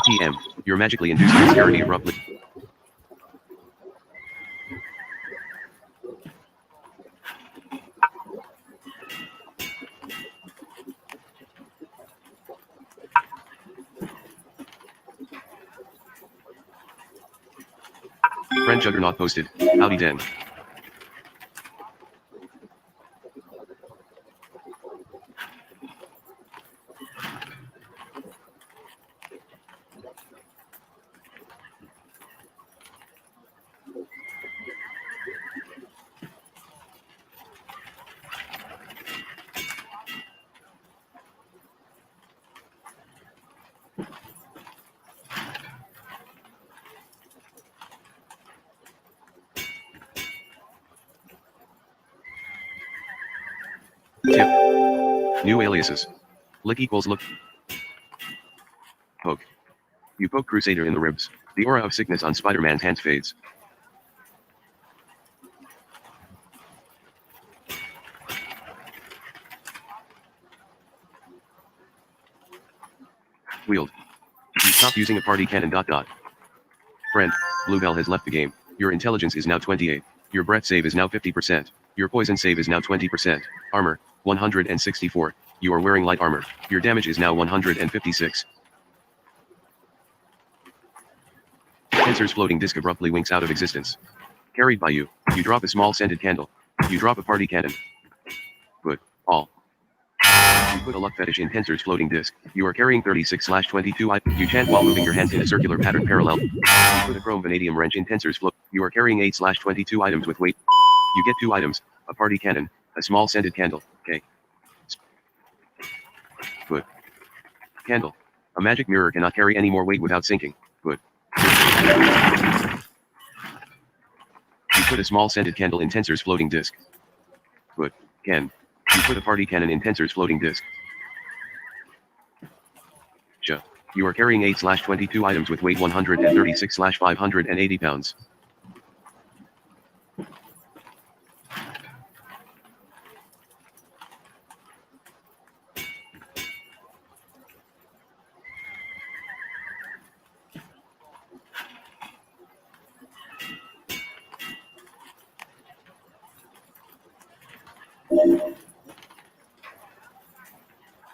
PM. Your magically induced prosperity abruptly. Friend Juggernaut posted. Howdy den. Tip. New aliases. Lick equals look. Poke. You poke Crusader in the ribs. The aura of sickness on Spider-Man's hand fades. Wield. You stop using a party cannon ... Friend, Bluebell has left the game. Your intelligence is now 28. Your breath save is now 50%. Your poison save is now 20%. Armor, 164. You are wearing light armor. Your damage is now 156. Tensor's floating disc abruptly winks out of existence. Carried by you, you drop a small scented candle. You drop a party cannon. Put all. You put a luck fetish in Tensor's floating disc. You are carrying 36/22 You chant while moving your hands in a circular pattern parallel. You put a chrome vanadium wrench in Tensor's float. You are carrying 8/22 items with weight. You get 2 items, a party cannon, a small scented candle. Okay. Put. Candle. A magic mirror cannot carry any more weight without sinking. Put. You put a small scented candle in Tensor's floating disc. Put. Can. You put a party cannon in Tensor's floating disc. You are carrying 8/22 items with weight 136/580 pounds.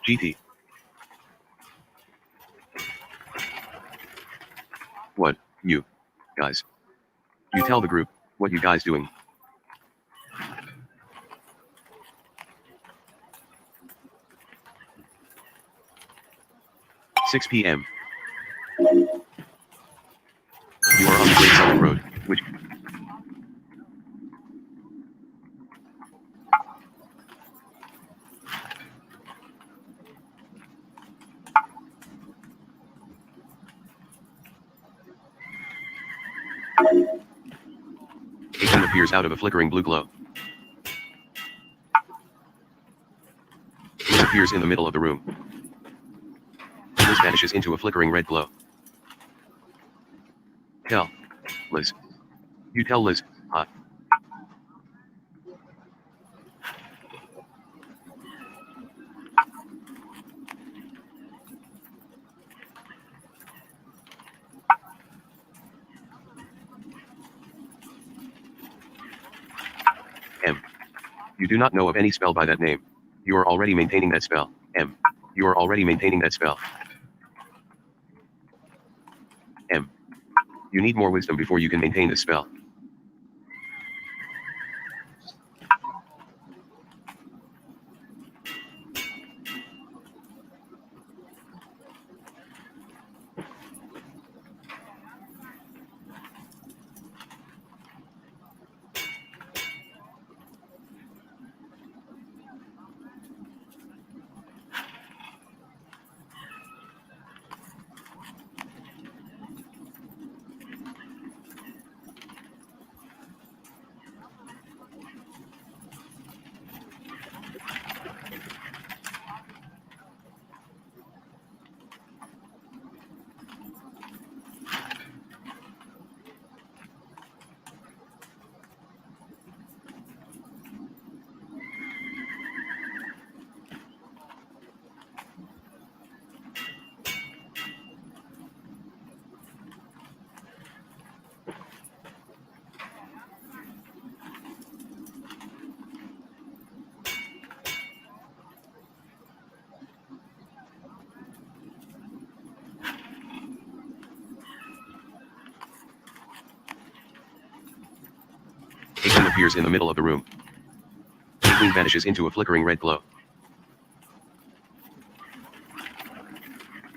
GT. What, you guys? You tell the group, what you guys doing? "6 p.m. You are on the Great Southern Road, which... A gun appears out of a flickering blue glow. Liz appears in the middle of the room. Liz vanishes into a flickering red glow. Tell Liz. You tell Liz, hot. M. You do not know of any spell by that name. You are already maintaining that spell. M. You are already maintaining that spell. M. You need more wisdom before you can maintain this spell. Inkling appears in the middle of the room. Inkling vanishes into a flickering red glow.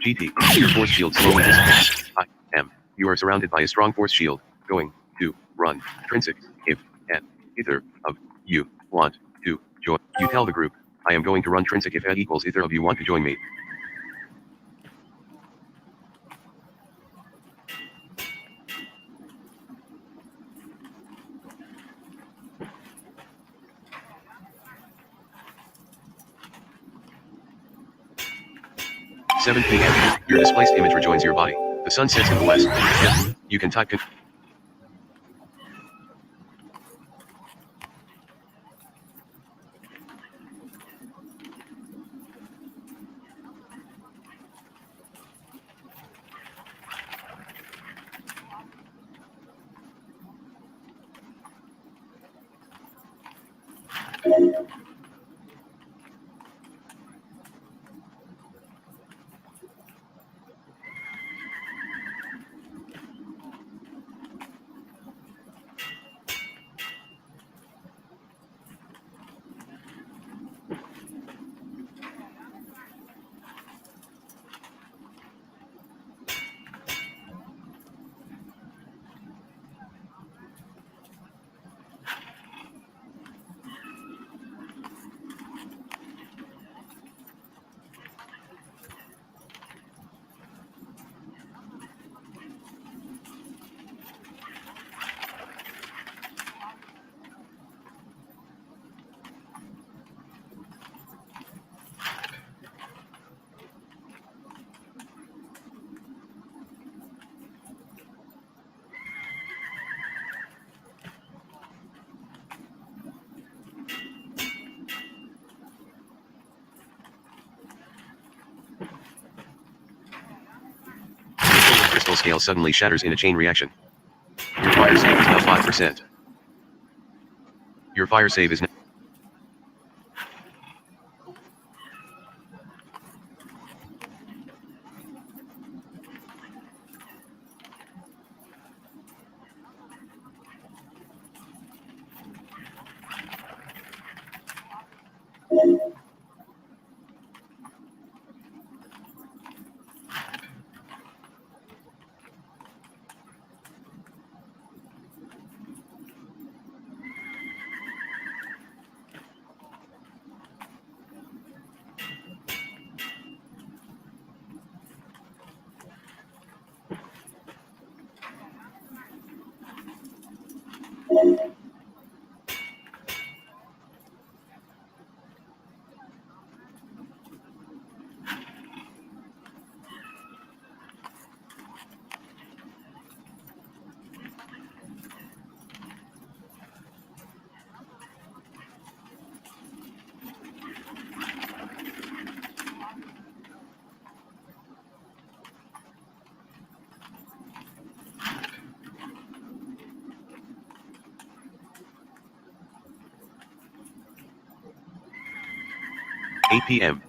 GT, your force shield slowly dissipates. I am. You are surrounded by a strong force shield. Going to run. Trinsic. If and either of you want to join, you tell the group, I am going to run Trinsic if N equals either of you want to join me. (7 p.m.) Your displaced image rejoins your body. The sun sets in the west. Yes, you can type. Crystal scale suddenly shatters in a chain reaction. Your fire save is now 5%. Your fire save is now. (8 p.m.)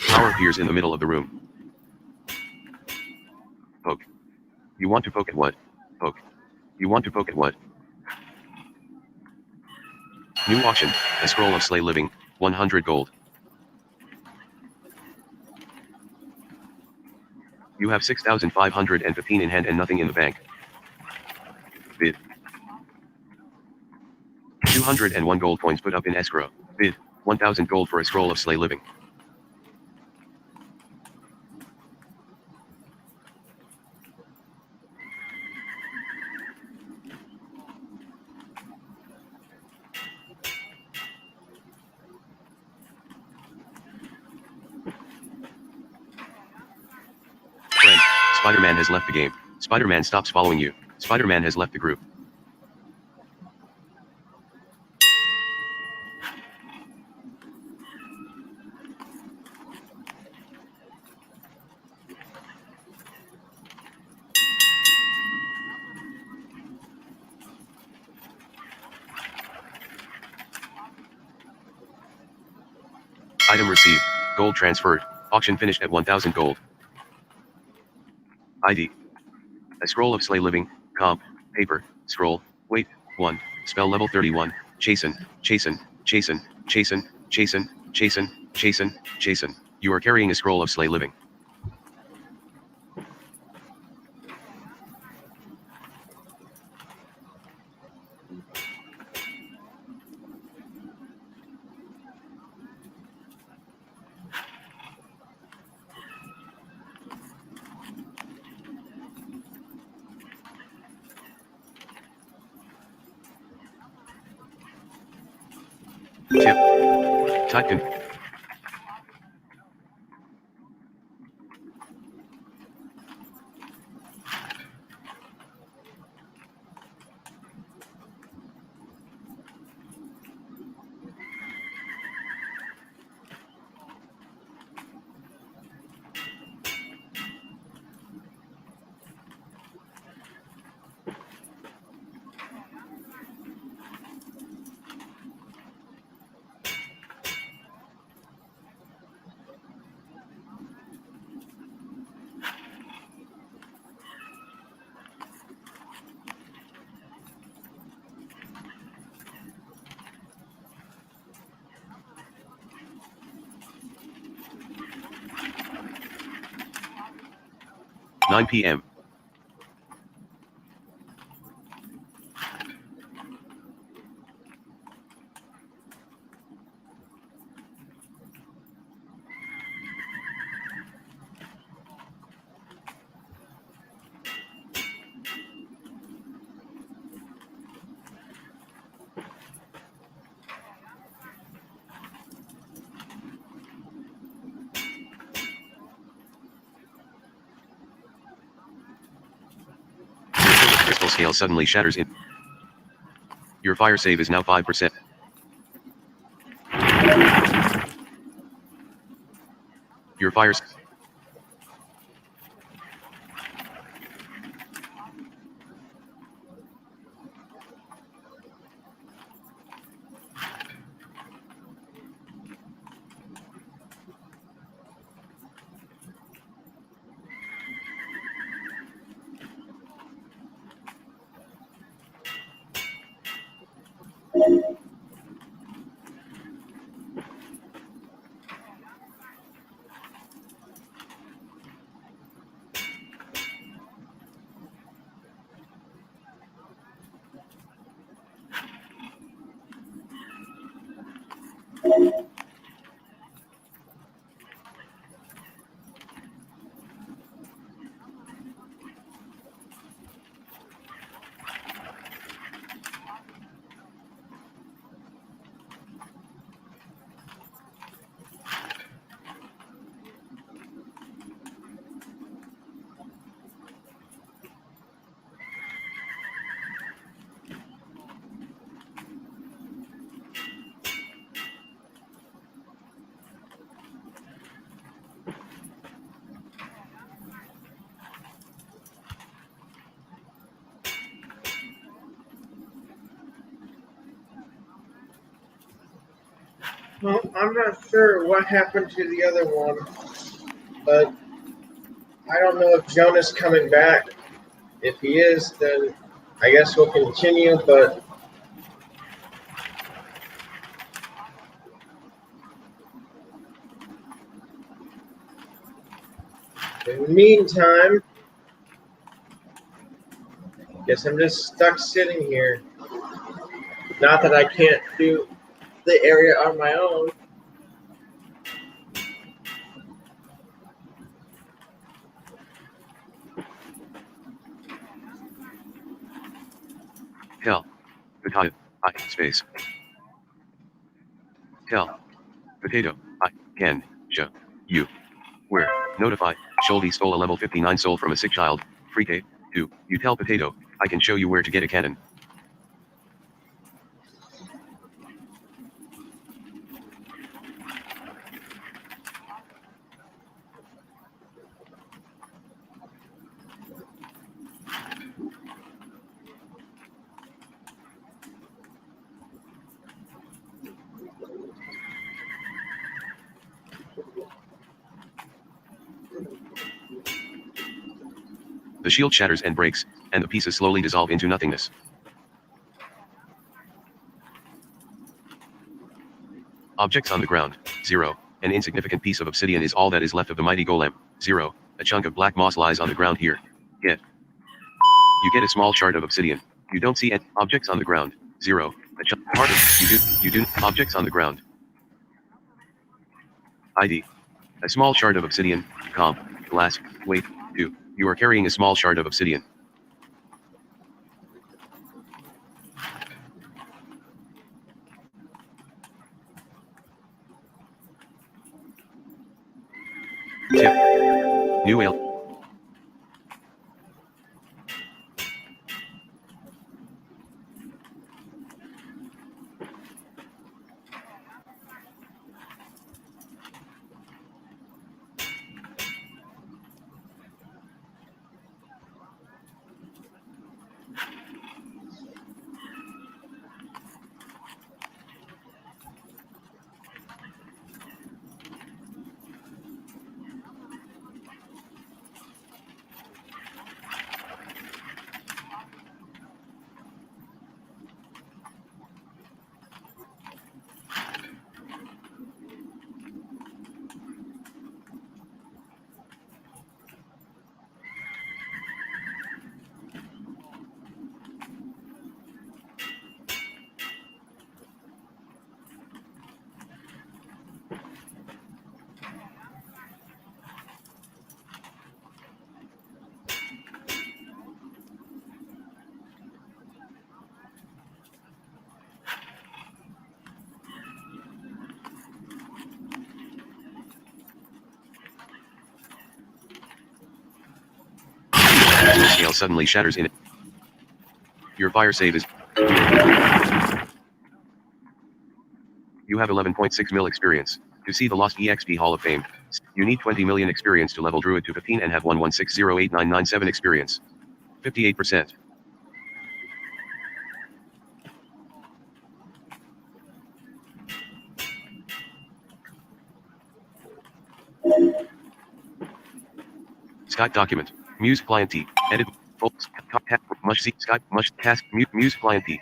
Power appears in the middle of the room. Poke. You want to poke at what? Poke. You want to poke at what? New auction. A scroll of Slay Living. 100 gold. You have 6,515 in hand and nothing in the bank. Bid. 201 gold coins put up in escrow. Bid. 1,000 gold for a scroll of Slay Living. Friend, Spider-Man has left the game. Spider-Man stops following you. Spider-Man has left the group. Item received. Gold transferred. Auction finished at 1000 gold. ID. A scroll of Slay Living. Comp. Paper. Scroll. Weight. 1. Spell level 31. Chasen. Chasen. Chasen. Chasen. Chasen. Chasen. Chasen. Chasen. You are carrying a scroll of Slay Living. Tip. Type in. Nine PM. Crystal scale suddenly shatters in. Your fire save is now 5%. Your fire. Well, I'm not sure what happened to the other one, but I don't know if Jonah's coming back. If he is, then I guess we'll continue, but in the meantime, guess I'm just stuck sitting here. Not that I can't do the area on my own. Hell. Potato. I. Space. Hell. Potato. I. Can. Show. You. Where. Notify. Sholdy stole a level 59 soul from a sick child. Free K. 2. You tell Potato. I can show you where to get a cannon. The shield shatters and breaks, and the pieces slowly dissolve into nothingness. Objects on the ground. 0. An insignificant piece of obsidian is all that is left of the mighty golem. 0. A chunk of black moss lies on the ground here. Get. You get a small shard of obsidian. You don't see any objects on the ground. 0. A chunk. Part of. You do. Objects on the ground. ID. A small shard of obsidian. Comp. Glass. Weight. 2. You are carrying a small shard of obsidian. Tip. New ale. Scale suddenly shatters in it. Your fire save is. You have 11.6 mil experience. To see the Lost EXP Hall of Fame, you need 20 million experience to level Druid to 15 and have 11608997 experience. 58%. Skype document. Muse client T. Edit. Mush see Skype mush task Muse client T.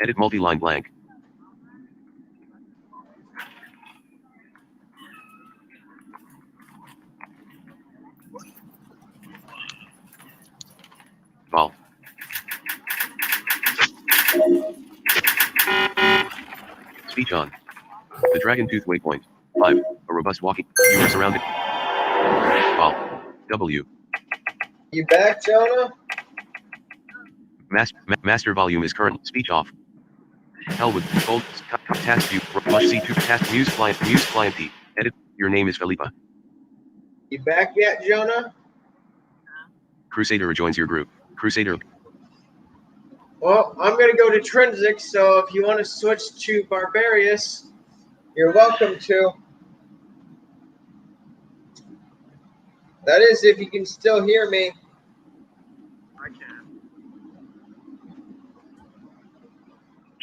Edit multi-line blank. Vol. Speech on. The Dragon Tooth waypoint. 5. A robust walking. You are surrounded. Vol. W. You back, Jonah? Master volume is current. Speech off. Hell with old task view. Mush C2 task Muse client T. Edit. Your name is Felipa. You back yet, Jonah? Crusader rejoins your group. Crusader. Well, I'm going to go to Trinsic, so if you want to switch to Barbarius, you're welcome to. That is, if you can still hear me. I can.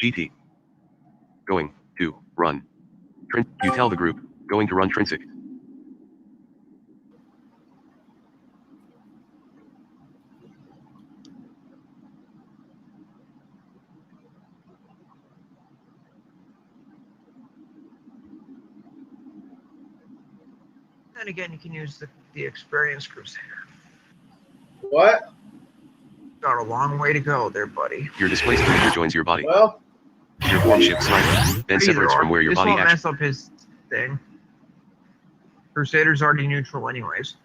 GT. Going to run. You tell the group, going to run Trinsic. Then again, you can use the experienced Crusader. What? Got a long way to go there, buddy. Your displaced creature joins your body. Well, Your form shifts slightly, then separates from where your this body won't actually. mess up his thing. Crusader's already neutral anyways.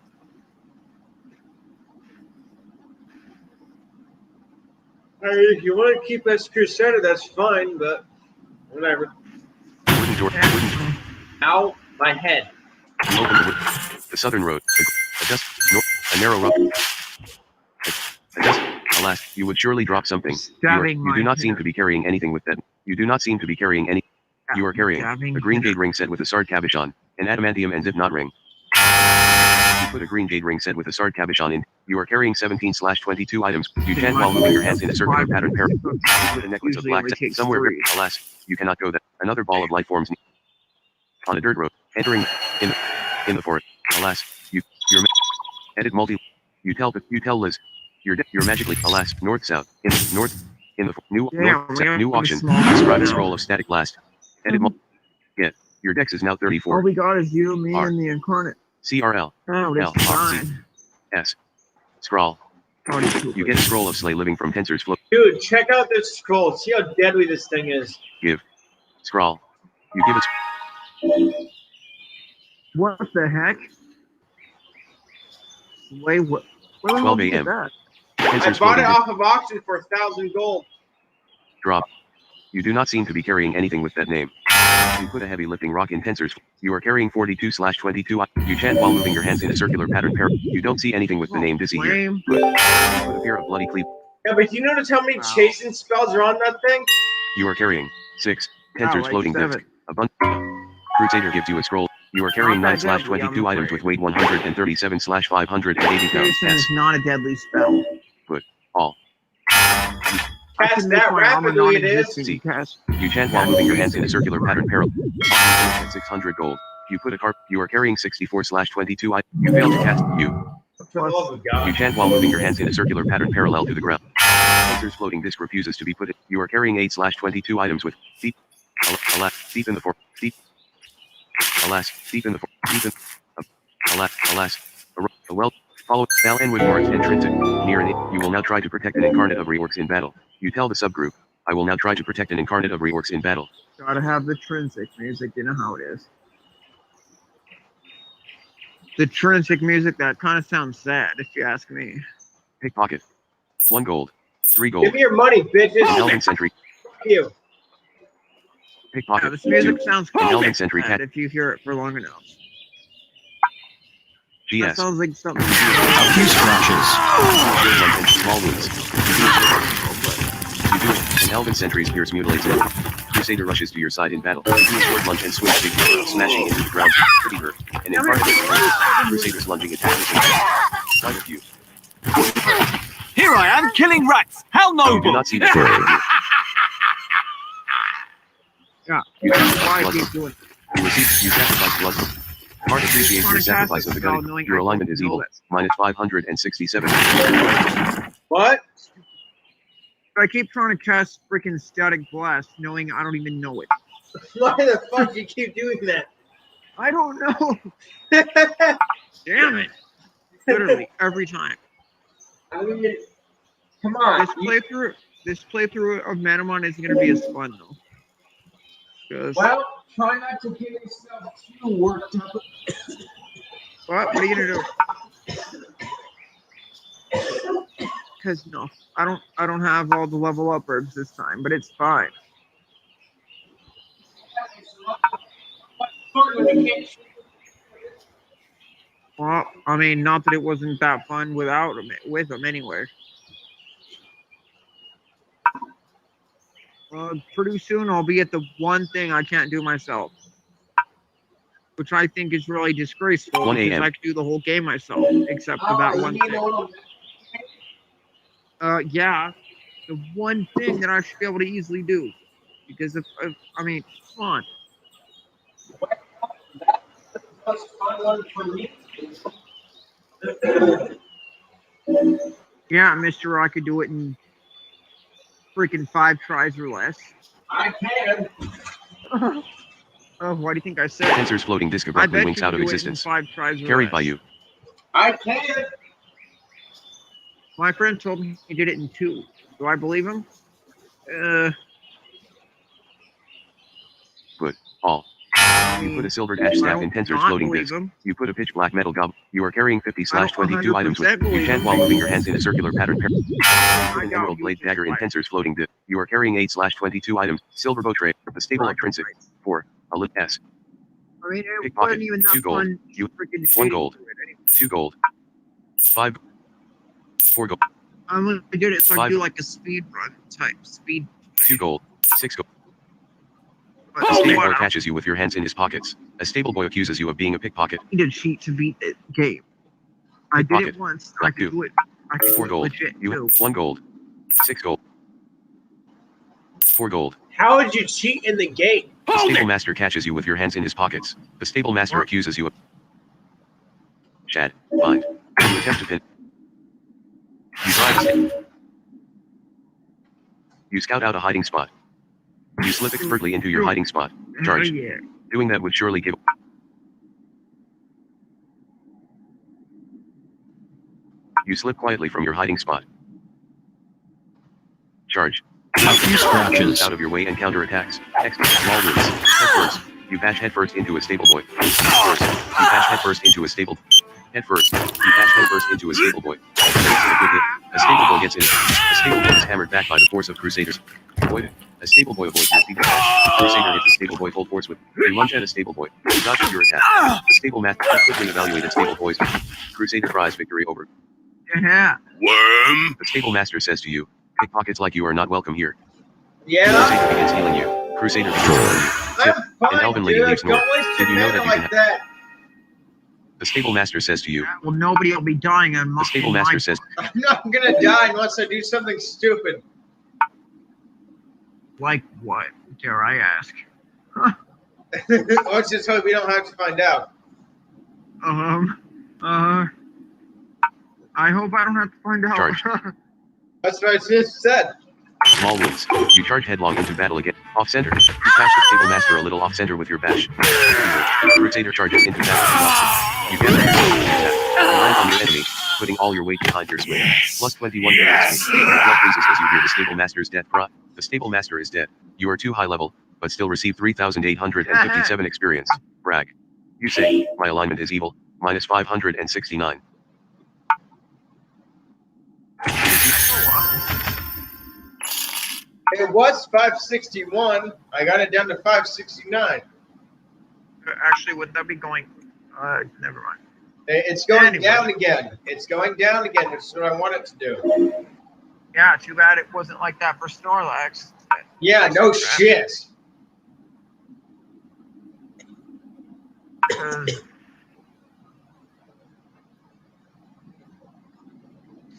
if you want to keep us Crusader, that's fine, but whatever. Wooden door. Ow, my head. Open the wood. The southern road. A narrow road. Alas, you would surely drop something. You do not seem to be carrying anything with that. You do not seem to be carrying any. You are carrying a green jade ring set with a sword cabochon, an adamantium and zip knot ring. You put a green jade ring set with a sword cabochon in. You are carrying 17/22 items. You chant while moving your hands in a circular pattern. You put a necklace of black somewhere. Alas, you cannot go there. Another ball of light forms on a dirt road, entering in the forest. Alas, your edit multi. You tell Liz. You're magically, alas, north-south, in the new new auction. Describe a scroll of static blast. Edit get. Your dex is now 34. All we got is you, me, R. and the incarnate. CRL. Oh, that's L. R. C. fine. S. Scroll. You get a scroll of Slay living from Tensor's flow. Dude, check out this scroll. See how deadly this thing is. Give. Scroll. You give it. What the heck? Wait, what? 12 a.m. I Tensor's bought it floating off of auction for 1,000 gold. drop. You do not seem to be carrying anything with that name. You put a heavy lifting rock in Tensor's. You are carrying 42/22. You chant while moving your hands in a circular pattern. You don't see anything with the name Dizzy here. Put a pair of bloody cleave. Yeah, but you notice how many chasing spells are on that thing? You are carrying 6 Tensor's like floating 7. disc. A bunch. Crusader gives you a scroll. You are carrying Not that 9/22 deadly, I'm items with afraid. weight 137/580 pounds. Jason S. is not a deadly spell. Put all. I Cast can make that my armor rapidly, it is. non-existent. See. Cast. You chant while moving your hands in a circular pattern parallel. At 600 gold. You put a carp. You are carrying 64/22. You fail to cast. For the love of You God. chant while moving your hands in a circular pattern parallel to the ground. Tensor's floating disc refuses to be put. You are carrying 8/22 items with deep. Alas, deep in the fork. Deep. Alas, deep in the fork. Deep in. Alas. A well. Follow. Spell end with words intrinsic. Near an. You will now try to protect an incarnate of reorcs in battle. You tell the subgroup. I will now try to protect an incarnate of reorcs in battle. Gotta have the trinsic music. You know how it is. The trinsic music, that kind of sounds sad, if you ask me. Pickpocket. 1 gold. 3 gold. Give me your money, bitches. An Elven Sentry. Fuck you. Pickpocket. Yeah, this music 2. sounds An kind Elven of Sentry sad cat. if you hear it for long enough. That GS. sounds like something. A few scratches. Small wounds. You do it. An Elven Sentry's pierce mutilates you. Crusader rushes to your side in battle. You do a sword lunge and swing big blow, smashing into the ground. Pretty hurt. An incarnate. Crusader's lunging attacks. Quite a few. Here I am, killing rats. How You do noble! not see the sword. Yeah. You Why blood. keep doing it? You sacrifice blood. Heart appreciates your sacrifice of the gun. Your alignment is evil. Minus 567. What? I keep trying to cast freaking static blast, knowing I don't even know it. Why the fuck do you keep doing that? I don't know. Damn it! Literally every time. I mean, come on. This playthrough of Manamon isn't gonna be as fun though. 'Cause- Well, try not to get yourself too worked up. What are you gonna do? Because no, I don't have all the level up herbs this time, but it's fine. Well, I mean, not that it wasn't that fun without them, with them anyway. Pretty soon I'll be at the one thing I can't do myself, which I think is really disgraceful 1 because a.m. I can do the whole game myself, except for that one thing. Yeah, the one thing that I should be able to easily do, because if I mean, come on. Yeah, Mr. I could do it in freaking 5 tries or less. I can. Oh, why do you think I said? Tensor's floating disc I abruptly bet winks you out can of do it in existence. 5 tries or Carried less. by you. I can. My friend told me he did it in 2. Do I believe him? Put all. You put a silvered ash staff in Tensor's floating disc. You put a pitch black metal gob. You are carrying 50/22 items with. You chant while moving your hands in a circular pattern. You put an emerald blade dagger in Tensor's floating disc. You are carrying 8/22 items. Silver bow tray. A stable intrinsic. 4. A lit S. I mean, it Pickpocket. wasn't even that 2 gold. fun. You. Freaking 1 shading gold. through it anyway. 2 gold. 5. 4 gold. I only did it so I 5. could do like a speed run type speed. 2 gold. 6 gold. But A stable boy I catches you with your hands in his pockets. A stable boy accuses you of being a pickpocket. need to cheat to beat the game. I did Pickpocket. it once. I could do it. I could 4 do it gold. legit You. too. 1 gold. 6 gold. 4 gold. How would you cheat in the game? The stable master catches you with your hands in his pockets. The stable master accuses you of. Chad. Bind. You attempt to pin. You try to stay. You scout out a hiding spot. You slip expertly into your hiding spot. Charge. Oh, yeah. Doing that would surely give. You slip quietly from your hiding spot. Charge. A few scratches. Out of your way and counterattacks. Extra small moves. Head first. You bash headfirst into a stable boy. First. You bash headfirst into a stable. Head first. You bash headfirst into a stable boy. A stable boy gets in. A stable boy is hammered back by the force of Crusaders. Avoid it. A stable boy avoids your feet bash. Crusader hits a stable boy full force with. You lunge at a stable boy. You dodge your attack. The stable master quickly evaluated stable boys. Crusader cries victory over. Yeah. Worm. The stable master says to you, pickpockets like you are not welcome here. Yeah. Crusader begins healing you. Crusader begins healing you. Tip. I'm fine, An elven lady dude. leaves north. Don't waste Did your you know mana that you like can? that. The stable master says to you. Well, nobody will be dying on my. The stable master says. I'm not gonna die unless I do something stupid. Like what? Dare I ask? Let's just hope we don't have to find out. I hope I don't have to find out. Charge. That's what I just said. Small wounds. You charge headlong into battle again. Off center. You bash the stable master a little off center with your bash. Crusader charges into battle. You gather your attack. You land on your enemy, putting all your weight behind your swing. Plus 21 XP. Your blood freezes as you hear the stable master's death cry. The stable master is dead. You are too high level, but still receive 3,857 experience. Brag. You say, my alignment is evil. Minus 569. It was 561. I got it down to 569. Actually, would that be going? Never mind. It's going Anyway. down again. It's going down again. That's what I want it to do. Yeah, too bad it wasn't like that for Snorlax. Yeah, no shit.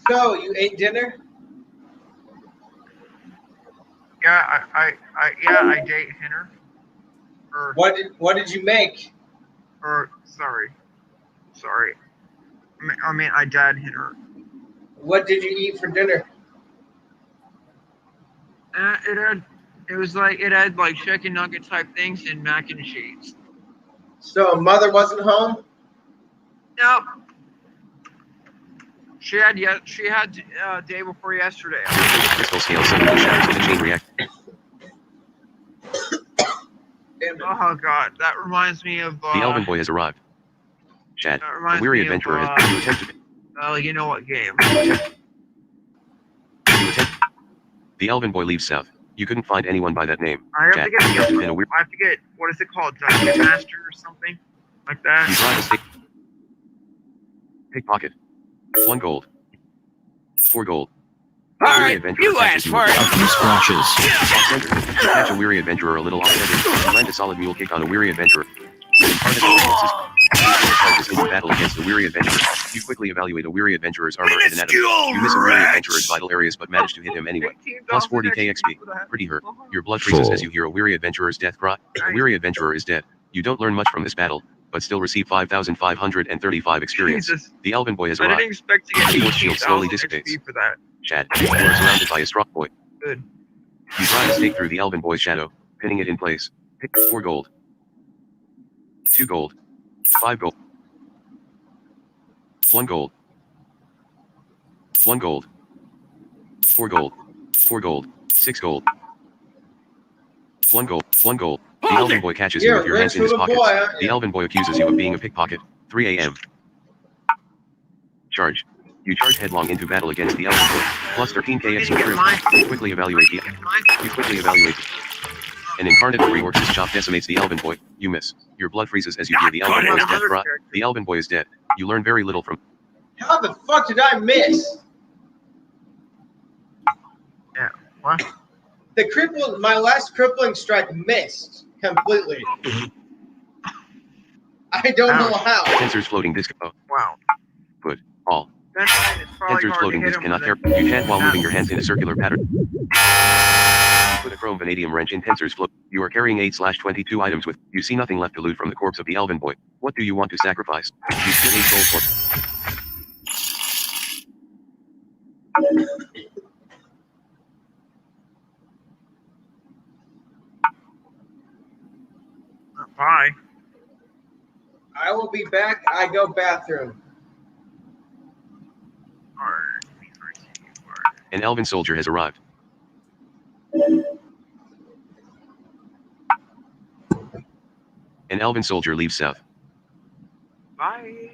So, you ate dinner? Yeah, I date Hinner. Or What did you make? sorry. I mean, I dad Hinner. What did you eat for dinner? It had like chicken nugget type things and mac and cheese. So, mother wasn't home? Nope. She had day before yesterday. Crystal scale suddenly shatters in a chain reaction. Oh god, that reminds me of The elven boy has arrived. Chad, that a reminds weary me of, adventurer has. You attempt. well, you know what game? The elven boy leaves south. You couldn't find anyone by that name. I have Chad, to get you have been a weird. I have to get, what is it called? Dungeon Master or something like that. You drive a stick. Pickpocket. 1 gold. 4 gold. Alright, you asked for A it. few scratches. Off-center. You catch a weary adventurer a little off-center. You land a solid mule kick on a weary adventurer. Charges into battle against a weary adventurer. You quickly evaluate a weary adventurer's armor and anatomy. You miss a weary adventurer's vital areas but manage to hit him anyway. Plus 40k XP. Pretty hurt. Your blood freezes as you hear a weary adventurer's death cry. A weary adventurer is dead. You don't learn much from this battle, but still receive 5,535 experience. Jesus. The elven boy has I didn't arrived. expect to get The force shield slowly 18,000 dissipates. XP for that. Chad, you are surrounded by a strong boy. Good. You drive a stake through the elven boy's shadow, pinning it in place. Pick 4 gold. 2 gold. 5 gold. 1 gold. 1 gold. 4 gold. 4 gold. 6 gold. 1 gold. 1 gold. The elven boy catches you with your hands in his pockets. The elven boy accuses you of being a pickpocket. 3 a.m. Charge. You charge headlong into battle against the elven boy. Plus 13k XP. You quickly evaluate the. You quickly evaluate. An incarnate reworks his chop decimates the elven boy. You miss. Your blood freezes as you hear the elven boy's death cry. The elven boy is dead. You learn very little from. How the fuck did I miss? Yeah. What? My last crippling strike missed completely. I don't know how. Tensor's floating disc. Oh, Wow. good. All. That's fine. It's probably Tensor's hard floating to hit disc him cannot with tear. it. You chant while moving your hands in a circular pattern. You put a chrome vanadium wrench in Tensor's float. You are carrying 8/22 items with. You see nothing left to loot from the corpse of the elven boy. What do you want to sacrifice? You spit 8 gold for. Bye. I will be back. I go bathroom. An elven soldier has arrived. An elven soldier leaves south. Bye.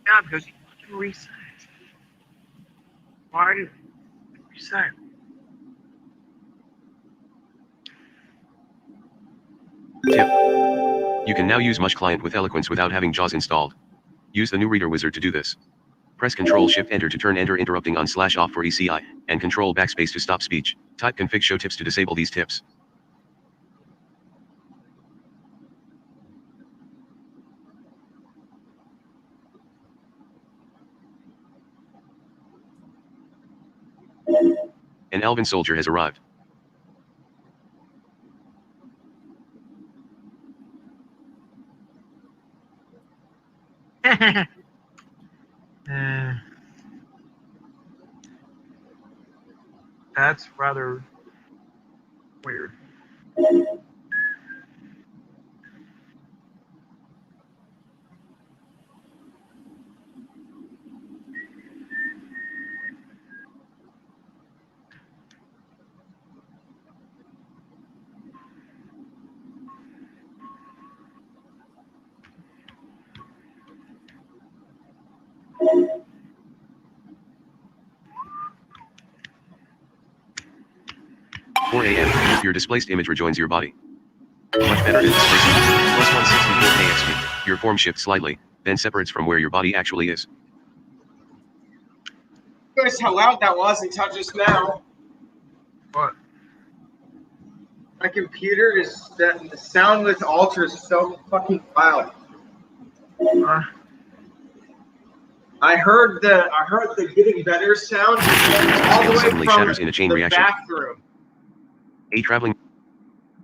Yeah, because you fucking reset. Why did you reset? Tip. You can now use Mush Client with Eloquence without having JAWS installed. Use the new Reader Wizard to do this. Press Ctrl-Shift-Enter to turn Enter interrupting on /off for ECI, and Control Backspace to stop speech. Type config show tips to disable these tips. An elven soldier has arrived. That's rather weird. Your displaced image rejoins your body. Much better than displacement. Plus 164 KXP. Your form shifts slightly, then separates from where your body actually is. Notice how loud that was until just now. What? My computer is the sound with Alter is so fucking loud. I heard the getting better sound all the way Suddenly from shatters in a chain the reaction. bathroom.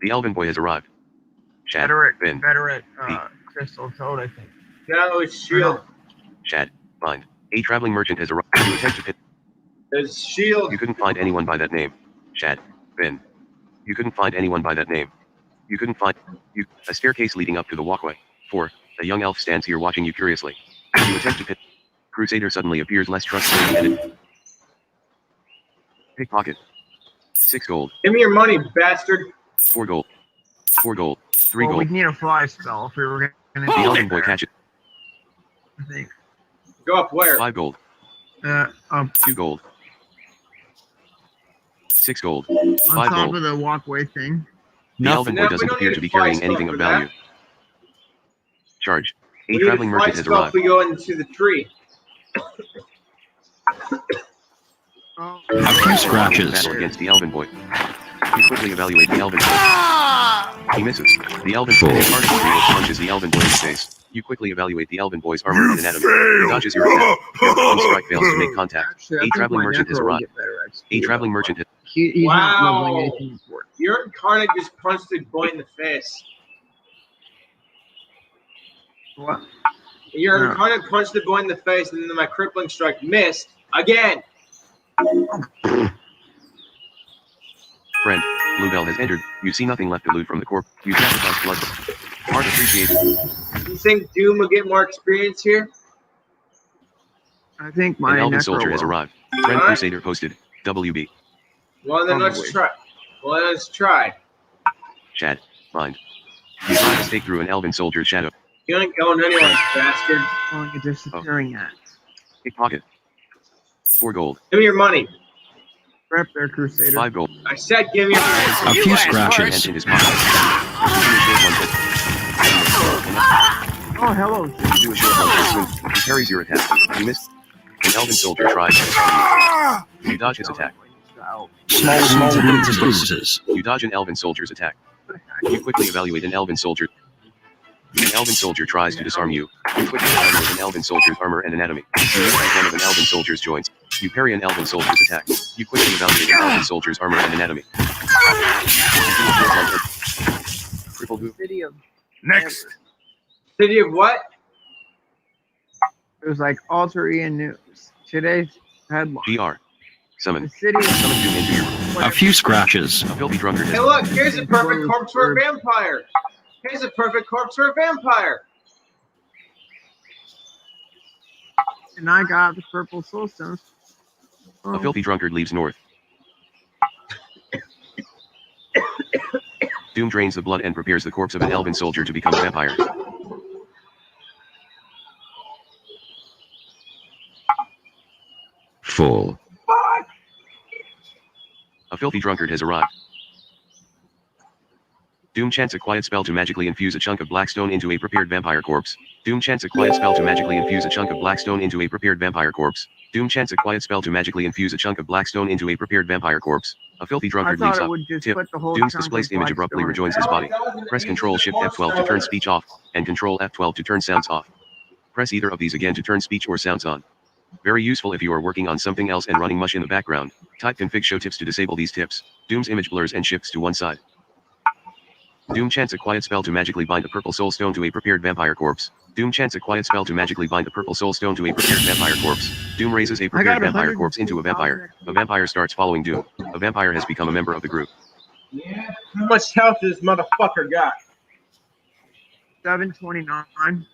The elven boy has arrived. Chad, Better at Crystal Toad, I think. No, it's Shield. Chad, bind. A traveling merchant has arrived. You attempt to pit. There's Shield. You couldn't find anyone by that name. Chad, Ben. You couldn't find anyone by that name. You couldn't find you. A staircase leading up to the walkway. 4. A young elf stands here watching you curiously. You attempt to pit. Crusader suddenly appears less trustworthy and pickpocket. 6 gold. Give me your money, bastard. 4 gold. 4 gold. 3 Well, gold. we need a fly spell if we were going to The elven boy catches. I think. Go up where? 5 gold. 2 gold. 6 gold. 5 on top gold. of the walkway thing. The elven boy No, we doesn't don't appear need to a be fly carrying spell anything for of that. value. Charge. A We need traveling fly merchant has spell if arrived. we go into the tree. A few scratches. Battle against the elven boy. You quickly evaluate the elven boy. He misses. The elven boy punches the elven boy in the face. You quickly evaluate the elven boy's armor and anatomy. He dodges your attack. Your one strike fails to make contact. Actually, I A think traveling my merchant has Necro will arrived. get better XP, A traveling merchant has He's not Wow. leveling anything for it. Your incarnate just punched the boy in the face. What? Your Yeah. incarnate punched the boy in the face, and then my crippling strike missed again. friend. Bluebell has entered. You see nothing left to loot from the corp. You sacrifice blood. Art appreciated. You think Doom will get more experience here? I think An my elven Necro soldier has will. arrived. Friend Alright. Crusader posted. WB. Well, then Probably. let's try. Well, let's try. Chad. Mind. You try to stake through an elven soldier's shadow. You ain't going anywhere, bastard. Oh, you're disappearing at. Pickpocket. 4 gold. Give me your money. Rep there, Crusader. 5 gold. I said give me your money. A few Hand scratches. in his pocket. Oh, hello. You do a short one swing. He parries your attack. You miss. An elven soldier tries to disarm you. You dodge his attack. Small wounds and bruises. You dodge an elven soldier's attack. You quickly evaluate an elven soldier. An elven soldier tries to disarm you. You quickly evaluate an elven soldier's armor and anatomy. You miss one of an elven soldier's joints. You parry an elven soldier's attack. You quickly evaluate an elven soldier's armor and anatomy. You do a short one purple goo. City of Next. City of what? It was like alteraeon news. Today's headline. GR. Summon. The city of Summon Doom into your room. A few scratches. A filthy drunkard Hey, has look, here's a perfect corpse for a vampire. Here's a perfect corpse for a vampire. and I got the purple soul stones. A filthy drunkard leaves north. Doom drains the blood and prepares the corpse of an elven soldier to become a vampire. Full. A filthy drunkard has arrived. Doom chants a quiet spell to magically infuse a chunk of black stone into a prepared vampire corpse. Doom chants a quiet spell to magically infuse a chunk of black stone into a prepared vampire corpse. Doom chants a quiet spell to magically infuse a chunk of black stone into a prepared vampire corpse. A filthy drunkard leaves up. Tip. Doom's displaced image abruptly rejoins his body. Press Ctrl Shift F12 to turn speech off, and Ctrl F12 to turn sounds off. Press either of these again to turn speech or sounds on. Very useful if you are working on something else and running mush in the background. Type config show tips to disable these tips. Doom's image blurs and shifts to one side. Doom chants a quiet spell to magically bind a purple soul stone to a prepared vampire corpse. Doom chants a quiet spell to magically bind a purple soul stone to a prepared vampire corpse. Doom raises a prepared vampire corpse into a vampire. A vampire starts following Doom. A vampire has become a member of the group. Yeah. How much health does this motherfucker got? 729.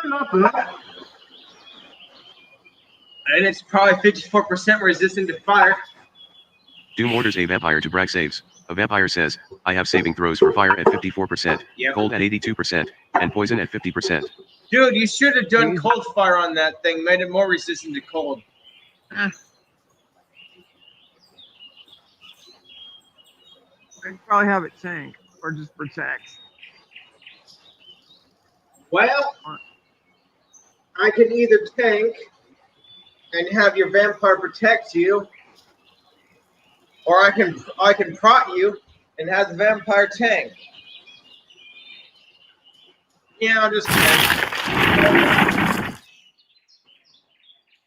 Not bad. And it's probably 54% resistant to fire. Doom orders a vampire to brag saves. A vampire says, I have saving throws for fire at 54%, Yep. cold at 82%, and poison at 50%. Dude, you should have done cold fire on that thing, made it more resistant to cold. I'd probably have it tank or just protect. Well, I can either tank and have your vampire protect you, or I can prot you and have the vampire tank. Yeah, I'll just tank.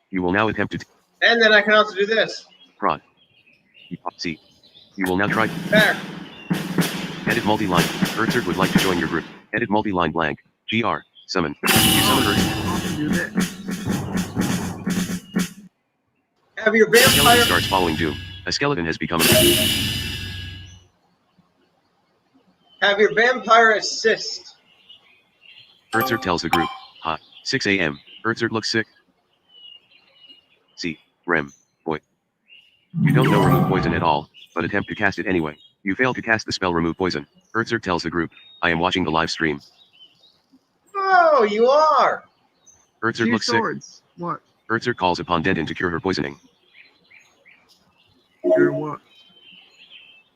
You will now attempt to And then I can also do this. prod. See. You will now try. There. Edit multi-line. Earthsert would like to join your group. Edit multi-line blank. GR. Summon. You summon Earthsert. I'll do this. Have your A skeleton vampire. starts following Doom. A skeleton has become a Have your vampire assist. Earthsert tells the group. Ha. 6 a.m. Earthsert looks sick. See. Rem. Boy. You don't know remove poison at all, but attempt to cast it anyway. You fail to cast the spell remove poison. Earthsert tells the group. I am watching the live stream. Oh, you are. Earthsert Two looks sick. swords. What? Earthsert calls upon Denton to cure her poisoning. Or what?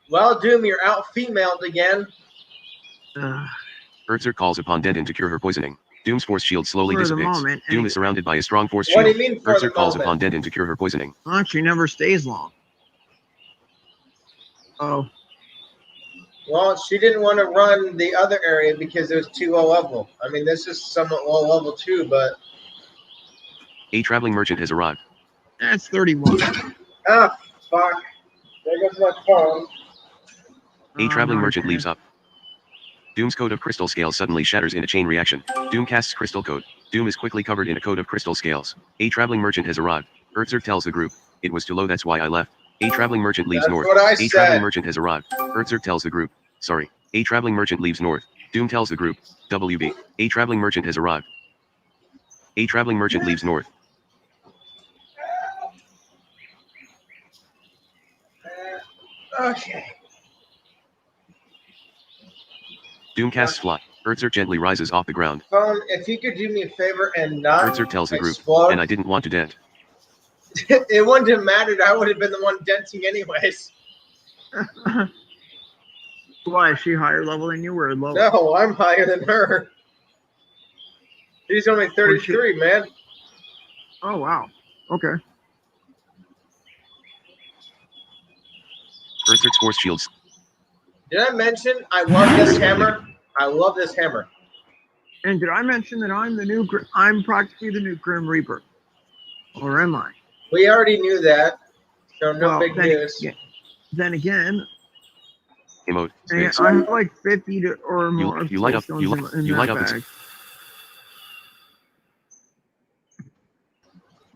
Well, Doom, you're out femaled again. Earthsert calls upon Denton to cure her poisoning. Doom's force shield slowly For the dissipates. moment, Doom anyway. is surrounded by a strong force What do shield. you mean for the Earthsert calls moment? upon Denton to cure her poisoning. Actually, never stays long. Oh, Well, she didn't want to run the other area because it was too low level. I mean, this is somewhat low level too, but A traveling merchant has arrived. that's 31. ah, fuck. There goes my phone. A traveling no, merchant okay. leaves up. Doom's code of crystal scales suddenly shatters in a chain reaction. Doom casts crystal code. Doom is quickly covered in a code of crystal scales. A traveling merchant has arrived. Earthsert tells the group. It was too low, that's why I left. A traveling merchant leaves That's north. what I A traveling said. merchant has arrived. Earthsert tells the group. Sorry. A traveling merchant leaves north. Doom tells the group. WB. A traveling merchant has arrived. A traveling merchant leaves north. Okay. Doom casts fly. Earthsert gently rises off the ground. Phone, if you could do me a favor and not Earthsert tells the group. explode, And I didn't want to dent. it wouldn't have mattered. I would have been the one denting anyways. Why, is she higher level than you or lower? No, I'm higher than her. She's only 33, man. Oh, wow. Okay. Earthsert's force shields. Did I mention I love this hammer? I love this hammer. And did I mention that I'm practically the new Grim Reaper? Or am I? We already knew that, so no Well, big then, news. Then again, Emote. Yeah, Space. I have like 50 or more You light up. You stones in you that light up. bag.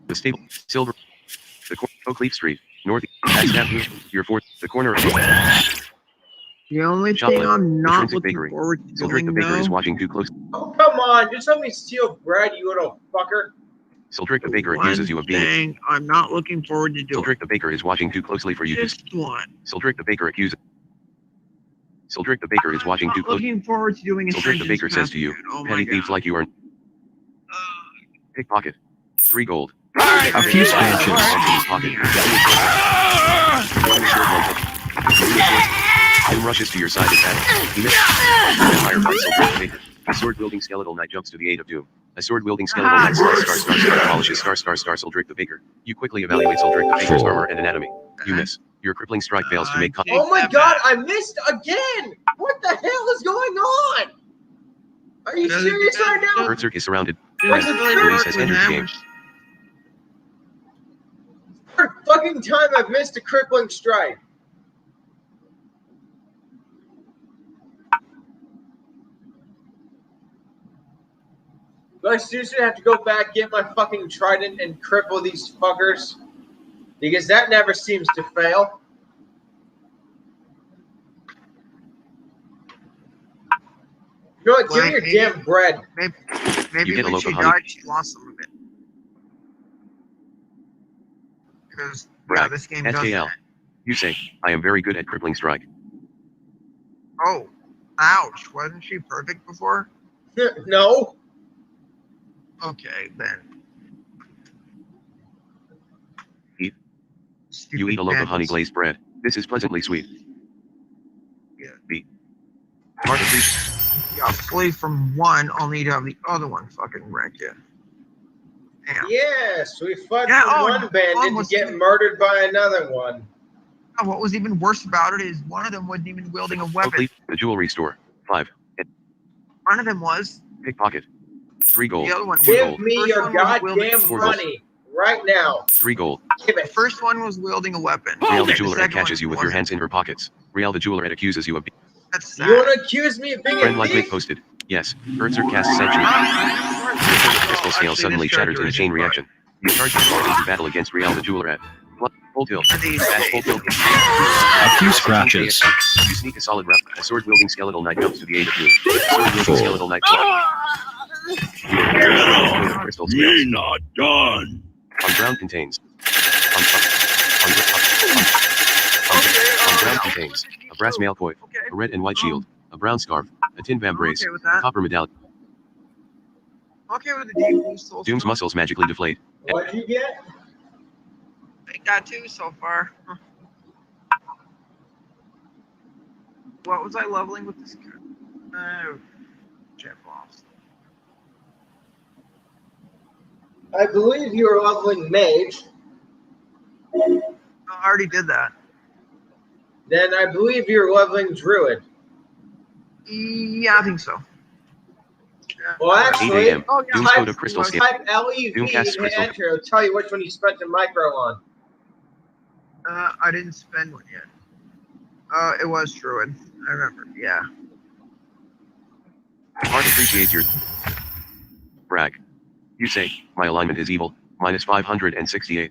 The stable. Silver. Oak Leaf Street. North. Avenue. Your fourth. The corner of The only Chocolate. thing I'm not Intrinsic looking Bakery. forward to Sildrick the doing baker is now, watching too close. Oh, come on. Just let me steal bread, you little fucker. Sildrick the baker one accuses you of being. thing I'm not looking forward to doing. Sildrick the baker is watching too closely for you to. Just one. Sildrick the baker accuses. Sildrick the baker is watching I'm too not close. looking forward to doing a Sildrick the baker says to you, Oh my petty thieves God. like you are. Pickpocket. 3 gold. A few scratches. Pocket. Tim rushes to your side in battle. He misses. Vampire fights Sildrick the baker. A sword-wielding skeletal knight jumps to the aid of Doom. A sword-wielding skeletal knight polishes Sildrick the baker. You quickly evaluate Sildrick the baker's armor and anatomy. You miss. Your crippling strike fails to make. Oh my god, I missed again! What the hell is going on? Are you serious right now? Berserk is surrounded. What's the Police has entered the game. Third fucking time I've missed a crippling strike. Do I seriously have to go back, get my fucking trident, and cripple these fuckers? Because that never seems to fail. You know what? Give me your damn bread. Maybe You get a when loaf she of honey. died, she lost some of it. Because Brag. this game does SKL. that. You say, I am very good at crippling strike. Oh, ouch! Wasn't she perfect before? No. Okay, then. Eat. Stupid You eat a loaf of bandits. honey glazed bread. This is pleasantly sweet. Yeah. B. Part of the Yeah, flee from one, only to have the other one fucking wreck you. Damn. Yes, we fought Yeah, from oh, one bandit was to get murdered by another one. What was even worse about it is one of them wasn't even wielding a Oak weapon. Leaf, the jewelry store. 5. One of them was. Pickpocket. 3 gold. The other one was. Give me First your one was wielding- goddamn 4 gold. money right now. 3 gold. Give The it. first one was wielding a weapon. Riel the The jeweler second catches one you with your wasn't. hands in her pockets. Riel the jeweler accuses you of being. That's You sad. want to accuse me of being Friend a like Nick thief? posted. Yes. Berserk casts sanctuary. The crystal scale suddenly shatters in a chain reaction. You charge into battle against Riel the jeweler at. Full tilt. Full tilt. A few scratches. You sneak a solid rep. A sword-wielding skeletal knight jumps to the aid of you. Sword-wielding skeletal knight. Crystal scales. You're not done. On ground contains. On ground contains a brass mail coin, a red and white shield, a brown scarf, a tin vambrace, Okay with a that. copper medallion. Okay with the deep blue soul. Doom's muscles magically deflate. What'd you get? I got 2 so far. What was I leveling with this guy? Jet bombs. I believe you were leveling mage. Oh, I already did that. Then I believe you're leveling druid. Yeah, I think so. Well, 8 actually, a.m. Oh, yeah. Doom's code of crystal scale. type LEV Doom casts and crystal. enter. It'll tell you which one you spent the micro on. I didn't spend one yet. It was Druid. I remember. Yeah. Heart appreciates your brag. You say, my alignment is evil, minus 568.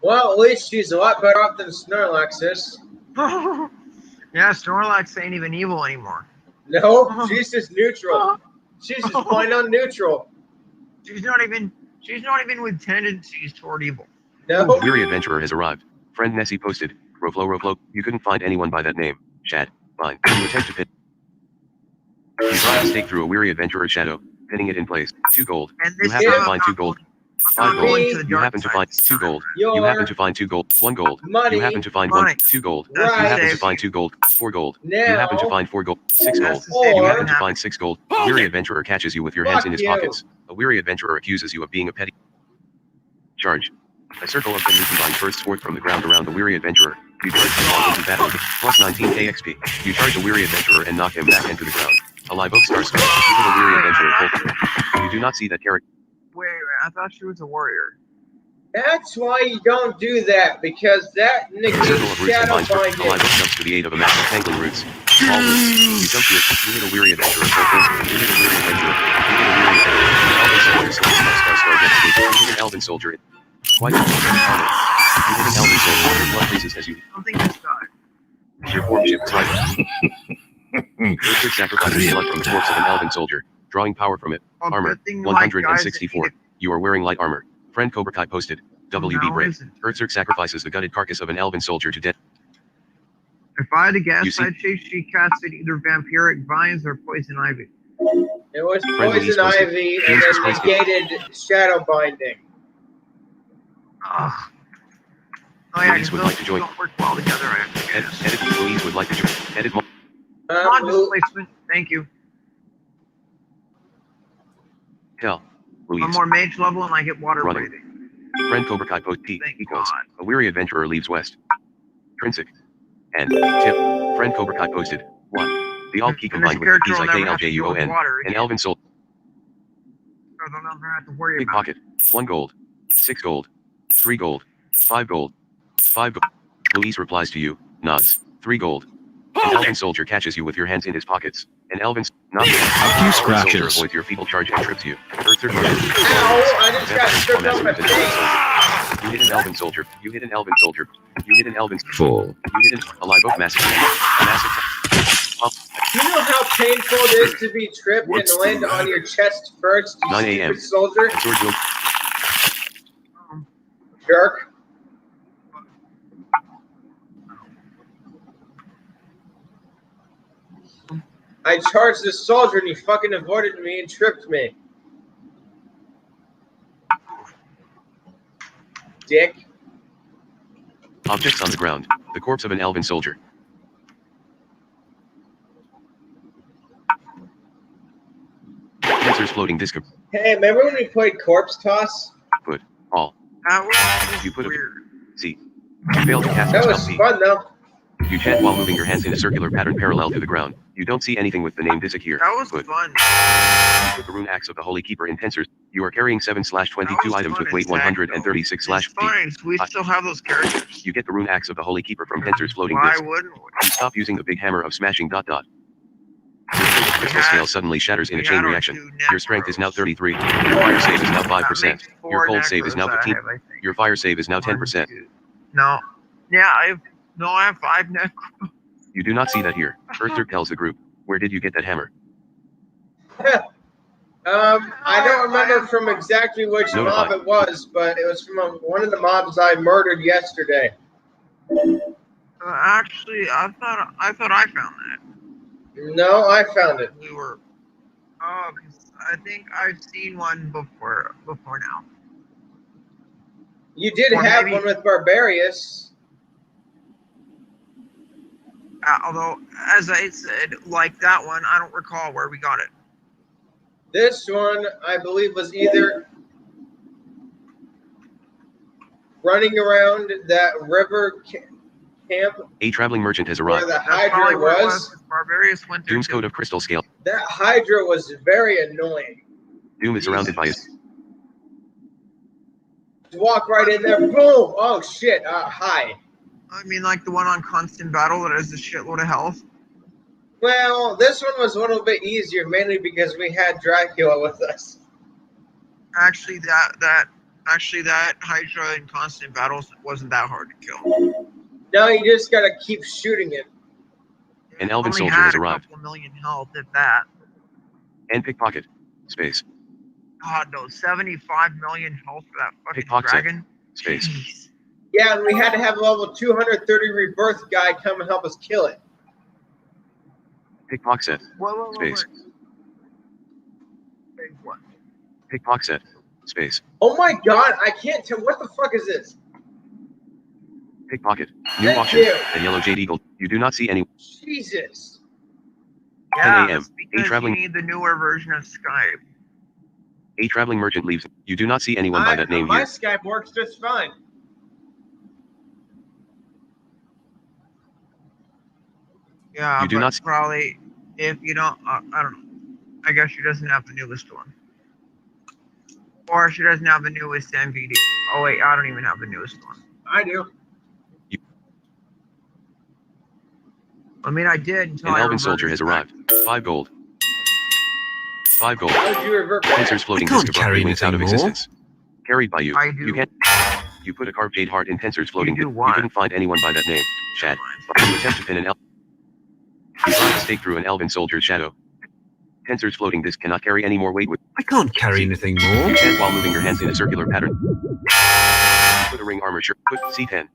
Well, at least she's a lot better off than Snorlax is. Yeah, Snorlax ain't even evil anymore. No, she's just neutral. She's just plain on neutral. She's not even with tendencies toward evil. No. Weary adventurer has arrived. Friend Nessie posted, Roflo, you couldn't find anyone by that name. Shad, fine. You attempt to pin. You drive a stake through a weary adventurer's shadow, pinning it in place. 2 gold. And You this happen time to I'm find not 2 gold. going- 5 I'm gold. going to the You dark happen to side find this 2 time. gold. Your You happen to find 2 gold. 1 gold. money. You happen to find Money. 2 gold. That's You happen to safe. find 2 gold. 4 gold. You Now, happen to find 4 gold. 6 gold. That's the same You Or- happen to happen. find 6 gold. A weary adventurer catches you with your hands in his Fuck you. pockets. A weary adventurer accuses you of being a petty. Charge. A circle of thinly combined bursts forth from the ground around the weary adventurer. You charge him into battle. Plus 19k XP. You charge the weary adventurer and knock him back into the ground. A live oak star scar. You hit a weary adventurer. You do not see that character. Wait, I thought she was a warrior. That's why you don't do that, because that A circle negates of roots and shadow vines. The live binding. oak jumps to the aid of a mass of tangling roots. All roots. You jump to it. You hit a weary adventurer. You hit a weary adventurer. You hit a weary adventurer. Elven soldier. Star. Netscape. You hit an elven soldier. Why did you hit You hit an elven soldier. Your blood freezes as you. Something just died. Your form shifts right. Berserk sacrifices blood from the corpse of an elven soldier, drawing power from it. Well, Armor, good thing, like, guys, 164. You are wearing light armor. Friend Cobra Kai posted. WB No, Brave. isn't. Berserk sacrifices the gutted carcass of an elven soldier to death. If I had to guess, You see- I'd say she casted either vampiric vines or poison ivy. It was Friendly poison posted. ivy and James then posted. negated shadow binding. Ugh. Oh yeah, Louise would those like to join. don't work well together, I have to guess. Edit. Louise would like to join. Edit. Mod displacement, thank you. Hell. One Louise. more mage level and I get water Running. breathing. Friend Cobra Kai post T Thank equals. God. A weary adventurer leaves west. Trinsic. And tip. Friend Cobra Kai posted. 1. The alt key And this combined with the character will never have to deal with PZIKLJUON. water An again, elven soul. so they'll never have to worry Big about pocket. 1 gold. 6 gold. 3 gold. 5 gold. 5 gold. Louise replies to you. Nods. 3 gold. An elven soldier catches you with your hands in his pockets. An elven not A few soldier scratches. avoids your feeble charge and trips you. Berserk Ow! I just got stripped off my face. You hit an elven soldier. You hit an elven soldier. You hit an elven. Full. You hit a live oak massive. A massive. Do you know how painful it is to be tripped What's and land the on your chest first, you 9 a.m. stupid soldier? Sword duel. Jerk. I charged this soldier and he fucking avoided me and tripped me. Dick. Objects on the ground. The corpse of an elven soldier. Answers floating disc. Hey, remember when we played Corpse Toss? Put. All. That was You put a- weird. C. You failed to cast That the spell was C. fun though. You chant while moving your hands in a circular pattern parallel to the ground. You don't see anything with the name Disick here. That was Put. fun. You put the rune axe of the Holy Keeper in tensors. You are carrying 7/22 That was items fun with weight as heck, 136 It's /P. fine. We still have those characters. You get the rune axe of the Holy Keeper from tensors floating Why disc. wouldn't we? You stop using the big hammer of smashing ... Your crystal scale suddenly shatters in a We chain had our reaction. two Your strength is now necros. 33. Your fire save is now That 5%. makes Your four cold save is necros now that I 15. have, I think. Your fire save is now 1, 10%. 2. No. Yeah, I have 5 necros. You do not see that here. Berserk tells the group. Where did you get that hammer? I don't remember from exactly which Notify. mob it was, but it was from one of the mobs I murdered yesterday. Actually, I thought I found that. No, I found it. We were. Oh, 'cause I think I've seen one before now. You did Or have maybe- one with Barbarius. Although, as I said, like that one, I don't recall where we got it. This one, I believe, was either running around that river camp A traveling merchant has where arrived. the That's probably Hydra where it was. 'cause Barbarius went there. Doom's too. code of crystal scale. That Hydra was very annoying. Doom is surrounded by his. Jesus. Walk right in there, boom! Oh shit! Hi. I mean, like the one on Constant Battle that has a shitload of health. Well, this one was a little bit easier, mainly because we had Dracula with us. Actually, that Hydra in Constant Battles wasn't that hard to kill. Now you just gotta keep shooting it. An elven Only soldier had has a arrived. couple million health at that. And pickpocket. Space. God, no, 75 million health for that fucking Pickpocket. dragon. Space. Jeez. Yeah, and we had to have a level 230 rebirth guy come and help us kill it. Pickpocket. Wait. Space. Wait, what? Pickpocket. Space. Oh my god, I can't tell. What the fuck is this? Pickpocket. New Thank auction. you. A yellow jade eagle. You do not see any. Jesus. Yeah, 10 a.m. that's because traveling- you need the newer version of Skype. A traveling merchant leaves. You do not see anyone by that name my here. Skype works just fine. Yeah, You do but not see- probably if you don't, I don't know. I guess she doesn't have the newest one, or she doesn't have the newest MVD. Oh wait, I don't even have the newest one. I do. I mean, I did until An I elven reverted soldier has back. arrived. 5 gold. 5 gold. How did you revert back? Tensor's floating can't disc abruptly carry winks out of anything more. existence. Carried by you. I do. You can't. You put a carved jade heart in Tensor's floating do disc. what? You couldn't find anyone by that name. Shad. You attempt to pin an elven. You drive a stake through an elven soldier's shadow. Tensor's floating disc cannot carry any more weight with. I can't carry anything more. You chant while moving your hands in a circular pattern. You put a ring armor shirt. Put C10.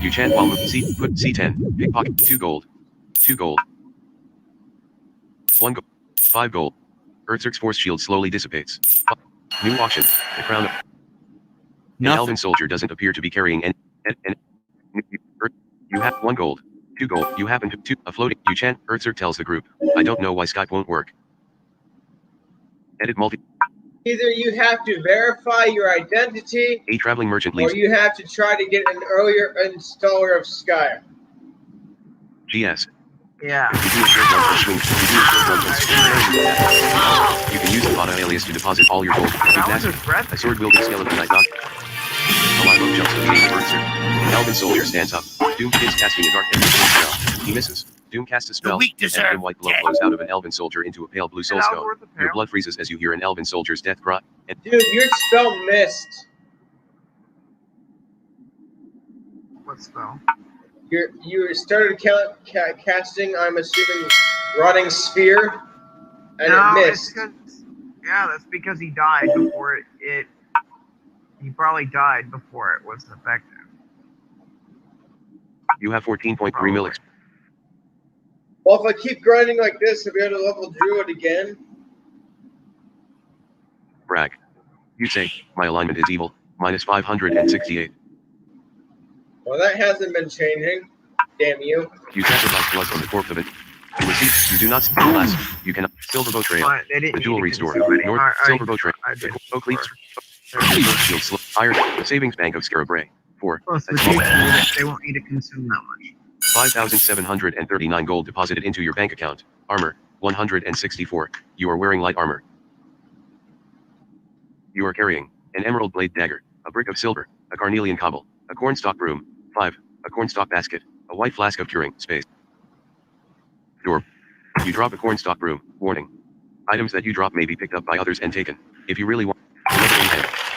You chant while moving. Put C10. Pickpocket. 2 gold. 2 gold. 1 gold. 5 gold. Earthzerk's force shield slowly dissipates. New auction. The crown of. An Nothing. elven soldier doesn't appear to be carrying any. You have 1 gold. 2 gold. You happen to 2. A floating. You chant. Earthzerk tells the group. I don't know why Skype won't work. Edit multi. Either you have to verify your identity, A traveling merchant or leaves. you have to try to get an earlier installer of Skype. GS. Yeah. You do a short run for swing. You do a short run for swing. You can use the Vada alias to deposit all your gold. That was a Master. breath. A sword wielding skeleton I got. A live oak jumps to the aid of Earthzerk. An elven soldier stands up. Doom begins casting a dark and spell. He misses. Doom casts a spell, and dim white glow flows out of an elven soldier into a pale blue soul That was stone. worth a Your pair. blood freezes as you hear an elven soldier's death cry. And Dude, your spell missed. What spell? You started casting, I'm assuming, Rotting Sphere, and No, it it's missed. 'cause- yeah, that's because he died before it. He probably died before it was effective. you have 14.3 mil XP. Well, if I keep grinding like this, I'll be able to level Druid again. Brag. You say, my alignment is evil. Minus 568. Well, that hasn't been changing. Damn you. You sacrifice blood on the corpse of it. You receive. You do not see. Alas, you cannot. Silver bow trail. But they didn't The need jewelry to store. consume any. North. Silver bow trail. I The did. oak leaves. Shield slow. Iron. The savings bank of Scarabray. 4. Plus, the That's cheap all. food, they won't need to consume that much. 5,739 gold deposited into your bank account. Armor. 164. You are wearing light armor. You are carrying an emerald blade dagger, a brick of silver, a carnelian cobble, a cornstalk broom. 5. A cornstalk basket, a white flask of curing. Space. Door. You drop a cornstalk broom. Warning. Items that you drop may be picked up by others and taken. If you really want.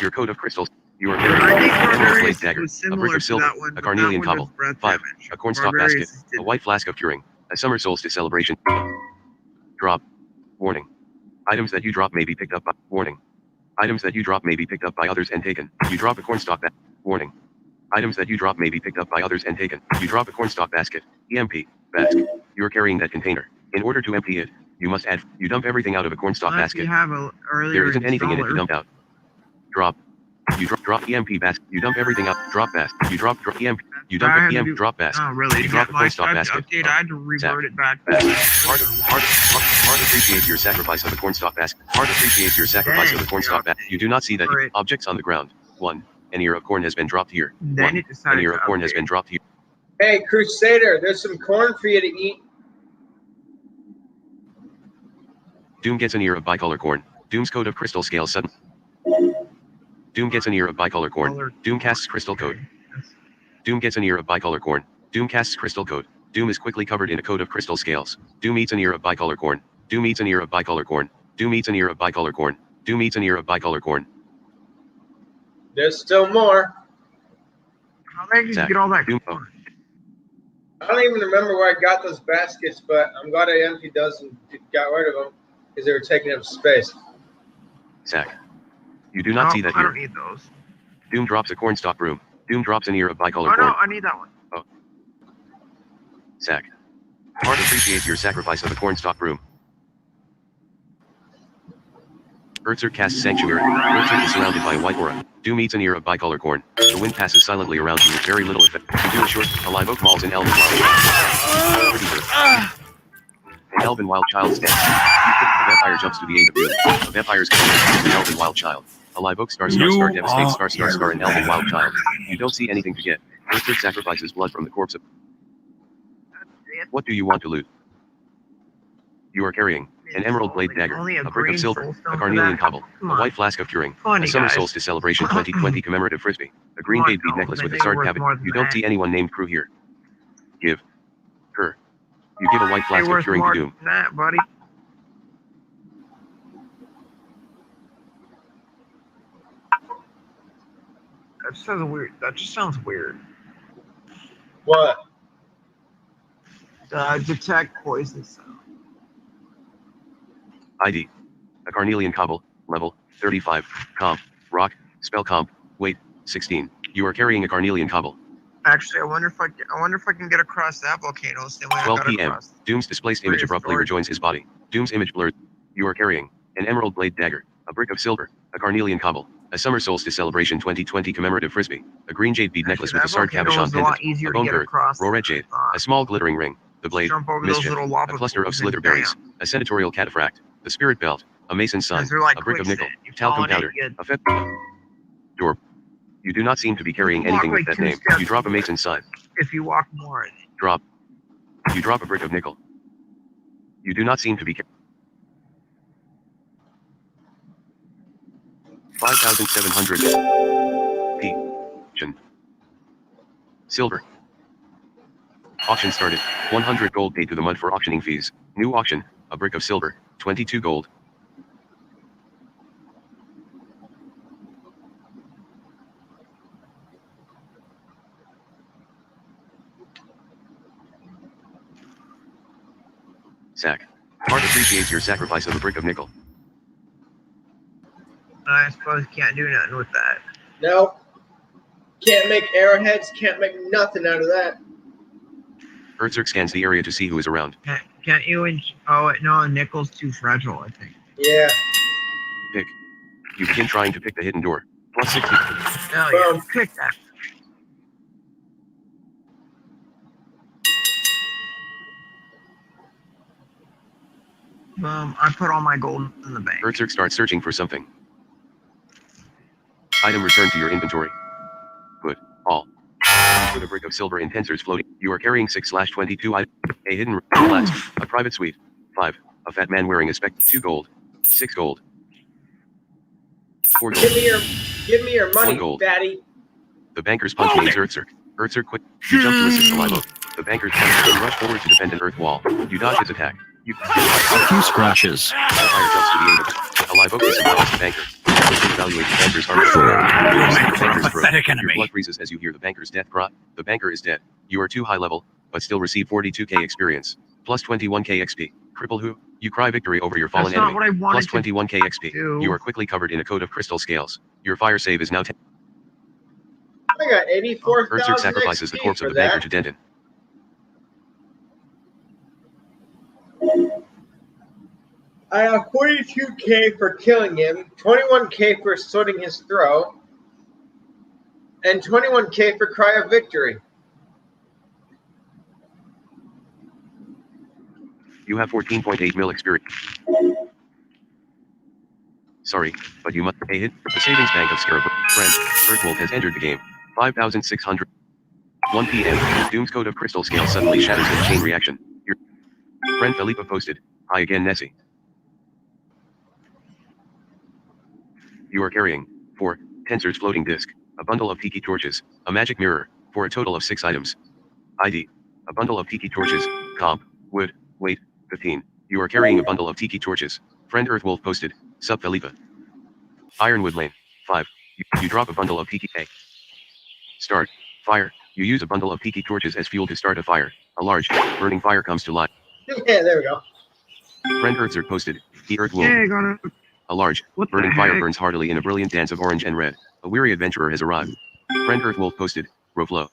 Your coat of crystals. You are carrying I think an emerald blade Barbarous dagger, was a similar brick of to silver, that one, a but carnelian that one cobble. does breath 5. damage. A cornstalk Barbarous basket, a didn't. white flask of curing, a summer solstice celebration. Drop. Warning. Items that you drop may be picked up by. Warning. Items that you drop may be picked up by others and taken. You drop a cornstalk basket. Warning. Items that you drop may be picked up by others and taken. You drop a cornstalk basket. EMP. Basket. You're carrying that container. In order to empty it, you must add. You dump everything out of a cornstalk Unless basket. you have a earlier There isn't anything in it to installer. dump out. Drop. You drop EMP basket. You dump everything out. Drop basket. You drop EMP. You dump I had to EMP. do- Drop basket. Oh, really? You To drop get a my cornstalk Skype basket. update, I had to revert it back. Heart appreciates your sacrifice of the cornstalk basket. Heart appreciates your sacrifice of the cornstalk basket. You do not see that For it. objects on the ground. 1. An ear of corn has been dropped here. Then 1. it decided An ear to of corn has update. been dropped here. Hey, Crusader, there's some corn for you to eat. Doom gets an ear of bicolor corn. Doom's coat of crystal scales sudden. Doom gets an ear of bicolor corn. Color- Doom casts crystal coat. That's- Doom gets an ear of bicolor corn. Doom casts crystal coat. Doom is quickly covered in a coat of crystal scales. Doom eats an ear of bicolor corn. Doom eats an ear of bicolor corn. Doom eats an ear of bicolor corn. Doom eats an ear of bicolor corn. There's still more. How the heck did you Zach, get all that Doom- corn? I don't even remember where I got those baskets, but I'm glad I emptied those and got rid of them because they were taking up space. Zach. You do not see that I don't here. need those. Doom drops a cornstalk broom. Doom drops an ear of bicolor Oh corn. no, I need that one. Zach. Heart appreciates your sacrifice of a cornstalk broom. Earthzerk casts Sanctuary. Earthzerk is surrounded by a white aura. Doom eats an ear of bicolor corn. The wind passes silently around you with very little effect. You do a short, a live oak mauls an elven wild child. An elven wild child stands. A vampire jumps to the aid of you. A vampire's an elven wild child. A live oak star devastates star an elven wild child. You don't see anything to get. Earthzerk sacrifices blood from the corpse of. What do you want to loot? You are carrying an emerald blade dagger, Only a brick green of silver, soul a stone for carnelian that? cobble, Come a on. white flask of curing, Funny, a summer guys. solstice celebration 2020 commemorative frisbee, a green Come on, jade bead no, necklace with a they know sard you're worth cabinet. more than You don't that. see anyone named Crew here. Give. Her. You give a white They flask of worth curing to more Doom. than that, buddy. That just sounds weird. What? Detect poison sound. ID. A carnelian cobble, level 35, comp, rock, spell comp, weight 16. You are carrying a carnelian cobble. Actually, I wonder if I can get across that volcano. Same way I 12 got p.m. across. Doom's displaced image abruptly Prehistoric. rejoins his body. Doom's image blurs. You are carrying an emerald blade dagger, a brick of silver, a carnelian cobble, a summer solstice celebration 2020 commemorative frisbee, a green jade bead necklace with a sard cabochon pendant, a bone bird, raw red jade, a small glittering ring, the blade, Jump over those mischief, little a lava cluster of pools slither and berries, bam. a senatorial cataphract, the spirit belt, a mason's sun, Because they're like a brick of nickel, quicksand. You talcum fall in it, powder, you a fet door. You do not seem to be carrying walk anything like with that 2 name. steps You drop a into it. mason's sign. if you walk more in it. Drop. You drop a brick of nickel. You do not seem to be 5,700 P. Silver. Auction started. 100 gold paid to the mud for auctioning fees. New auction. A brick of silver. 22 gold. Sack. Heart appreciates your sacrifice of a brick of nickel. I suppose you can't do nothing with that. Nope. Can't make arrowheads, can't make nothing out of that. Earthzerk scans the area to see who is around. Can't you? Oh no, nickel's too fragile. I think. Yeah. Pick. You begin trying to pick the hidden door. Plus 60. Hell yeah, Boom. pick that. I put all my gold in the bank. Earthzerk starts searching for something. Item returned to your inventory. Put all. You put a brick of silver in tensors floating. You are carrying 6/22 items. A hidden last. A private suite. 5. A fat man wearing a spec. 2 gold. 6 gold. 4 gold. Give me your money, 1 gold. fatty. The banker's punch names Earthzerk. Earthzerk quick. You jump to assist the live oak. The banker's punch. You rush forward to defend an earth wall. You dodge his attack. You A few scratches. Sapphire jumps to the aid of a live oak disembowels the banker. You evaluate the banker's armor. You're meant The for a banker's throat. pathetic Your enemy. blood freezes as you hear the banker's death cry. The banker is dead. You are too high level, but still receive 42k experience. Plus 21k XP. Cripple who? You cry victory over your fallen That's not enemy. what I wanted Plus to 21k XP. do. You are quickly covered in a coat of crystal scales. Your fire save is now 10. I got 84,000 Earthzerk sacrifices the XP corpse for of the banker that. to Denton. I have 42k for killing him, 21k for slitting his throat, and 21k for cry of victory. You have 14.8 mil experience. Sorry, but you must pay it. The savings bank of Scarab. Friend, Earthwolf has entered the game. 5,600. 1 p.m. Doom's code of crystal scale suddenly shatters in a chain reaction. Your friend Felipa posted. Hi again, Nessie. You are carrying 4 tensors floating disk, a bundle of tiki torches, a magic mirror, for a total of 6 items. ID. A bundle of tiki torches, comp, wood, weight, 15. You are carrying a bundle of tiki torches. Friend Earthwolf posted. Sup Felipa. Ironwood Lane. 5. You drop a bundle of tiki. A. Start. Fire. You use a bundle of tiki torches as fuel to start a fire. A large, burning fire comes to life. Yeah, there we go. Friend Earthzerk posted. The Earthwolf. Yeah, I got it. A large, What the burning fire heck? burns heartily in a brilliant dance of orange and red. A weary adventurer has arrived. Friend Earthwolf posted. Roflo.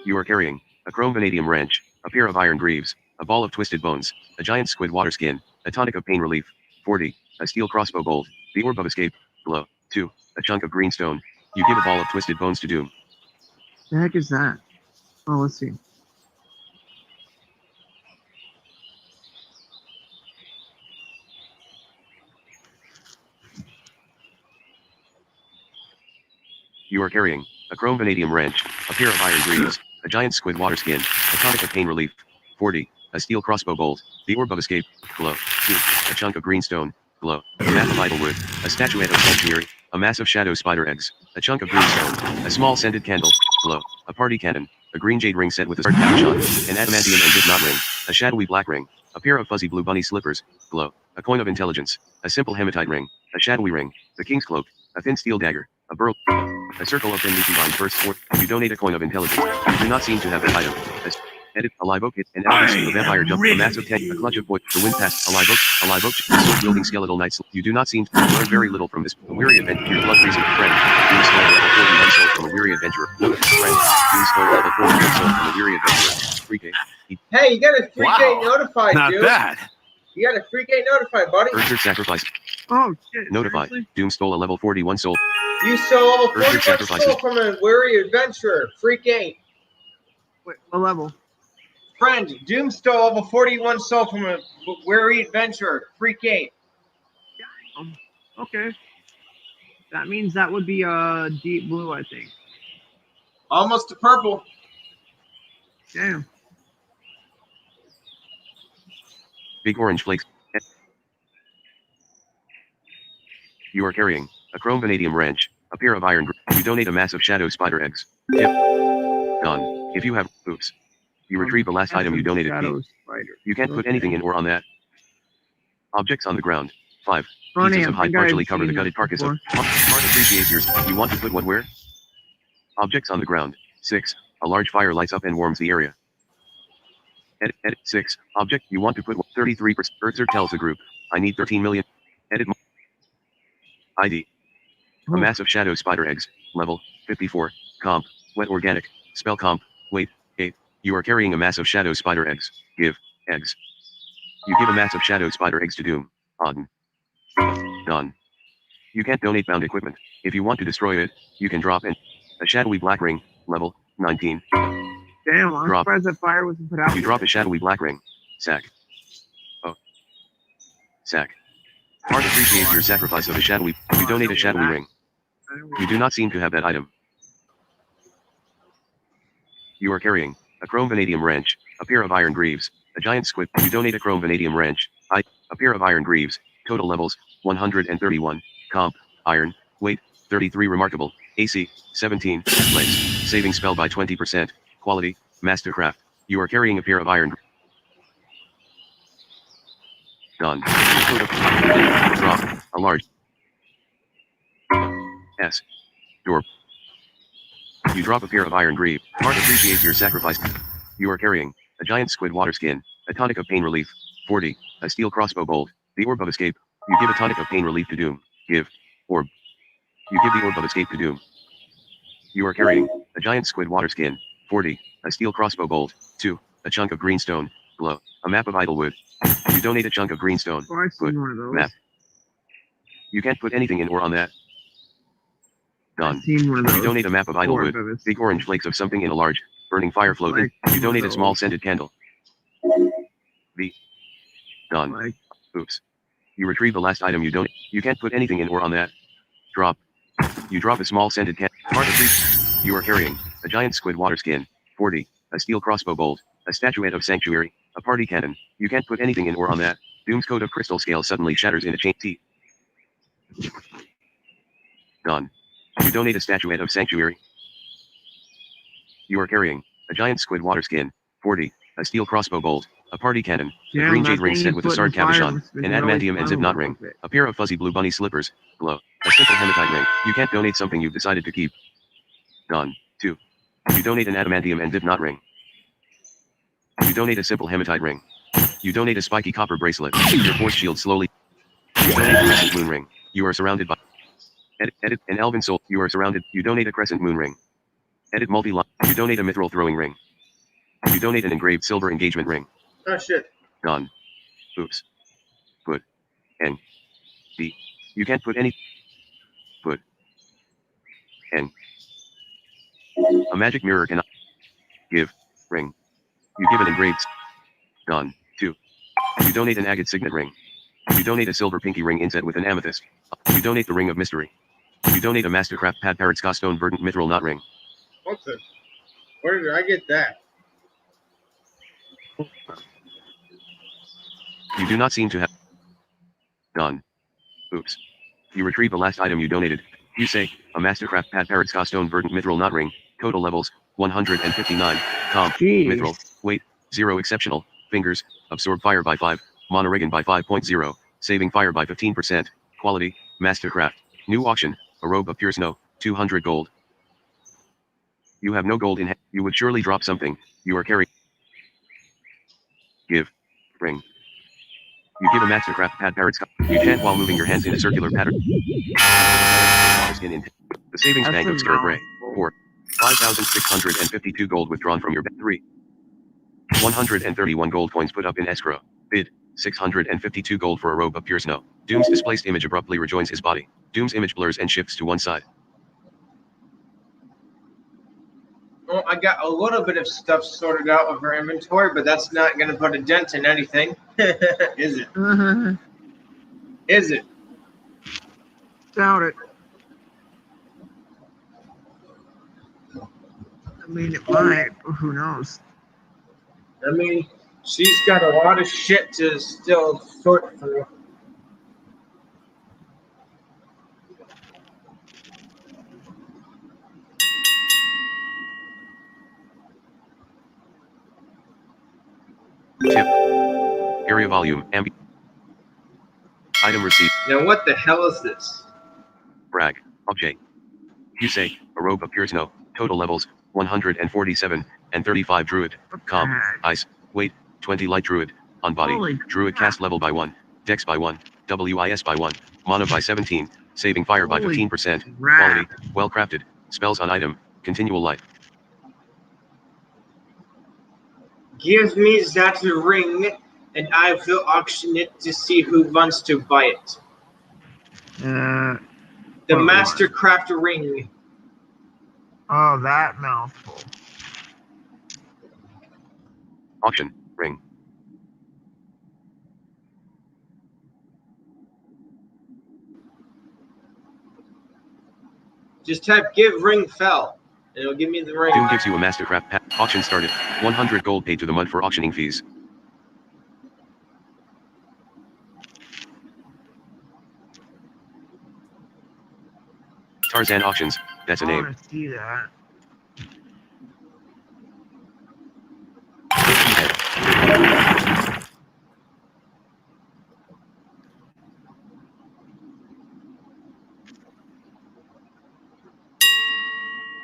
You are carrying a chrome vanadium wrench, a pair of iron greaves, a ball of twisted bones, a giant squid water skin, a tonic of pain relief. 40. A steel crossbow bolt, the orb of escape. Glow. 2. A chunk of green stone. You give a ball of twisted bones to Doom. The heck is that? Oh, let's see. You are carrying a chrome vanadium wrench, a pair of iron greaves, a giant squid water skin, a tonic of pain relief. 40. A steel crossbow bolt. The orb of escape. Glow. 2. A chunk of green stone. Glow. A map of idlewood. A statuette of sanctuary. A mass of shadow spider eggs. A chunk of green stone. A small scented candle. Glow. A party cannon. A green jade ring set with a sword capuchon. An adamantium and dip knot ring. A shadowy black ring. A pair of fuzzy blue bunny slippers. Glow. A coin of intelligence. A simple hematite ring. A shadowy ring. The king's cloak. A thin steel dagger. A burl. A circle of thinly combined first fourth. You donate a coin of intelligence. You do not seem to have that item. Edit. A live oak. An elegance. A vampire jump. A massive tank. A clutch of wood. The wind pass. A live oak. A live oak. Sword wielding skeletal knights. You do not seem to learn very little from this. A weary adventure. Your blood freezing friend. Doom stone level 41 soul from a weary adventurer. Note friend. Doom stone level 41 soul from a weary adventurer. 3K. Hey, you got a 3K notified, Not dude. bad. You got a 3K notified, buddy. Urger sacrifice. Oh shit! Notified. seriously? Doom stole a level 41 soul. You stole level Urger 41 sacrifices. soul from a weary adventurer. Freak 8. Wait, what level? Friend, Doom stole level 41 soul from a weary adventurer. Freak 8. Okay. That means that would be deep blue, I think. Almost to purple. Damn. Big orange flakes. You are carrying a chrome vanadium wrench, a pair of iron. You donate a mass of shadow spider eggs. Tip. Gone. If you have. Oops. You retrieve the last item you donated. Shadow spider. You can't put anything in or on that. Objects on the ground. 5. Funny, Pieces I of hide think partially I've cover the seen gutted this carcass of. before. Part appreciates yours. You want to put what where? Objects on the ground. 6. A large fire lights up and warms the area. Edit 6. Object you want to put 33%. Urzer tells the group. I need 13 million. Edit. ID. A mass of shadow spider eggs. Level 54. Comp. Wet organic. Spell comp. Wait. 8. You are carrying a mass of shadow spider eggs. Give. Eggs. You give a mass of shadow spider eggs to Doom. Odin. Done. You can't donate bound equipment. If you want to destroy it, you can drop in. A shadowy black ring. Level 19. Damn, I'm Drop. surprised that fire wasn't put out. You drop a shadowy black ring. Sack. Oh. Sack. Heart appreciates your sacrifice of a shadowy. You donate a shadowy ring. You do not seem to have that item. You are carrying a chrome vanadium wrench, a pair of iron greaves, a giant squid. You donate a chrome vanadium wrench, a pair of iron greaves. Total levels 131. Comp. Iron. Weight 33. Remarkable. AC 17. Legs. Saving spell by 20%. Quality. Mastercraft. You are carrying a pair of iron. Done. Drop. A large. S. Door. You drop a pair of iron greave. Heart appreciates your sacrifice. You are carrying a giant squid water skin, a tonic of pain relief. 40. A steel crossbow bolt. The orb of escape. You give a tonic of pain relief to Doom. Give. Orb. You give the orb of escape to Doom. You are carrying a giant squid water skin. 40. A steel crossbow bolt. 2. A chunk of green stone. Glow. A map of idlewood. You donate a chunk of green stone. Oh, I've Good. seen one of those. Map. You can't put anything in or on that. I've Done. seen one of those. You donate a map of idlewood. before, but it's- Big orange flakes of something in a large, burning fire float. Like You donate a those. small scented candle. V. Done. Like, Oops. You retrieve the last item you donate. You can't put anything in or on that. Drop. You drop a small scented candle. Part of 3. You are carrying a giant squid water skin. 40. A steel crossbow bolt. A statuette of sanctuary. A party cannon. You can't put anything in or on that. Doom's coat of crystal scale suddenly shatters in a chain. T. Done. You donate a statuette of sanctuary. You are carrying a giant squid water skin. 40. A steel crossbow bolt. A party cannon. A damn, green that jade ring thing set you with a put in sword the fire capuchon. must have An been really adamantium and fun zip knot to ring. work with. A pair of fuzzy blue bunny slippers. Glow. A simple hematite ring. You can't donate something you've decided to keep. Done. 2. You donate an adamantium and zip knot ring. You donate a simple hematite ring. You donate a spiky copper bracelet. Your force shield slowly. You donate a crescent moon ring. You are surrounded by. Edit an elven soul. You are surrounded. You donate a crescent moon ring. Edit multi-line. You donate a mithril throwing ring. You donate an engraved silver engagement ring. Oh shit. Done. Oops. Put. N. D. You can't put any. Put. N. A magic mirror cannot. Give. Ring. You give an engraved. Done. 2. You donate an agate signet ring. You donate a silver pinky ring inset with an amethyst. You donate the ring of mystery. You donate a mastercraft pad parrot ska stone verdant mithril knot ring. What's it? Where did I get that? You do not seem to have done. Oops. You retrieve the last item you donated. You say, a Mastercraft Pat Parrot Ska Stone Verdant Mithril Knot Ring. Total levels, 159. Comp, Jeez. Mithril. Weight, 0 exceptional. Fingers, absorb fire by 5. Monoregan by 5.0. Saving fire by 15%. Quality, Mastercraft. New auction, a robe of pure snow, 200 gold. You have no gold in hand. You would surely drop something. You are carrying. Give. Ring. You give a Mastercraft Pat Parrot Ska. You chant while moving your hands in a circular pattern. The savings That's bank a of Scarab Ray. mouthful. 4. 5,652 gold withdrawn from your bank. 3. 131 gold coins put up in escrow. Bid. 652 gold for a robe of pure snow. Doom's displaced image abruptly rejoins his body. Doom's image blurs and shifts to one side. Well, I got a little bit of stuff sorted out with our inventory, but that's not going to put a dent in anything. Is it? Is it? Doubt it. I mean, it might, but who knows? I mean, she's got a lot of shit to still sort through. Tip. Area volume. Item received. Now, what the hell is this? Brag. Object. You say, a robe of pure snow. Total levels, 147, and 35 druid. Comp. Ice. Weight, 20 light druid. On body. Holy Druid crap. cast level by 1. Dex by 1. WIS by 1. Mana by 17. Saving fire by Holy 15%. crap. Quality. Well crafted. Spells on item. Continual light. Give me that ring, and I will auction it to see who wants to buy it. The What one? Mastercraft ring. Oh, that mouthful. Auction. Ring. Just type give ring fell, and it'll give me the ring. Doom gives you a Mastercraft pack. Auction started. 100 gold paid to the mud for auctioning fees. Tarzan auctions. That's a I name. want to see that.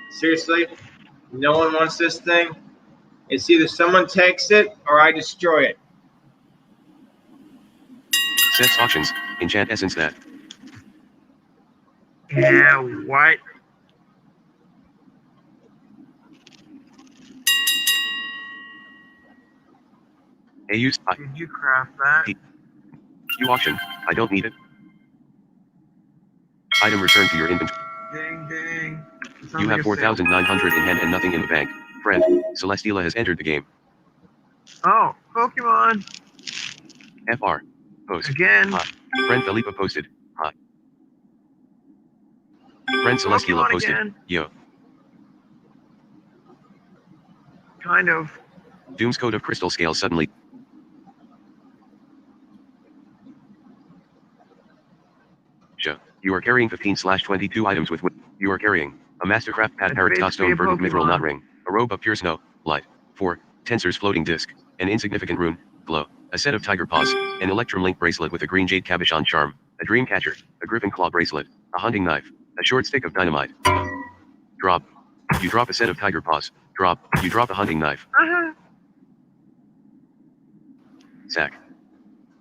Seriously? No one wants this thing? It's either someone takes it or I destroy it. Sets auctions. Enchant essence that. Yeah, what? A use. Did you craft that? You auction. I don't need it. Item returned to your inventory. Ding, ding. It's You only have a 4,900 in hand and nothing in the bank. Friend, Celesteela has entered the game. sale. Oh, Pokemon. FR. Post. Again. Hi. Friend Felipa posted. Hi. Friend Celesteela Pokemon posted. again. Yo. Kind of. Doom's Code of Crystal Scale suddenly. You are carrying 15/22 items with. You are carrying a Mastercraft Pat It's Parrot basically Stone a Verdant Mithril Pokemon. Knot Ring, a robe of pure snow, light, 4 Tensor's floating disc, an insignificant rune, glow, a set of tiger paws, an Electrum Link bracelet with a green jade cabochon charm, a dream catcher, a griffin claw bracelet, a hunting knife, a short stick of dynamite. Drop. You drop a set of tiger paws. Drop. You drop a hunting knife. Uh-huh. Sack.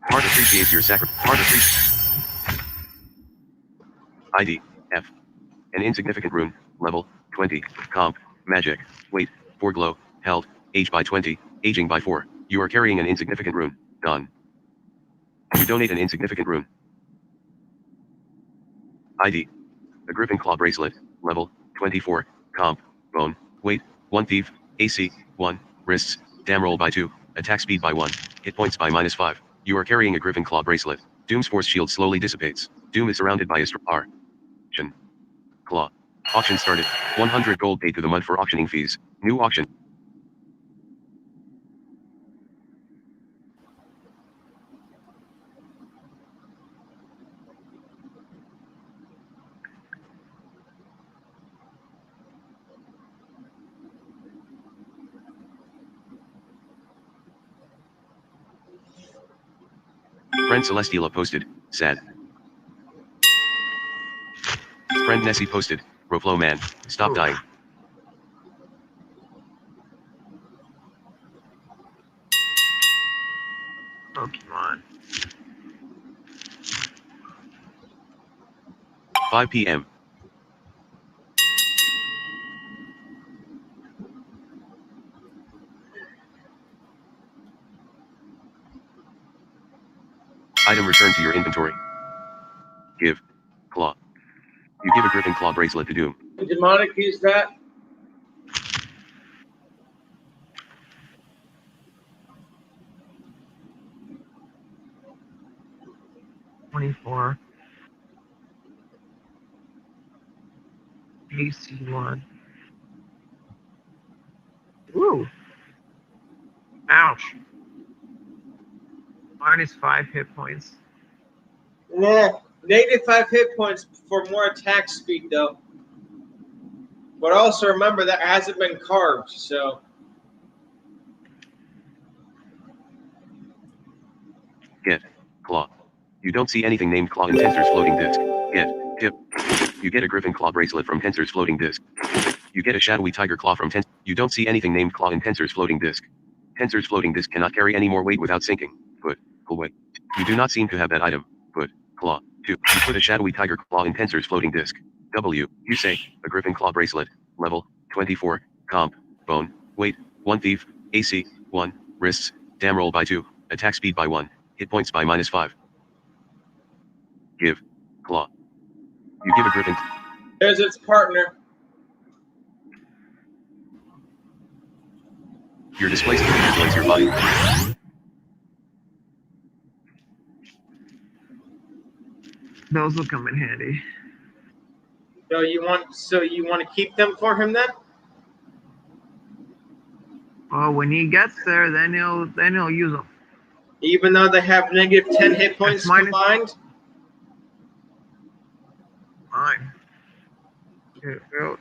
Heart appreciates your sacrifice. Heart appreciates. ID. F. An insignificant rune. Level. 20. Comp. Magic. Weight. 4 glow. Held. Age by 20. Aging by 4. You are carrying an insignificant rune. Done. You donate an insignificant rune. ID. The Griffin Claw Bracelet. Level. 24. Comp. Bone. Weight. 1 thief. AC. 1. Wrists. Dam roll by 2. Attack speed by 1. Hit points by -5. You are carrying a Griffin Claw Bracelet. Doom's force shield slowly dissipates. Doom is surrounded by a auction. Claw. Auction started. 100 gold paid to the mud for auctioning fees. New auction. Friend Celestila posted, sad. Friend Nessie posted, Roflo man, stop dying. Pokemon. 5 p.m. Item returned to your inventory. Give. Claw. You give a Griffin Claw bracelet to Doom. Demonic use that? $24. AC1. Ooh. Ouch. -5 hit points. Nah, -5 hit points for more attack speed though. But also remember that hasn't been carved, so. Get. Claw. You don't see anything named Claw in Tensor's floating disk. Get. Tip. You get a Griffin Claw bracelet from Tensor's floating disk. You get a shadowy tiger claw from Tensor. You don't see anything named Claw in Tensor's floating disk. Tensor's floating disk cannot carry any more weight without sinking. Put. Away. You do not seem to have that item. Put. Claw. 2. You put a shadowy tiger claw in Tensor's floating disk. W. You say, a Griffin Claw bracelet. Level. 24. Comp. Bone. Weight. 1 thief. AC. 1. Wrists. Dam roll by 2. Attack speed by 1. Hit points by -5. Give. Claw. You give a Griffin. There's its partner. Your displaced creature joins your body. Those will come in handy. So you want to keep them for him then? Well, when he gets there, then he'll use them. Even though they have -10 hit points That's minus- combined? Fine.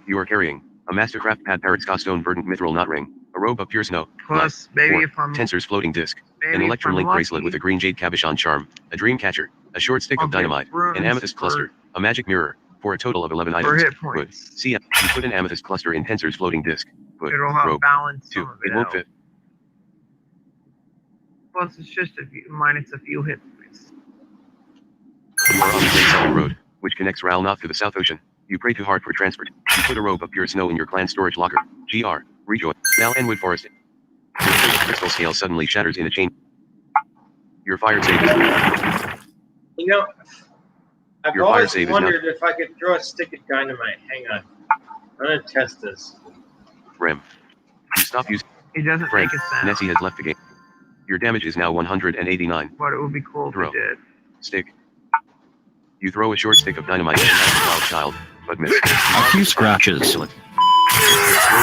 You are carrying a Mastercraft Pad Parrot Stone Verdant Mithril Knot Ring, a robe of pure snow, Plus, maybe 4, if I'm Tensor's floating disc, maybe an if Electrum I'm Link bracelet lucky, with a green jade cabochon charm, a dream catcher, a short stick I'll of get dynamite, an runes amethyst cluster, a magic mirror, for a total of 11 for items. hit Put. points. See, you put an amethyst cluster in Tensor's floating disc. Put. It'll help Robe. balance 2. some of It it won't out. fit. Plus, it's just minus a few hit points. You are on the Great Southern Road, which connects Ralnoth to the South Ocean. You pray too hard for transport. You put a robe of pure snow in your clan storage locker. GR. Rejoin. Now Enwood Forest. Your tray of crystal scale suddenly shatters in a chain. Your fire save is 3. You know, I've Your fire always save is wondered if I could throw a stick of dynamite. Hang on. I'm going to test this. Rem. You stop using. It doesn't Friend. make a sound, Nessie has left the game. Your damage is now 189. but it would be cool if Throw. it did. Stick. You throw a short stick of dynamite at a magic wild child, but miss. A few scratches. Excellent. Throw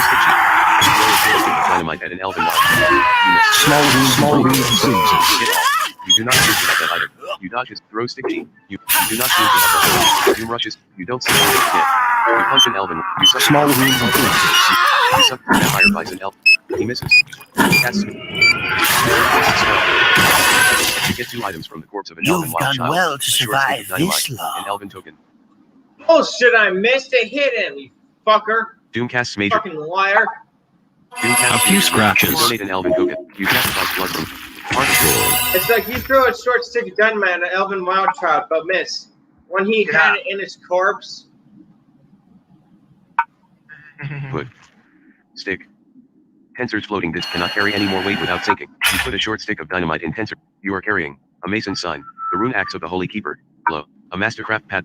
stick sheet. You throw a short stick of dynamite at an elven wild child. You miss. Small wounds and bruises. Get off. You do not seem to have that item. You dodge his throw stick sheet. You do not seem to have that item. Doom rushes. You don't see it yet. You punch an elven. You suffer. Small wounds and bruises. You suffer vampire bites an elf. He misses. Cast. You get 2 items from the corpse of an elven You've wild done child. well A to short stick survive of dynamite, this long. an elven token. Oh shit, I missed it. Hit him, you fucker. Doom casts major. Fucking liar. Doom casts A few major. scratches. You donate an elven token. You sacrifice blood from particle. It's like you throw a short stick of dynamite at an elven wild child, but miss. When he had it in his corpse, Put. Stick. Tensor's floating disc cannot carry any more weight without sinking. You put a short stick of dynamite in Tensor. You are carrying a Mason sign, the rune axe of the Holy Keeper. Glow. A Mastercraft pad.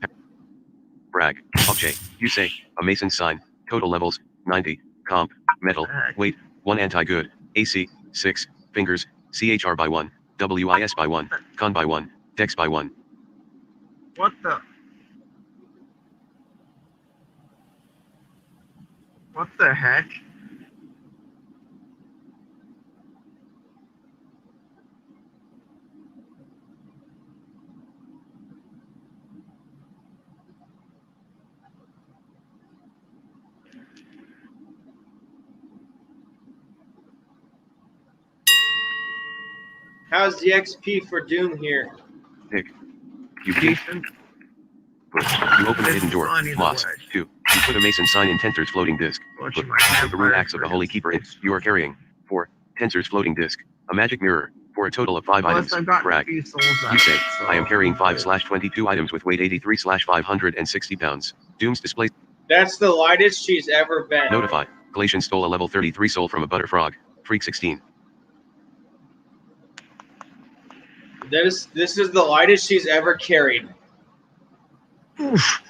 Brag. Okay. You say a Mason sign. Total levels 90. Comp. Metal. Weight 1. Anti-good. AC 6. Fingers. CHR by 1. WIS by 1. Con by 1. Dex by 1. What the? What the heck? how's the XP for Doom here? Pick. You pick. Decent. Put. You open a hidden door. On either Moss. way. 2. You put a mason sign in Tensor's floating disc. Watching Put. my Put the rune vampire axe of the Holy friends. Keeper in. You are carrying. 4. Tensor's floating disc. A magic mirror. For a total of 5 Plus, items. I've got a Brag. few souls out You of say, it, so I am carrying I'm good. 5/22 items with weight 83/560 pounds. Doom's display. That's the lightest she's ever been. Notify. Galatian stole a level 33 soul from a butterfrog. Freak 16. This is the lightest she's ever carried. Oof.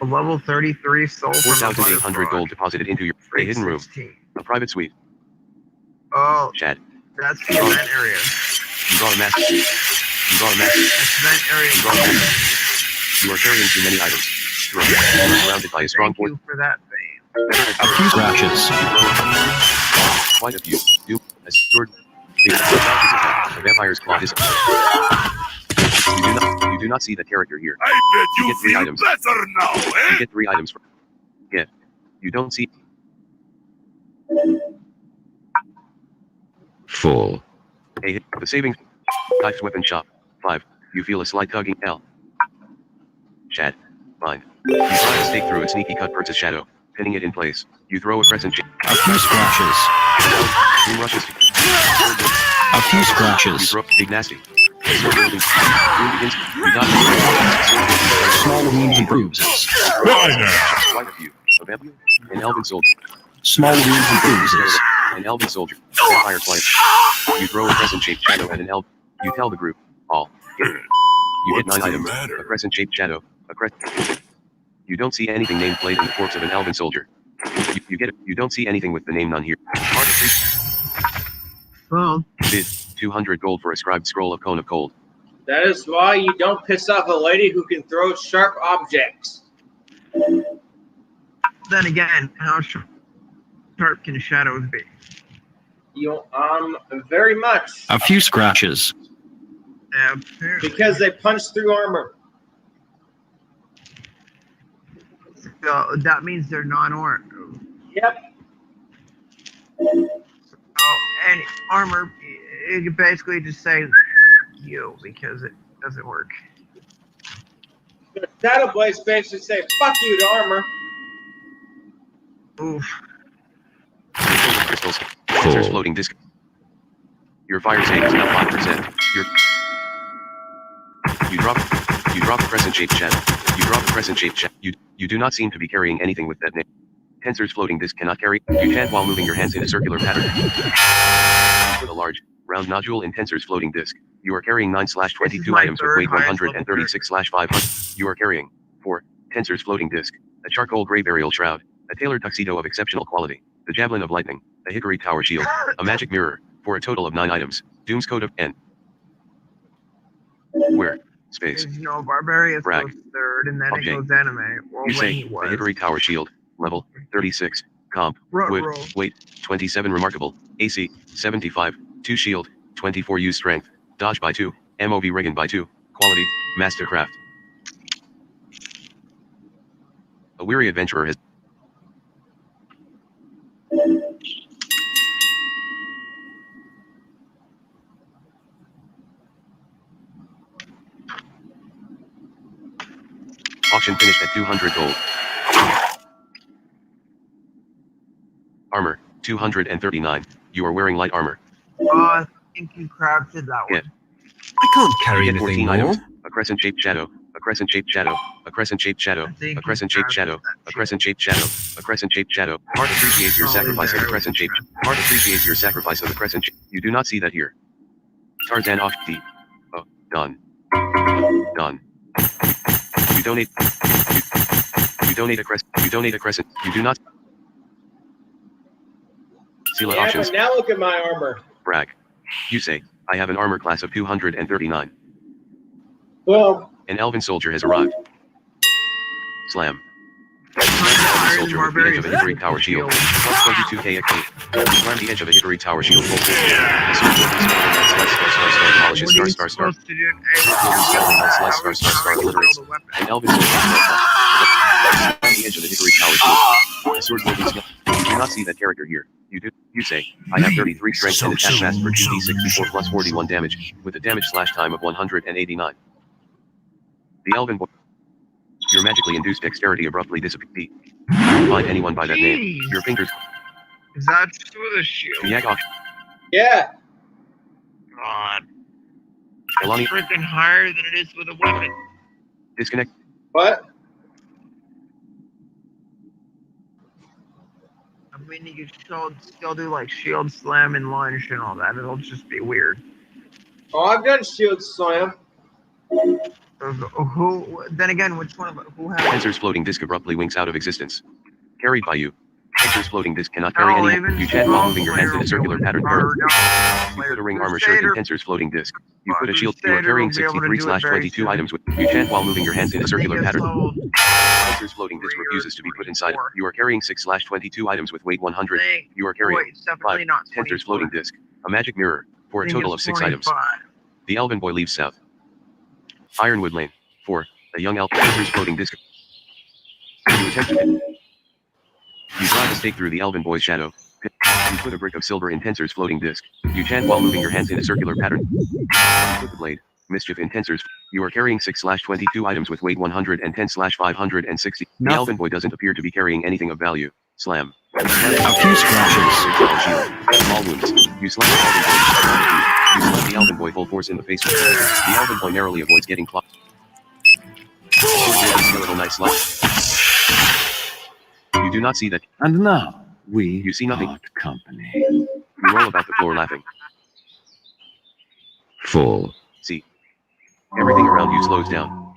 A level 33 soul from a 4,800 butterfrog. gold deposited into your a hidden room. 16. A private suite. Oh, Chad. that's the event area. You draw a map. You draw a map. That's event area. You draw a map. You are carrying too many items. Throw. You are surrounded by a strong Thank force. you for that fame. A few scratches. Quite a few. Doom. A sword. A vampire's claw is. You do not see the character here. I bet You you get 3 feel items. better now, You eh? get 3 items. Get. You don't see. Full. A hit. The saving. Knife's weapon shop. 5. You feel a slight tugging. L. Chad. Bind. You drive a stake through a sneaky cut versus shadow, pinning it in place. You throw a crescent shape. A few scratches. Doom rushes to. A few You scratches. throw big nasty. Sword wielding. Doom begins. You dodge. Small wounds and bruises. Why now? Quite a few. A vampire. An elven soldier. Small wounds and bruises. An elven soldier. Vampire flight. You throw a crescent shaped shadow at an elf. You tell the group. All. You hit What's 9 the items. matter? A crescent shaped shadow. A crescent. You don't see anything named played in the corpse of an elven soldier. You get it. You don't see anything with the name none here. Hard to treat. Well, Bid 200 gold for a scribed scroll of Cone of Cold. That is why you don't piss off a lady who can throw sharp objects. then again, how sharp can shadows be? You very much A few scratches. Apparently. because they punch through armor. So that means they're non-armed. Yep. Oh, and armor, you can basically just say you because it doesn't work. The Shadow Blaze basically say "fuck you" to armor. Oof. Silver crystals. Tensor's Full. floating disc. Your fire save is now 5%. You drop a crescent shaped shadow. You drop a crescent shaped shadow. You do not seem to be carrying anything with that name. Tensor's floating disc cannot carry. You chant while moving your hands in a circular pattern. You put a large, round nodule in Tensor's floating disc. You are carrying 9/22 my items with third weight highest 136/500. You are carrying 4. Tensor's floating disc. A charcoal gray burial shroud. A tailored tuxedo of exceptional quality. The javelin of lightning. A hickory tower shield. A magic mirror. For a total of 9 items. Doom's Code of N. Where? Space. Because, Barbarius Brag. goes third, and then Okay. it goes anime. Well, You when say, he the was. hickory tower shield. Level 36. Comp. Wood. Roll. Weight 27. Remarkable. AC 75. 2 shield. 24 use strength. Dodge by 2. MOV Regan by 2. Quality. Mastercraft. A weary adventurer has. Auction finished at 200 gold. Armor 239. You are wearing light armor. I think you crafted that one. Yeah. I can't You carry get anything 14 more. items. A crescent shaped shadow. A crescent shaped shadow. A crescent shaped shadow. I think A crescent shaped you shadow. crafted that A crescent shaped shadow. A crescent shaped shadow. Heart appreciates your Oh, sacrifice of the there. crescent shaped. Heart appreciates your sacrifice of the crescent. You do not see that here. Tarzan off D. Oh, done. Done. You donate. You donate a crescent. You donate a crescent. You do not. Sela Yeah, options. but now look at my armor. Brag. You say, I have an armor class of 239. Well, An elven soldier has arrived. Slam. Slam the elven soldier with the edge of a hickory tower shield. Plus 22k XP. Slam the edge of a hickory tower shield. The sword demolishes What are you star. supposed to do? Star obliterates. An elven soldier has arrived. Slam the edge of the hickory tower shield. The sword wielding skill. not see that character here. You do. You say, I have 33 strength and attack fast for 2d64 plus 41 damage, with a damage slash time of 189. The Elven boy. Your magically induced dexterity abruptly dissipates. Find anyone by that name. Your fingers. Is that with a shield? Yakok. Yeah. God. Elani. Freaking higher than it is with a weapon. Disconnect. What? I mean, you can still do like shield slam and lunge and all that. It'll just be weird. Oh, I've done shield slam. Who? Then again, which one of who has? Tensor's floating disc abruptly winks out of existence. Carried by you. Tensor's floating disc cannot carry any. You chant while moving your hands in a circular pattern. You put a ring armor shirt in Tensor's floating disc. You put a shield. You are carrying 63/22 items with. You chant while moving your hands in a circular pattern. Tensor's floating disc refuses to be put inside. You are carrying 6/22 items with weight 100. You are carrying 5. Tensor's floating disc. A magic mirror for a total of 6 items. The Elven boy leaves south. Ironwood Lane. 4. A young elf. Tensor's floating disc. You attempt to. You drive a stake through the Elven boy's shadow. You put a brick of silver in Tensor's floating disc. You chant while moving your hands in a circular pattern. You put the blade. Mischief in Tensor's. You are carrying 6/22 items with weight 110/560. The Elven boy doesn't appear to be carrying anything of value. Slam. A few scratches. Small wounds. You slam the Elven boy. You slam the Elven boy full force in the face. The Elven boy narrowly avoids getting clocked. Skeletal knife slash. You do not see that. And now, You see nothing. part company. You roll about the floor laughing. Full. See. Everything around you slows down.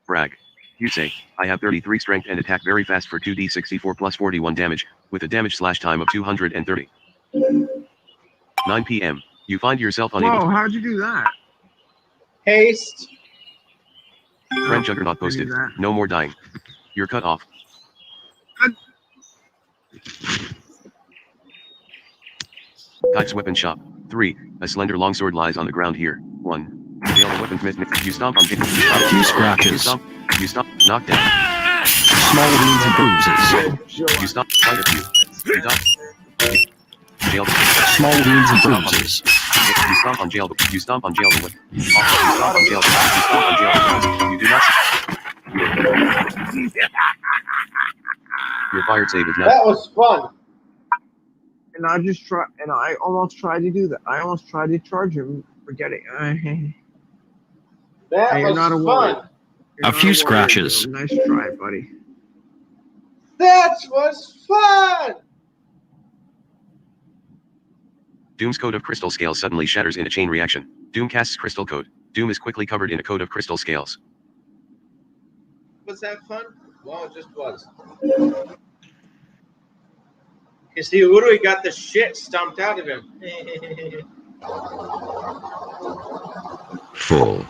Brag. You say, I have 33 strength and attack very fast for 2d64 plus 41 damage, with a damage slash time of 230. 9 p.m. You find yourself unable Whoa, how'd you do that? Haste. Friend Juggernaut posted, no more dying. You're cut off. Kite's weapon shop. 3. A slender longsword lies on the ground here. 1. Jail the weaponsmith. You stomp on A few scratches. You stomp. Knock down. Small wounds and bruises. You stomp. Find a few. You dodge. Jail. Small wounds and bruises. You stomp on jail. You stomp on jail. You stomp on jail. You stomp on jail. You do not see. Your fire save is not. That was fun. And I almost tried to do that. I almost tried to charge him for getting. That You're was not a fun. warrior. You're A not few warrior, scratches. though. Nice try, buddy. That was fun. Doom's code of crystal scales suddenly shatters in a chain reaction. Doom casts crystal code. Doom is quickly covered in a code of crystal scales. Was that fun? Well, it just was. You see, Urui got the shit stomped out of him. Full.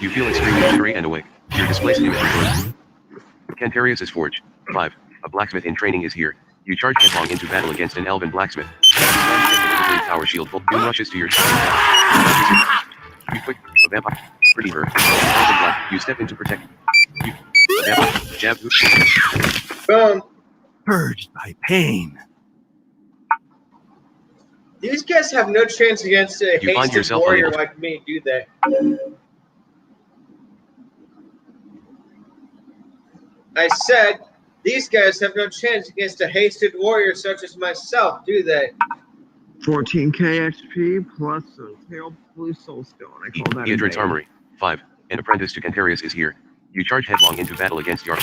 You feel extremely jittery and awake. Your displaced image records. Cantarius is forged. 5. A blacksmith in training is here. You charge headlong into battle against an elven blacksmith. You smash him with a great power shield. Doom rushes to your side. You quick. A vampire. Pretty her. Elven black. You step in to protect. You. A vampire. Jab. Boom. Purged by pain. These guys have no chance against a You find hasted yourself warrior unable to- like me, do they? I said, these guys have no chance against a hasted warrior such as myself, do they? 14k XP plus a pale blue soul stone. I call that. Eadred's Armory. 5. An apprentice to Cantarius is here. You charge headlong into battle against Yark.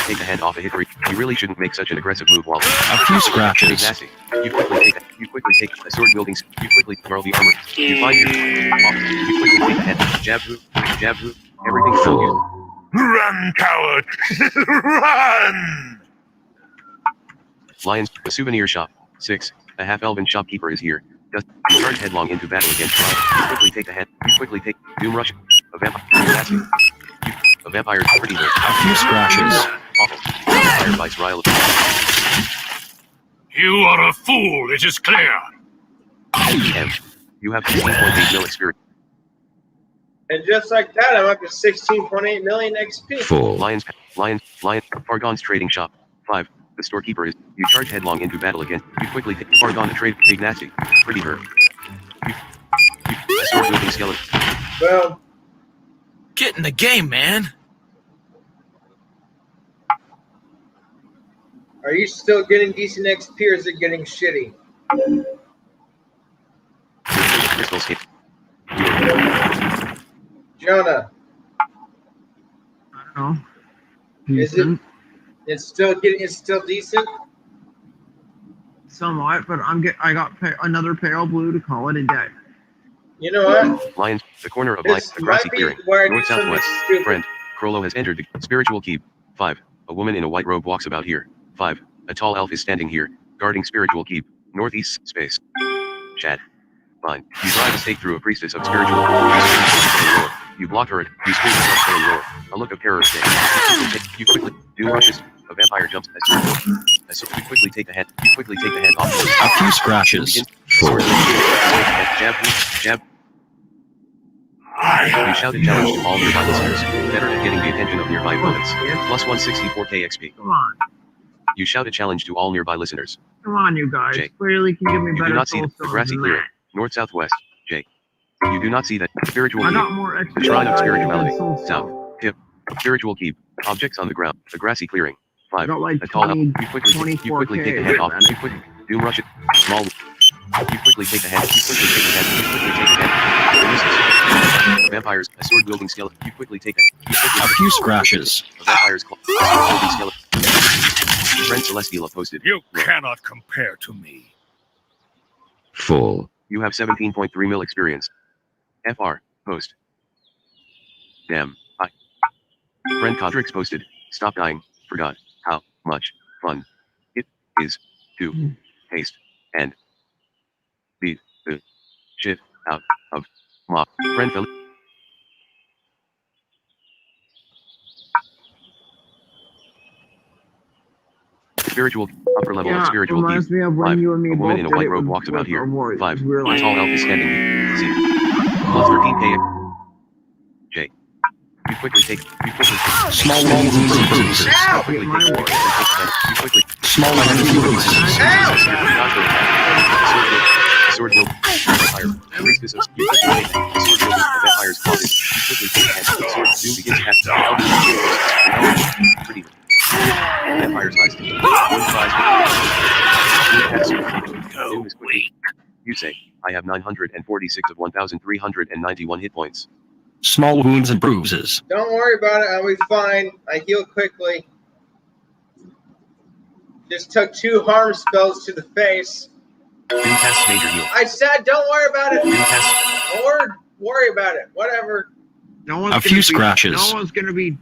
Take a hand off a hickory. You really shouldn't make such an aggressive move while. A few scratches. Nasty. You quickly take a sword wielding. You quickly twirl the armor. You find your. You quickly take a head. Jab who. Everything around you. Run, coward! Run! Lions. A souvenir shop. 6. A half-elven shopkeeper is here. You charge headlong into battle against Ryan. You quickly take a head. You quickly take. Doom rush. A vampire. Nasty. A vampire is pretty good. A few scratches. Awful. A vampire bites Ryle. You are a fool, it is clear. PM. You have 15.8 mil experience. And just like that, I'm up to 16.8 million XP. Full. Lion, Fargon's trading shop. 5. The storekeeper is. You charge headlong into battle against. You quickly take Fargon the trade. Big nasty. Pretty her. A sword wielding skeleton. Well, Get in the game, man. are you still getting decent XP or is it getting shitty? Crystal skate. Jonah, I don't know. is it? It's still decent. Somewhat, but I got another pale blue to call it a day. You know what? Lions, the corner of This the grassy might be clearing. where I do North something southwest. stupid. Friend, Krollo has entered the spiritual keep. 5. A woman in a white robe walks about here. 5. A tall elf is standing here, guarding spiritual keep. Northeast space. Chad. Fine. You drive a stake through a priestess of spiritual. You block her. You scream and roar. A look of terror stays. You quickly do rushes. A vampire jumps. You quickly take the head. You quickly take the head off. A few scratches. Full. Jab. Jab. You shouted challenge to all nearby listeners. Better at getting the attention of nearby opponents. Plus 164k XP. Come on. You shout a challenge to all nearby listeners. Come on, you guys. Jay. Clearly can give me You better do not see soul the stones grassy than clearing. that. North southwest. Jay. You do not see that. Spiritual I keep. got more XP. Shrine of than spirituality. soul stone. South. Tip. Spiritual keep. Objects on the ground. The grassy clearing. I 5. got like A tall elf. 20, You quickly take the 24K. head off. You quickly doom rush it. Small. You quickly take the head. You quickly take the head. You quickly take the head. Vampires. A sword wielding skeleton. You quickly take the head. A few scratches. A vampire's claw. A sword wielding skeleton. Friend Celestial posted. You cannot compare to me. Full. You have 17.3 mil experience. FR. Post. Damn. Friend Codrix posted. Stop dying. Forgot how much fun it is to taste and beat the shit out of mob. Friend Philip. Spiritual upper level of spiritual keep. reminds me of when 5. you and me A woman both in a did white it robe with- walks about with here. our warriors. 5. We were A like, tall elf is standing here. C. Plus 13k. J. You quickly take. Small wounds and bruises. Ow! Quickly Get my take. warrior. You quickly. Small wounds and bruises. Sword will. Vampire. Priestess of. You quickly take. Sword will. A vampire's closet. You quickly take the head. Sword soon begins cast. Pretty. Vampire's eyes. Go weak. You say, I have 946 of 1,391 hit points. Small wounds and bruises. Don't worry about it. I'll be fine. I heal quickly. Just took 2 harm spells to the face. Doom casts major heal. I said, don't worry about it. Doom casts. Don't worry about it. Whatever. No one's A gonna few be- scratches. No one's gonna be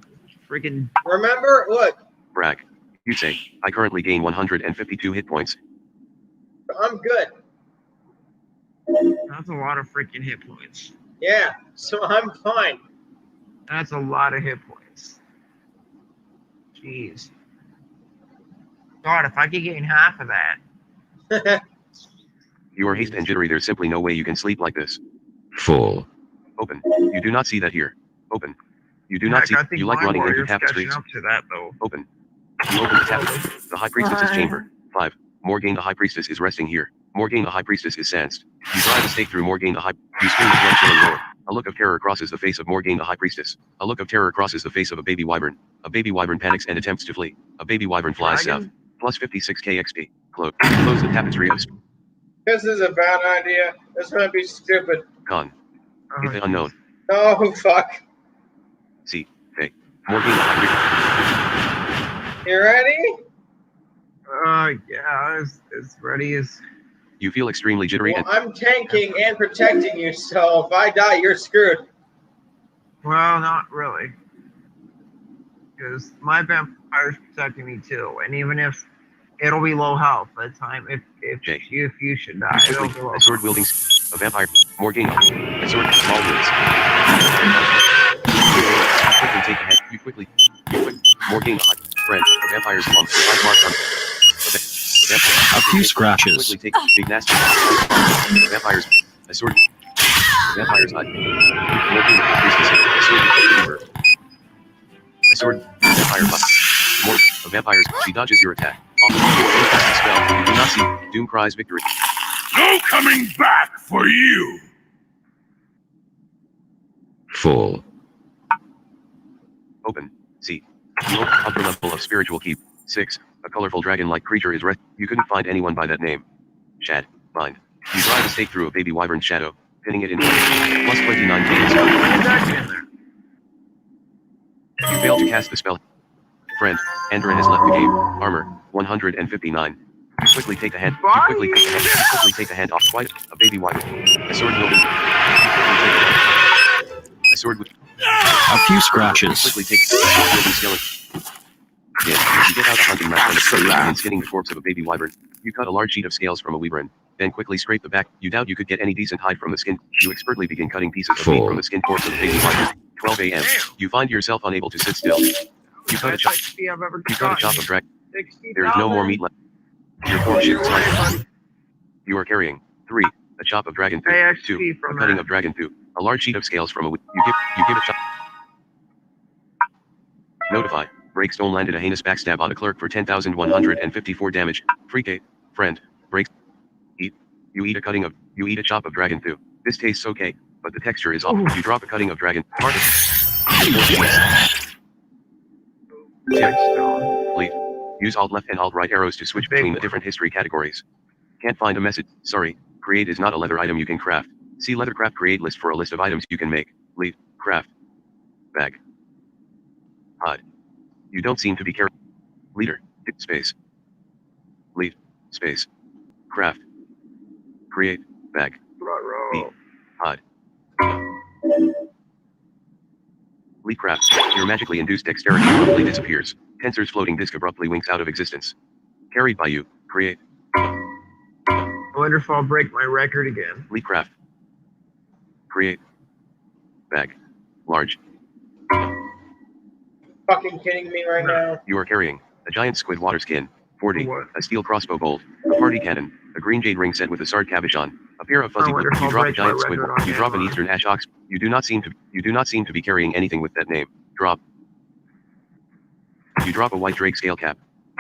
freaking. Remember, look, Brag. You say, I currently gain 152 hit points. I'm good. That's a lot of freaking hit points. Yeah, so I'm fine. That's a lot of hit points. Jeez. God, if I could gain half of that. You are haste and jittery. There's simply no way you can sleep like this. Full. Open. You do not see that here. Open. You do not Heck, see. I think You like my running into warrior's catching tapestries. up to that though. Open. You open the tapestry. The high priestess's chamber. 5. Morgaine the high priestess is resting here. Morgaine the high priestess is sanced. You drive a stake through Morgaine the high. You scream with one chilling roar. A look of terror crosses the face of Morgaine the high priestess. A look of terror crosses the face of a baby wyvern. A baby wyvern panics and attempts to flee. A baby wyvern flies south. Dragon? Plus 56k XP. Close the tapestry of This is a bad idea. This might be stupid. Con. Oh, The unknown. Oh, fuck. C. Faye. Morgaine the high priestess. You ready? Yeah, as ready as. You feel extremely jittery Well, and I'm tanking and protecting you, so if I die, you're screwed. Well, not really. Because my vampire's protecting me too, and even if it'll be low health by the time if Jay. you should die, it'll be low a sword wielding a vampire. Morgaine. A sword. Small wounds. You quickly take the head. You quickly. Morgaine the high friend. A vampire's lump. 5 marks on. A vampire. A few scratches. Quickly take big nasty vampires. A sword. Vampire's eye. Looking at the priestess. A sword. Vampire butt. More. A vampire's. She dodges your attack. Off. Spell. You do not see. Doom cries victory. No coming back for you! Full. Open. See. Upper level of spiritual keep. 6. A colorful dragon-like creature is you couldn't find anyone by that name. Shad. Bind. You drive a stake through a baby wyvern's shadow, pinning it in place. Plus 29 cadence. You failed to cast the spell. Friend. Andrin has left the game. Armor. 159. You quickly take the hand. You quickly take the hand off. Quite a baby wyvern. A sword wielding. A sword with. A few scratches. Quickly take wielding skeleton. Yeah, you get out a hunting knife and skinning the corpse of a baby wyvern. You cut a large sheet of scales from a wyvern, then quickly scrape the back. You doubt you could get any decent hide from the skin. You expertly begin cutting pieces of meat from the skin corpse of the baby wyvern. 12 a.m. You find yourself unable to sit still. You cut a chop. You cut a chop of drag. There is no more meat left. Your form shifts slightly. You are carrying 3. A chop of dragon poo. 2. A cutting of dragon poo. A large sheet of scales from a. You give a chop. Notify. Breakstone landed a heinous backstab on a clerk for 10,154 damage. Freak friend. Breaks. Eat. You eat a chop of dragon poo. This tastes okay, but the texture is off. You drop a cutting of dragon. Leave. Use Alt left and Alt right arrows to switch between the different history categories. Can't find a message. Sorry. Create is not a leather item you can craft. See Leathercraft create list for a list of items you can make. Leave. Craft. Bag. Hide. You don't seem to be careful. Leader. Space. Lead. Space. Craft. Create. Bag. Be. Hide. Lead craft. Your magically induced dexterity abruptly disappears. Tensor's floating disk abruptly winks out of existence. Carried by you. Create. I wonder if I'll break my record again. Lead craft. Create. Bag. Large. Fucking kidding me right now? You are carrying a giant squid water skin. 40. What? A steel crossbow bolt. A party cannon. A green jade ring set with a sword cabochon. A pair of fuzzy boots. You drop a giant squid. You drop an eastern ash ox. You do not seem to be carrying anything with that name. Drop. You drop a white drake scale cap.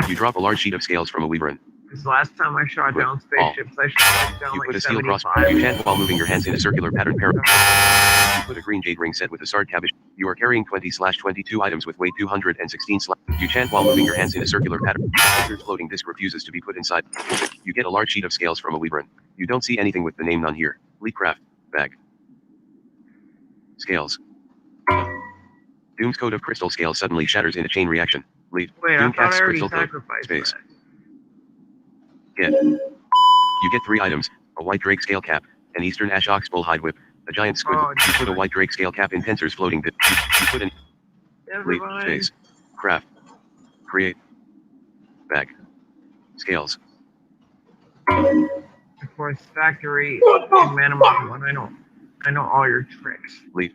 You drop a large sheet of scales from a wyvern. Because last time I shot down spaceships, I shot down You like put a steel 75. crossbow. You chant while moving your hands in a circular pattern. You put a green jade ring set with a sword cabbage. You are carrying 20/22 items with weight 216. You chant while moving your hands in a circular pattern. Your floating disc refuses to be put inside. You get a large sheet of scales from a wyvern. You don't see anything with the name none here. Leadcraft. Bag. Scales. Doom's coat of crystal scales suddenly shatters in a chain reaction. Lead. Wait, Doom I thought casts I already crystal coat. sacrificed Space. that. You get 3 items, a white drake scale cap, an eastern ash ox bull hide whip, a giant squid. You put a white drake scale cap in Tensor's floating bit. You put in lead, space, craft, create, bag, scales. Of course, factory, Manamon one. I know all your tricks. Lead,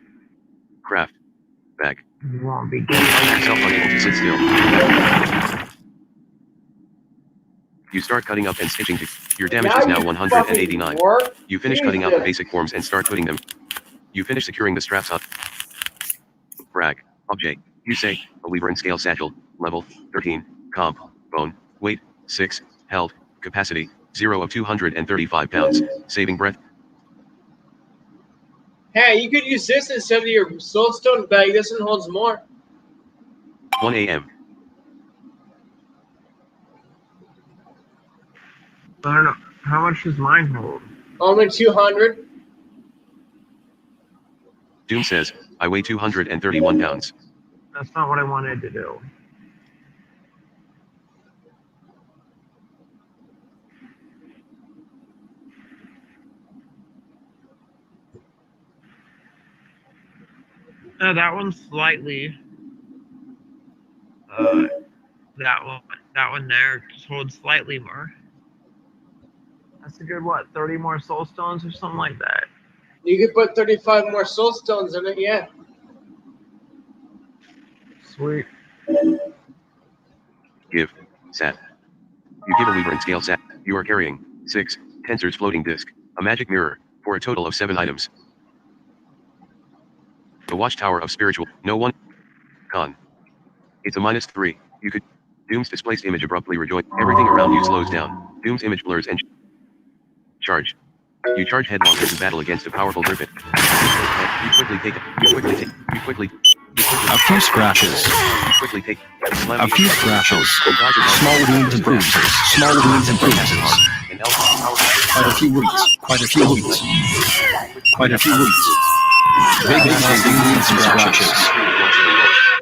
craft, bag. You won't be You find yourself unable to sit still. You start cutting up and stitching. Your damage is now 189. You finish cutting out the basic forms and start putting them. You finish securing the straps up. Brag. Object. You say, a wyvern scale satchel, level 13, comp, bone, weight 6, held, capacity 0 of 235 pounds, saving breath. Hey, you could use this instead of your soulstone bag. This one holds more. 1 a.m. I don't know. How much does mine hold? Only 200. Doom says, I weigh 231 pounds. That's not what I wanted to do. That one's slightly. That one there just holds slightly more. That's a good, what, 30 more soul stones or something like that? You could put 35 more soul stones in it, yeah. Sweet. Give. Sat. You give a wyvern scale sat. You are carrying 6 tensors floating disk, a magic mirror, for a total of 7 items. The watchtower of spiritual. No one. Con. It's a -3. You could. Doom's displaced image abruptly rejoin. Everything around you slows down. Doom's image blurs and charge. You charge headlong into battle against a powerful griffin. You quickly take it. You quickly. A few scratches. You quickly take. A few scratches. Small wounds and bruises. Small wounds and bruises. An elf powerful. Quite a few wounds. Quite a few wounds. Quite a few wounds. Big wounds and scratches.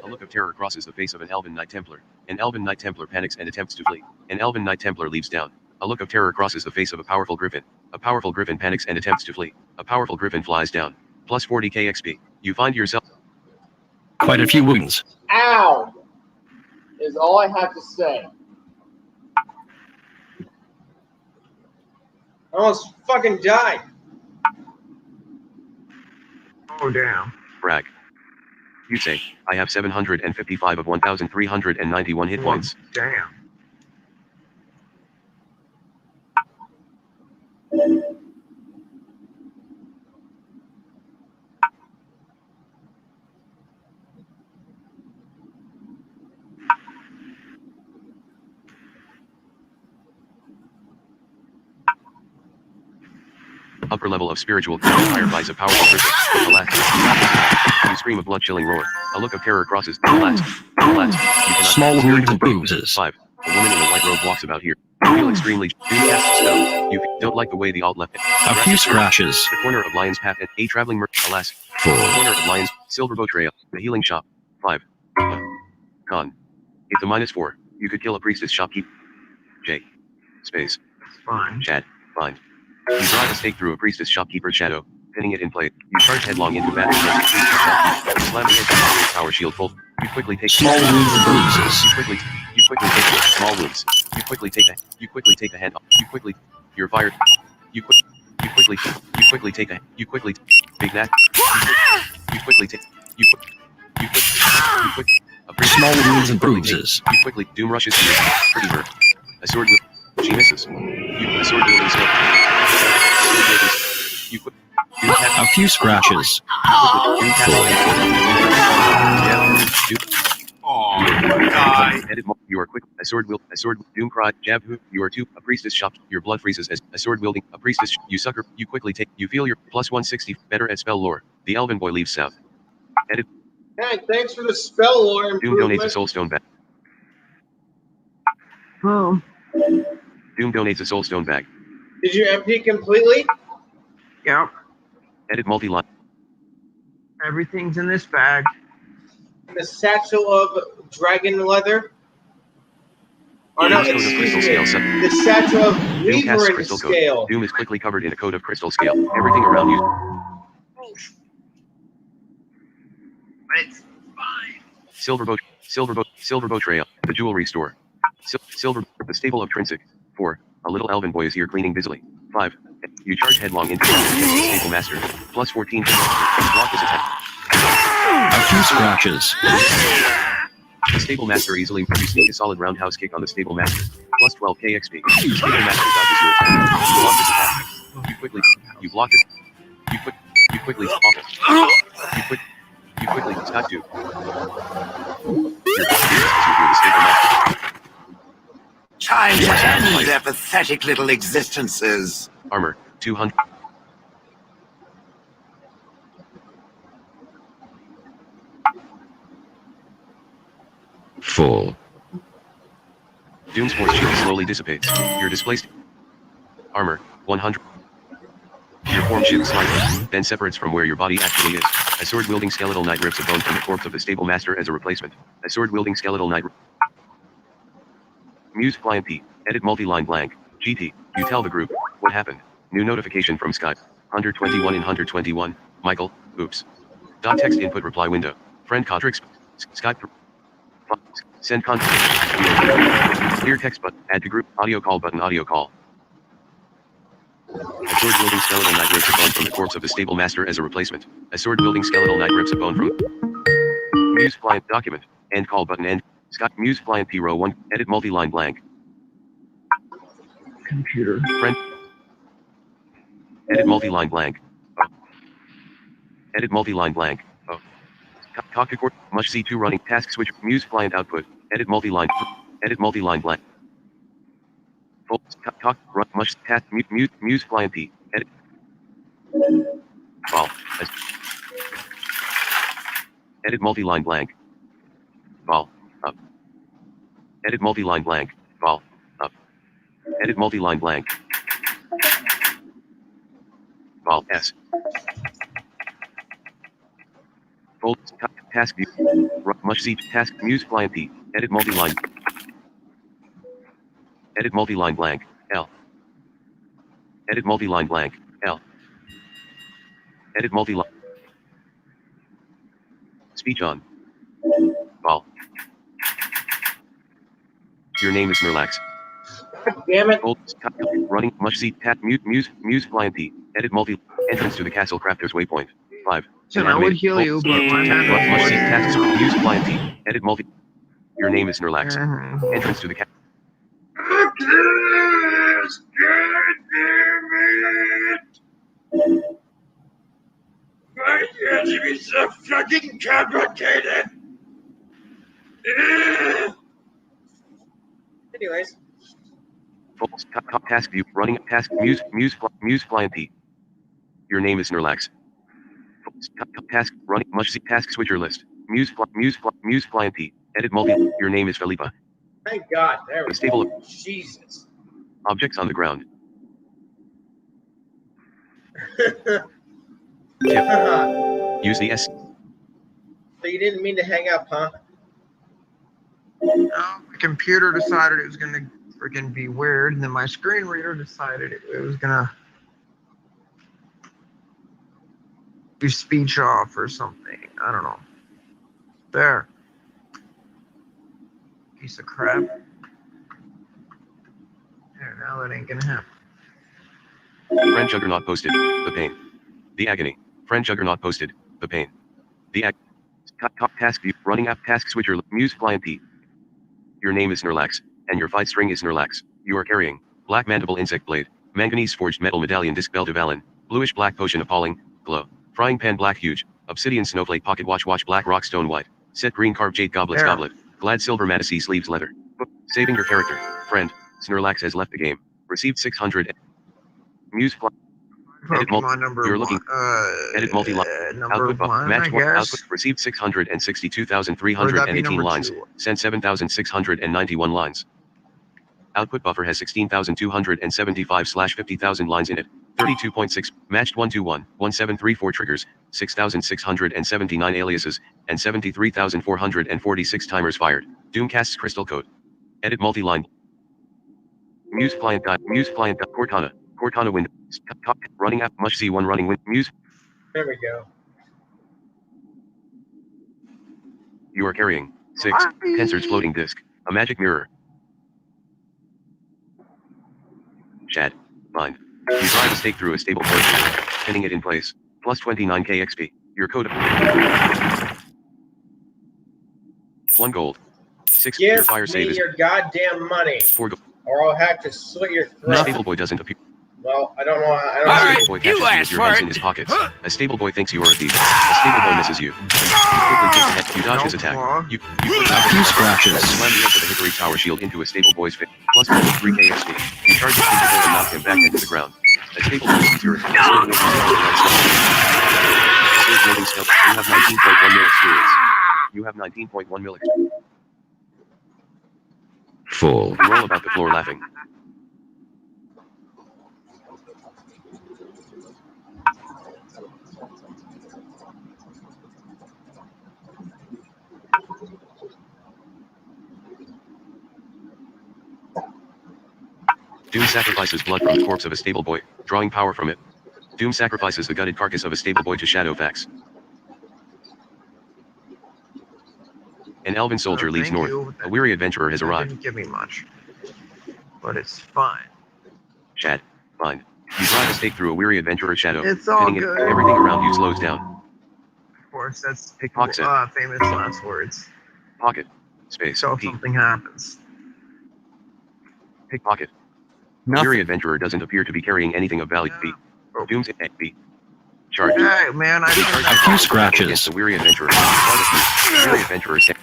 A look of terror crosses the face of an elven Knight Templar. An elven Knight Templar panics and attempts to flee. An elven Knight Templar leaps down. A look of terror crosses the face of a powerful griffin. A powerful griffin panics and attempts to flee. A powerful griffin flies down. Plus 40k XP. You find yourself. Quite a few wounds. Ow! Is all I have to say. I almost fucking died. Oh, damn. Brag. You say, I have 755 of 1,391 hit points. Damn. Upper level of spiritual fire buys a powerful griffin. Alas, you scream a blood-chilling roar. A look of terror crosses. Alas, you cannot. Small wounds and bruises. 5. A woman in a white robe walks about here. You feel extremely. Doom casts a spell. You don't like the way the alt left it. A few scratches. The corner of Lion's Path and a traveling alas. 4. The corner of Lion's Silverbow Trail. The healing shop. 5. Con. It's a -4. You could kill a priestess shopkeeper. J. Space. Fine. Chad. Find. You drive a stake through a priestess shopkeeper's shadow, pinning it in place. You charge headlong into battle against a priestess shopkeeper. Slam against the power shield full. You quickly take Small wounds and bruises. You quickly take small wounds. You quickly take a hand. You're fired. You quickly take big nat. You quickly take Small wounds and bruises. You quickly Doom rushes to you. Pretty her. A sword will. She misses. A sword wielding sword. You quick. A few scratches. Edit. You are quick. A sword. Doom cry. Jab. Who? You are 2. A priestess shop. Your blood freezes as a sword wielding. A priestess. You sucker. You quickly take. You feel your plus 160. Better at spell lore. The elven boy leaves south. Edit. Hey, thanks for the spell lore Doom improvement. donates a soulstone bag. Oh. Doom donates a soulstone bag. Did you empty completely? Yep. Edit multi-line. Everything's in this bag. The satchel of dragon leather? Oh no, Doom's code of crystal scale. the satchel of Doom casts Weaver crystal scale. code. Doom is quickly covered in a coat of crystal scale. Everything around you. It's fine. Silverbow Trail. The jewelry store. The stable of Trinsic. 4. A little elven boy is here cleaning busily. 5. You charge headlong into the stable master. Plus 14. Block his attack. A few scratches. The stable master easily. You sneak a solid roundhouse kick on the stable master. Plus 12k XP. The stable master dodges your attack. You block his attack. You block it. You quickly stop it. You quickly stop to. Your the stable master. Time to end their pathetic little existences. Armor, 200. Full. Doom's force shield slowly dissipates. You're displaced. Armor, 100. Your form shifts slightly, then separates from where your body actually is. A sword-wielding skeletal knight rips a bone from the corpse of the stable master as a replacement. A sword-wielding skeletal knight. Muse client P. Edit multi-line blank. GT. You tell the group. What happened? New notification from Skype. 121 in 121. Michael. Oops. Dot text input reply window. Friend Contrix. Skype. Send contact. Clear text button. Add to group. Audio call button. Audio call. A sword-wielding skeletal knight rips a bone from the corpse of the stable master as a replacement. A sword-wielding skeletal knight rips a bone from Muse client document. End call button. End. Scott Muse client P row 1. Edit multi-line blank. computer. Friend. Edit multi-line blank. Oh. Edit multi-line blank. Oh. Cockpit. Mush C2 running task switch. Muse client output. Edit multi-line. Edit multi-line blank. Mush task muse client P. Edit. Vol. Edit multi-line blank. Vol. Up. Edit multi-line blank. Vol. Up. Edit multi-line blank. Vol. S. Fold. Task view. Mush C. Task muse client P. Edit multi-line. Edit multi-line blank. L. Edit multi-line blank. L. Edit multi-line. Speech on. Vol. Your name is Nerlax. Damn it. Old, running, mush C, tap, muse, client P. Edit multi, entrance to the Castle Crafter's Waypoint. 5. So I would heal you, but my mana Mush C, is task, muse, client P. Edit multi. Your name is Nerlax. Mhm. Entrance to the Castle. Why can't you be so fucking complicated? Anyways. Task view, running, task, muse, client P. Your name is Nerlax. Task, running, mush C, task switcher list. Muse, client P. Edit multi. Your name is Felipa. Thank God. There we Stable. go. Jesus. Objects on the ground. So Use the S. you didn't mean to hang up, huh? No, the computer decided it was gonna freaking be weird, and then my screen reader decided it was gonna do speech off or something. I don't know. There. Piece of crap. There, now that ain't gonna happen. Friend Juggernaut posted. The pain. The agony. Friend Juggernaut posted. The pain. The task view. Running app task switcher. Muse client P. Your name is Nerlax, and your fight string is Nerlax. You are carrying black mandible insect blade, manganese forged metal medallion disc belt of Alan, bluish black potion appalling, glow, frying pan black huge, obsidian snowflake pocket watch black rock stone white, set green carved jade goblets There. goblet, glad silver matisi sleeves leather. Saving your character, friend. Snorlax has left the game. Received 600. Muse. Edit Pokemon number you're one. looking. Edit multi-line. Number Output buff. one, Match I one. guess. Output received Or would that be 662,318 number lines. two? Sent 7,691 lines. Output buffer has 16,275/50,000 lines in it. 32.6 matched 121 1734 triggers, 6,679 aliases, and 73,446 timers fired. Doomcast's crystal code. Edit multi-line. Muse client. Cortana. Cortana window. Running app. Mush C1 running win. Muse. There we go. You are carrying 6 Why? Tensor's floating disk. A magic mirror. Chad. Bind. You drive a stake through a stable point, pinning it in place. Plus 29k XP. Your code of 1 gold. 6. Your Give fire save me is your goddamn money, 4 gold. or I'll have to slit your A throat. stable boy doesn't appear. Well, I don't know. I don't All know. right. Stable boy you catches you with asked your for hands it. in his pockets. A stable boy thinks you are a thief. A stable boy misses you. You dodge his attack. You push out A few scratches. slam the edge of the hickory tower shield into a stable boy's face. Plus 3k XP. You charge the stable boy and knock him back into the ground. A stable boy sees your attack. Saving skill. You have 19.1 mil experience. You have 19.1 mil experience. Full. You roll about the floor laughing. Doom sacrifices blood from the corpse of a stable boy, drawing power from it. Doom sacrifices the gutted carcass of a stable boy to Shadowfax. An elven soldier leads thank north. you. A weary adventurer has That arrived. didn't give me much, but it's fine. Chad. Bind. You drive a stake through a weary adventurer's shadow. It's all Pinning it, good. everything around you slows down. Of course, that's Pickpocket. famous last words. Pocket. Space. So P. something happens. Pickpocket. Weary Nothing. adventurer doesn't appear to be carrying anything of value. B. Oh. Doom's B. Charge. Hey, man, I Charge A few scratches. against the weary adventurer. The weary adventurer. The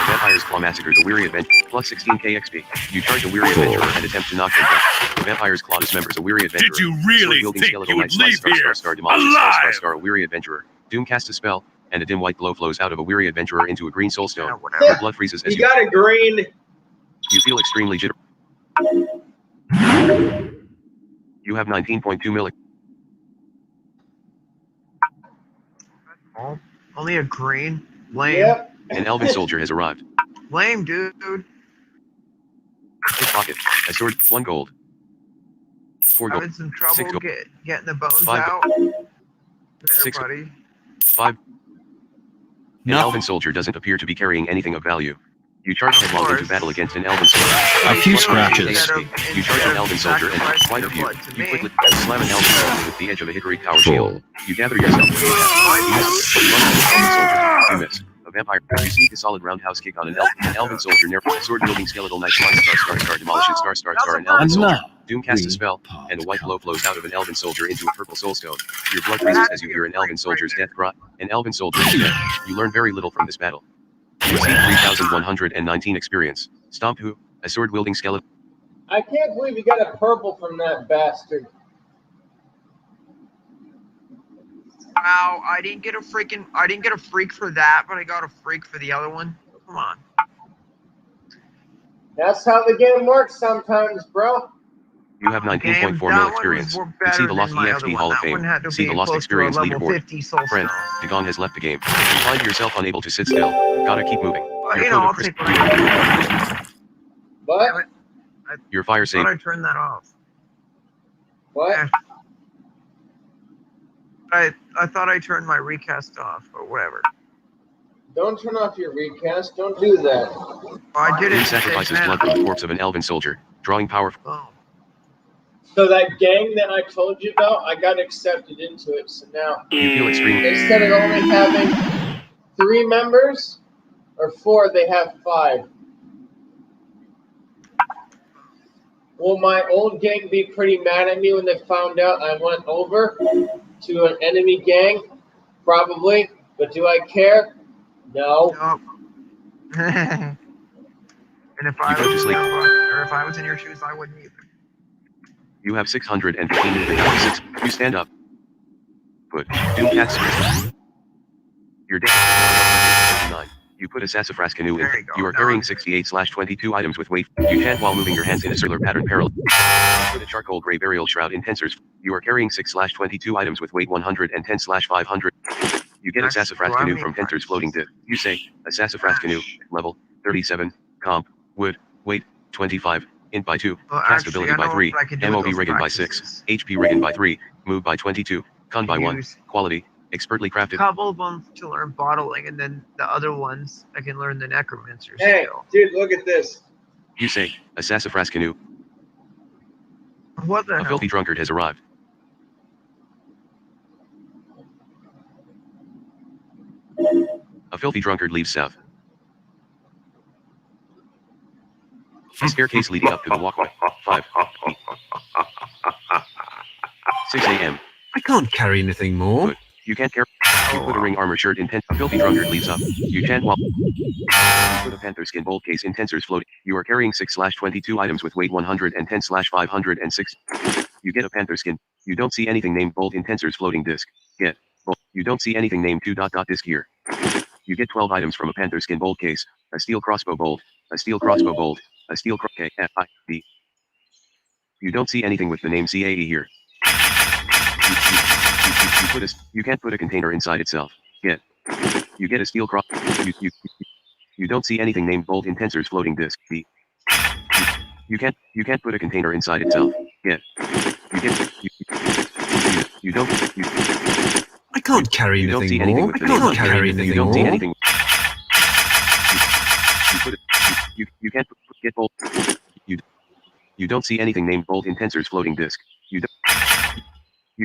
vampire's claw massacre the weary adventurer. Plus 16k XP. You charge a weary adventurer and attempt to knock him down. The vampire's claw dismembers a weary adventurer. Did you really Sword-wielding think skeletal you would knight slice leave star, here star, demolishes star, alive? star, a weary adventurer. Doom casts a spell, and a dim white glow flows out of a weary adventurer into a green soul Yeah, stone. whatever. Your blood freezes as You got a green. you feel extremely jittery. You have 19.2 million. Oh, only a green? Lame. Yep. An elven soldier has arrived. Lame, dude. Pickpocket. A sword. 1 gold. 4 gold. Having some 6 trouble gold. getting the bones 5 out. gold. There, 6 gold. buddy. 5. An Nothing. elven soldier doesn't appear to be carrying anything of value. You charge headlong into battle against an elven soldier. A few Plus 16 scratches. XP. You charge an elven soldier and quite a few. You quickly slam an elven soldier with the edge of a hickory power shield. You gather yourself with the attack. You miss. You run into an elven soldier. You miss. A vampire. You sneak a solid roundhouse kick on an elven soldier near a sword-wielding skeletal knight star demolishes star an elven And soldier. now, Doom casts a we spell, part and a white glow company. flows out of an elven soldier into a purple soul stone. Your blood freezes as you hear an elven soldier's death cry. An elven soldier is dead. You learn very little from this battle. You receive 3,119 experience. Stomp who? A sword-wielding skeleton. I can't believe you got a purple from that bastard. Wow, I didn't get a freak for that, but I got a freak for the other one. Come on. That's how the game works sometimes, bro. You have 19.4 mil experience. You see the Lost EXP Hall of Fame. See the Lost Experience leaderboard. Friend, Dagon has left the game. You find yourself unable to sit still. Gotta keep moving. Your code I'll of take Christ- what What? Your fire I save. thought I turned that off. What? I thought I turned my recast off, or whatever. Don't turn off your recast. Don't do that. I did Doom it. sacrifices blood from the corpse of an elven soldier, drawing power. Oh. So that gang that I told you about, I got accepted into it. So now, You feel extremely. instead of only having 3 members or 4, they have 5. Will my old gang be pretty mad at me when they found out I went over to an enemy gang? Probably. But do I care? No. Nope. And if I You go to was sleep. or if I was in your shoes, I wouldn't either. You have 615 movement. You stand up. Put. Doom cats. Your day. 139. You put a sassafras canoe in. There you go. You are Now carrying I'm- 68/22 items with weight. You chant while moving your hands in a circular pattern parallel. You put a charcoal gray burial shroud in tensors. You are carrying 6/22 items with weight 110/500. You get a That's sassafras canoe from Tensor's floating disc. You say, a sassafras canoe, level 37, comp, wood, weight 25, int by 2, Well, cast actually, ability I by know 3, what I can do with MOV those rigged by practices. 6, HP rigged by 3, move by 22, con by 1, Use quality, expertly a crafted. couple of them to learn bottling, and then the other ones I can learn the necromancer Hey, skill. dude, look at this. You say, a sassafras canoe, What the a hell? filthy drunkard has arrived. A filthy drunkard leaves south. A staircase leading up to the walkway. 5. 6 a.m. I can't carry anything more. Good. You can't carry. You put a ring armor shirt in A filthy drunkard leaves up. You chant while. You put a panther skin bolt case in Tensor's float. You are carrying 6/22 items with weight 110/506. You get a panther skin. You don't see anything named bolt in Tensor's floating disc. Get. Bolt. You don't see anything named 2. Disc here. You get 12 items from a panther skin bolt case. A steel crossbow bolt. A steel crossbow bolt. A steel KFID. You don't see anything with the name CAE here. You can't put a container inside itself. Get. You get a steel cross. You don't see anything named bolt in Tensor's floating disc. B. You can't put a container inside itself. Get. You don't. I can't carry You don't see anything anything more. with I the name. can't carry anything You don't see more. anything. You put it. You can't get bolt. You don't see anything named bolt in Tensor's floating disc. You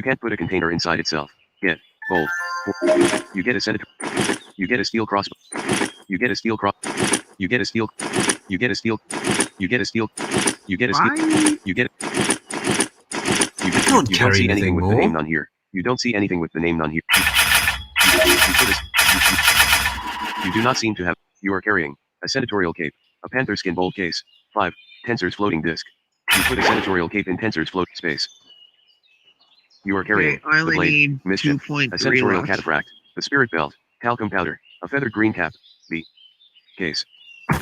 can't put a container inside itself. Get bolt. You get a senator. You get a steel crossbow. You get a steel cross. You get a steel. You get a steel. You get a steel. You get a steel. Why? You get. can't You don't carry see anything anything with the name more. none here. You don't see anything with the name none here. You do not seem to have. You are carrying a senatorial cape, a panther skin bold case, 5 tensors floating disk. You put a senatorial cape in tensors float space. You are carrying Okay, I the only blade, need mischief, 2.3 a senatorial left. cataphract, the spirit belt, talcum powder, a feathered green cap, B case.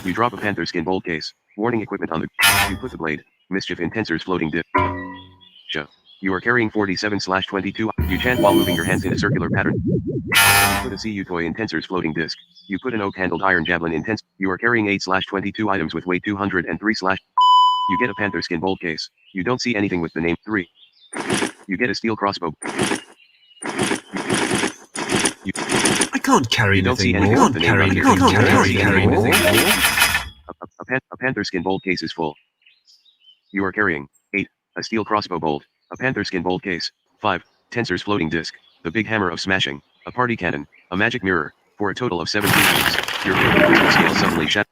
You drop a panther skin bold case, warning equipment on the. You put the blade, mischief in tensors floating disk. Show. You are carrying 47/22. You chant while moving your hands in a circular pattern. You put a CU toy in tensors floating disk. You put an oak-handled iron javelin in tensor. You are carrying 8/22 items with weight 203/. You get a panther skin bold case. You don't see anything with the name 3. You get a steel crossbow. I can't carry You don't see anything anything more. with the name on here. Can't You don't carry see anything anything with the more. name. A panther skin bold case is full. You are carrying 8. A steel crossbow bolt. A panther skin bold case. 5. Tensors floating disc. The big hammer of smashing. A party cannon. A magic mirror. For a total of 17 items. Your favorite crystal scale suddenly shattered.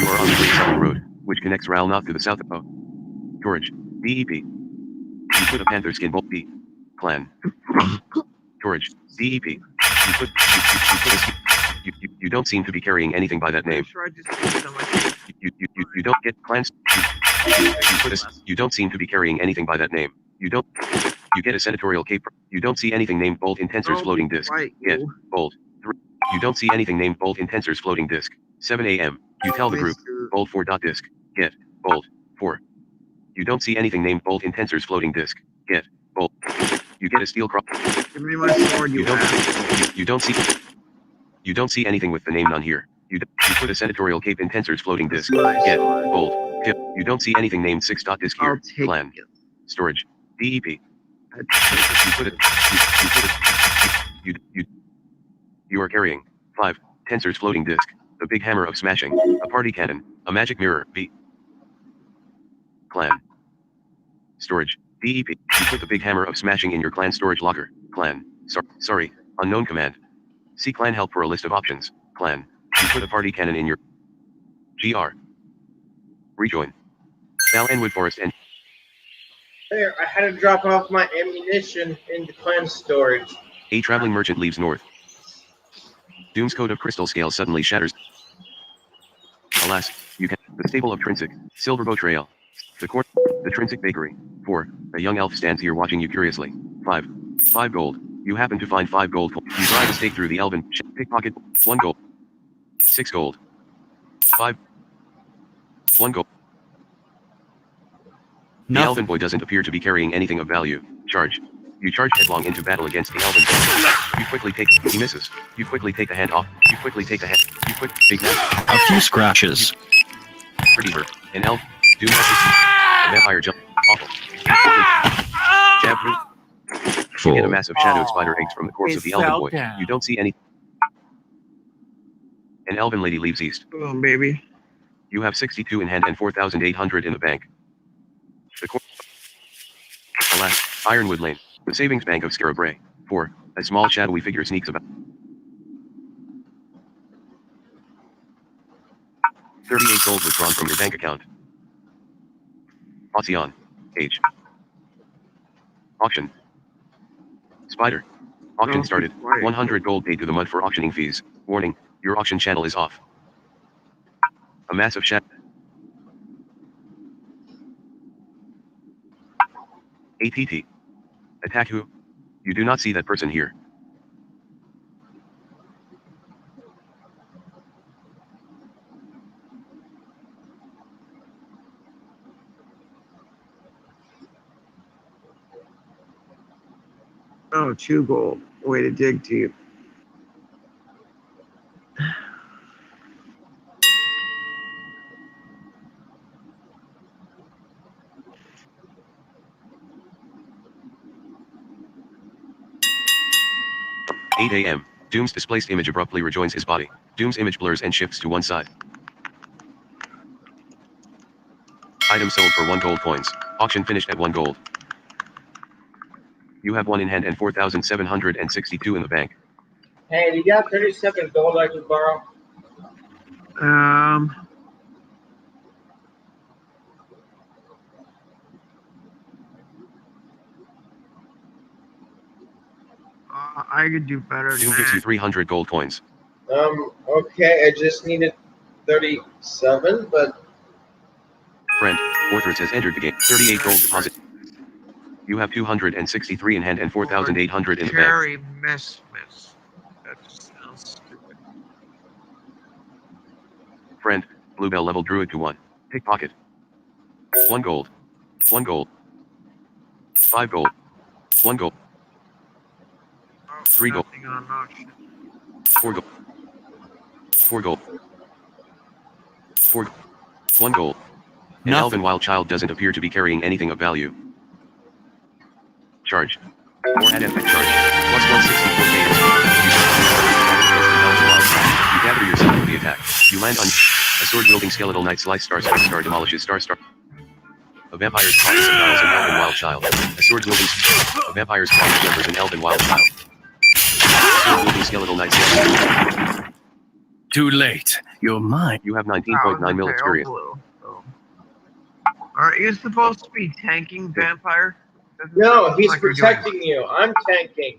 You are on the Great Southern Road, which connects Ralnoth to the south of Torridge. DEP. You put a panther skin bolt B. Clan. Torridge. DEP. You put a you don't seem to be carrying anything by that name. Sure, I just put so much. You don't get clans. You don't seem to be carrying anything by that name. You get a senatorial cape. You don't see anything named bolt in tensors floating disk. Get bolt. 3. You don't see anything named bolt in tensors floating disk. 7 a.m. You tell the group bolt 4. Disk. Get bolt 4. You don't see anything named bolt in tensors floating disk. Get bolt. You get a steel cross. Give me my sword, You don't see anything with the name none here. You put a senatorial cape in tensors floating disk. Get bolt. Tip. You don't see anything named 6. Disk I'll here. take Clan. it. Storage. DEP. You put it. You are carrying 5 tensors floating disk. The big hammer of smashing. A party cannon. A magic mirror. B. Clan. Storage. DEP. You put the big hammer of smashing in your clan storage locker. Clan. Sorry. Unknown command. See clan help for a list of options. Clan. You put a party cannon in your GR. Rejoin. Val Enwood Forest and There, I had to drop off my ammunition in the clan storage. a traveling merchant leaves north. Doom's code of crystal scale suddenly shatters. Alas, you can. The stable of Trinsic, Silverbow Trail. The Trinsic Bakery. 4. A young elf stands here watching you curiously. 5. 5 gold. You happen to find 5 gold. You drive a stake through the elven pickpocket. 1 gold. 6 gold. 5. 1 gold. The Nothing. elven boy doesn't appear to be carrying anything of value. Charge. You charge headlong into battle against the elven boy. You quickly take. He misses. You quickly take the hand off. You quickly take the hand. You quick. Big match. A few scratches. Pretty bird. An elf. Doom has a vampire jump. Awful. Jab through. You get a massive shadow spider eggs from the corpse of the elven boy. You don't see any. An elven lady leaves east. Boom, baby. You have 62 in hand and 4,800 in the bank. Alas, Ironwood Lane. The savings bank of Scarabray. 4. A small shadowy figure sneaks about. 38 gold withdrawn from your bank account. Auction. Age. Auction. Spider. Auction started. 100 gold paid to the mud for auctioning fees. Warning, your auction channel is off. A massive shadow. ATT. Attack who? You do not see that person here. Oh, 2 gold. Way to dig deep. (8 a.m.) Doom's displaced image abruptly rejoins his body. Doom's image blurs and shifts to one side. Item sold for 1 gold coins. Auction finished at 1 gold. You have 1 in hand and 4,762 in the bank. Hey, you got 37 gold I could borrow? I could do better than Doom gives you that. 300 gold coins. Okay, I just needed 37, but Friend, Orthrid has entered the game. 38 gold deposit. You have 263 in hand and 4,800 in the bank. Cherry miss. That just sounds stupid. Friend, Bluebell level druid to 1. Pickpocket. 1 gold. 1 gold. 5 gold. 1 gold. Oh, 3 gold. nothing on auction. 4 gold. 4 gold. 4 gold. 1 gold. An Nothing. elven wild child doesn't appear to be carrying anything of value. Charge. Or add FX charge. Plus 164k. You gather yourself for the attack. You land on a sword-wielding skeletal knight slice star demolishes star. A vampire's promise exiles an elven wild child. A sword-wielding a vampire's promise numbers an elven wild child. A sword-wielding skeletal knight Too late. You're mine. You have 19.9 mil experience. Blue, so. Aren't you supposed to be tanking vampire? Doesn't no, seem he's like you're doing protecting you. I'm tanking.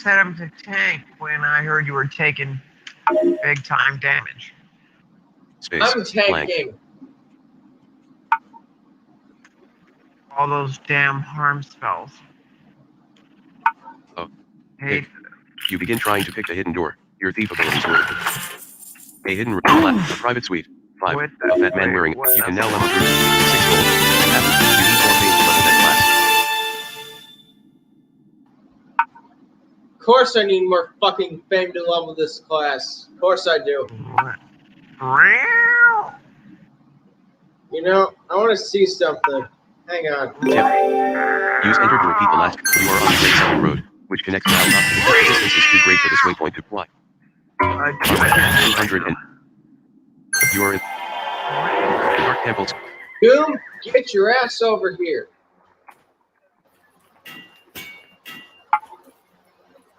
Set him to tank when I heard you were taking big time damage. Space. I'm Blank. tanking. All those damn harm spells. Oh. Hate You begin trying to pick the hidden door. Your thief abilities work. A hidden a private suite. 5. What A fat man wearing. You can now level through. 6 gold. You need more fame to level that class. Of course I need more fucking fame to level this class. Of course I do. You know, I want to see something. Hang on. Tip. Use enter to repeat the last. You are on the Great Southern Road, which connects to Alpha. The distance is too great for this waypoint to fly. 200 and you are in the Dark Temples. Doom, get your ass over here.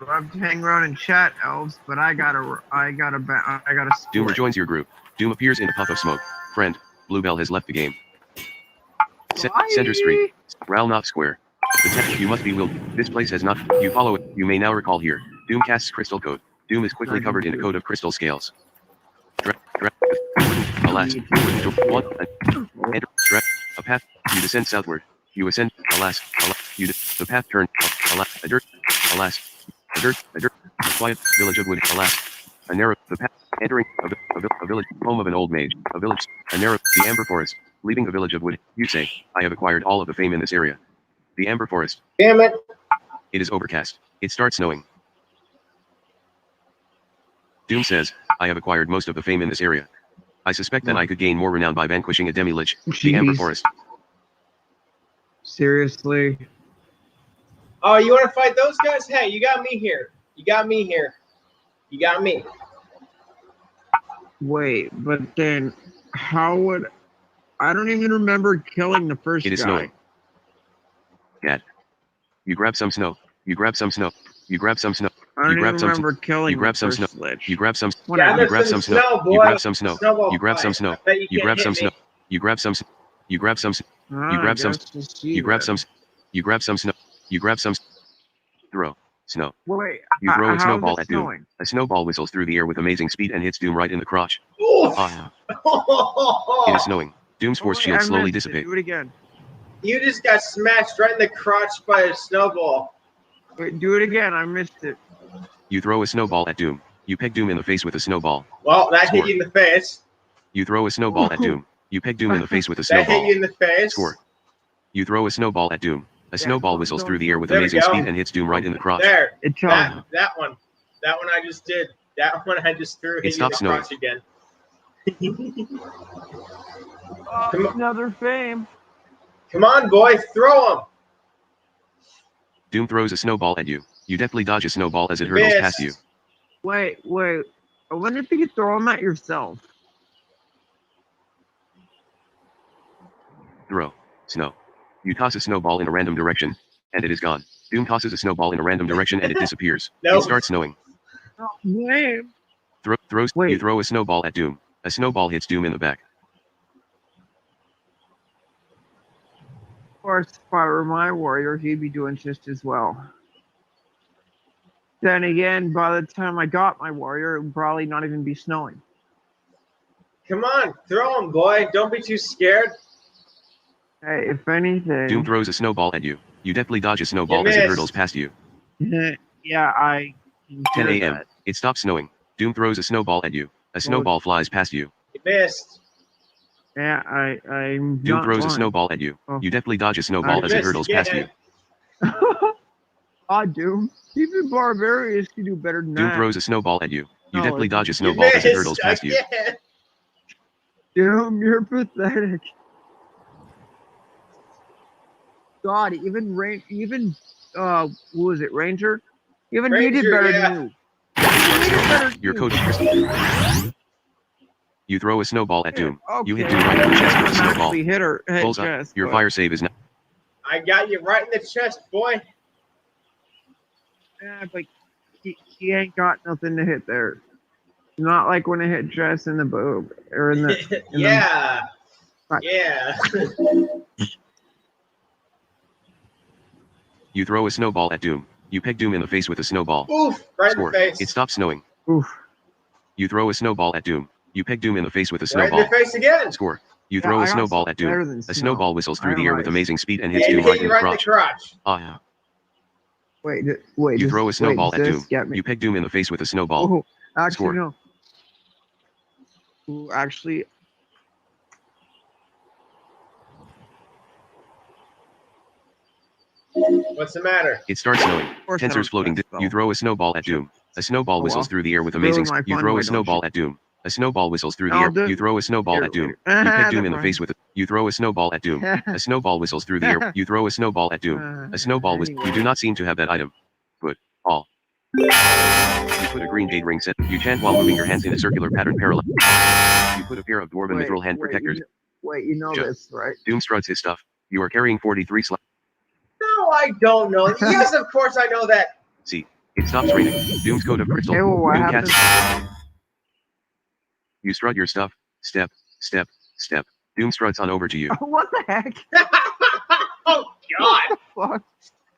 Love to hang around and chat, elves, but I gotta Doom split. rejoins your group. Doom appears in a puff of smoke. Friend, Bluebell has left the game. Center Street, Ralnoff Square. You must be willed. This place has not. You follow it. You may now recall here. Doom casts crystal code. Doom is quickly covered in a coat of crystal scales. Alas, one. Enter. A path. You descend southward. You ascend. Alas. The path turn. Alas. A dirt. Alas. A dirt. A quiet village of wood. Alas. A narrow. The path. Entering a village. Home of an old mage. A village. A narrow. The amber forest. Leaving the village of wood. You say, I have acquired all of the fame in this area. The amber forest. Damn it. It is overcast. It starts snowing. Doom says, I have acquired most of the fame in this area. I suspect that I could gain more renown by vanquishing a demi-lich. The amber forest. Seriously? Oh, you want to fight those guys? Hey, you got me here. You got me here. You got me. Wait, but then how would I don't even remember killing the first It is guy. snowing. Dad. You grab some snow. You grab some snow. You grab some snow. I don't You grab even some. remember killing You grab the some first snow. lich. You grab some. Whatever. You grab some snow. You grab some snow. You grab some snow. You grab some snow. You grab some. You grab some. You grab some. You grab some. You grab some snow. You grab some. Throw snow. Wait, You throw a how is snowball it at Doom. snowing? A snowball whistles through the air with amazing speed and hits Doom right in the crotch. Oof. Ah, it is snowing. Doom's force Wait, shield I slowly missed it. dissipate. Do it again. You just got smashed right in the crotch by a snowball. Wait, do it again. I missed it. You throw a snowball at Doom. You peg Doom in the face with a snowball. Well, that Score. hit you in the face. You throw a snowball at Doom. You peg Doom in the face with a That hit snowball. you in the face. Score. You throw a snowball at Doom. A snowball whistles through the air with There we amazing go. speed and hits Doom right in the crotch. There. It tells me. That one. That one I just did. That one I just threw hit you in the stopped snowing. crotch again. Oh, another fame. Come on, boy. Throw him. Doom throws a snowball at you. You deftly dodge a snowball as it hurtles Missed. past you. Wait. I wonder if you could throw them at yourself. Throw. Snow. You toss a snowball in a random direction, and it is gone. Doom tosses a snowball in a random direction and it disappears. Nope. It starts snowing. Lame. You throw a snowball at Doom. A snowball hits Doom in the back. Of course, if I were my warrior, he'd be doing just as well. then again, by the time I got my warrior, it would probably not even be snowing. Come on, throw him, boy. Don't be too scared. Hey, if anything... Doom throws a snowball at you. You deftly dodge a snowball as it missed. hurtles past you. yeah, I... 10 a.m. It stops snowing. Doom throws a snowball at you. A snowball flies past you. You missed. Yeah, I'm Doom not throws a lying. snowball at you. Oh. You deftly dodge a snowball as it missed hurtles again. past you. Doom. Even barbarians can do better than Doom that. throws a snowball at you. You No, deftly it- dodge a You snowball as it missed hurtles past you. again. Doom, you're pathetic. God, even what was it, Ranger? Even he did Ranger, better yeah. than you. He did better than Your you. coach. You throw a snowball at Doom. You hit Okay. Doom right in the chest with a snowball. Actually hit her head Pulls up. chest. Your but- fire save is now. I got you right in the chest, boy. Yeah, but he ain't got nothing to hit there. Not like when it hit Jess in the boob or in the. In Yeah. Right. Yeah. You throw a snowball at Doom. You peg Doom in the face with a snowball. Oof, right Score. in the face. It stops snowing. Oof. You throw a snowball at Doom. You peg Doom in the face with a Right in snowball. the face again. Score. You Yeah, throw I a got snowball something at Doom. better than A snow. snowball whistles through I the air with realize. amazing speed and And hits it Doom hit right you in the right in the crotch. crotch. Ah, yeah. Wait. You throw a snowball does at this Doom. get me? You peg Doom in the face with a snowball. Oh, actually Score. no. Ooh, actually, What's the matter? It starts snowing. course I Tensors don't floating. think so. You throw a snowball at Doom. A snowball Oh, whistles well. through the air with Ruin amazing. my You fun, throw why a don't snowball you? at Doom. A snowball whistles through the I'll air. do- You throw a snowball Here, at Doom. later. You peg Doom in the Never face with. You throw a snowball at Doom. A snowball whistles through the air. You throw a snowball at Doom. A snowball whistles. You do not seem to have that item. Put all. You put a green jade ring set. You chant while moving your hands in a circular pattern parallel. You put a pair of dwarven mithril hand protectors. You know Sure. this, right? Doom struts his stuff. You are carrying 43 slots. No, I don't know. Yes, of course I know that. See, it stops raining. Doom's coat of crystal. Hey, well, what Doom happens? cats. You strut your stuff. Step, step, step. Doom struts on over to you. What the heck? Oh God! Fuck.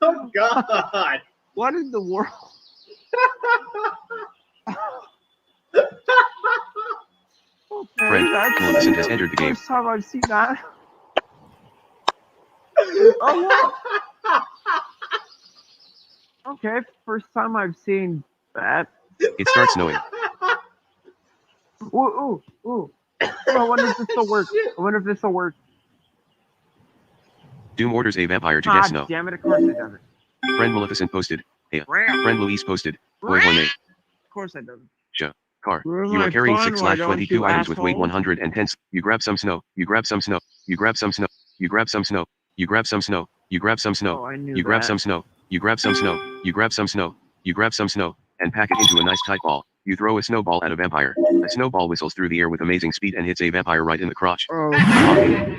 Oh God! What in the world? Okay, Friend, that's Maleficent has entered the the game. first time I've seen that. Oh, what? Okay, first time I've seen that. It starts snowing. Ooh. Oh, I wonder if this will work. I wonder if this will work. Doom orders a vampire to get God snow. damn it, of course it doesn't. Friend Maleficent posted. Hey, Ram. friend Louise posted. Boy, Ram. horny. Of course it doesn't. Car. Ruin You my are carrying fun, 6 why slash don't 22 you, items with weight asshole? 110. You grab some snow. You grab some snow. You grab some snow. You grab some snow. You grab some snow. You grab some snow. Oh, I knew You grab that. some snow. You grab some snow. You grab some snow. You grab some snow. And pack it into a nice tight ball. You throw a snowball at a vampire. A snowball whistles through the air with amazing speed and hits a vampire right in the crotch. Oh,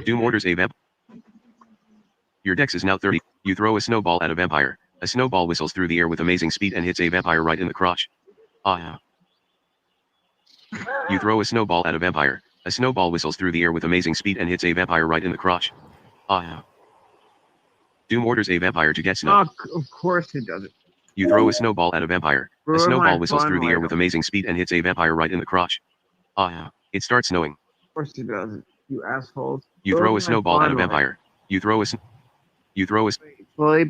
Doom orders a vamp. Your dex is now 30. You throw a snowball at a vampire. A snowball whistles through the air with amazing speed and hits a vampire right in the crotch. Ah, yeah. You throw a snowball at a vampire. A snowball whistles through the air with amazing speed and hits a vampire right in the crotch. Ah, yeah. Doom orders a vampire to get snow. of course it doesn't. You throw a snowball at a vampire. A Ruin my snowball whistles fun, through the why air with don't- amazing speed and hits a vampire right in the crotch. Ah, yeah. It starts snowing. Of course it doesn't. You assholes. You throw Ruin a my snowball at a fun, why- vampire. You throw a Sleep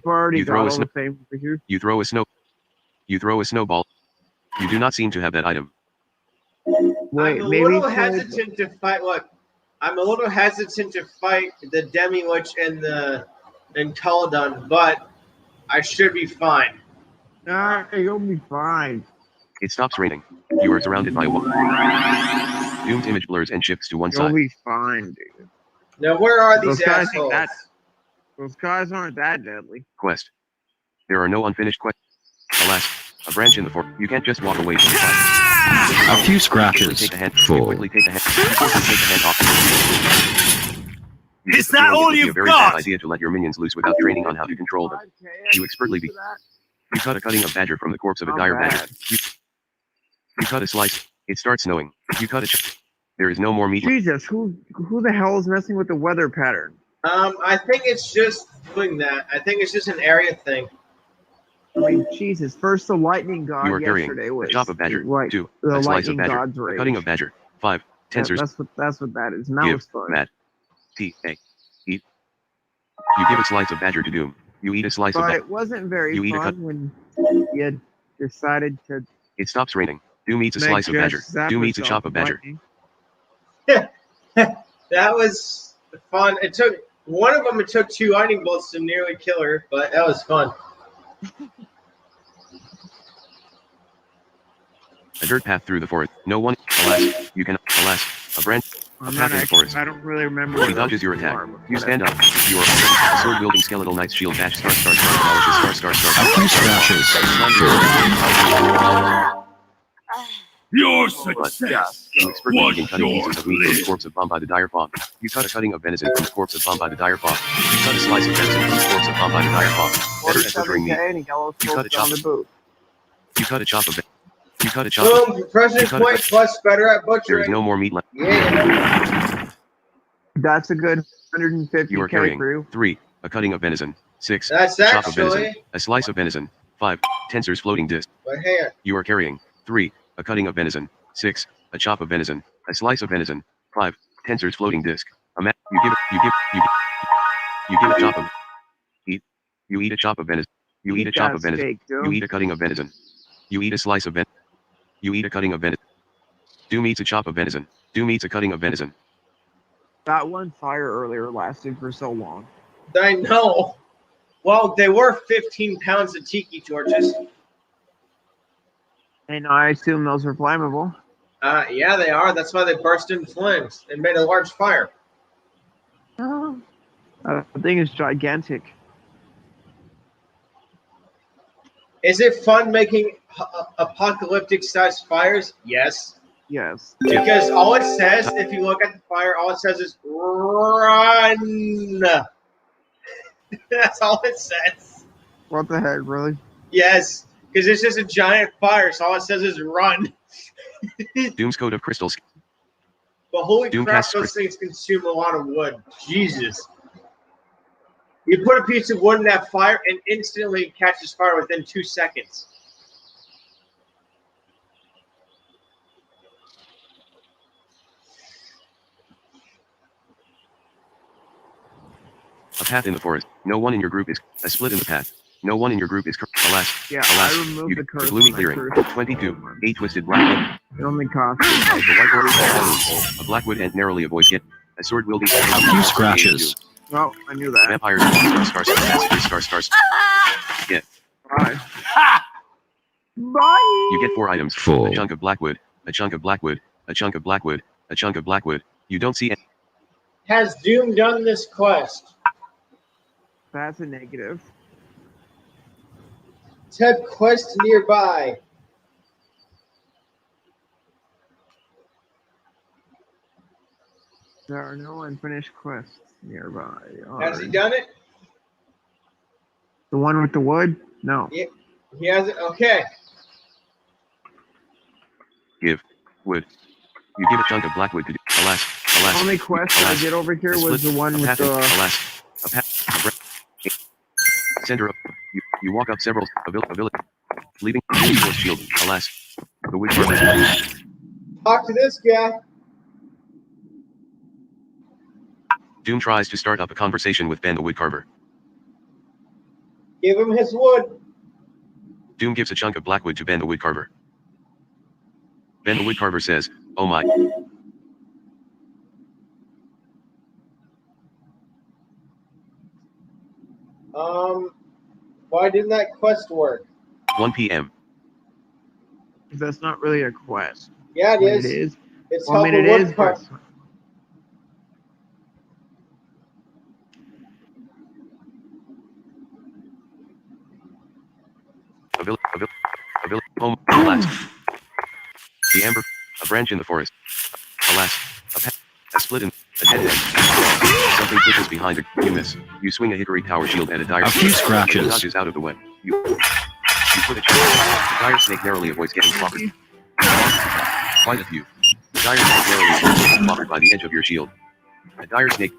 already You got throw a all snow- the fame over here. You throw a snowball. You do not seem to have that item. Wait, I'm a maybe little Sleep- hesitant to fight. What? I'm a little hesitant to fight the Demi Witch and Caladon, but I should be fine. Nah, you'll be fine. It stops raining. You are surrounded by Doom's image blurs and shifts to one You'll side. be fine, dude. Now, where are these Those guys ain't assholes? that- Those guys aren't that deadly. Quest. There are no unfinished quests. Alas, a branch in the forest. You can't just walk away from the fight. A few You scratches. take a hand. You Full. quickly take a hand. You quickly take a hand off. You Is get the that feeling all it would be you've a very got? bad idea to let your minions loose without training on how to control them. You expertly be. You cut a cutting of badger from the corpse of a Not dire bad. badger. You cut a slice. It starts snowing. You cut a. There is no more meat. Jesus, who the hell is messing with the weather pattern? I think it's just doing that. I think it's just an area thing. I mean, Jesus. First, the lightning god You are carrying yesterday a was chop of badger. right. 2. The A slice of lightning badger. god's A rage. cutting of badger. 5. Tensors. That's what that is. And that Give. was fun. Mad. T. A. Eat. You give a slice of badger to Doom. You eat a slice of But badger. it wasn't very You eat a fun when you had decided to It stops raining. Doom eats a make slice of badger. Jess zap Doom eats a herself chop of with badger. lightning. That was fun. It took one of them. It took 2 lightning bolts to nearly kill her, but that was fun. A dirt path through the forest. No one. Alas. You can. Alas. A branch. I'm path not in the actually, forest. I don't really remember. He what dodges those your two attack. are, but You stand whatever. up. You are a sword-wielding skeletal knight's shield dash star star star demolishes star star star. A few scratches. Your But success you expertly was begin cutting your pieces of meat from the bliss. corpse of Bomb by the dire fog. You cut a cutting of venison from the corpse of Bomb by the dire fog. You cut a slice of venison from the corpse of Bomb by the dire fog. Better at butchering meat. 47K and yellow You cut a on the chop. boot. You cut a chop of. You cut a chop. Boom! President You cut Point plus better at There is butchering. no more meat left. Yeah. That's a good 150K You are carrying crew. 3. A cutting of venison. 6. That's A chop of venison. actually. A slice of venison. 5. Tensors floating disc. But hey, You are carrying 3. A cutting of venison. 6. A chop of venison. A slice of venison. 5. Tensors floating disc. You give a chop of eat. You eat a chop of venison. You eat a chop of venison. Steak, You eat a cutting of venison. You eat a slice of venison. You eat a cutting of venison. Doom eats a chop of venison. Doom eats a cutting of venison. That one fire earlier lasted for so long. I know. Well, they were 15 pounds of tiki torches. And I assume those are flammable. Yeah, they are. That's why they burst into flames and made a large fire. The thing is gigantic. Is it fun making apocalyptic-sized fires? Yes. Yes. Because all it says, if you look at the fire, all it says is run. That's all it says. What the heck, really? Yes, because it's just a giant fire, so all it says is run. Doom's coat of crystals. But holy Doom crap, casts those things consume a lot of wood. Jesus. You put a piece of wood in that fire and instantly it catches fire within 2 seconds. A path in the forest. No one in your group is a split in the path. No one in your group is alas. Yeah, Alas. I removed the curse. gloomy from my clearing. curse. 22. 8 twisted black. It only cost. The white horse. A blackwood and narrowly avoids get. A sword wielding. A few scratches. Well, I knew that. Vampires. Stars. Get. Bye. Bye. You get 4 items. Full. A chunk of blackwood. A chunk of blackwood. A chunk of blackwood. A chunk of blackwood. You don't see any. Has Doom done this quest? That's a negative. Type quest nearby. There are no unfinished quests nearby. Has he done it? The one with the wood? No. He hasn't? Okay. Give. Wood. You give a chunk of blackwood to do. Alas. The only quest I did over here was the one with the. Alas. A path. Center up. You walk up several village, leaving force shield. Alas. The wood carver. Talk to this guy. Doom tries to start up a conversation with Ben the woodcarver. Give him his wood. Doom gives a chunk of blackwood to Ben the woodcarver. Ben the woodcarver says, "Oh my." Why didn't that quest work? 1 p.m. That's not really a quest. Yeah, it I mean, is. It is. It's Well, I help mean, a it is. woodcarver. A village, home, alas. The amber, a branch in the forest. Alas, a split in, a dead end. Something pushes behind it, you miss. You swing a hickory power shield at a dire A few snake. scratches. It dodges out of the way. You put a charge. The dire snake narrowly avoids getting clobbered. Quite a few. The dire snake narrowly avoids getting clobbered by the edge of your shield. A dire snake.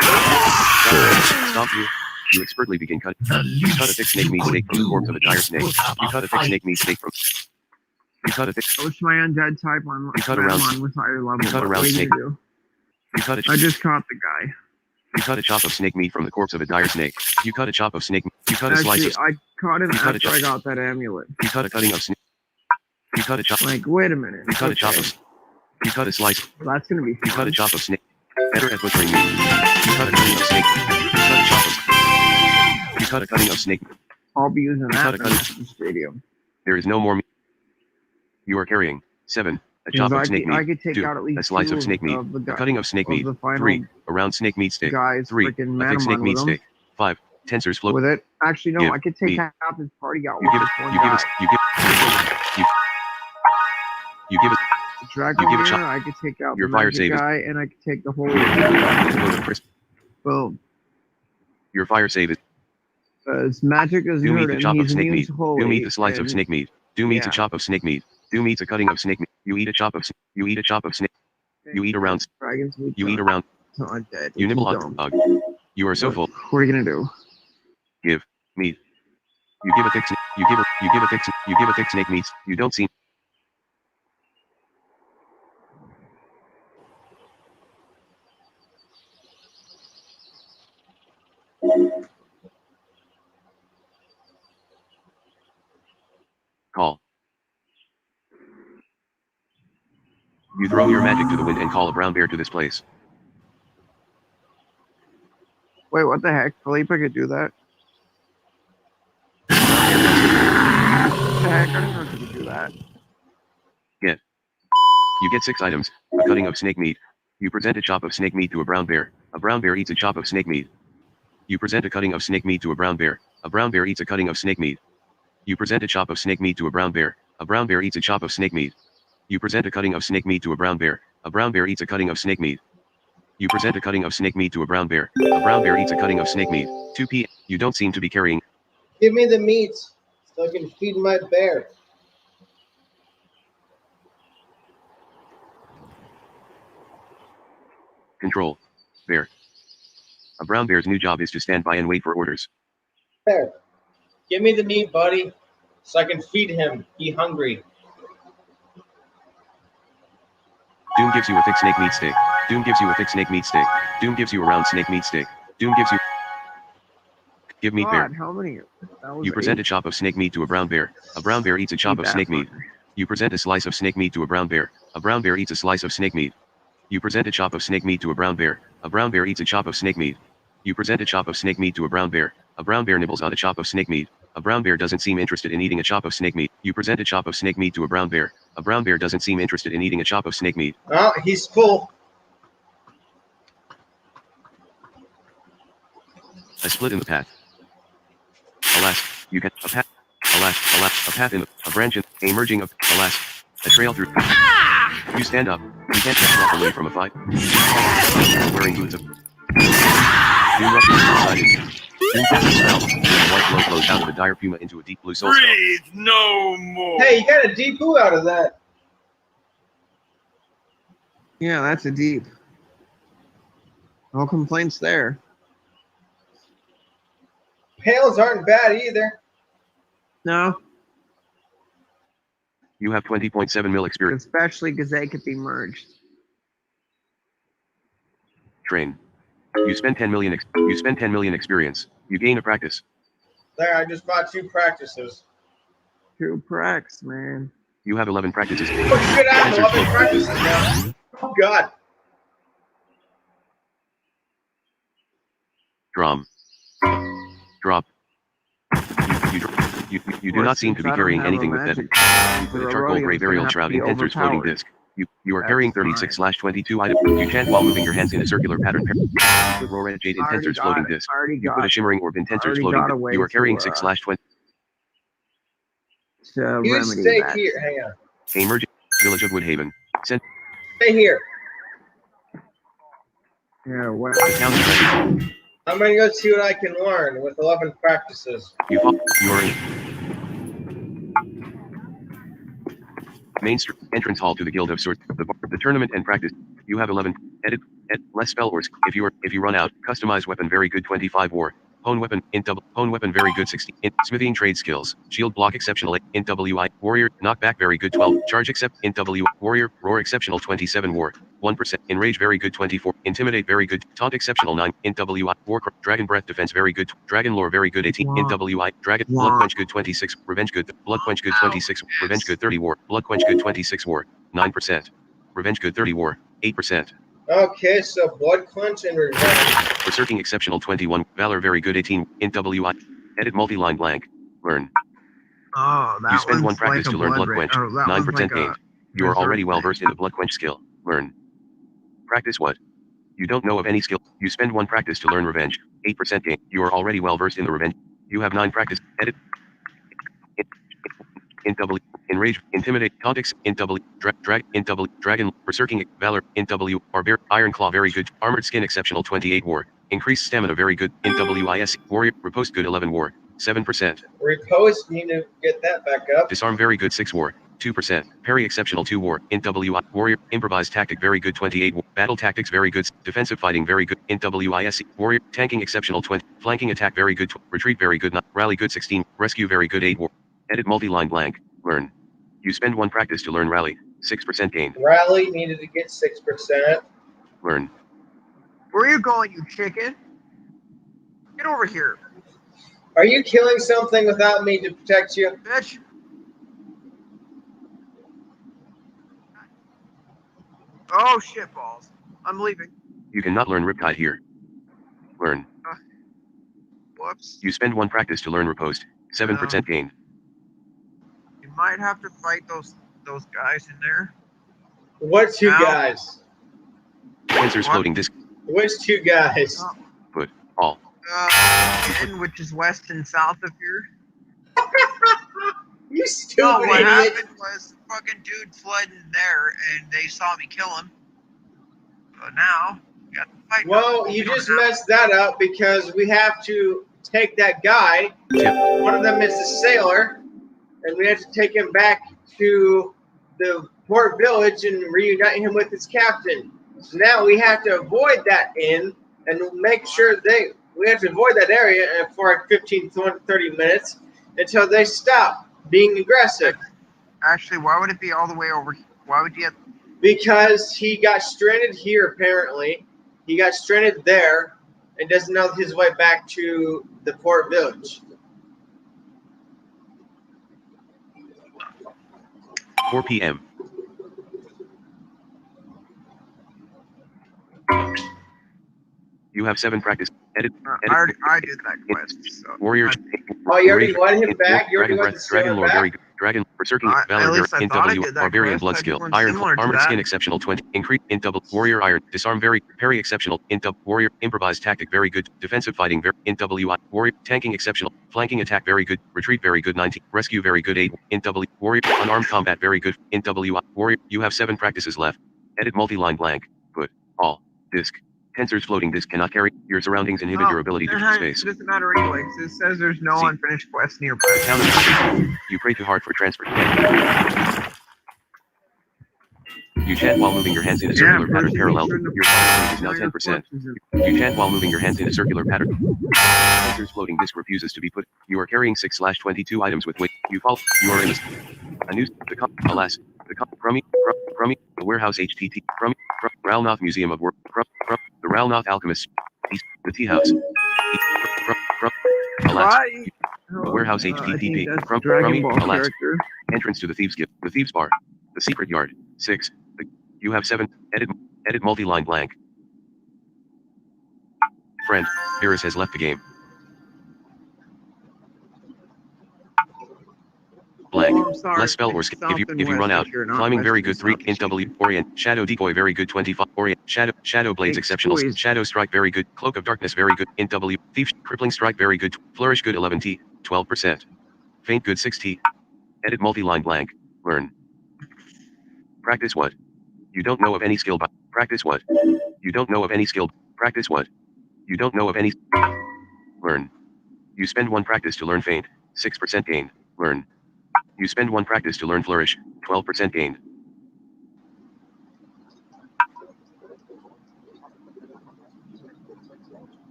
Stop you. You expertly begin cut. You cut a thick snake meat steak from the corpse of a dire snake. You cut a thick snake meat steak from. You cut a thick. What's my undead type on? You cut around. On with higher level. You cut around snake. You cut a. I just caught the guy. You cut a chop of snake meat from the corpse of a dire snake. You cut a chop of snake. You cut a Actually, slice of. I caught him You cut a after chop. I got that amulet. You cut a cutting of snake. You cut a chop. Like, wait a minute. You cut a chop of. You cut a slice. That's gonna be fun. You cut a chop of snake. Better at butchering meat. You cut a cutting of snake. You cut a chop of. You cut a cutting of snake. I'll be using cut that a in cutting. the stadium. There is no more meat. You are carrying 7. A chop of snake I meat. could take 2. out at least A slice 2 of snake meat. of the A cutting of snake of meat. the final 3. A round snake meat stick. guys 3. freaking A thick snake Manamon meat with stick. 5. Tensors float. with it. Actually, no, Give I could take me- half his party out You with give us. just one You give guy. us. You give. You give us. Dragon you give a Mirror, shot. I could take out Your the fire magic save is- guy, and I could take the whole. Explode of crisp. Boom. Your fire save is. His magic is Do meat hurt, a and chop of he's snake immune meat. to holy. Do meat a slice of and- snake meat. Do meat a yeah. chop of snake meat. Do meat a cutting of snake meat. You eat a chop of. You eat a chop of snake. You eat around. Dragons meat. You eat around. It's not dead. You It's nibble on dumb. dog. You are so full. What are you gonna do? Give meat. You give a thick. You give a. You give a thick. You give a thick snake meat. You don't seem. Call. You throw your magic to the wind and call a brown bear to this place. Wait, what the heck? Felipe could do that. What the heck? I don't know if he could do that. You get 6 items. A cutting of snake meat. You present a chop of snake meat to a brown bear. A brown bear eats a chop of snake meat. You present a cutting of snake meat to a brown bear. A brown bear eats a cutting of snake meat. You present a chop of snake meat to a brown bear. A brown bear eats a chop of snake meat. You present a cutting of snake meat to a brown bear. A brown bear eats a cutting of snake meat. You present a cutting of snake meat to a brown bear. A brown bear eats a cutting of snake meat. 2 p. You don't seem to be carrying. Give me the meat so I can feed my bear. Control. Bear. A brown bear's new job is to stand by and wait for orders. Bear, give me the meat, buddy, so I can feed him. He hungry. Doom gives you a thick snake meat stick. Doom gives you a thick snake meat stick. Doom gives you a round snake meat stick. Doom gives you. Give meat bear. God, how many? That was You present 8. a chop of snake meat to a brown bear. A brown bear eats a chop Eat of that snake meat. fucker. You present a slice of snake meat to a brown bear. A brown bear eats a slice of snake meat. You present a chop of snake meat to a brown bear. A brown bear eats a chop of snake meat. You present a chop of snake meat to a brown bear. A brown bear nibbles on a chop of snake meat. A brown bear doesn't seem interested in eating a chop of snake meat. You present a chop of snake meat to a brown bear. A brown bear doesn't seem interested in eating a chop of snake meat. Oh, he's full. A split in the path. Alas, you can a path. Alas, a path in a branch in a merging of alas, a trail through. You stand up. You can't just walk away from a fight. Wearing boots of. Doom rushes inside it. Doom passes spell. A white glow flows out of a dire puma into a deep blue soul spell. Breathe no more. Hey, you got a deep poo out of that. Yeah, that's a deep. No complaints there. Pails aren't bad either. No, You have 20.7 mil experience. especially because they could be merged. Train. You spend 10 million. You spend 10 million experience. You gain a practice. There, I just bought 2 practices. 2 pracs, man. You have 11 practices. Oh shit, I have 11 practices now. Oh god. Drum. Drop. You do not seem to be carrying anything with that. You put a charcoal gray burial shroud in Tensor's floating disc. You are carrying 36/22 items. You chant while moving your hands in a circular pattern. You put raw red jade in Tensor's floating disc. You put a shimmering orb in Tensor's floating disc. You are carrying 6/20. To You remedy stay that. here. Hang on. A merging. Village of Woodhaven. Sent. Stay here. Yeah, well, The town is ready. I'm gonna go see what I can learn with 11 practices. You are in. Main entrance hall to the Guild of Swords. The tournament and practice. You have 11. Edit. Less spell ors. If you run out, customize weapon. Very good. 25 war. Hone weapon, int double, hone weapon very good 16, int, smithing trade skills, shield block exceptional 8, int WI, warrior, knockback very good 12, charge accept, int W, warrior, roar exceptional 27 war, 1%, enrage very good 24, intimidate very good, taunt exceptional 9, int WI, war, dragon breath defense very good, dragon lore very good 18, int WI, dragon, blood quench good 26, revenge good, blood quench good 26, revenge good 30 war, blood quench good 26 war, 9%, revenge good 30 war, 8%. Okay, so blood clench and revenge. Berserking exceptional 21, valor very good 18, int WI, edit multi-line blank, learn. Oh, that You spend one one's practice like a to learn blood quench, oh, that 9% one's like gained. a You are already berserk well thing. versed in the blood quench skill, learn. Practice what? You don't know of any skill. You spend one practice to learn revenge, 8% gain. You are already well versed in the revenge. You have 9 practice, edit. Int W, enrage, intimidate, taunt, int W, drag, int W, dragon, berserking, valor, int W, barbarian, iron claw very good, armored skin exceptional 28 war, increased stamina very good, int WIS, warrior, riposte good 11 war, 7%. Riposte, need to get that back up. Disarm very good 6 war, 2%. Parry exceptional 2 war, int WI, warrior, improvised tactic very good 28 war, battle tactics very good, defensive fighting very good, int WIS, warrior, tanking exceptional 20, flanking attack very good, retreat very good, rally good 16, rescue very good 8 war. Edit multi-line blank, learn. You spend one practice to learn rally, 6% gain. Rally needed to get 6%. Learn. Where are you going, you chicken? Get over here, Are you killing something without me to protect you? bitch. Oh shit balls. I'm leaving. You cannot learn Riptide here. Learn. Whoops. You spend one practice to learn Riposte, 7% gain. You might have to fight those guys in there. What two Now- guys? Sensors What? floating disk. Which two guys? Put all. Which is west and south of here. You No, stupid what idiot. happened was the fucking dude fled in there and they saw me kill him. So now, we got to fight. Well, you just messed that up because we have to take that guy. One of them is the sailor, and we have to take him back to the port village and reunite him with his captain. So now we have to avoid that inn and make sure we have to avoid that area for like 15, 20, 30 minutes until they stop being aggressive. Actually, why would it be all the way over here? Why would you have... Because he got stranded here, apparently. He got stranded there and doesn't know his way back to the port village. 4 p.m. You have 7 practice. Edit. I did that quest. So Warriors. Oh, you already wanted him back? You already Dragon wanted the breath. sailor Dragon lore back? very good. Dragon berserking. At Valor least I int thought I W. did that Barbarian quest. blood I skill. did one Iron similar to armored that. skin exceptional 20. Increase int W. Warrior iron. Disarm very. Parry exceptional. Int W. Warrior improvised tactic very good. Defensive fighting very. Int W. Warrior tanking exceptional. Flanking attack very good. Retreat very good 19. Rescue very good 8. Int W. Warrior unarmed combat very good. Int W. Warrior. You have 7 practices left. Edit multi-line blank. Put all disk. Tensors floating disk cannot carry. Your surroundings inhibit your ability to keep space. It doesn't matter anyways. It says there's no See. unfinished quests nearby. The town is you pray too hard for transfer. You chant while moving your hands in a circular pattern parallel. Your power is now 10%. You chant while moving your hands in a circular pattern. Sensors floating disk refuses to be put. You are carrying 6/22 items with weight. You fall. You are in a news. The cup. Alas. The cup. Crummy. The warehouse HTT. Crummy. Ralnoth Museum of Work. The Ralnoth Alchemists. The tea house. Alas. The warehouse HTTP. Crummy. Alas. Entrance to the Thieves Guild. The Thieves Bar. The Secret Yard. 6. You have 7. Edit multi-line blank. Friend, Virus has left the game. Blank. Less spell or skip. If you run out. Climbing very good 3. Int W. Orient. Shadow decoy very good 25. Orient. Shadow blades exceptional. Shadow strike very good. Cloak of darkness very good. Int W. Thief. Crippling strike very good. Flourish good 11T. 12%. Faint good 6T. Edit multi-line blank. Learn. Practice what? You don't know of any skill. Practice what? You don't know of any skill. Practice what? You don't know of any. Learn. You spend 1 practice to learn faint. 6% gain. Learn. You spend 1 practice to learn flourish. 12% gain.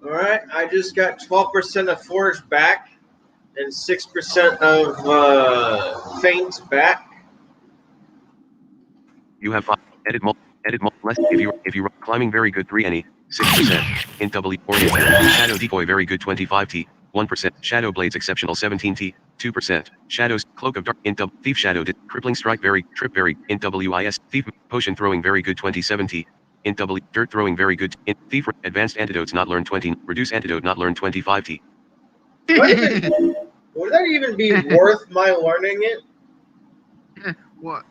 All right, I just got 12% of force back and 6% of feints back. You have 5. Edit less. If you climbing very good 3 any 6%. In W oriented. Shadow decoy very good 25T 1%. Shadow blades exceptional 17T 2%. Shadows cloak of dark in W thief shadow crippling strike very trip very in WIS thief potion throwing very good 27T. In W dirt throwing very good in thief advanced antidotes not learn 20 reduce antidote not learn 25T. Would that even be worth my learning it? What?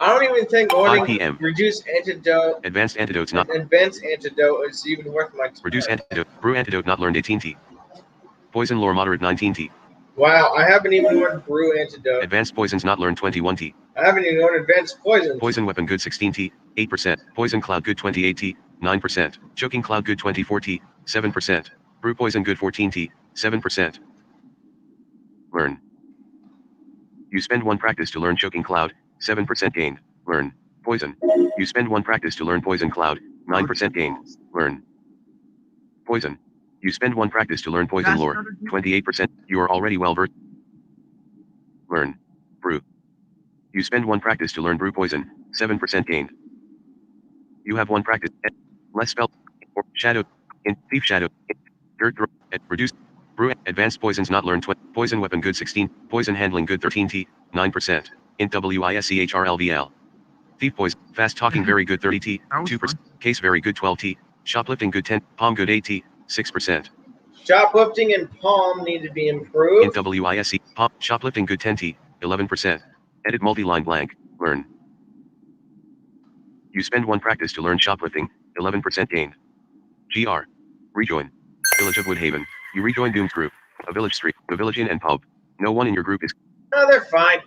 I don't even think learning 5 p.m. reduce antidote. Advanced antidotes not Advanced antidote is even worth my time. reduce antidote brew antidote not learned 18T. Poison lore moderate 19T. Wow, I haven't even learned brew antidote. Advanced poisons not learned 21T. I haven't even learned advanced poison. Poison weapon good 16T 8%. Poison cloud good 28T 9%. Choking cloud good 24T 7%. Brew poison good 14T 7%. Learn. You spend 1 practice to learn choking cloud 7% gained. Learn. Poison. You spend 1 practice to learn poison cloud 9% gained. Learn. Poison. You spend 1 practice to learn poison lore 28%. You are already well versed. Learn. Brew. You spend 1 practice to learn brew poison 7% gained. You have 1 practice. Less spell or shadow in thief shadow dirt throw reduce brew advanced poisons not learned 20 poison weapon good 16 poison handling good 13T 9% in WISCHRLVL thief poison fast talking very good 30T 2% case very good 12T shoplifting good 10 palm good 8T 6%. Shoplifting and palm need to be improved. In WISC palm shoplifting good 10T 11%. Edit multi-line blank. Learn. You spend 1 practice to learn shoplifting 11% gained. GR. Rejoin. Village of Woodhaven. You rejoin Doom's group. A village street. A village inn and pub. No one in your group is. Oh, they're fine.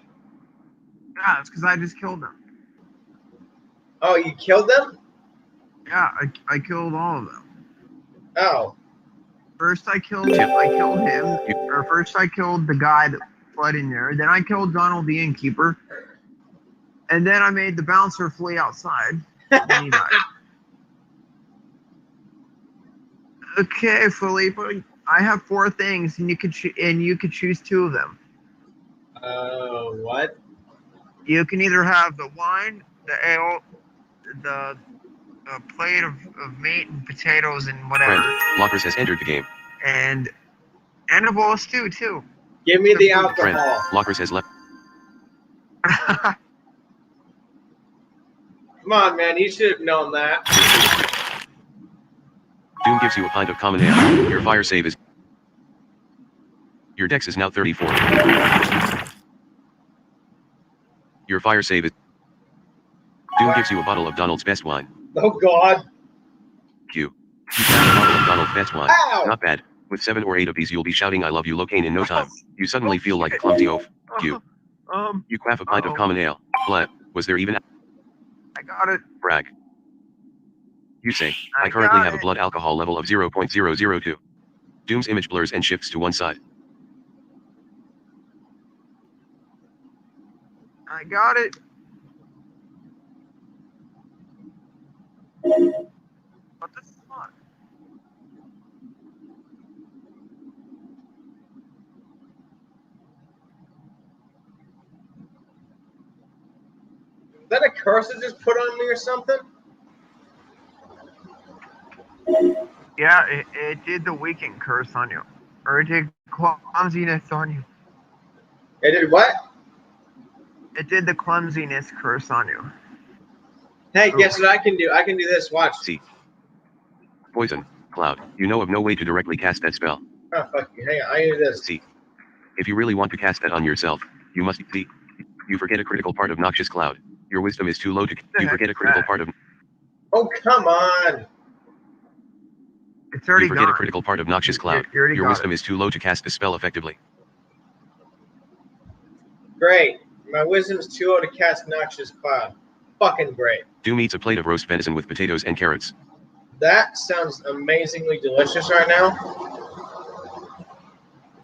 Yeah, it's because I just killed them. Oh, you killed them? Yeah, I killed all of them. Oh. First I killed him, or first I killed the guy that fled in there, then I killed Donald the innkeeper, and then I made the bouncer flee outside, and he died. Okay, Felipe, I have 4 things, and you could choose 2 of them. What? You can either have the wine, the ale, the plate of meat and potatoes and whatever. Friend, Lockers has entered the game. And a bowl of stew, too. Give me the Friend, alcohol. Lockers has left. Come on, man. You should have known that. Doom gives you a pint of common ale. Your fire save is. Your dex is now 34. Your fire save is. Doom gives you a bottle of Donald's best wine. Oh, God. Q. You found a bottle of Donald's best wine. Ow! Not bad. With 7 or 8 of these you'll be shouting I love you Locaine in no time. You suddenly feel like a clumsy oaf. Q. You quaff a pint of common ale. Blah. Was there even I got it. brag? You say, I I currently got have a it. blood alcohol level of 0.002. Doom's image blurs and shifts to one side. I got it. What the fuck? Is that a curse that just put on me or something? Yeah, it did the weekend curse on you. Or it did clumsiness on you. It did what? It did the clumsiness curse on you. Hey, guess what I can do? I can do this. Watch. See. Poison. Cloud. You know of no way to directly cast that spell. Oh, fuck you. Hang on. I can do this. See. If you really want to cast that on yourself, you must see. You forget a critical part of Noxious Cloud. Your wisdom is too low to. You forget a critical part of. Oh, come on. It's already You forget gone. a critical part of Noxious Cloud. You already Your got wisdom it. is too low to cast the spell effectively. Great. My wisdom's too low to cast Noxious Cloud. Fucking great. Doom eats a plate of roast venison with potatoes and carrots. That sounds amazingly delicious right now.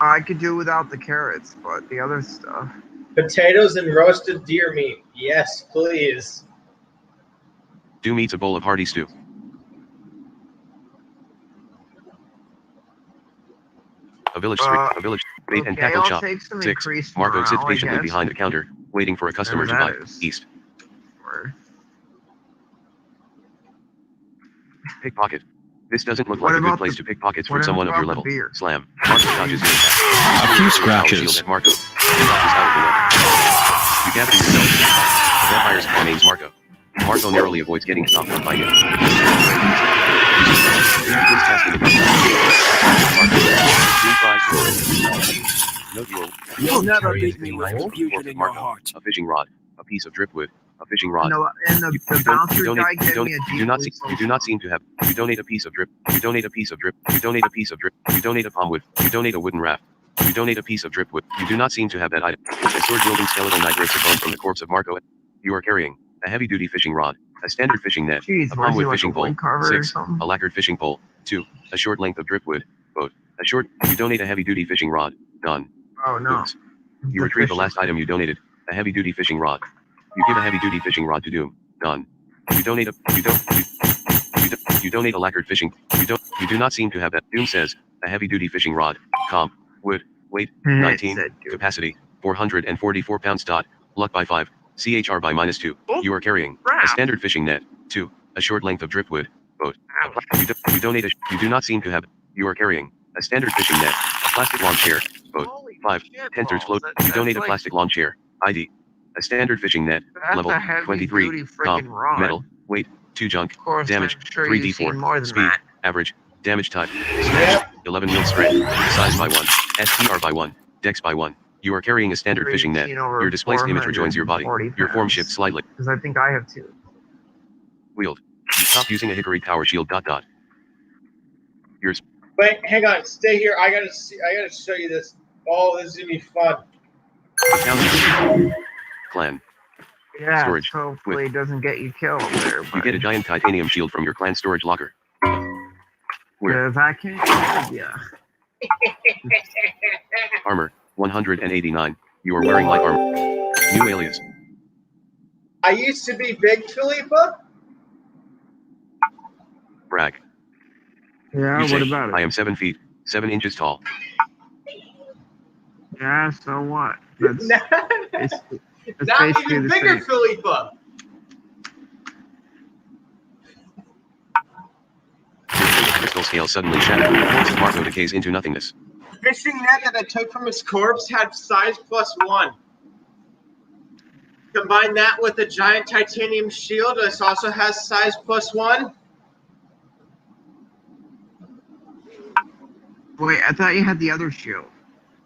I could do without the carrots, but the other stuff. Potatoes and roasted deer meat. Yes, please. Doom eats a bowl of hearty stew. village street, a village bait and Okay, tackle I'll shop. take some 6. increased Marco sits morale, I patiently guess. behind a counter, waiting for a customer to Whatever buy. that is. East. Or- Pickpocket. This doesn't look What like a good about place the- to pickpockets from what someone of about your the level. beer? Slam. Marco dodges the attack. A few Power scratches. shield at Marco. He dodges out of the way. You gather yourself. The vampire's paw names Marco. Marco narrowly avoids getting stopped on by him. Begins casting a gun. No duel. You'll never Carry beat is me any with items from the confusion corpse in of your Marco. heart. A fishing rod. A piece of driftwood. A fishing rod. And the bouncer guy gave me a You do not deeply see, you do not seem to have. You donate a piece of drip. You donate a piece of drip. You donate a piece of drip. You donate a palm wood. You donate a wooden raft. You donate a piece of dripwood. You do not seem to have that item. A sword-wielding skeletal knight rips a bone from the corpse of Marco. You are carrying a heavy-duty fishing rod, a standard fishing net, Jeez, a was palm he wood like a fishing pole. wood carver or 6. something? A lacquered fishing pole. 2. A short length of dripwood. Boat. A short. You donate a heavy-duty fishing rod. Done. Oh no. Oops. You retrieve the last item you donated, a heavy-duty fishing rod. You give a heavy-duty fishing rod to Doom. Done. You donate a you donate a lacquered fishing. You do not seem to have that. Doom says a heavy-duty fishing rod. Comp. Wood. Weight. 19. Said Doom. Capacity. 444 pounds. Luck by 5. CHR by -2. Oh, You are carrying a crap. standard fishing net. 2. A short length of driftwood. Boat. You donate a. You do not seem to have. You are carrying a standard fishing net. A plastic lawn chair. Boat. Holy 5. shit Tensors balls, float. that- You donate a that's plastic lawn chair. ID. A standard fishing net. That's Level a heavy 23. duty Comp. freaking rod. Metal. Weight. 2 junk. Of course, Damage. I'm sure 3d4. you've seen more than Speed. that. Average. Damage type. Smash. 11 wheel strength. Size by 1. STR by 1. Dex by 1. You are carrying a standard fishing net. Your displaced image rejoins your body. Your form shifts slightly. Because I think I have two. Wield. You stop using a hickory power shield. Yours. Wait, hang on. Stay here. I gotta show you this. Oh, this is gonna be fun. Clan. Yeah, Storage. hopefully it doesn't get you killed there. You But get a giant titanium shield from your clan storage locker. Where? because I can't. Yeah. Armor. 189. You are wearing light armor. New alias. I used to be Big Philippa. Brag. Yeah. You say, What about it? I am 7 feet, 7 inches tall. Yeah. So what? That's it's Not basically even the bigger same. Philippa. Your crystal scale suddenly shattered. The corpse of Marco decays into nothingness. Fishing net that I took from his corpse had size +1. Combine that with a giant titanium shield. This also has size +1. Wait, I thought you had the other shield.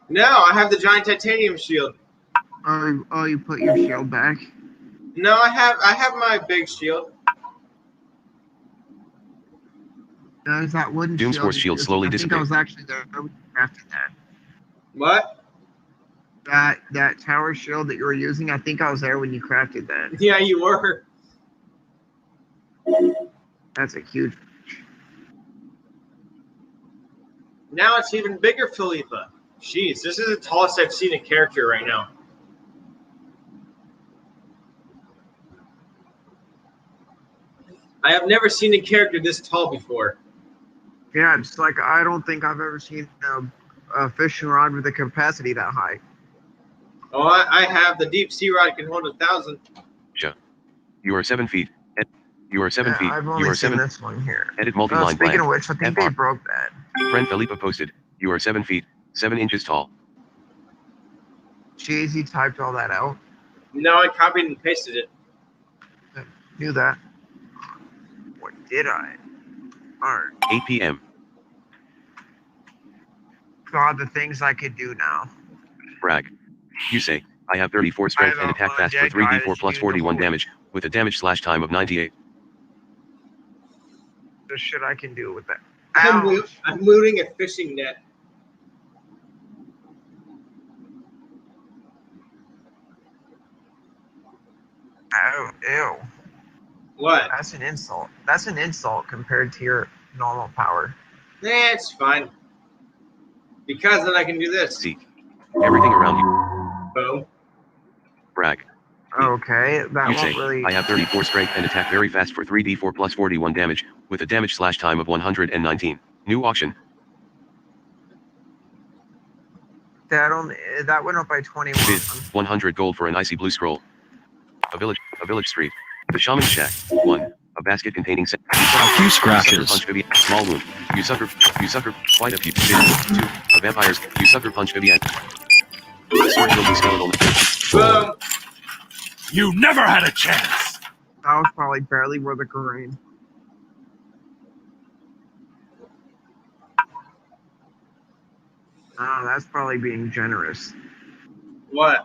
No, I have the giant titanium shield. Oh, you put your shield back. No, I have my big shield. No, is that wooden Doom's shield? force shield slowly I think I dissipates. was actually there when you crafted that. What? That tower shield that you were using. I think I was there when you crafted that. Yeah, you were. That's a huge. Now it's even bigger Philippa. Jeez, this is the tallest I've seen a character right now. I have never seen a character this tall before. Yeah, it's like I don't think I've ever seen a fishing rod with a capacity that high. Oh, I have. The deep sea rod can hold 1,000. You are 7 feet. You are 7 feet. I've You only are seen 7. this one here. Edit multi-line Speaking blank. of which, I think FR. they broke that. Friend Philippa posted. You are 7 feet, 7 inches tall. Jeez, he typed all that out. No, I copied and pasted it. Knew that. What did I? Alright. 8 p.m. God, the things I could do now. Brag. You say, I have 34 strength I and attack have fast for a 3d4 plus undead 41 guy damage, with a damage/time of 98. The shit I can do with that. I'm looting a fishing net. Oh, ew. What? That's an insult. That's an insult compared to your normal power. It's fine. Because then I can do this. See. Everything around you. Boom. Brag. Okay, that You won't say, really. I have 34 strength and attack very fast for 3d4 plus 41 damage, with a damage/time of 119. New auction. That went up by 21. Bid 100 gold for an icy blue scroll. A village street. The shaman shack. 1. A basket containing A few scratches. Punch Vivian. Small wound. You sucker. Quite a few. Bid 2. A vampire's. You sucker punch Vivian. Sword wielding skeletal. Boom. You never had a chance. That was probably barely worth a grain. Oh, that's probably being generous. What?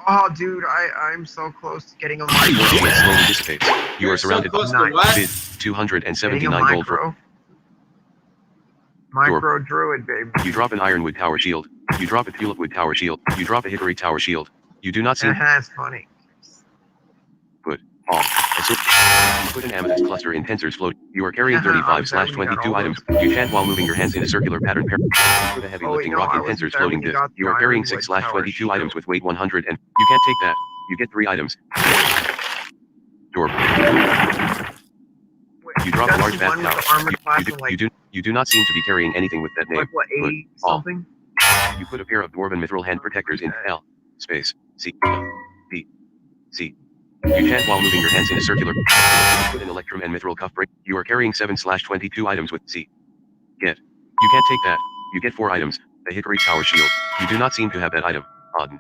Oh, dude, I'm so close to getting a Your micro. shield slowly dissipates. You are surrounded by close to what? bid 279 gold for. Micro druid, baby. You drop an ironwood tower shield. You drop a tulipwood tower shield. You drop a hickory tower shield. You do not seem. That's funny. Put all. You put an amethyst cluster in Tensor's float. You are carrying 35/22 items. You chant while moving your hands in a circular pattern. You put a heavy lifting rock in Tensor's floating disc. You are carrying 6/22 items with weight 100 and you can't take that. You get 3 items. Door. You drop a large bath tower. You do not seem to be carrying anything with that name. Like what, 80 something? You put a pair of dwarven mithril hand protectors in L space C D C. You chant while moving your hands in a circular. You put an electrum and mithril cuff break. You are carrying 7/22 items with C. Get. You can't take that. You get 4 items. A hickory tower shield. You do not seem to have that item. Odd.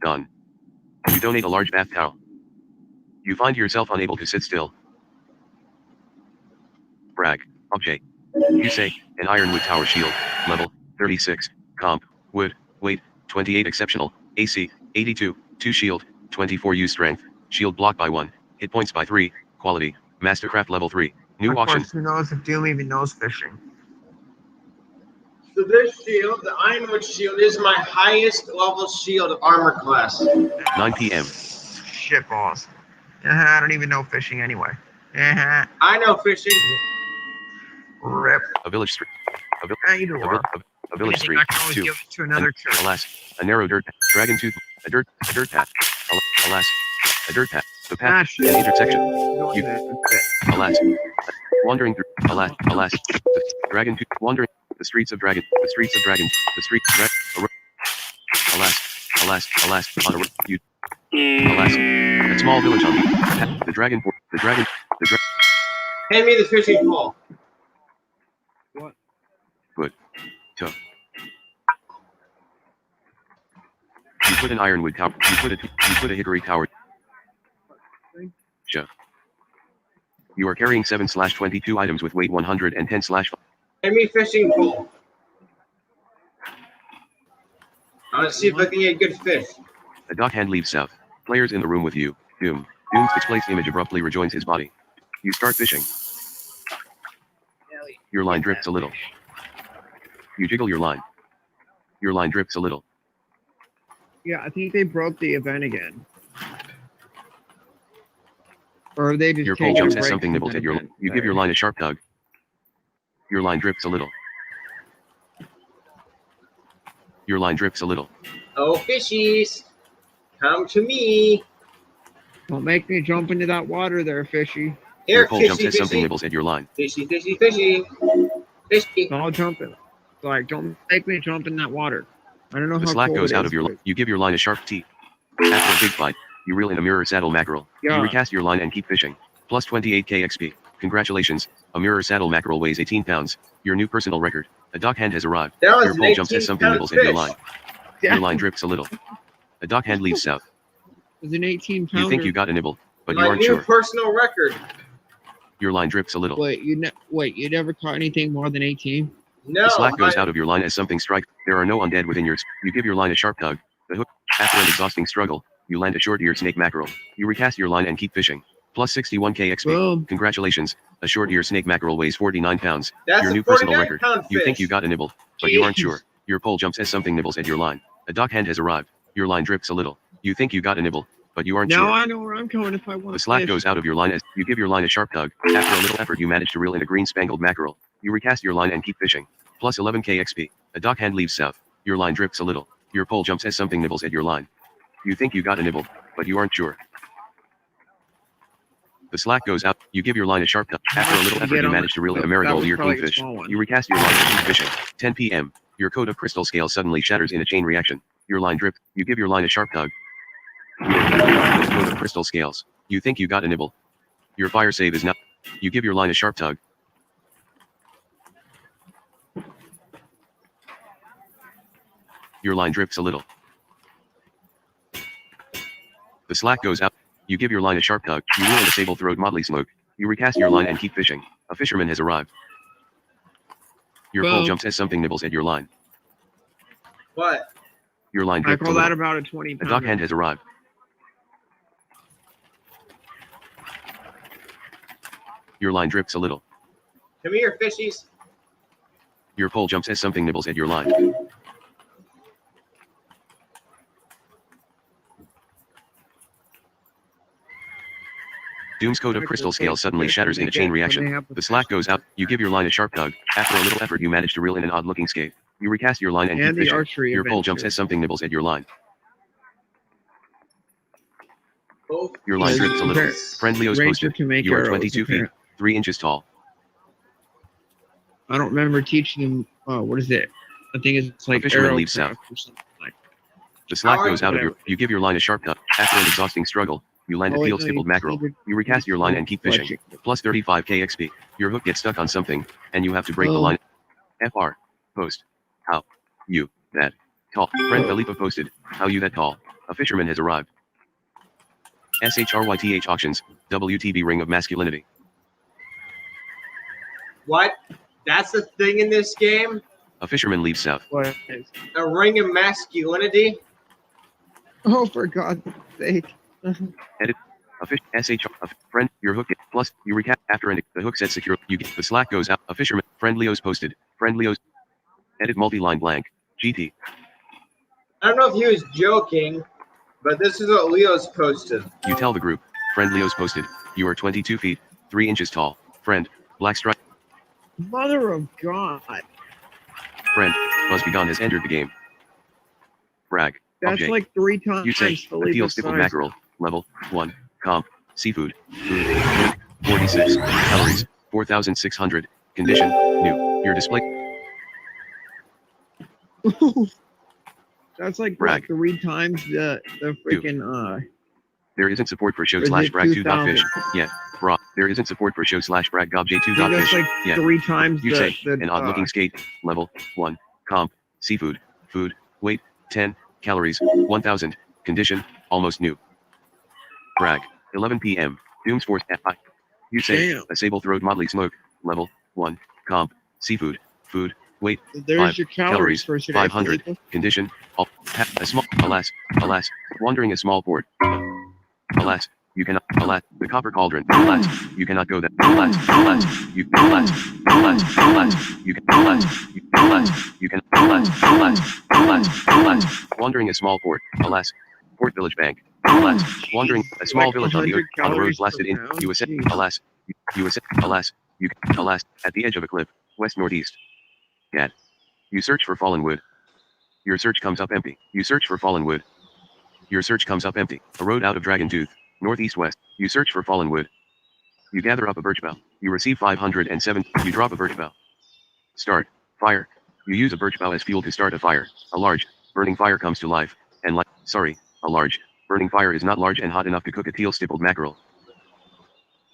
Done. You donate a large bath towel. You find yourself unable to sit still. Brag. Object. You say, an ironwood tower shield, level, 36, comp, wood, weight, 28 exceptional, AC, 82, 2 shield, 24 use strength, shield block by 1, hit points by 3, quality, mastercraft level 3, new auction. Who knows if Doom even knows fishing? So this shield, the ironwood shield, is my highest level shield of armor class. 9 p.m. Shit balls. I don't even know fishing anyway. I know fishing. Rip. A village street. Either or. A village street. I can always 2. give it to another church. Alas, a narrow dirt path. Dragon tooth. A dirt path. Alas, a dirt path. The path. shit. An intersection. You, Alas, wandering through. Alas, the dragon tooth. Wandering the streets of dragon. The streets of dragon. The streets. Alas, on a you. Alas, a small village on the dragon. Hand me the fishing pole. Put. To. You put an ironwood tower. You put a hickory tower. Sure. You are carrying 7/22 items with weight 110/5. Hand me fishing pole. I want to see if I can get good fish. A dockhand leaves south. Players in the room with you. Doom. Doom's displaced image abruptly rejoins his body. You start fishing. Your line drifts a little. You jiggle your line. Your line drifts a little. Yeah, I think they broke the event again. Or they just Your pole jumps as something nibbles at your line. You give your line a sharp tug. Your line drifts a little. Your line drifts a little. Oh, fishies. Come to me. Don't make me jump into that water there, fishy. Here, Your pole jumps fishy, as something fishy. nibbles at your line. Fishy, fishy, fishy. Fishy. I'll jump in. Like, don't make me jump in that water. I don't know The how slack cold goes it out is, of your but- line. You give your line a sharp T. After a big fight, you reel in a mirror saddle mackerel. Yeah. You recast your line and keep fishing. Plus 28k XP. Congratulations. A mirror saddle mackerel weighs 18 pounds. Your new personal record. A dockhand has arrived. That was Your an pole jumps as 18 something pound nibbles at your fish. line. Yeah. Your line drifts a little. A dockhand leaves south. It's an 18 pounder. You think you got a nibble, but you My aren't new sure. personal record. Your line drifts a little. Wait, you never caught anything more than 18? No. The slack goes I- out of your line as something strikes. There are no undead within yours. You give your line a sharp tug. The hook. After an exhausting struggle, you land a short-eared snake mackerel. You recast your line and keep fishing. Plus 61k XP. Boom. Congratulations. A short-eared snake mackerel weighs 49 pounds. That's Your a new personal 49 record. pound You think fish. you got a nibble, but you aren't Jeez. sure. Your pole jumps as something nibbles at your line. A dockhand has arrived. Your line drifts a little. You think you got a nibble, but you aren't Now sure. I know where I'm going if I want The to slack fish. goes out of your line as you give your line a sharp tug. After a little effort, you manage to reel in a green spangled mackerel. You recast your line and keep fishing. Plus 11k XP. A dockhand leaves south. Your line drifts a little. Your pole jumps as something nibbles at your line. You think you got a nibble, but you aren't sure. The slack goes out. You give your line a sharp tug. After a little effort, you manage to reel in a marigold was ear probably a kingfish. small one. You recast your line and keep fishing. 10 p.m. Your coat of crystal scales suddenly shatters in a chain reaction. Your line drips. You give your line a sharp tug. Coat of crystal scales. You think you got a nibble. Your fire save is not. You give your line a sharp tug. Your line drips a little. The slack goes out. You give your line a sharp tug. You reel in the sable-throat motley smoke. You recast your line and keep fishing. A fisherman has arrived. Your pole jumps as something nibbles at your line. What? Your line I drips a call that little. about a 20 A dock hand has arrived. Your line drips a little. Come here, fishies. Your pole jumps as something nibbles at your line. Doom's coat of crystal scales suddenly shatters in a chain reaction. The slack goes out. You give your line a sharp tug. After a little effort, you manage to reel in an odd-looking skate. You recast your line and keep the fishing. archery Your pole jumps adventure. as something nibbles at your line. Oh, Your line drips a little. Ranger Friend Leo's posted. can make You are arrows, 22 feet, apparently. 3 inches tall. I don't remember teaching them. What is it? I think it's like fisherman arrow leaves craft or something like. The slack Alright, goes out of your. whatever. You give your line a sharp tug. After an exhausting struggle, you land a wait, field-stippled no, mackerel. You recast your line and keep fishing. Plus 35k XP. Your hook gets stuck on something, and you have to break the Oh. line. FR. Post. How? You. That. Tall. Friend Felipa posted. How you that tall? A fisherman has arrived. SHRYTH auctions. WTB ring of masculinity. what? That's the thing in this game? A fisherman leaves south. What is? A ring of masculinity? Oh, for God's sake! Edit. A fish. SHR. A friend. Your hook. Plus. You recap. After an. The hook set secure. You get. The slack goes out. A fisherman. Friend Leo's posted. Friend Leo's. Edit multi-line blank. GT. I don't know if he was joking, but this is what Leo's posted. You tell the group. Friend Leo's posted. You are 22 feet, 3 inches tall. Friend. Black stripe. Mother of God! Friend. Buzz Begon has entered the game. Brag. That's Okay. like 3 times. You say. A Felipa's teal stippled size. mackerel. Level 1. Comp. Seafood. Food. 46. Calories. 4,600. Condition. New. Your display. That's like Brag. what, 3 times the freaking There isn't support for show Or is slash it brag 2 2,000? fish. Yet. Bra. There isn't support for show slash brag gob J2 I think that's fish. like Yeah. 3 times You say. the An odd looking skate. Level 1. Comp. Seafood. Food. Weight. 10. Calories. 1,000. Condition. Almost new. Brag. 11 p.m. Doom's Force FI. You say. Damn. A sable-throat motley smoke. Level 1. Comp. Seafood. Food. Weight. There's 5 your calories for today. 500. Felipa. Condition. A small. Alas. Alas. Wandering a small port. Alas. You cannot. Alas. The copper cauldron. Alas. You cannot go that. Alas. Alas. You. Alas. Alas. Alas. You can. Alas. You. Alas. You can. Alas. Alas. Alas. Alas. Wandering a small port. Alas. Port Village Bank. Alas. Wandering a small Like village on the 100 on the road calories blasted per in. pound? You ascend. Jeez. Alas. You ascend. Alas. You. Alas. At the edge of a cliff. West northeast. Gad. You search for fallen wood. Your search comes up empty. You search for fallen wood. Your search comes up empty. A road out of Dragon Tooth. Northeast west. You search for fallen wood. You gather up a birch bough. You receive 507. You drop a birch bough. Start. Fire. You use a birch bough as fuel to start a fire. A large, burning fire comes to life. And a large, burning fire is not large and hot enough to cook a teal stippled mackerel.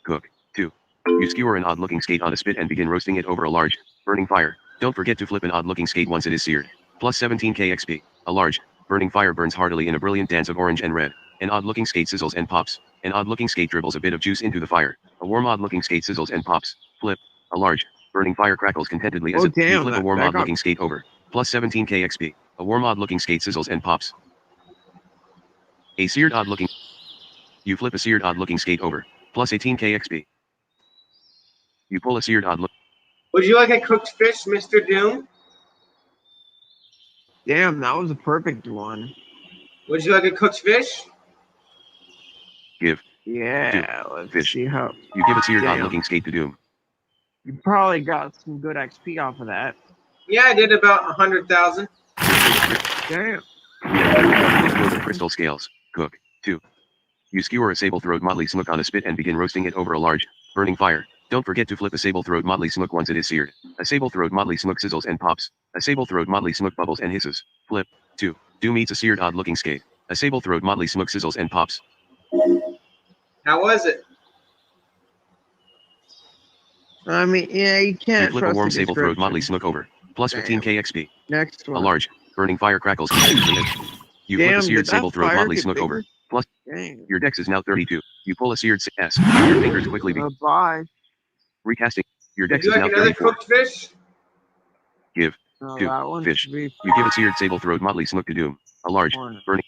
Cook. 2. You skewer an odd-looking skate on a spit and begin roasting it over a large, burning fire. Don't forget to flip an odd-looking skate once it is seared. Plus 17k XP. A large, burning fire burns heartily in a brilliant dance of orange and red. An odd-looking skate sizzles and pops. An odd-looking skate dribbles a bit of juice into the fire. A warm odd-looking skate sizzles and pops. Flip. A large, burning fire crackles contentedly as Oh, you damn, flip a that- warm that got- odd-looking skate over. Plus 17k XP. A warm odd-looking skate sizzles and pops. A seared odd-looking. You flip a seared odd-looking skate over. Plus 18k XP. You pull a seared odd-look. Would you like a cooked fish, Mr. Doom? Damn, that was a perfect one. Would you like a cooked fish? Give. Yeah, let's Fish. see how. You give a seared Damn. odd-looking skate to Doom. You probably got some good XP off of that. Yeah, I did about 100,000. Damn. Coat of crystal scales. Cook. 2. You skewer a sable-throat motley smoke on a spit and begin roasting it over a large, burning fire. Don't forget to flip a sable-throat motley smook once it is seared. A sable-throat motley smook sizzles and pops. A sable-throat motley smook bubbles and hisses. Flip. 2. Doom eats a seared odd-looking skate. A sable-throat motley smook sizzles and pops. How was it? I mean, yeah, you can't You flip a trust warm the sable-throat motley description. smook over. Plus 15k XP. Next A one. large, burning fire crackles. You flip Damn, a seared did that sable-throat fire motley get smook bigger? over. Plus, Dang. your dex is now 32. You pull a seared S. Your fingers quickly be Bye. recasting. Your Would dex you is like now another 34. cooked fish? Give. No, 2. that one Fish. should be You give a seared sable-throat motley smook to Doom. A large, corner. burning.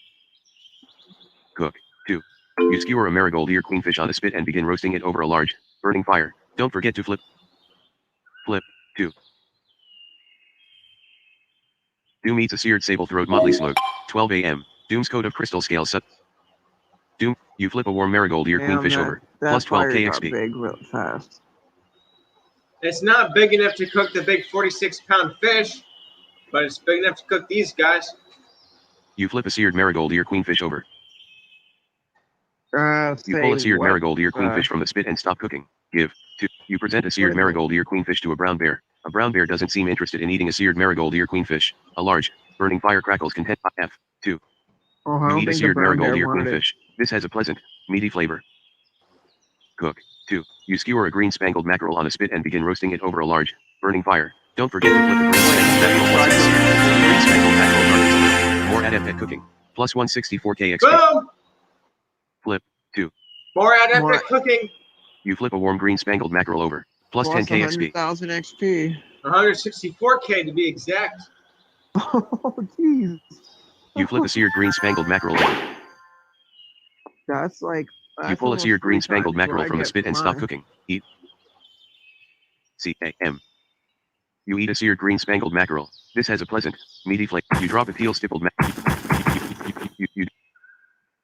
Cook. 2. You skewer a marigold ear queenfish on a spit and begin roasting it over a large, burning fire. Don't forget to flip. Flip. 2. Doom eats a seared sable-throat motley smoke. 12 a.m. Doom's coat of crystal scales. Doom, you flip a warm marigold ear Damn, queenfish that, over. that Plus fire 12k got XP. big real fast. It's not big enough to cook the big 46-pound fish, but it's big enough to cook these guys. You flip a seared marigold ear queenfish over. You Say pull a seared what? marigold ear queenfish from the spit and stop cooking. Give. 2. You present a seared What? marigold ear queenfish to a brown bear. A brown bear doesn't seem interested in eating a seared marigold ear queenfish. A large, burning fire crackles content. F. 2. Oh, I You don't eat a think the seared brown marigold bear ear wanted it. queenfish. This has a pleasant, meaty flavor. Cook. 2. You skewer a green spangled mackerel on a spit and begin roasting it over a large, burning fire. Don't forget to flip the green spangled mackerel once it's seared. Green spangled mackerel targets. More adept at cooking. Plus 164k XP. Boom! Flip. 2. More adept More- at cooking. You flip a warm green spangled mackerel over. Plus 10k XP. 100,000 XP. 164k to be exact. Oh, jeez. You flip a seared green spangled mackerel over. That's like. You that's pull a almost seared green 3 spangled times what mackerel I from a get spit for and stop mine. cooking. Eat. C-A-M. You eat a seared green spangled mackerel. This has a pleasant, meaty flavor. You drop a teal stippled you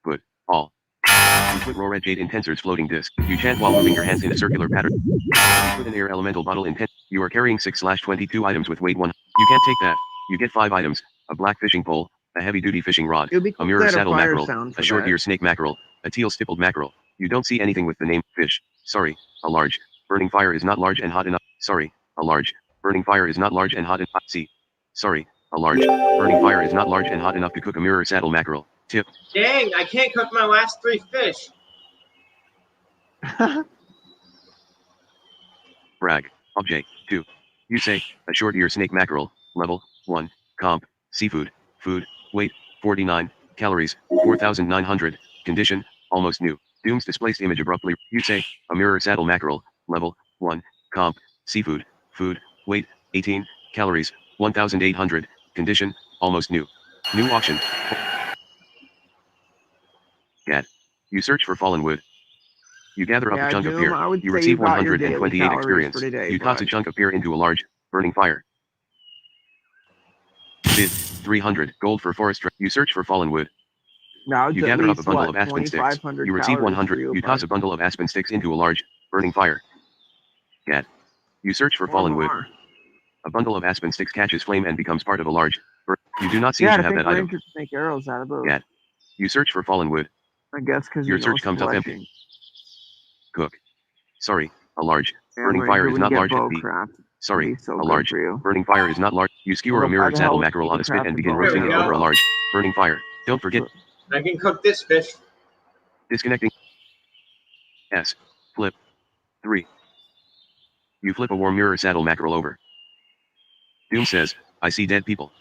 put all. You put raw red jade in Tensor's floating disc. You chant while moving your hands in a circular pattern. You put an air elemental bottle in You are carrying 6/22 items with weight 1. You can't take that. You get 5 items. A black fishing pole, a heavy-duty fishing rod, It'd be a cool mirror to add a saddle fire mackerel, sound for a short that. ear snake mackerel, a teal stippled mackerel. You don't see anything with the name fish. Sorry, a large. Burning fire is not large and hot enough. Sorry, a large. Burning fire is not large and hot enough. See. Sorry, a large. Burning fire is not large and hot enough to cook a mirror saddle mackerel. Tip. Dang, I can't cook my last 3 fish. Brag. Object. 2. You say, a short ear snake mackerel, level 1, comp, seafood, food, weight, 49, calories, 4,900, condition, almost new. Doom's displaced image abruptly. You say, a mirror saddle mackerel, level 1, comp, seafood, food, weight, 18, calories, 1,800, condition, almost new. New auction. Gat. You search for fallen wood. You gather up Yeah, a chunk of Doom, pear. I would You say receive you got your daily 128 calories experience. for today, You toss a bud. chunk of pear into a large, burning fire. Bid 300 gold for forest. You search for fallen wood. Now it's You at gather up a least, bundle what, of aspen sticks. 2,500 You receive calories 100. for you, You toss bud. a bundle of aspen sticks into a large, burning fire. Gat. You search for fallen wood. More. A bundle of aspen sticks catches flame and becomes part of a large. You do not seem Yeah, to I have think that item. Rangers make arrows out of those. Gat. You search for fallen wood. I guess because Your search comes up empty. Cook. Sorry, a large. Burning fire is not large at B. Sorry, so a good large. for you. Burning fire is not large. You skewer Well, a mirror why the saddle hell mackerel on a spit and begin crafted roasting it bow? over a large, burning fire. Don't forget, I can cook this fish. disconnecting. S. Flip. 3. You flip a warm mirror saddle mackerel over. Doom says, I see dead people.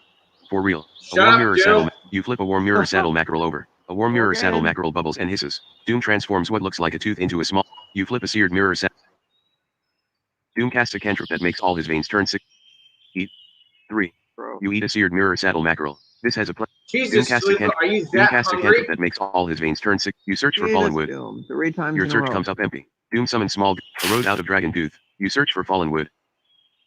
For real. Shut A warm up, mirror Doom. saddle. You flip a warm mirror saddle mackerel over. A warm mirror Okay. saddle mackerel bubbles and hisses. Doom transforms what looks like a tooth into a small. You flip a seared mirror saddle. Doom casts a cantrip that makes all his veins turn sick. Eat. 3. Bro. You eat a seared mirror saddle mackerel. This has a Doom Jesus, casts a Sleeper, cantrip. are you Doom that casts a hungry? cantrip that makes all his veins turn sick. You search for fallen wood. Doom, 3 times Your in a search row. comes up empty. Doom summons small. A road out of dragon tooth. You search for fallen wood.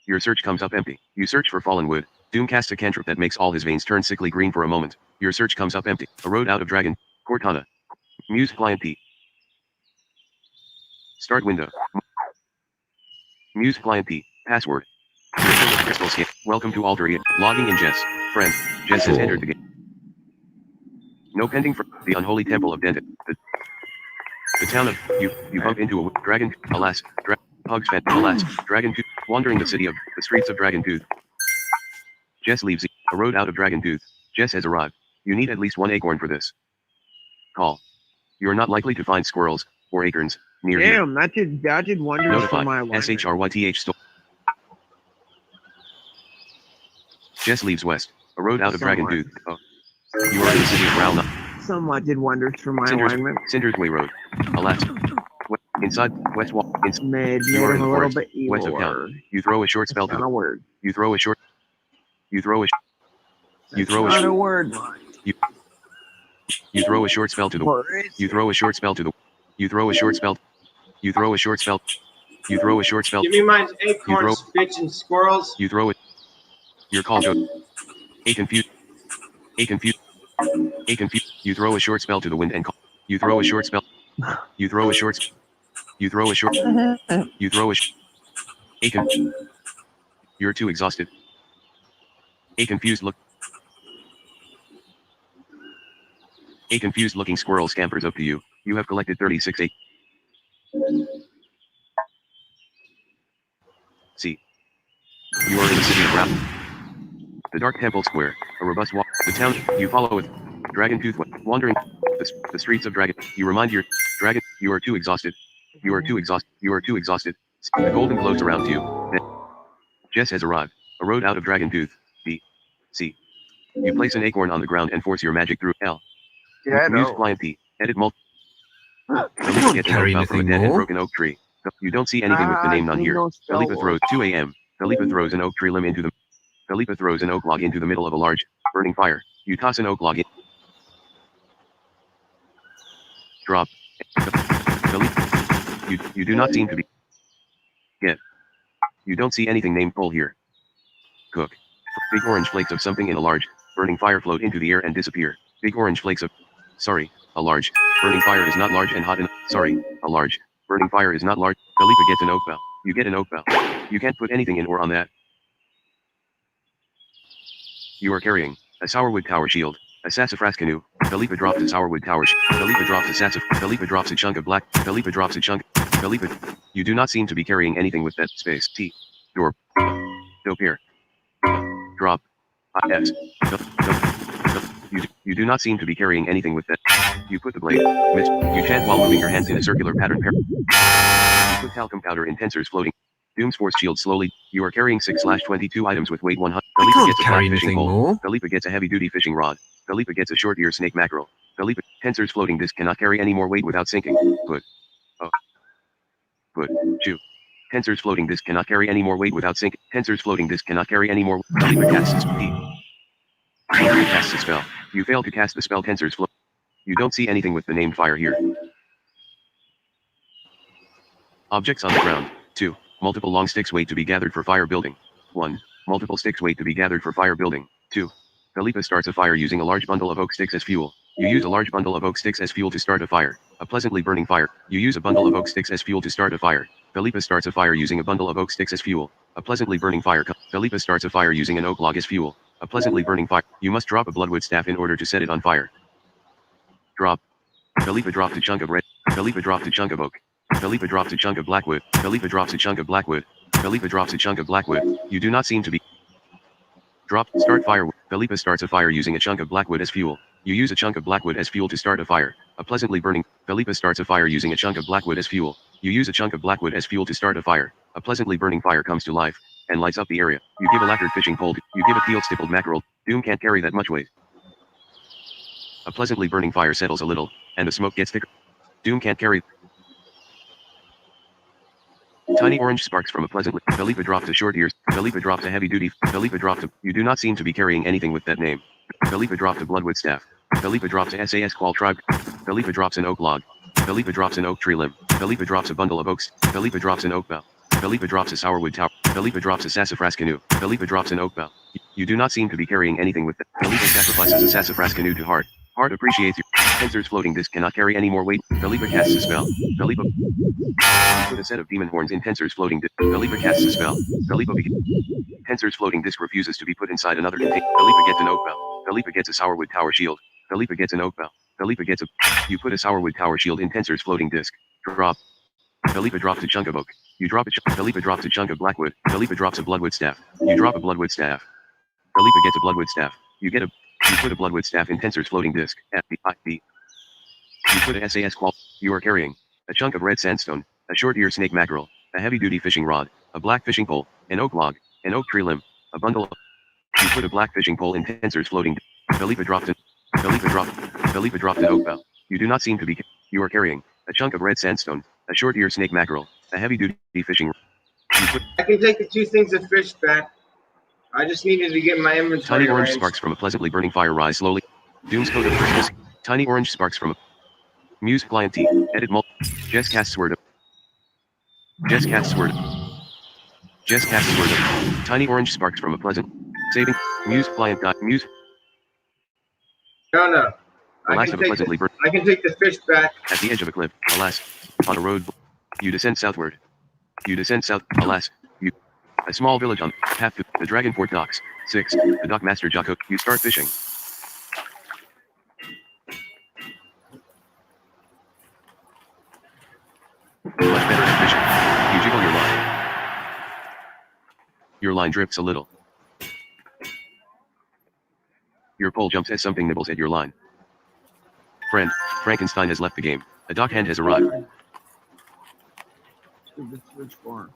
Your search comes up empty. You search for fallen wood. Doom casts a cantrip that makes all his veins turn sickly green for a moment. Your search comes up empty. A road out of dragon. Cortana. Muse client P. Start window. Muse client P. Password. Crystal scale. Welcome to alteraeon. Logging in Jess. Friend. Jess has entered the game. No pending for the unholy temple of Denton. The town of you bump into a dragon. Alas, Hogs fed. Alas, Dragon Tooth. Wandering the streets of Dragon Tooth. Jess leaves a road out of Dragon Tooth. Jess has arrived. You need at least 1 acorn for this. Call. You're not likely to find squirrels or acorns near here. Damn, that did wonders Notify. for my alignment. SHRYTH store. Jess leaves west. A road out of Dragon Tooth. Oh. You are in the city of Brown. Somewhat did wonders for my Cinders, alignment. Cinders Way Road. Alas. Inside West Wall. Made You are in him the a little forest, bit evil. west of town. You throw a short spell to Not a the. word. You throw a short. You throw a. You throw a. Not a word. You throw a short spell to the. You throw a short spell to the. You throw a short spell. You throw a short spell. You throw a short spell. Give me my acorns, bitch, and squirrels. You throw it. Your call goes. A confused. A confused. A confused. You throw a short spell to the wind and call. You throw a short spell. You throw a short. You throw a short. You throw a. A You're too exhausted. A confused look. A confused looking squirrel scampers up to you. You have collected 36 A. See. You are in the city of Brown. The Dark Temple Square, a robust walk. The town, you follow with Dragon Tooth, wandering the streets of Dragon. You remind your Dragon, you are too exhausted. You are too exhausted. You are too exhausted. The golden glows around you. Jess has arrived. A road out of Dragon Tooth. B. C. You place an acorn on the ground and force your magic through L. Yeah, I Use know. client P. Edit multi. don't carry From a anything dead and more. broken oak tree. You don't see anything with the name none here. Philippa throws 2 a.m. Philippa throws an oak tree limb into the. Philippa throws an oak log into the middle of a large, burning fire. You toss an oak log in. Drop. Philippa. You do not seem to be. Get. You don't see anything named coal here. Cook. Big orange flakes of something in a large, burning fire float into the air and disappear. Big orange flakes of. Sorry, a large, burning fire is not large and hot enough. Sorry, a large, burning fire is not large. Philippa gets an oak bell. You get an oak bell. You can't put anything in or on that. You are carrying a sourwood tower shield, a sassafras canoe. Philippa drops a sourwood tower. Philippa drops a sassafras. Philippa drops a chunk of black. Philippa drops a chunk. Philippa. You do not seem to be carrying anything with that space. T. Door. Dope here. Drop. S. You do not seem to be carrying anything with that. You put the blade. Miss. You chant while moving your hands in a circular pattern. You put talcum powder in tensors floating. Doom's force shield slowly. You are carrying 6/22 items with weight 100. I Philippa can't gets a carry flat fishing anything pole. more. Philippa gets a heavy-duty fishing rod. Philippa gets a short ear snake mackerel. Philippa. Tensors floating disc cannot carry any more weight without sinking. Put. Oh. Put. Chew. Tensors floating disc cannot carry any more weight without sinking. Tensors floating disc cannot carry any more. Philippa casts Philippa casts a spell. You fail to cast the spell Tensors float. You don't see anything with the named fire here. Objects on the ground. 2. Multiple long sticks wait to be gathered for fire building. 1. Multiple sticks wait to be gathered for fire building. 2. Philippa starts a fire using a large bundle of oak sticks as fuel. You use a large bundle of oak sticks as fuel to start a fire. A pleasantly burning fire. You use a bundle of oak sticks as fuel to start a fire. Philippa starts a fire using a bundle of oak sticks as fuel. A pleasantly burning fire. Philippa starts a fire using an oak log as fuel. A pleasantly burning fire. You must drop a bloodwood staff in order to set it on fire. Drop. Philippa dropped a chunk of red. Philippa dropped a chunk of oak. Philippa drops a chunk of blackwood. Philippa drops a chunk of blackwood. Philippa drops a chunk of blackwood. You do not seem to be. Drop. Start fire. Philippa starts a fire using a chunk of blackwood as fuel. You use a chunk of blackwood as fuel to start a fire. A pleasantly burning. Philippa starts a fire using a chunk of blackwood as fuel. You use a chunk of blackwood as fuel to start a fire. A pleasantly burning fire comes to life and lights up the area. You give a lacquered fishing pole. You give a field stippled mackerel. Doom can't carry that much weight. A pleasantly burning fire settles a little, and the smoke gets thicker. Doom can't carry. Tiny orange sparks from a pleasantly. Philippa dropped a short ears. Philippa dropped a heavy duty. Philippa dropped a. You do not seem to be carrying anything with that name. Philippa dropped a bloodwood staff. Philippa drops a SAS Qual tribe. Philippa drops an oak log. Philippa drops an oak tree limb. Philippa drops a bundle of oaks. Philippa drops an oak bell. Philippa drops a sourwood tower. Philippa drops a sassafras canoe. Philippa drops an oak bell. You do not seem to be carrying anything with that. Philippa sacrifices a sassafras canoe to Heart. Heart appreciates your. Tensors floating disc cannot carry any more weight. Philippa casts a spell. Philippa. Put a set of demon horns in Tensors floating disc. Philippa casts a spell. Philippa. Tensors floating disc refuses to be put inside another container. Philippa gets an oak bell. Philippa gets a sourwood tower shield. Philippa gets an oak bell. Philippa gets a. You put a sourwood tower shield in Tensors floating disc. Drop. Khalifa drops a chunk of oak. You drop a Khalifa drops a chunk of blackwood. Khalifa drops a bloodwood staff. You drop a bloodwood staff. Khalifa gets a bloodwood staff. You put a bloodwood staff in Tensor's floating disk. FBID. You put a SAS qual. You are carrying a chunk of red sandstone, a short ear snake mackerel, a heavy-duty fishing rod, a black fishing pole, an oak log, an oak tree limb, a bundle of. You put a black fishing pole in Tensor's floating disk. Khalifa dropped an oak bough. You do not seem to be. You are carrying a chunk of red sandstone, a short ear snake mackerel, a heavy-duty fishing. I can take the 2 things of fish back. I just needed to get my inventory. Tiny orange arranged. sparks from a pleasantly burning fire rise slowly. Doom's code of Christmas. Tiny orange sparks from a Muse client T. Edit mul. Jess casts word. Jess casts word. Jess casts word. Tiny orange sparks from a pleasant saving. Muse client dot muse. No. The last of a pleasantly burning. I can take the fish back. At the edge of a cliff, alas, on a road, you descend southward. You descend south, alas, you. A small village on path to the Dragonport docks. 6. The dockmaster Jocko. You start fishing. Much better at fishing. You jiggle your line. Your line drips a little. Your pole jumps as something nibbles at your line. Friend, Frankenstein has left the game. A dockhand has arrived. Which bar?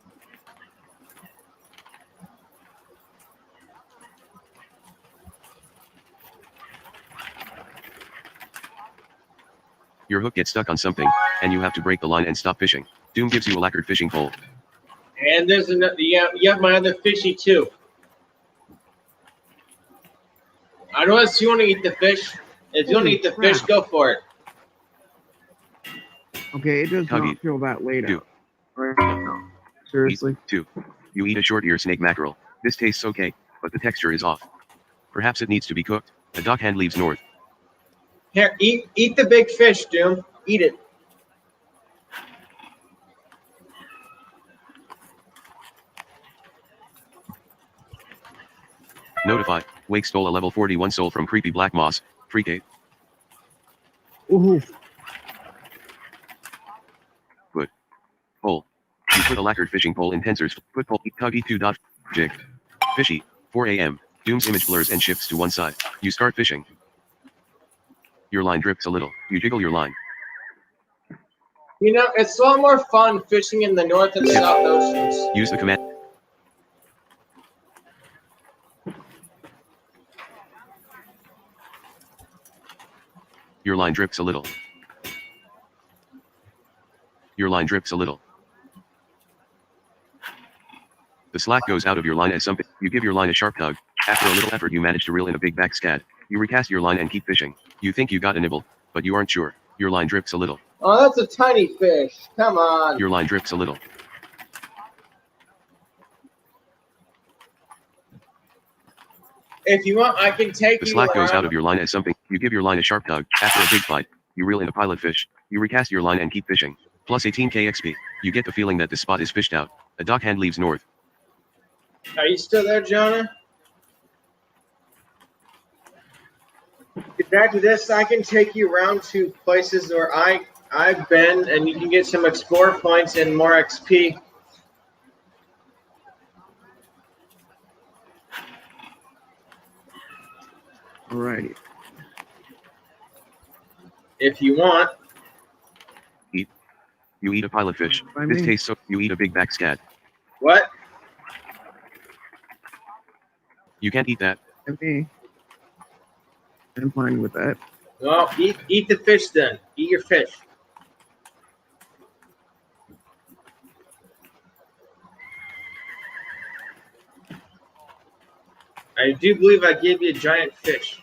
Your hook gets stuck on something, and you have to break the line and stop fishing. Doom gives you a lacquered fishing pole. And there's another. You have my other fishy too. I don't know if you want to eat the fish. If you want to eat the fish, go for it. Okay, it does Huggy. not feel that late Do. out. Right now. Seriously. 2. You eat a short ear snake mackerel. This tastes okay, but the texture is off. Perhaps it needs to be cooked. A dockhand leaves north. Here, eat the big fish, Doom. Eat it. Notify. Wake stole a level 41 soul from creepy black moss. Freakate. Ooh. Put. Pole. You put a lacquered fishing pole in Tensor's. Put pole. Tuggy 2. Jig. Fishy. 4 a.m. Doom's image blurs and shifts to one side. You start fishing. Your line drips a little. You jiggle your line. You know, it's a lot more fun fishing in the North and South Oceans. Use the command. Your line drips a little. Your line drips a little. The slack goes out of your line as something. You give your line a sharp tug. After a little effort, you manage to reel in a big back scad. You recast your line and keep fishing. You think you got a nibble, but you aren't sure. Your line drips a little. Oh, that's a tiny fish. Come on. Your line drips a little. If you want, I can take The you slack goes around. out of your line as something. You give your line a sharp tug. After a big bite, you reel in a pilot fish. You recast your line and keep fishing. Plus 18k XP. You get the feeling that the spot is fished out. A dockhand leaves north. Are you still there, Jonah? Back to this, I can take you around to places where I've been, and you can get some explore points and more XP. Alrighty. If you want. Eat. You eat a pilot fish. I This mean- tastes so. You eat a big back scad. What? You can't eat that. And me. I'm fine with that. Well, eat the fish then. Eat your fish. I do believe I gave you a giant fish.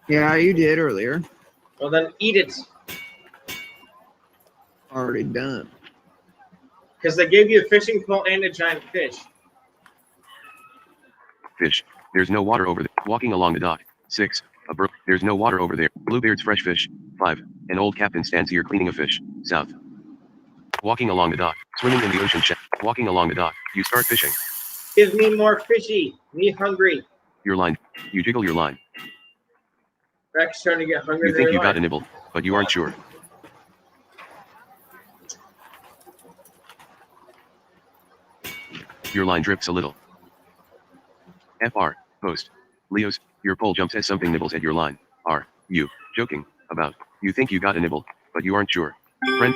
Yeah, you did earlier. Well, then eat it. Already done. Because I gave you a fishing pole and a giant fish. Fish. There's no water over there. Walking along the dock. 6. A brook. There's no water over there. Bluebeard's fresh fish. 5. An old captain stands here cleaning a fish. South. Walking along the dock. Swimming in the ocean. Walking along the dock. You start fishing. Give me more fishy. Me hungry. Your line. You jiggle your line. Rex trying to get hungry. You think you got a nibble, but you aren't sure. Your line drips a little. FR, post. Leos, your poll jumps as something nibbles at your line. Are you joking about? You think you got a nibble, but you aren't sure. Friend,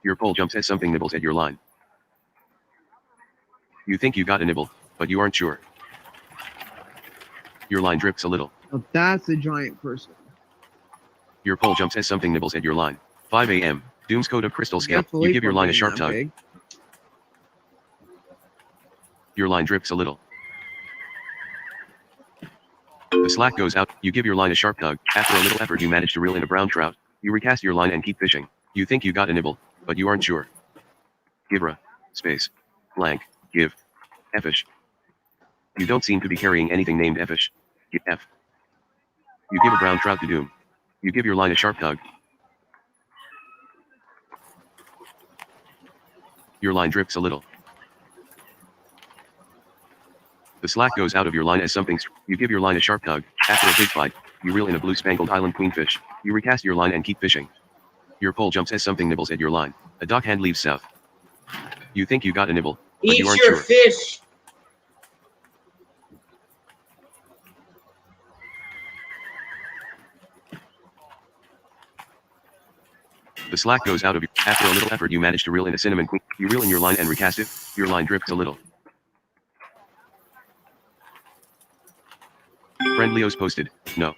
your poll jumps as something nibbles at your line. You think you got a nibble, but you aren't sure. Your line drips a little. Oh, that's a giant person. Your poll jumps as something nibbles at your line. 5 a.m. Doom's Code of Crystal Scale. Definitely You give your line a for sharp being that tug. big. Your line drips a little. The slack goes out. You give your line a sharp tug. After a little effort, you manage to reel in a brown trout. You recast your line and keep fishing. You think you got a nibble, but you aren't sure. Gibra. Space. Blank. Give. Effish. You don't seem to be carrying anything named Effish. F. You give a brown trout to Doom. You give your line a sharp tug. Your line drips a little. The slack goes out of your line as something. You give your line a sharp tug. After a big fight, you reel in a blue spangled island queenfish. You recast your line and keep fishing. Your pole jumps as something nibbles at your line. A dockhand leaves south. You think you got a nibble, but Eat you aren't your sure. fish. The slack goes out of you. After a little effort, you manage to reel in a cinnamon queen. You reel in your line and recast it. Your line drips a little. Friend Leo's posted. No.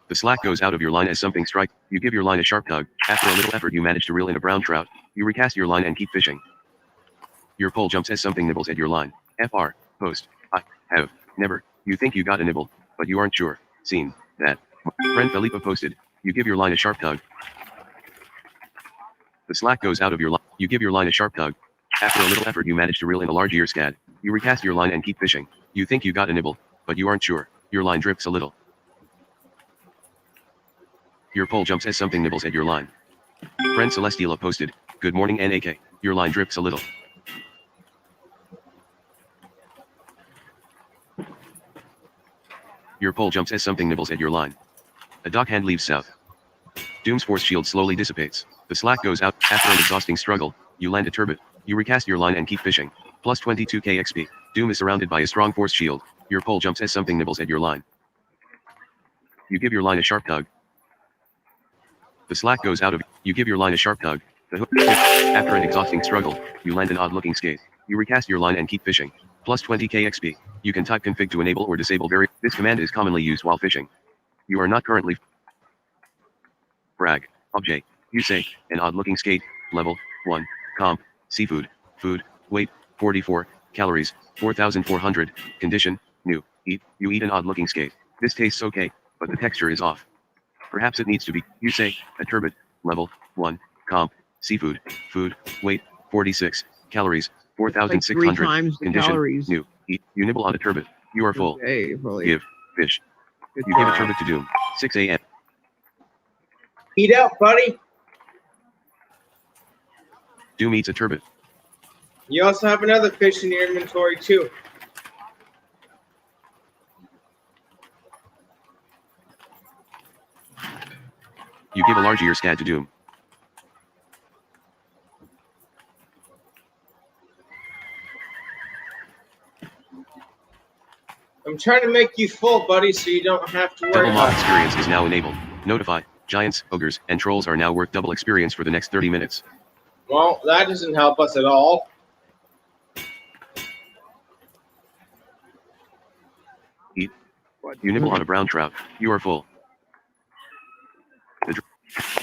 The slack goes out of your line as something strike. You give your line a sharp tug. After a little effort, you manage to reel in a brown trout. You recast your line and keep fishing. Your pole jumps as something nibbles at your line. FR. Post. I have never. You think you got a nibble, but you aren't sure. Seen that. Friend Felipa posted. You give your line a sharp tug. The slack goes out of your line. You give your line a sharp tug. After a little effort, you manage to reel in a large ear scad. You recast your line and keep fishing. You think you got a nibble, but you aren't sure. Your line drips a little. Your pole jumps as something nibbles at your line. Friend Celestila posted. Good morning, NAK. Your line drips a little. Your pole jumps as something nibbles at your line. A dockhand leaves south. Doom's force shield slowly dissipates. The slack goes out. After an exhausting struggle, you land a turbot. You recast your line and keep fishing. Plus 22k XP. Doom is surrounded by a strong force shield. Your pole jumps as something nibbles at your line. You give your line a sharp tug. The slack goes out of. You give your line a sharp tug. The hook. After an exhausting struggle, you land an odd-looking skate. You recast your line and keep fishing. Plus 20k XP. You can type config to enable or disable This command is commonly used while fishing. You are not currently. Brag. Object. You say, an odd-looking skate. Level 1. Comp. Seafood. Food. Weight. 44. Calories. 4,400. Condition. New. Eat. You eat an odd-looking skate. This tastes okay, but the texture is off. Perhaps it needs to be. You say, a turbot. Level 1. Comp. Seafood. Food. Weight. 46. Calories. 4,600. Like 3 times the Condition. calories. New. Eat. You nibble on a turbot. You are full. Okay, probably. Give. Fish. Good You give a job. turbot to Doom. 6 a.m. Eat out, buddy. Doom eats a turbot. You also have another fish in your inventory, too. You give a large ear scad to Doom. I'm trying to make you full, buddy, so you don't have to worry Double mob about it. experience is now enabled. Notify. Giants, ogres, and trolls are now worth double experience for the next 30 minutes. Well, that doesn't help us at all. Eat. You nibble on a brown trout. You are full.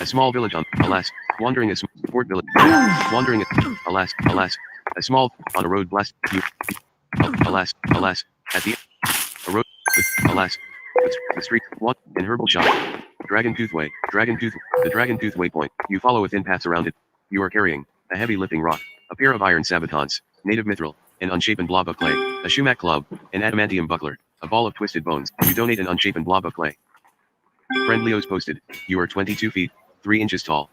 A small village on, alas, wandering a port village, wandering, alas, a small, on a road blast, you, alas, at the, a road, alas, the street, one, an herbal shop, Dragon Tooth Way, the Dragon Tooth Waypoint, you follow within paths around it, you are carrying, a heavy lifting rock, a pair of iron sabatons, native mithril, an unshapen blob of clay, a shumac club, an adamantium buckler, a ball of twisted bones, you donate an unshapen blob of clay. Friend Leo's posted, you are 22 feet, 3 inches tall.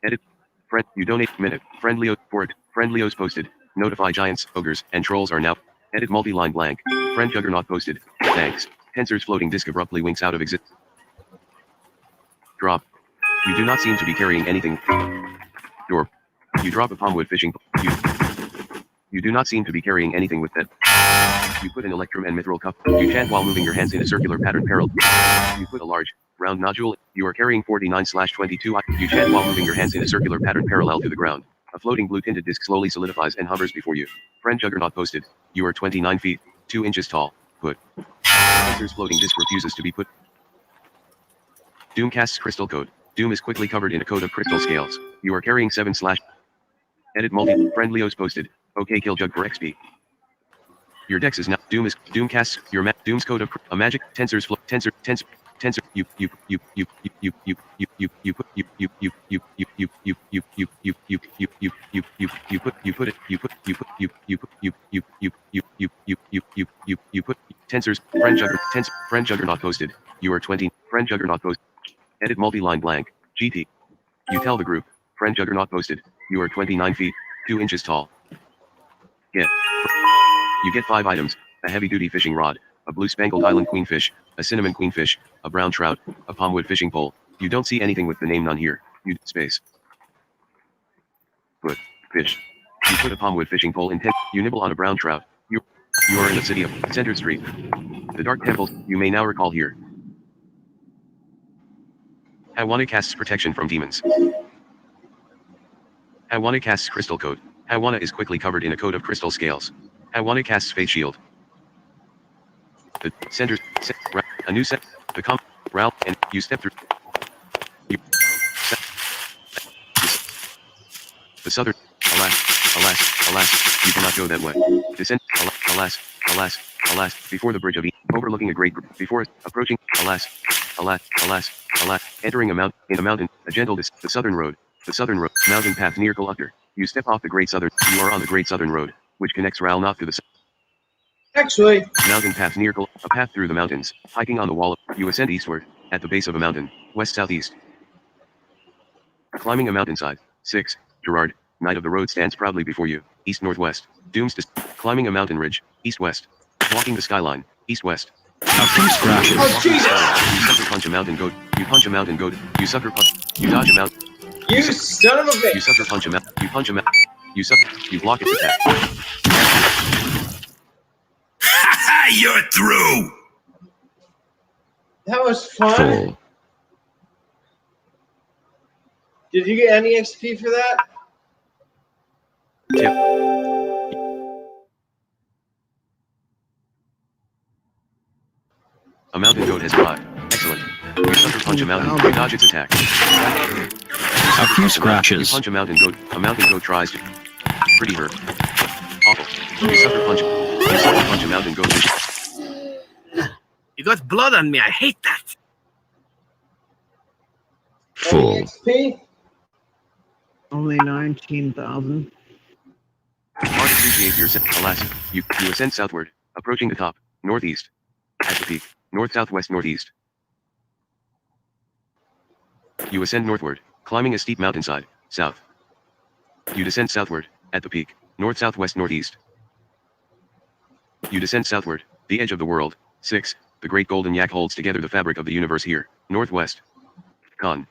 Edit. Friend, you donate minute. Friend Leo, for it. Friend Leo's posted. Notify giants, ogres, and trolls are now. Edit multi-line blank. Friend Juggernaut posted. Thanks. Tensor's floating disk abruptly winks out of existence. Drop. You do not seem to be carrying anything. Door. You drop a palmwood fishing. You do not seem to be carrying anything with that. You put an electrum and mithril cup. You chant while moving your hands in a circular pattern parallel. You put a large, round nodule. You are carrying 49/22. You chant while moving your hands in a circular pattern parallel to the ground. A floating blue tinted disc slowly solidifies and hovers before you. Friend Juggernaut posted. You are 29 feet, 2 inches tall. Put. Tensor's floating disc refuses to be put. Doom casts crystal code. Doom is quickly covered in a coat of crystal scales. You are carrying 7/. Edit multi. Friend Leo's posted. Okay, kill Jug for XP. Your dex is now. Doom casts your Doom's code of a magic. Tensor's flow. Tensor. You put Tensors. Friend Juggernaut posted. You are 20. Friend Juggernaut posted. Edit multi-line blank. GT. You tell the group. Friend Juggernaut posted. You are 29 feet, 2 inches tall. Get. You get 5 items. A heavy-duty fishing rod. A blue spangled island queenfish. A cinnamon queenfish. A brown trout. A palmwood fishing pole. You don't see anything with the name none here. You space. Put. Fish. You put a palmwood fishing pole in. You nibble on a brown trout. You are in the city of Center Street. The dark temple. You may now recall here. Hawana casts protection from demons. Hawana casts crystal code. Hawana is quickly covered in a coat of crystal scales. Hawana casts face shield. The center, a new set, the Ralph, and you step through. The southern, alas, you cannot go that way. Descend, alas, before the bridge of overlooking a great, before approaching, alas, entering a mountain, a gentle the southern road, mountain path near Collector. You step off the Great Southern, you are on the Great Southern Road, which connects Ralnoth to the Actually, mountain path near a path through the mountains, hiking on the wall. You ascend eastward, at the base of a mountain, west-southeast. Climbing a mountainside. 6. Gerard, Knight of the Road stands proudly before you, east-northwest. Climbing a mountain ridge, east-west. Walking the skyline, east-west. A few scratches. oh Jesus! You sucker punch a mountain goat. You punch a mountain goat. You sucker punch. You dodge a mountain. You son of a bitch! You sucker punch a mountain. You punch a mountain. You block its attack. You're through! That was fun. Full. Did you get any XP for that? Tip. A mountain goat has arrived. Excellent. You sucker punch a mountain. You dodge its attack. A few scratches. You punch a mountain goat. A mountain goat tries to. Pretty hurt. Awful. You sucker punch. You sucker punch a mountain goat. You got blood on me. I hate that. Full. Any XP? Only 19,000. Mark appreciate your alas. You ascend southward, approaching the top, northeast. At the peak, north southwest northeast. You ascend northward, climbing a steep mountainside, south. You descend southward, at the peak, north southwest northeast. You descend southward, the edge of the world. 6. The great golden yak holds together the fabric of the universe here, northwest. Con.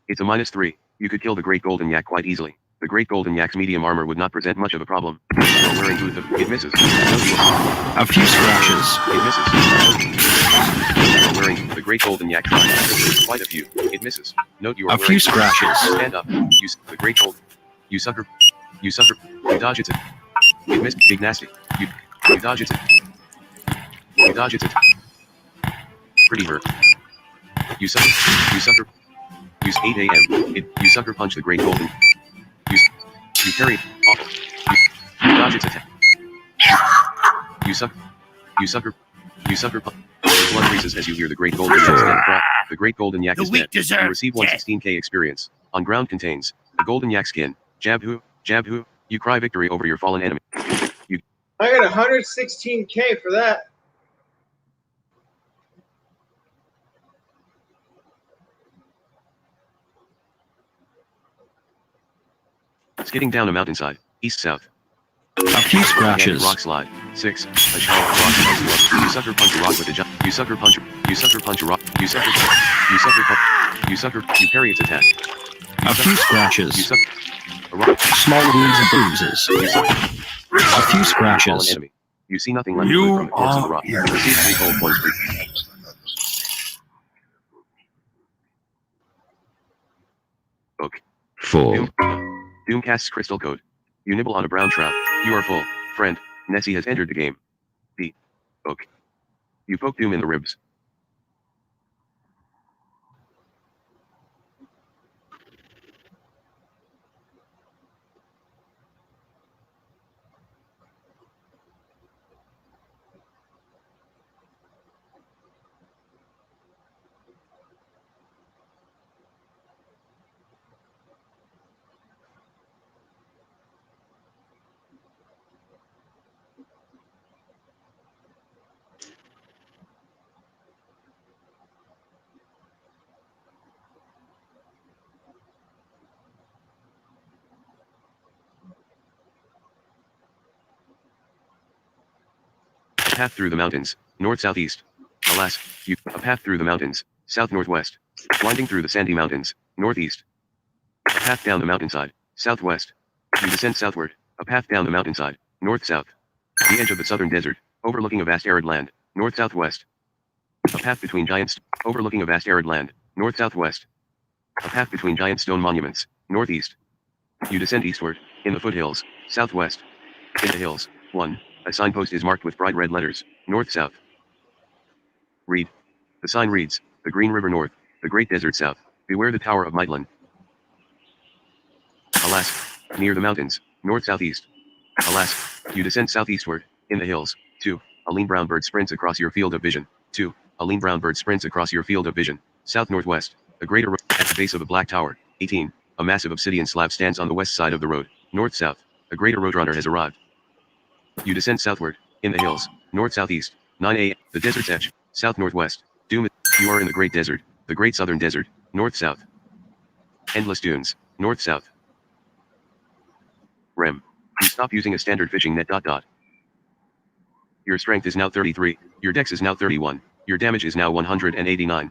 It's a -3. You could kill the great golden yak quite easily. The great golden yak's medium armor would not present much of a problem. You're wearing boots of it misses. A few scratches. It misses. You're wearing the great golden yak. Quite a few. It misses. Note you are A few scratches. Stand up. You the great gold. You sucker. You dodge it. It missed. Big nasty. You dodge it. You dodge it. Pretty hurt. You sucker. Use 8 a.m. You sucker punch the great golden. You carry. Awful. You dodge its attack. You sucker punch. Your blood freezes as you hear the great golden yak stand. The great golden yak is dead. You receive 116k experience. On ground contains the golden yak skin. Jab who. You cry victory over your fallen enemy. I got 116k for that. Skidding down a mountainside, east-south. A few Rock scratches. slide. 6. A shower of rock slides. You sucker punch a rock with a jump. You sucker punch. You sucker punch a rock. You sucker punch. You sucker punch. You sucker. You parry its attack. A few You scratches. suck. A rock. Small wounds and bruises. You suck. A few Fallen scratches. enemy. You see nothing left You from the corpse of the are rock. You receive 3 gold points for book. Full. Doom casts crystal code. You nibble on a brown trout. You are full. Friend, Nessie has entered the game. D. Book. You poke Doom in the ribs. A path through the mountains, north-southeast. Alas, a path through the mountains, south-northwest. Winding through the sandy mountains, northeast. A path down the mountainside, southwest. You descend southward, a path down the mountainside, north-south. The edge of the southern desert, overlooking a vast arid land, north-southwest. A path between giants, overlooking a vast arid land, north-southwest. A path between giant stone monuments, northeast. You descend eastward, in the foothills, southwest. In the hills, 1. A signpost is marked with bright red letters, north-south. Read. The sign reads, the Green River north, the Great Desert south, beware the Tower of Midland. Alas, near the mountains, north-southeast. Alas, you descend southeastward, in the hills, 2. A lean brown bird sprints across your field of vision, 2. A lean brown bird sprints across your field of vision, south-northwest, a greater road, at the base of a black tower, 18. A massive obsidian slab stands on the west side of the road, north-south, a greater roadrunner has arrived. You descend southward, in the hills, north-southeast, 9 a.m., the desert's edge, south-northwest, Doom, you are in the Great Desert, the Great Southern Desert, north-south. Endless dunes, north-south. Rem. You stop using a standard fishing net. Your strength is now 33, your dex is now 31, your damage is now 189.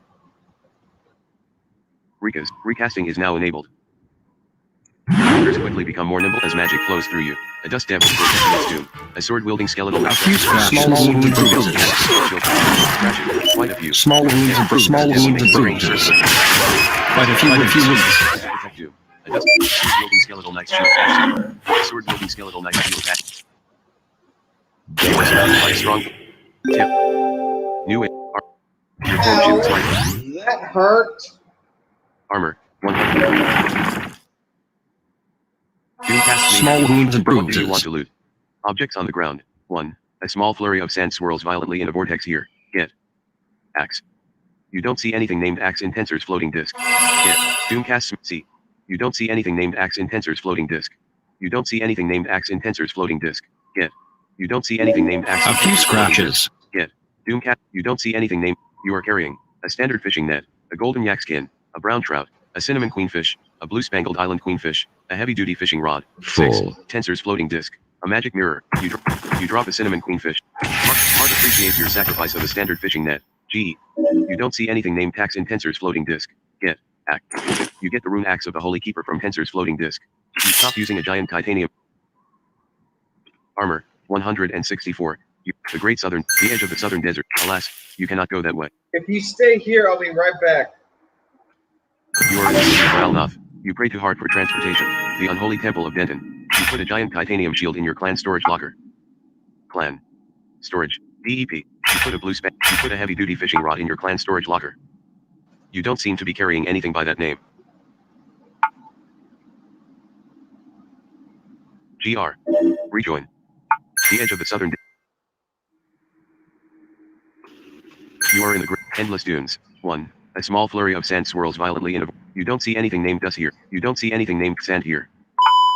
Recasting is now enabled. Your fingers quickly become more nimble as magic flows through you. A dust devil protecting its doom. A sword-wielding skeletal. A few scratches. Small wounds and bruises. Quite a few. Small wounds and bruises. Small wounds and bruises. Quite a few wounds. Protect you. A dust sword-wielding skeletal knight's shield patch. A sword-wielding skeletal knight's shield patch. Quite strong. Tip. New it. Your form shields like That hurt. armor. 100. Small wounds and What do you want bruises. to loot? Objects on the ground. 1. A small flurry of sand swirls violently in a vortex here. Get. Axe. You don't see anything named axe in Tensor's floating disk. Get. Doomcast. See. You don't see anything named axe in Tensor's floating disk. You don't see anything named axe in Tensor's floating disk. Get. You don't see anything named axe. A few scratches. Get. Doomcat. You don't see anything named. You are carrying a standard fishing net, a golden yak skin, a brown trout, a cinnamon queenfish, a blue spangled island queenfish, a heavy duty fishing rod. 6. Full. Tensor's floating disc, a magic mirror. You drop a cinnamon queenfish. Heart appreciates your sacrifice of a standard fishing net. G. You don't see anything named tax in Tensor's floating disc. Get. Act. You get the rune axe of the Holy Keeper from Tensor's floating disc. You stop using a giant titanium armor. 164. The Great Southern, the edge of the Southern Desert. Alas, you cannot go that way. If you stay here, I'll be right back. You are in the city of Alnoth. You pray too hard for transportation. The unholy temple of Denton. You put a giant titanium shield in your clan storage locker. Clan storage. DEP. You put a heavy duty fishing rod in your clan storage locker. You don't seem to be carrying anything by that name. GR. Rejoin. The edge of the southern. You are in the endless dunes. 1. A small flurry of sand swirls violently in a. You don't see anything named dust here. You don't see anything named sand here.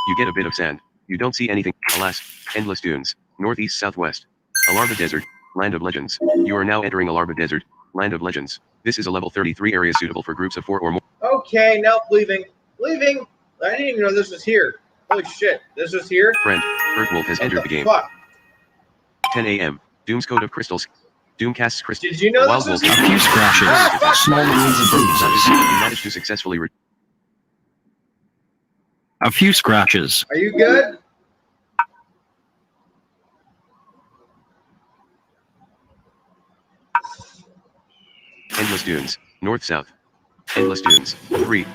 You get a bit of sand. You don't see anything. Alas, endless dunes. Northeast southwest. Alarva Desert. Land of Legends. You are now entering Alarva Desert. Land of Legends. This is a level 33 area suitable for groups of 4 or more. Okay, now leaving. Leaving. I didn't even know this was here. Holy shit! This was here. Friend, Earthwolf has entered the game. Fuck. 10 a.m. Doom's Code of Crystals. Doom casts crystals. Did you know Wild this was Wolf. A few scratches. Small wounds and bruises. You managed to successfully. A few scratches. Are you good? Endless dunes. North south. Endless dunes. 3. You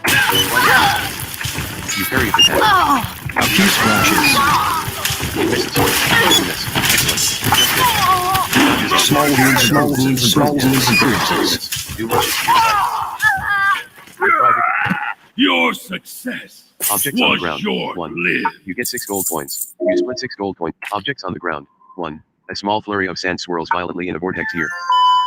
parry the attack. A few scratches. Misses. Miss. Excellent. Small wounds and bruises. Do much. Your success Objects on the was ground. short 1. lived. You get 6 gold points. You split 6 gold points. Objects on the ground. 1. A small flurry of sand swirls violently in a vortex here.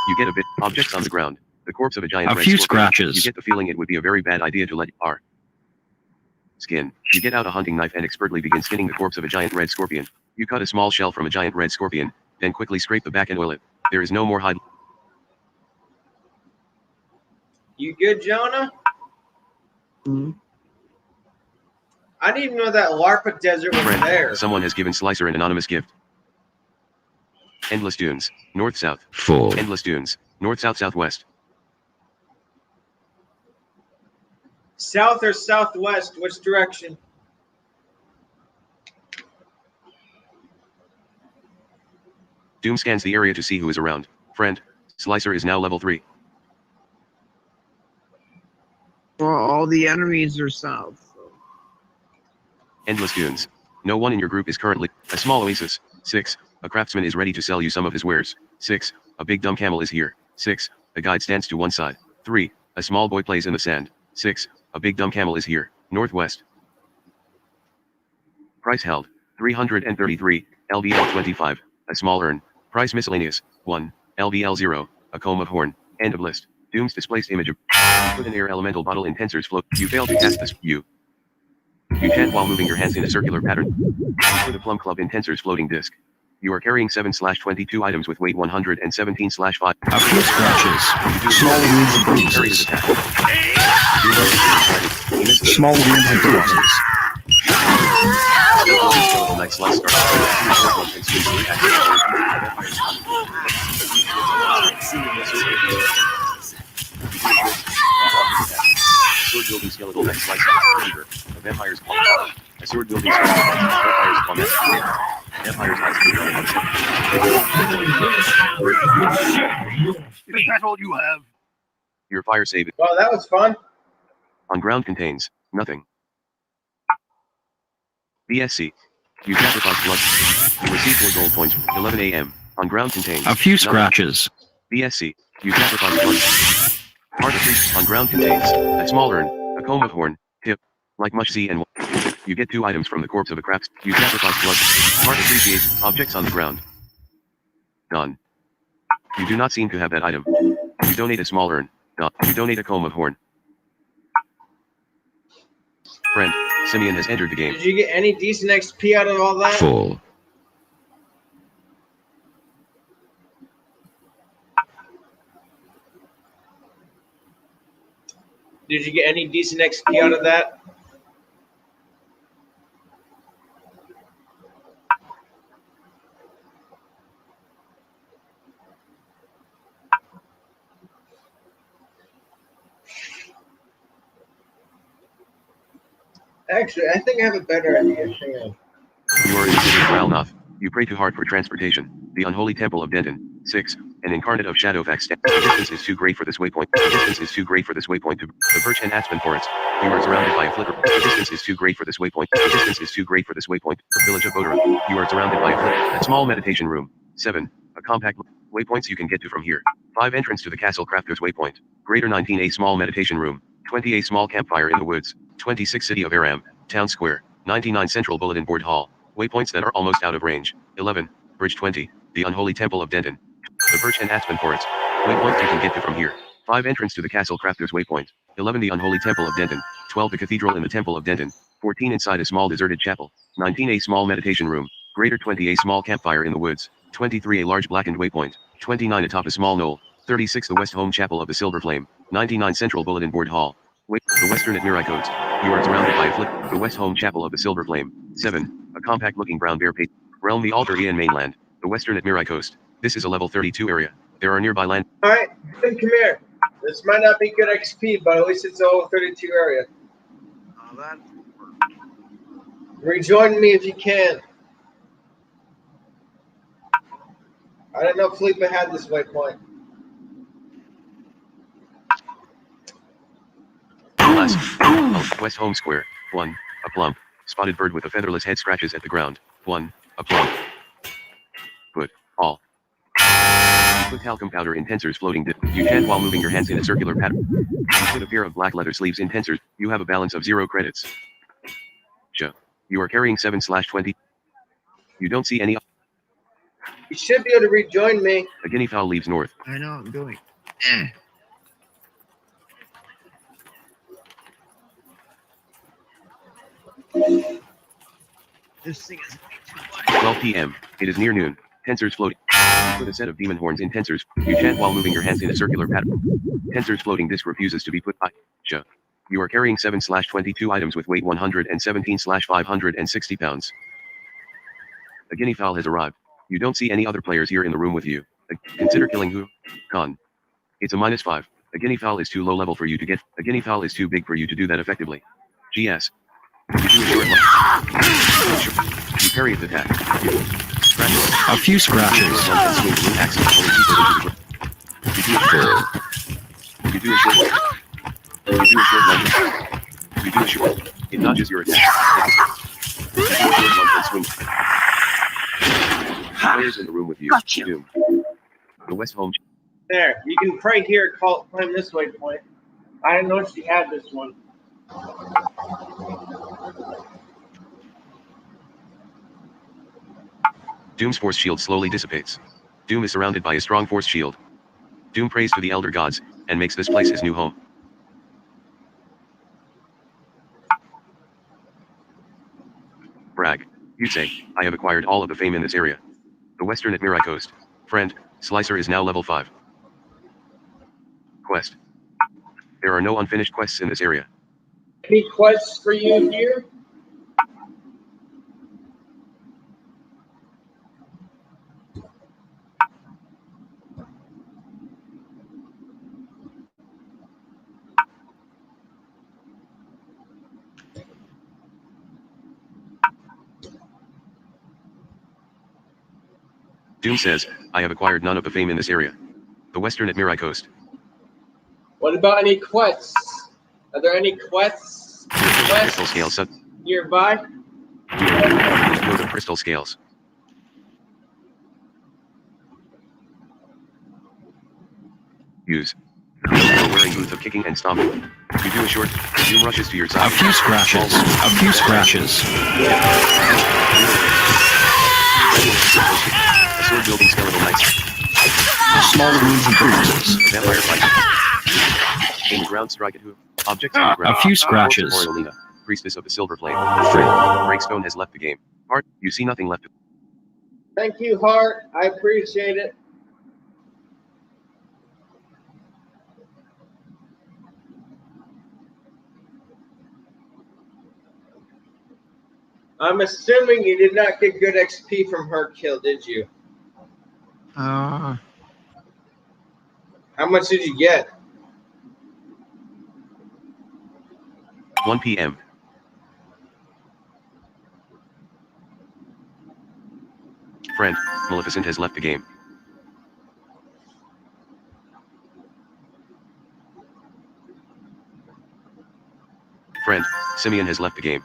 You get a bit. Objects on the ground. The corpse of a giant A red few scorpion. scratches. You get the feeling it would be a very bad idea to let R. Skin. You get out a hunting knife and expertly begin skinning the corpse of a giant red scorpion. You cut a small shell from a giant red scorpion, then quickly scrape the back and oil it. There is no more hide. You good, Jonah? Mhm. I didn't even know that LARPA desert was Friend, there. someone has given Slicer an anonymous gift. Endless dunes. North-south. Full. Endless dunes. North-south-southwest. South or southwest? Which direction? Doom scans the area to see who is around. Friend, Slicer is now level 3. Well, all the enemies are south. So. Endless dunes. No one in your group is currently a small oasis. 6. A craftsman is ready to sell you some of his wares. 6. A big dumb camel is here. 6. A guide stands to one side. 3. A small boy plays in the sand. 6. A big dumb camel is here. Northwest. Price held. 333. LBL 25. A small urn. Price miscellaneous. 1. LBL 0. A comb of horn. End of list. Doom's displaced image of. Put an air elemental bottle in Tensor's float. You failed to cast this. You chant while moving your hands in a circular pattern. You put a plum club in Tensor's floating disc. You are carrying 7/22 items with weight 117/5. A few scratches. Small wounds and Carry his bruises. attack. Doom he missed. Small wounds and bruises. Night slice sword wielding skeletal neck slice fever. A vampire's claw. A sword wielding skeletal vampire's claw neck fever. Vampire's eyes Is that all you have? Your fire save. Well, that was fun. On ground contains nothing. BSC. You sacrifice blood. You receive 4 gold points. 11 a.m. On ground contains A few nothing. scratches. BSC. You sacrifice blood. Part of 3. On ground contains a small urn, a comb of horn, tip, like much Z and you get 2 items from the corpse of a crafts. You sacrifice blood. Part appreciates objects on the ground. Done. You do not seem to have that item. You donate a small urn. Done. You donate a comb of horn. Friend, Simeon has entered the game. Did you get any decent XP out of all that? Full. Did you get any decent XP out of that? Actually, I think I have a better idea. Hang on. You are in the city of Ralnoth. You pray too hard for transportation. The unholy temple of Denton. 6. An incarnate of Shadowfax. The distance is too great for this waypoint. The distance is too great for this waypoint to the birch and aspen forests. You are surrounded by a flicker. The distance is too great for this waypoint. The distance is too great for this waypoint. The village of Bodera. You are surrounded by a flicker. A small meditation room. 7. A compact waypoints you can get to from here. 5. Entrance to the Castle Crafters waypoint. Greater 19. A small meditation room. 20. A small campfire in the woods. 26. City of Aram. Town Square. 99. Central Bulletin Board Hall. Waypoints that are almost out of range. 11. Bridge 20. The Unholy Temple of Denton. The birch and aspen forests. Waypoints you can get to from here. 5. Entrance to the Castle Crafters waypoint. 11. The Unholy Temple of Denton. 12. The Cathedral in the Temple of Denton. 14. Inside a small deserted chapel. 19. A small meditation room. Greater 20. A small campfire in the woods. 23. A large blackened waypoint. 29. Atop a small knoll. 36. The West Home Chapel of the Silver Flame. 99. Central Bulletin Board Hall. The Western at Mirai Codes. You are surrounded by the West Home Chapel of the Silver Flame. 7. A compact-looking brown bear pit. Realm the alteraeon mainland. The western Admiri coast. This is a level 32 area. There are nearby land. Alright, come here. This might not be good XP, but at least it's a level 32 area. Oh, that. Rejoin me if you can. I don't know if Felipe had this waypoint. West Home Square. 1. A plump, spotted bird with a featherless head scratches at the ground. 1. A plump. Put. All. Put talcum powder in tensors floating. You chant while moving your hands in a circular pattern. Put a pair of black leather sleeves in tensors. You have a balance of 0 credits. You are carrying 7/20. You don't see any. You should be able to rejoin me. A guinea fowl leaves north. I know I'm doing. This thing is way too much. 12 p.m. It is near noon. Tensors floating. Put a set of demon horns in tensors. You chant while moving your hands in a circular pattern. Tensors floating. This refuses to be put by. You are carrying 7/22 items with weight 117/560 pounds. A guinea fowl has arrived. You don't see any other players here in the room with you. Consider killing who? Con. It's a -5. A guinea fowl is too low level for you to get. A guinea fowl is too big for you to do that effectively. GS. You do a short one. You parry its attack. A few scratches. You do a short one. You do a short one. You do a short. It dodges your attack. You do a short one and swing. Players in the room with you. Doom. The West Home. There, you can pray here, claim this waypoint. I didn't know she had this one. Doom's force shield slowly dissipates. Doom is surrounded by a strong force shield. Doom prays to the elder gods, and makes this place his new home. Brag. You say, I have acquired all of the fame in this area. The western Admiri coast. Friend, Slicer is now level 5. Quest. There are no unfinished quests in this area. Any quests for you here? Doom says, I have acquired none of the fame in this area. The western Admiri coast. What about any quests? Are there any quests? Crystal scales nearby? Those are crystal scales. Use. Wearing boots of kicking and stomping. You do a short. Doom rushes to your side. A few scratches. A few scratches. A sword building skeletal knights. Small wounds and bruises. Vampire fight. Aim ground strike at who? Objects on the ground. A few scratches. Oralina, priestess of the silver flame. Friend. Breakstone has left the game. Heart, you see nothing left. Thank you, Hart. I appreciate it. I'm assuming you did not get good XP from her kill, did you? How much did you get? 1 p.m. Friend, Maleficent has left the game. Friend, Simeon has left the game.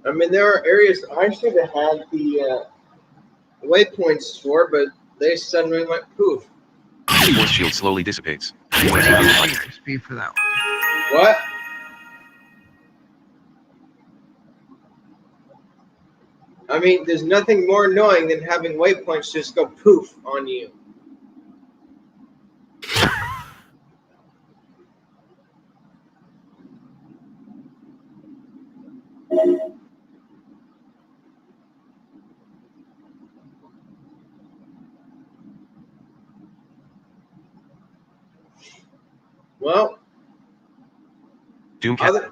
I mean, there are areas I should have had the waypoints for, but they suddenly went poof. The force shield slowly dissipates. XP for that one. What? I mean, there's nothing more annoying than having waypoints just go poof on you. Well, Doomcat.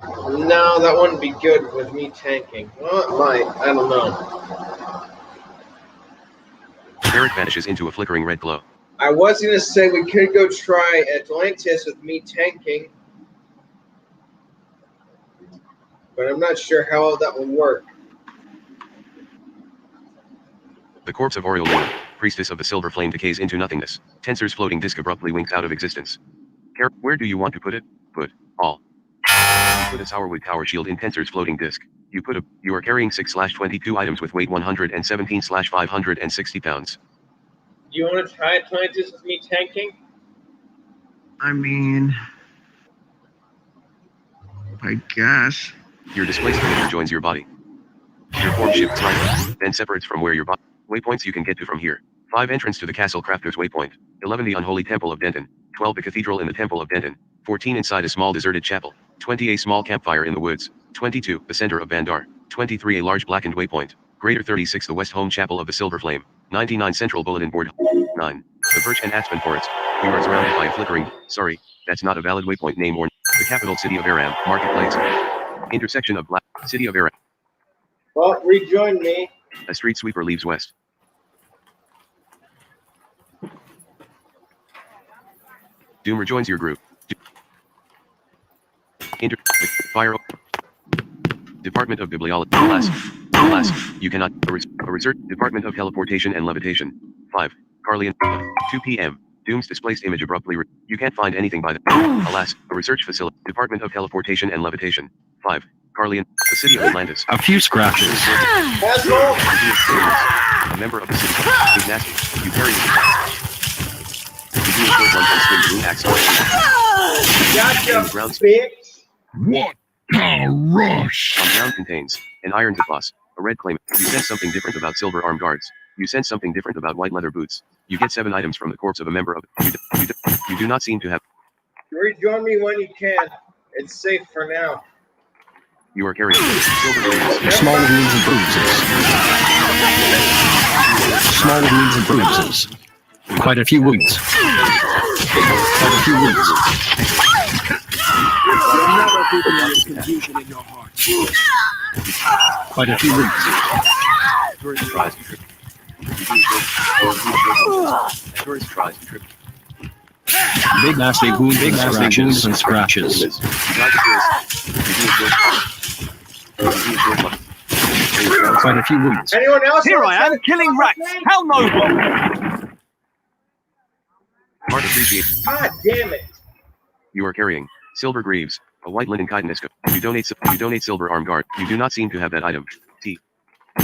No, that wouldn't be good with me tanking. Well, it might. I don't know. Barret vanishes into a flickering red glow. I was going to say we could go try Atlantis with me tanking. But I'm not sure how that will work. The corpse of Oriolina, priestess of the silver flame, decays into nothingness. Tensor's floating disc abruptly winks out of existence. Where do you want to put it? Put all. You put a sourwood tower shield in Tensor's floating disc. You are carrying 6/22 items with weight 117/560 pounds. Do you want to try Atlantis with me tanking? I mean, I guess. Your displaced image joins your body. Your form shifts slightly, then separates from where your body. Waypoints you can get to from here. 5 Entrance to the Castle Crafter's Waypoint. 11 The Unholy Temple of Denton. 12 The Cathedral in the Temple of Denton. 14 Inside a small deserted chapel. 20 A small campfire in the woods. 22 The Center of Bandar. 23 A large blackened waypoint. Greater 36 The West Home Chapel of the Silver Flame. 99 Central Bulletin Board. 9 The Birch and Aspen Forest. You are surrounded by a flickering. Sorry, that's not a valid waypoint name or. The capital city of Aram. Marketplace. Intersection of City of Aram. Well, rejoin me. A street sweeper leaves west. Doom rejoins your group. Fire. Department of Bibliology. Alas, you cannot. A research. Department of Teleportation and Levitation. 5. Carlian. 2 p.m. Doom's displaced image abruptly. You can't find anything by the. Alas, a research facility. Department of Teleportation and Levitation. 5. Carlian. The city of Atlantis. A few scratches. Asshole! A member of the city. Is nasty. You carry it. You do a short one and swing blue axe. Gotcha, Ground bitch! What a rush! On ground contains an iron boss, a red claim. You sense something different about silver arm guards. You sense something different about white leather boots. You get 7 items from the corpse of a member of. You do not seem to have. Rejoin me when you can. It's safe for now. You are carrying silver rings. Small wounds and bruises. Small wounds and bruises. Quite a few wounds. Quite a few wounds. Quite a few wounds. Tourist tries to trip. Tourist tries to trip. Big nasty wounds, big nasty wounds and scratches. Quite a few wounds. Anyone else? Here I am, killing rats. How noble! Heart appreciate. God damn it! You are carrying silver greaves, a white linen chitin. You donate silver arm guard. You do not seem to have that item. T.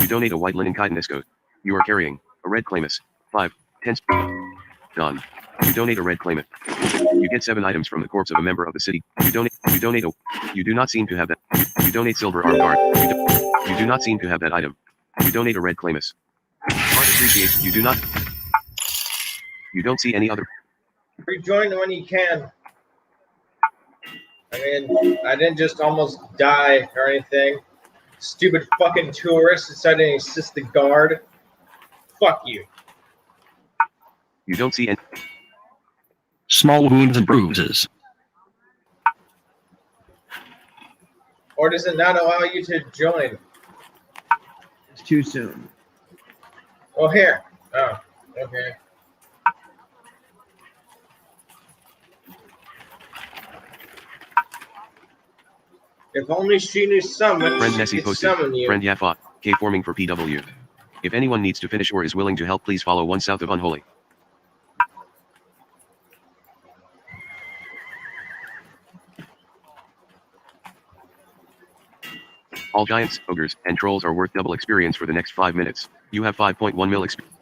You donate a white linen chitin. You are carrying a red claimus. 5. 10. Done. You donate a red claimant. You get 7 items from the corpse of a member of the city. You do not seem to have that. You donate silver arm guard. You do not seem to have that item. You donate a red claimus. Heart appreciate. You do not. You don't see any other. Rejoin when you can. I mean, I didn't just almost die or anything. Stupid fucking tourist decided to assist the guard. Fuck you. You don't see any. Small wounds and bruises. Or does it not allow you to join? It's too soon. Oh, here. Oh, okay. If only she knew someone, Friend she Nessie could posted. summon you. Friend Yafot. K forming for PW. If anyone needs to finish or is willing to help, please follow 1 south of Unholy. All giants, ogres, and trolls are worth double experience for the next 5 minutes. You have 5.1 mil experience.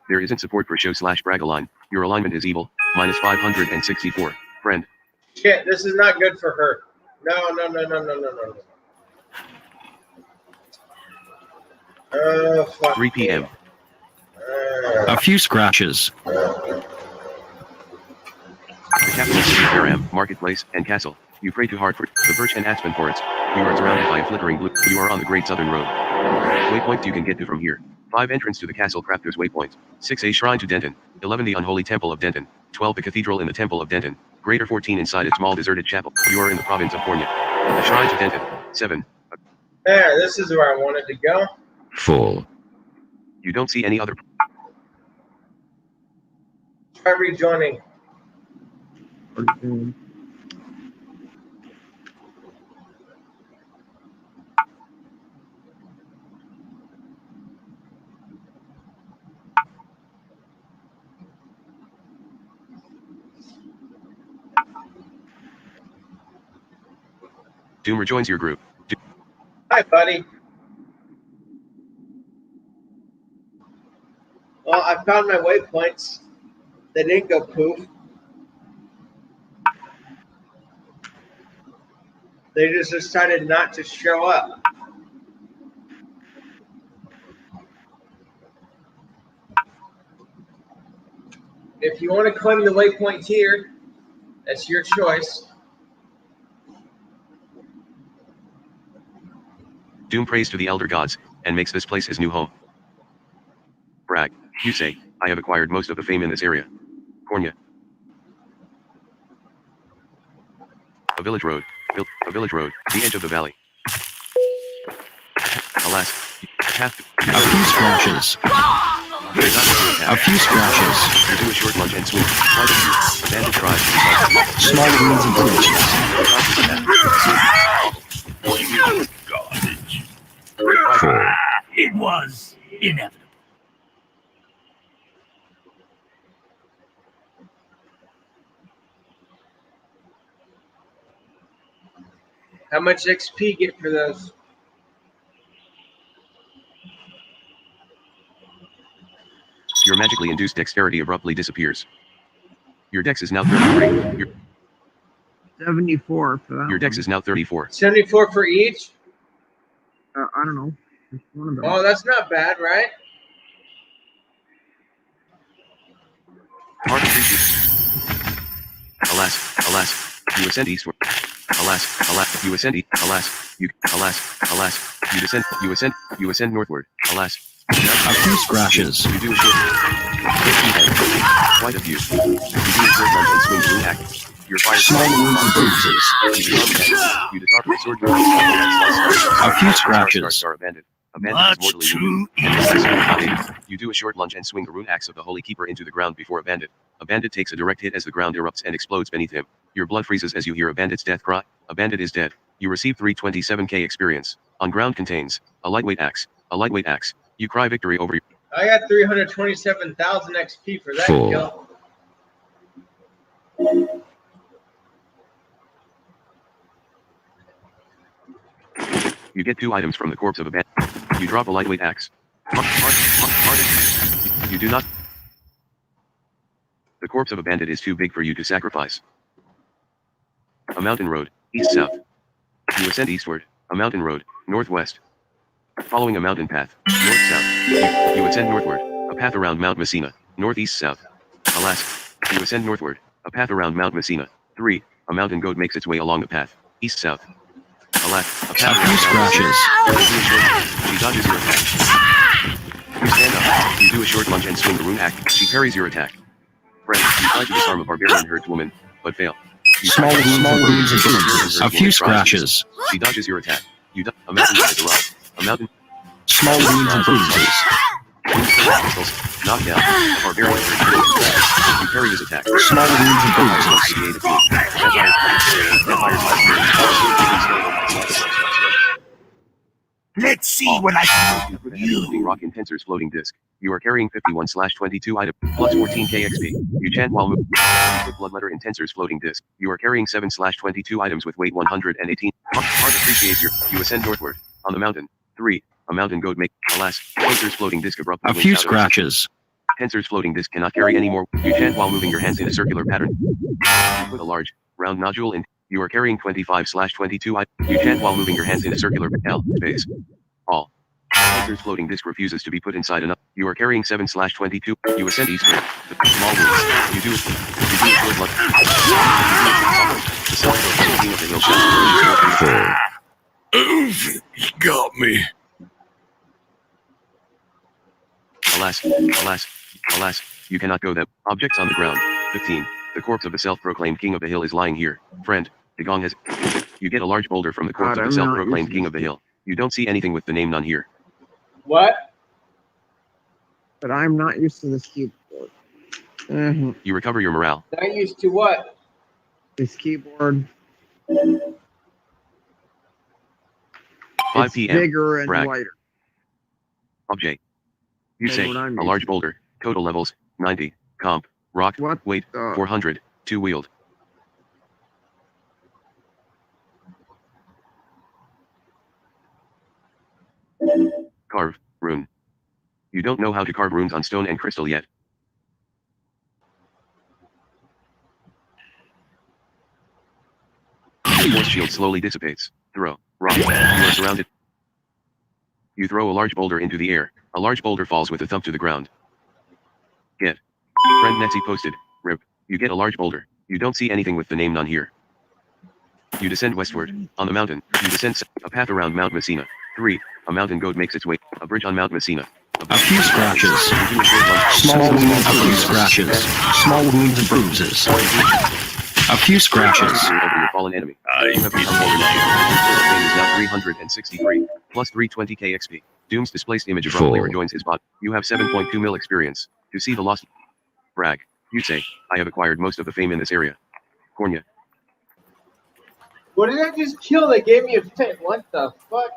There isn't support for show/brag-align. Your alignment is evil. Minus 564. Friend. Shit, this is not good for her. No. Fuck. 3 p.m. A few scratches. The capital city of Aram, marketplace, and castle. You pray to Hartford, the birch and aspen forests. You are surrounded by a flickering blue. You are on the Great Southern Road. Waypoints you can get to from here. 5 Entrance to the Castle Crafter's Waypoint. 6 A Shrine to Denton. 11 The Unholy Temple of Denton. 12 The Cathedral in the Temple of Denton. Greater 14 inside a small deserted chapel. You are in the province of Borneo. The shrines attended. 7. There, this is where I wanted to go. Full. You don't see any other. Try rejoining. Doom rejoins your group. Hi, buddy. Well, I found my waypoints. They didn't go poof. They just decided not to show up. If you want to claim the waypoint here, that's your choice. Doom prays to the elder gods, and makes this place his new home. Brag. You say, I have acquired most of the fame in this area. Borneo. A village road. A village road. The edge of the valley. Alas. Path. A few scratches. A few scratches. You do a short lunge and swing. Bandit tries to resolve. Small wounds and bruises. Full. It was inevitable. How much XP get for those? Your magically induced dexterity abruptly disappears. Your dex is now 33. 74 for that. Your dex is now 34. 74 for each? I don't know. It's one of them. Oh, that's not bad, right? Hard appreciate. Alas, you ascend eastward. Alas, you ascend alas, you ascend northward. Alas. A few scratches. You do a short. Quite a few. You do a short lunge and swing through act. Your fire. Small wounds and bruises. You disarm the sword. A few scratches. Are abandoned. Much Is too mortally easy. wounded. You do a short lunge and swing the rune axe of the Holy Keeper into the ground before a bandit. A bandit takes a direct hit as the ground erupts and explodes beneath him. Your blood freezes as you hear a bandit's death cry. A bandit is dead. You receive 327k experience. On ground contains a lightweight axe. A lightweight axe. You cry victory over. I got 327,000 XP for that Full. kill. You get 2 items from the corpse of a bandit. You drop a lightweight axe. You do not. The corpse of a bandit is too big for you to sacrifice. A mountain road, east-south. You ascend eastward, a mountain road, northwest. Following a mountain path, north-south. You ascend northward, a path around Mount Messina, northeast-south. Alas, you ascend northward, a path around Mount Messina. 3. A mountain goat makes its way along the path, east-south. Alas, a path A few scratches. She dodges your attack. You stand up, you do a short lunge and swing the rune axe. She parries your attack. Friend, you try to disarm a barbarian herdswoman, but fail. Small wounds and bruises. A few scratches. She dodges your attack. A mountain has arrived. A mountain. Small wounds and bruises. Knocked down. A barbarian herdswoman. You parry his attack. Small wounds and bruises. Let's see what I can do for you. Rock Intensor's floating disc. You are carrying 51/22 item, plus 14k XP. You chant while moving. Bloodletter Intensor's floating disc. You are carrying 7/22 items with weight 118. Heart appreciates you ascend northward. On the mountain. 3. A mountain goat make. Alas, Tensor's floating disc abruptly. A few scratches. Tensor's floating disc cannot carry any more. You chant while moving your hands in a circular pattern. You put a large, round nodule in. You are carrying 25/22 items. You chant while moving your hands in a circular L space. All. Tensor's floating disc refuses to be put inside enough. You are carrying 7/22. You ascend eastward. The small woods. You do a short lunge. The south of the hill shall. He got me. Alas, you cannot go that. Objects on the ground. 15. The corpse of a self-proclaimed king of the hill is lying here. Friend, Dagong has... You get a large boulder from the corpse God, of the I'm not self-proclaimed used king to of the hill. You don't see anything with the name none here. What? But I'm not used to this keyboard. You recover your morale. Not used to what? This keyboard. 5 It's p.m. bigger and Brag. lighter. Object. You Than say, what I'm a used large to. boulder, total levels, 90, comp, rock, What weight, the- 400, two-wheeled. Carve, rune. You don't know how to carve runes on stone and crystal yet. The force shield slowly dissipates. Throw, rock, you are surrounded. You throw a large boulder into the air. A large boulder falls with a thump to the ground. Get. Friend Netzy posted, rip. You get a large boulder. You don't see anything with the name none here. You descend westward. On the mountain, you descend a path around Mount Messina. 3. A mountain goat makes its way. A bridge on Mount Messina. A few scratches. Small wounds. A few scratches. Small wounds and bruises. A few scratches. Over your fallen enemy. You have become fallen enemy. Is now 363, plus 320k XP. Doom's displaced image abruptly rejoins his bot. You have 7.2 mil experience. To see the lost... Brag. You say, I have acquired most of the fame in this area. Cornea. What did I just kill that gave me a fit? What the fuck?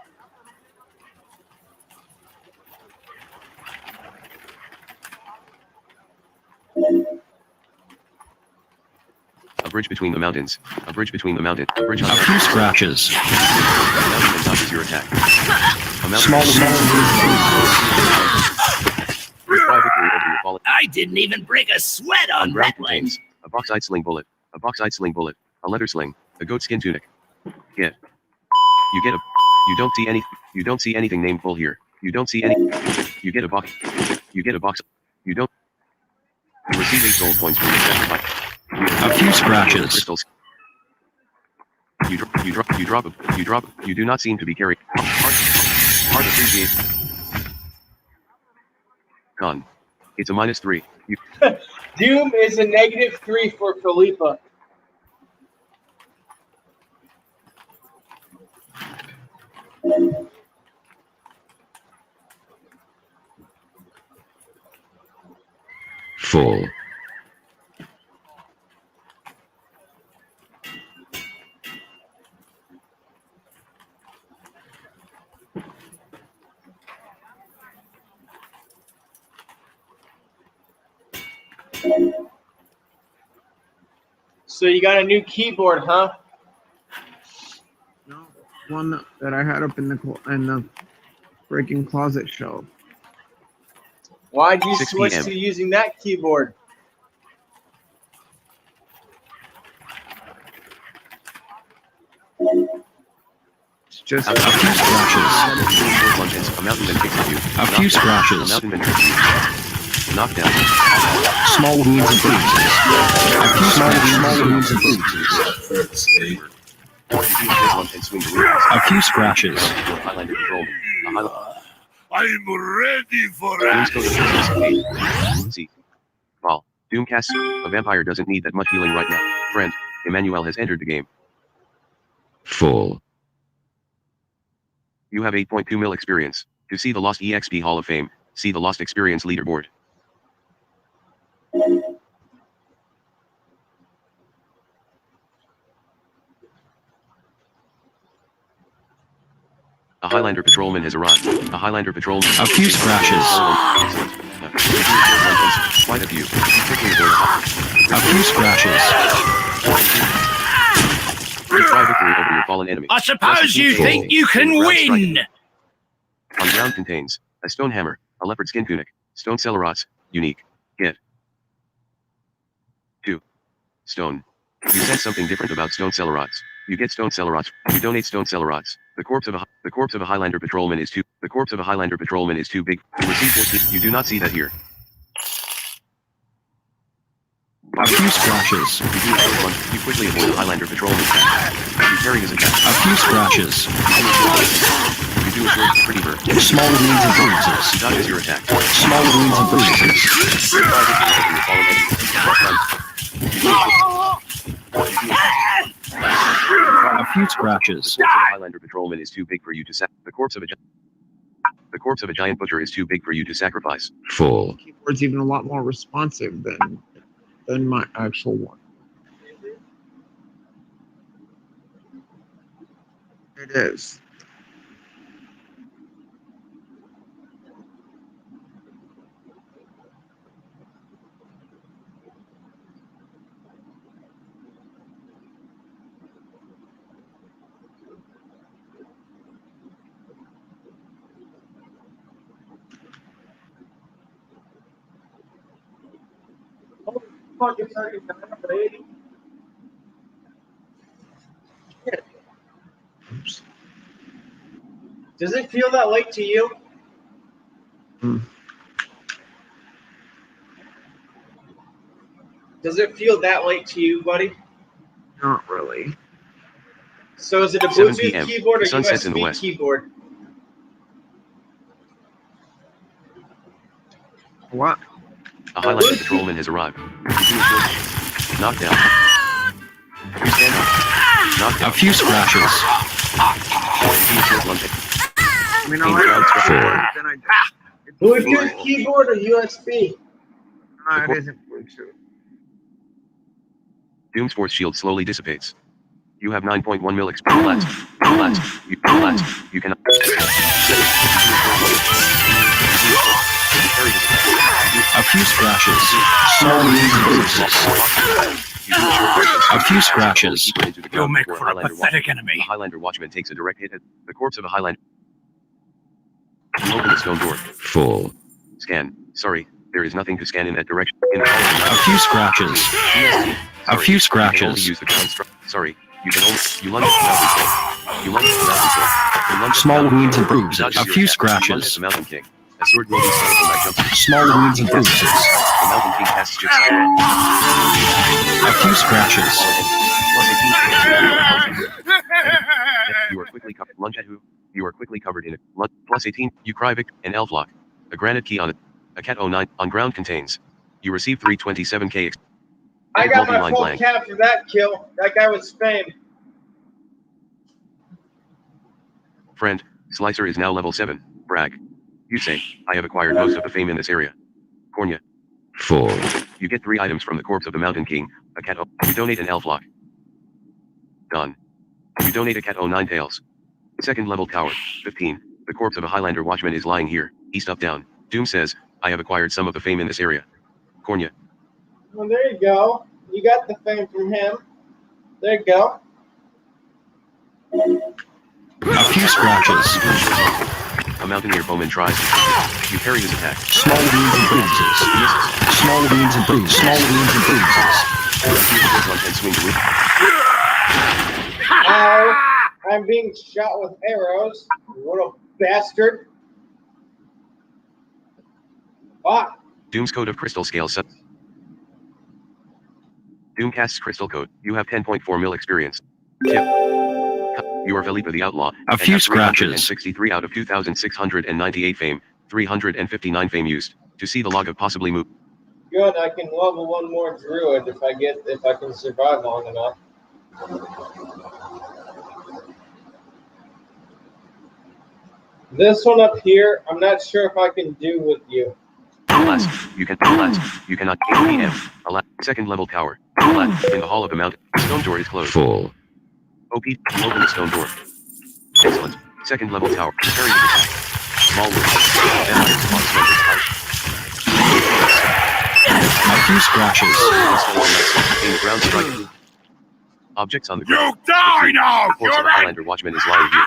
A bridge between the mountains. A bridge between the mountains. A bridge on A few scratches. A mountain dodges your attack. A mountain Small wounds. Try victory over your fallen. I didn't even break a sweat on Ground that one. contains a bauxite sling bullet. A bauxite sling bullet. A leather sling. A goat skin tunic. Get. You get a. You don't see any. You don't see anything named full here. You don't see any. You get a box. You get a box. You don't. You receive 8 gold points from your sacrifice. A few scratches. Crystals. You drop. You do not seem to be carrying. Hard appreciate. Con. It's a -3. You. Doom is a -3 for Philippa. Full. So you got a new keyboard, huh? No, one that I had up in the freaking closet shelf. Why'd you 6 switch PM. to using that keyboard? It's just A few scratches. Lunges. A mountain then kicks at you. A few A scratches. mountain then hurts you. Knocked down. Small wounds and bruises. A few small wounds and bruises. You do this one and swing the wheels. A few scratches. Highlander patrolman. A Highlander. I'm ready for Doom's action. code of 8. See. Ball. Doom casts. A vampire doesn't need that much healing right now. Friend, Emmanuel has entered the game. Full. You have 8.2 mil experience. To see the Lost EXP Hall of Fame, see the Lost Experience leaderboard. A Highlander patrolman has arrived. A Highlander patrolman. A few scratches. Quite a few. Quickly aboard. A few scratches. You try victory over your fallen enemy. I suppose you think you can win. On ground contains a stone hammer, a leopard skin tunic, stone celerots, unique. Get. 2. Stone. You sense something different about stone celerots. You get stone celerots. You donate stone celerots. The corpse of a Highlander patrolman is too. The corpse of a Highlander patrolman is too big. You receive 14. You do not see that here. A few scratches. You quickly avoid the Highlander patrolman attack. You parry his attack. A few scratches. You do a short, pretty bird. Small wounds and He bruises. dodges your attack. Small wounds and bruises. You try victory over your fallen enemy. A few scratches. The corpse of a Highlander patrolman is too big for you to the corpse of a giant butcher is too big for you to sacrifice. Full. Keyboard's even a lot more responsive than my actual one. It is. Oops. Does it feel that late to you? Does it feel that late to you, buddy? Not really. So is it a 7 Bluetooth p.m. keyboard or The sun sets in the USB west. keyboard? What? A Highlander patrolman has arrived. Knocked down. You stand up. Knocked A down. few scratches. I mean, then I just, Bluetooth keyboard or USB? it isn't Bluetooth. Doom's force shield slowly dissipates. You have 9.1 mil relax. You cannot. A few scratches. Small wounds and bruises. A few scratches. You'll make for a pathetic enemy. A Highlander watchman takes a direct hit at the corpse of a Highlander. You open the stone door. Full. Scan. Sorry, there is nothing to scan in that direction. In the A few scratches. A few You can only scratches. use the ground Sorry, you can only. You lunge at the mountain king. You lunge at the mountain king. You lunge at the Small mountain wounds king. and bruises. Dodges A your few attack. You lunge at scratches. the mountain king. A sword wielding skeleton that jumps. Small wounds and bruises. The mountain king casts Jigsaw. A few scratches. You are quickly covered. Lunge at who? You are quickly covered in it. Plus 18. You cry Vic. An elf lock. A granite key on it. A cat 09 on ground contains. You receive 327k. I got my Multi-line full blank. cap for that kill. That guy was fame. Friend, Slicer is now level 7. Brag. You say, I have acquired most of the fame in this area. Cornya. Full. You get 3 items from the corpse of the Mountain King. A cat. You donate an elf lock. Done. You donate a cat 09 tails. Second level tower. 15. The corpse of a Highlander watchman is lying here. East up down. Doom says, I have acquired some of the fame in this area. Cornya. Well, there you go. You got the fame from him. There you go. A few scratches. A mountaineer bowman tries. You parry his attack. Small wounds and bruises. Small wounds and bruises. Small wounds and bruises. And swing the whip. Ow. I'm being shot with arrows. Little bastard. Ah. Doom's Code of Crystal Scale set. Doom casts Crystal Code. You have 10.4 mil experience. Tip. You are Felipe the Outlaw. A few scratches. 63 out of 2,698 fame. 359 fame used. To see the log of possibly move. Good, I can level one more druid if I can survive long enough. This one up here, I'm not sure if I can do with you. Last, you cannot PM. Second level tower. Last, in the hall of the mountain. Stone door is closed. Full. OP, you open the stone door. Excellent. Second level tower. Carry the attack. Small wood. A few scratches. In the ground strike. Objects on the You ground. die now! The corpse of You're a Highlander watchman is lying here.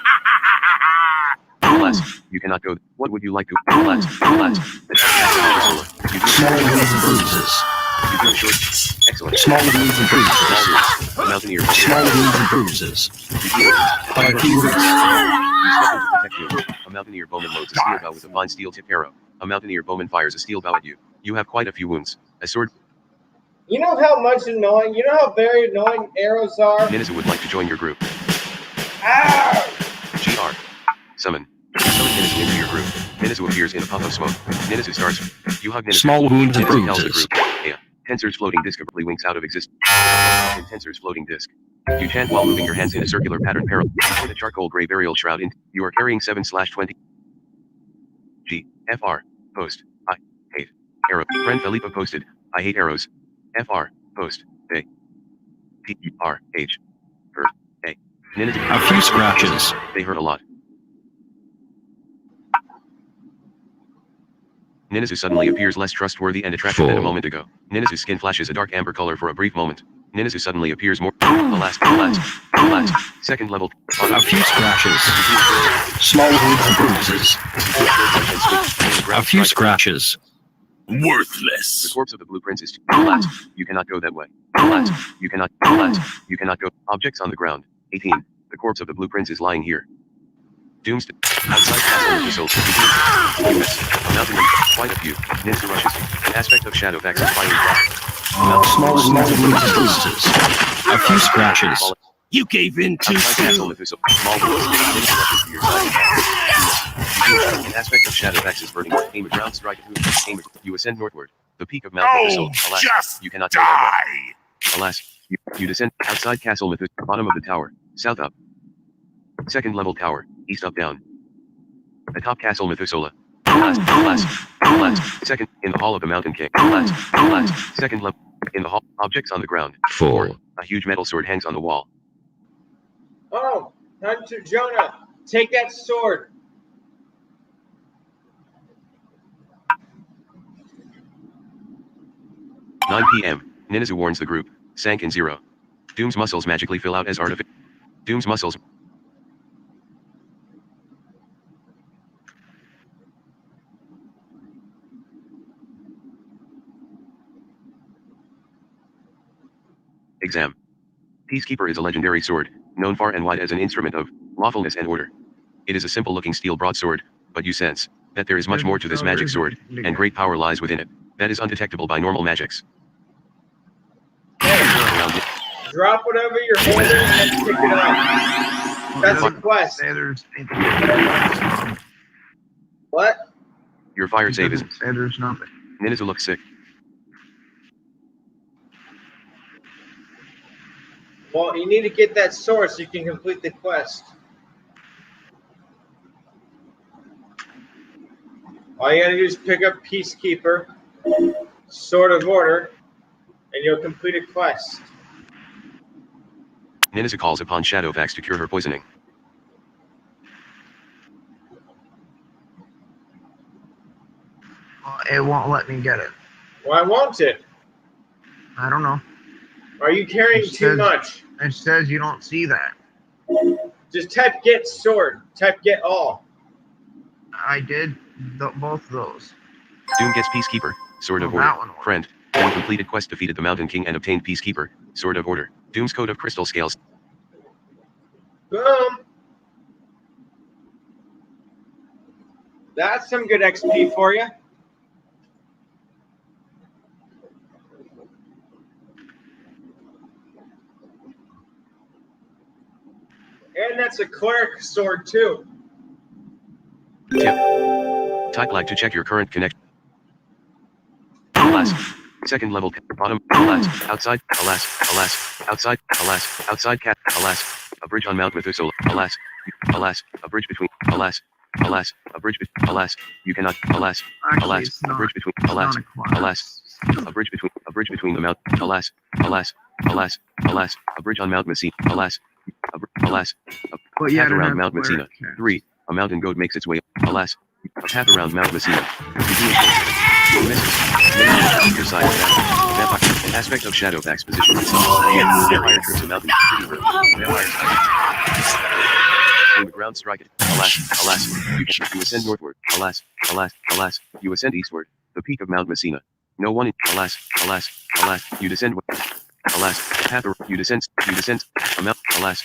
Last, you cannot go. What would you like to? Last. You do Small wounds and bruises. You do short. Excellent. Small wounds and bruises. A mountaineer. Small wounds and bruises. A few A mountaineer bowman loads a steel bow with a fine steel tip arrow. A mountaineer bowman fires a steel bow at you. You have quite a few wounds. A sword. You know how very annoying arrows are? Ninisu would like to join your group. Ow! GR. Summon. Summon Ninisu into your group. Ninisu appears in a puff of smoke. Ninisu starts. You hug Ninisu. Small wounds and Ninisu tells the bruises. group. Yeah. Tensor's floating disk abruptly winks out of existence. In Tensor's floating disk. You chant while moving your hands in a circular pattern parallel. Put a charcoal gray burial shroud in. You are carrying 7/20. G. FR. Post. I. Hate. Arrow. Friend Felipa posted. I hate arrows. FR. Post. A. T. R. H. Hurt. A. A few scratches. They hurt a lot. Ninazu suddenly appears less trustworthy and attractive than a moment ago. Ninazu's skin flashes a dark amber color for a brief moment. Ninazu suddenly appears more. Alas. Second level. A few scratches. Small wounds and bruises. A few scratches. Worthless. The corpse of the blue prince is. Alas. You cannot go that way. Alas. You cannot. Alas. You cannot go. Objects on the ground. 18. The corpse of the blue prince is lying here. Doomsday. Outside castle of the soul. Mountain. Quite a few. Ninja rushes. An aspect of Shadowfax is flying back. Small wounds and bruises. A few scratches. You gave in too Outside castle soon. of the soul. Small wounds. Ninja rushes to your side. An aspect of Shadowfax is burning. Aim a ground strike at who? Aim a. You ascend northward. The peak of Mount Methuselah. Alas. Just You cannot go that way. die. Alas. You descend. Outside castle Methuselah. Bottom of the tower. South up. Second level tower. East up down. Atop castle Methuselah. Last. Second, in the hall of the Mountain King. Last. Second level. In the hall. Objects on the ground. 4. A huge metal sword hangs on the wall. Oh, Hunter Jonah, take that sword. (9 p.m. Ninazu warns the group. Sank in 0. Doom's muscles magically fill out as artificial. Doom's muscles. Exam. Peacekeeper is a legendary sword, known far and wide as an instrument of lawfulness and order. It is a simple-looking steel broadsword, but you sense that there is much more to this magic sword, and great power lies within it, that is undetectable by normal magics. Drop whatever you're holding and pick it up. That's a quest. Say there's What? Your fire save is. Say there's nothing. Ninazu looks sick. Well, you need to get that sword so you can complete the quest. All you gotta do is pick up Peacekeeper, Sword of Order, and you'll complete a quest. Ninazu calls upon Shadowfax to cure her poisoning. It won't let me get it. Why won't it? I don't know. Are you carrying too much? It says you don't see that. Just type get sword. Type get all. I did both of those. Doom gets Peacekeeper, Sword of Oh, Order, that one. friend. Then completed quest, defeated the Mountain King and obtained Peacekeeper, Sword of Order. Doom's Code of Crystal Scales. Boom. That's some good XP for you. And that's a cleric sword too. Tip. Type like to check your current connection. Alas. Second level. Bottom. Alas. Outside. Alas. Outside. Outside cat. Alas. A bridge on Mount Methuselah. Alas. A bridge between. Alas. A bridge between. Alas. You cannot. Alas. Actually, it's not, A bridge between. it's Alas. not a class. A bridge between the Mount. Alas. A bridge on Mount Messina. Alas. A But yet path around another Mount Messina. cleric can. 3. A mountain goat makes its way. Alas. A path around Mount Messina. Your side of that. An aspect of Shadowfax position itself. Vampire trips a mountain. On the ground, strike it. Alas. You ascend northward. Alas. You ascend eastward. The peak of Mount Messina. No one. Alas. You descend. Alas. Path. You descend. A mount. Alas.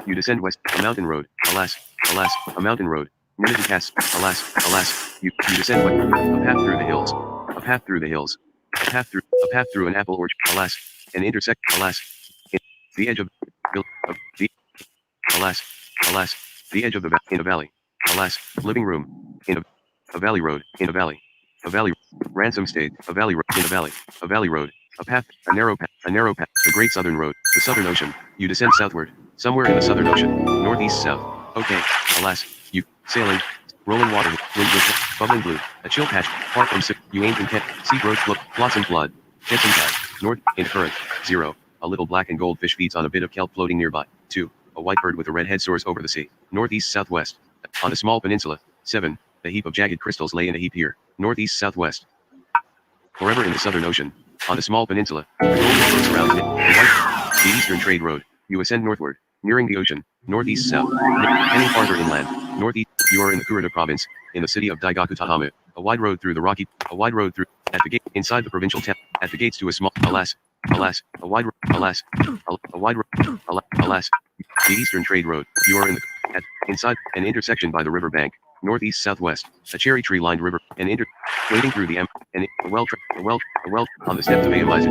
You descend west. A mountain road. Alas. A mountain road. Ninazu cast. Alas. You descend west. A path through the hills. A path through an apple orchard. Alas. An intersect. Alas. The edge of the. Alas. The edge of in a valley. Alas. Living room. In a valley road. In a valley. A valley. Ransom State, a valley road, in a valley road, a path, a narrow path, the Great Southern Road, the Southern Ocean. You descend southward, somewhere in the Southern Ocean, northeast south. Okay, alas, you, sailing, rolling water, wind with bubbling blue, a chill patch, far from you ain't in cat, sea growth, blossom flood, Jetson tide, north, in current, 0, a little black and gold fish feeds on a bit of kelp floating nearby, 2, a white bird with a red head soars over the sea, northeast southwest, on a small peninsula, 7, a heap of jagged crystals lay in a heap here, northeast southwest. Forever in the Southern Ocean, on a small peninsula, the golden floats around it, the Eastern Trade Road, you ascend northward, nearing the ocean, northeast south, heading farther inland, northeast, you are in the Kurita province, in the city of Daigakutahama, a wide road through the rocky, at the gate, inside the provincial town, at the gates to a small, alas, a wide, the Eastern Trade Road, you are in the, inside, an intersection by the river bank, northeast southwest, a cherry tree lined river, wading through the on the steps of Aomized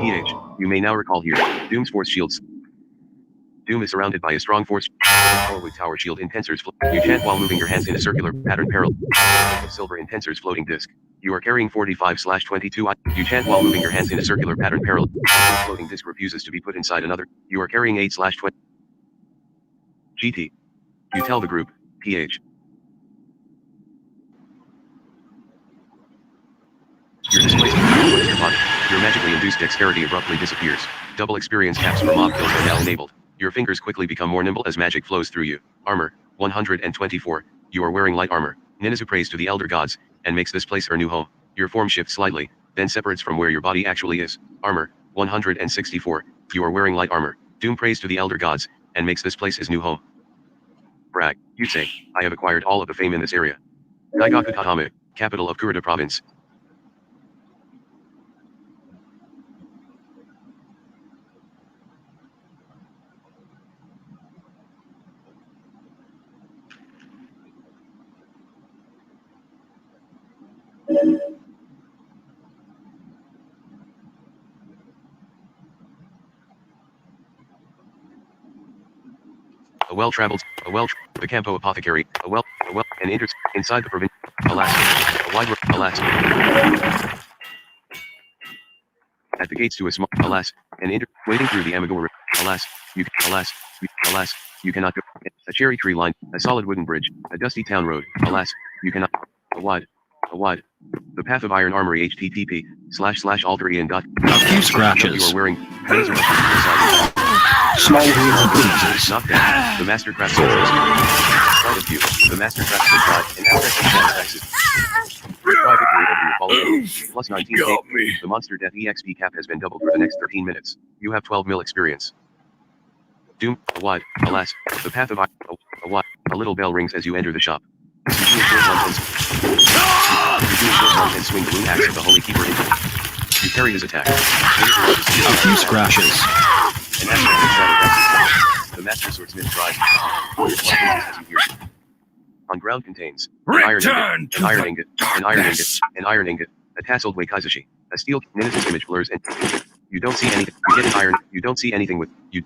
PH, you may now recall here, Doom's force shields. Doom is surrounded by a strong force with tower shield intensors. You chant while moving your hands in a circular pattern parallel silver intensors floating disk. You are carrying 45/22. You chant while moving your hands in a circular pattern parallel. Floating disk refuses to be put inside another. You are carrying 8/20. GT. You tell the group, PH. Your displaced your body. Your magically induced dexterity abruptly disappears. Double experience caps for mob kills are now enabled. Your fingers quickly become more nimble as magic flows through you. Armor, 124. You are wearing light armor. Ninazu prays to the elder gods, and makes this place her new home. Your form shifts slightly, then separates from where your body actually is. Armor, 164. You are wearing light armor. Doom prays to the elder gods, and makes this place his new home. Brag, you say, I have acquired all of the fame in this area. Daigakutahama, capital of Kurita province. The Campo Apothecary, inside the province, at the gates to a small, wading through the Amagua River, you cannot go, a cherry tree line, a solid wooden bridge, a dusty town road, you cannot, a wide, the path of iron armory http://alteraeon. A few scratches. You are wearing, Small wounds and bruises. Knockdown. The master craftsman quite a few. The master craftsman tried an aspect of satisfaction. Try victory over your following. Plus 19 k. The monster death EXP cap has been doubled for the next 13 minutes. You have 12 mil experience. Doom, wide, alas, the path of a little bell rings as you enter the shop. You do a short lunge and swing the blue axe of the Holy Keeper into it. You parry his attack. A few scratches. And after the master swordsmith tries. On ground contains an iron ingot, a tasseled wakizashi, a steel Ninazu's image blurs and you don't see anything. You get an iron. You don't see anything with you.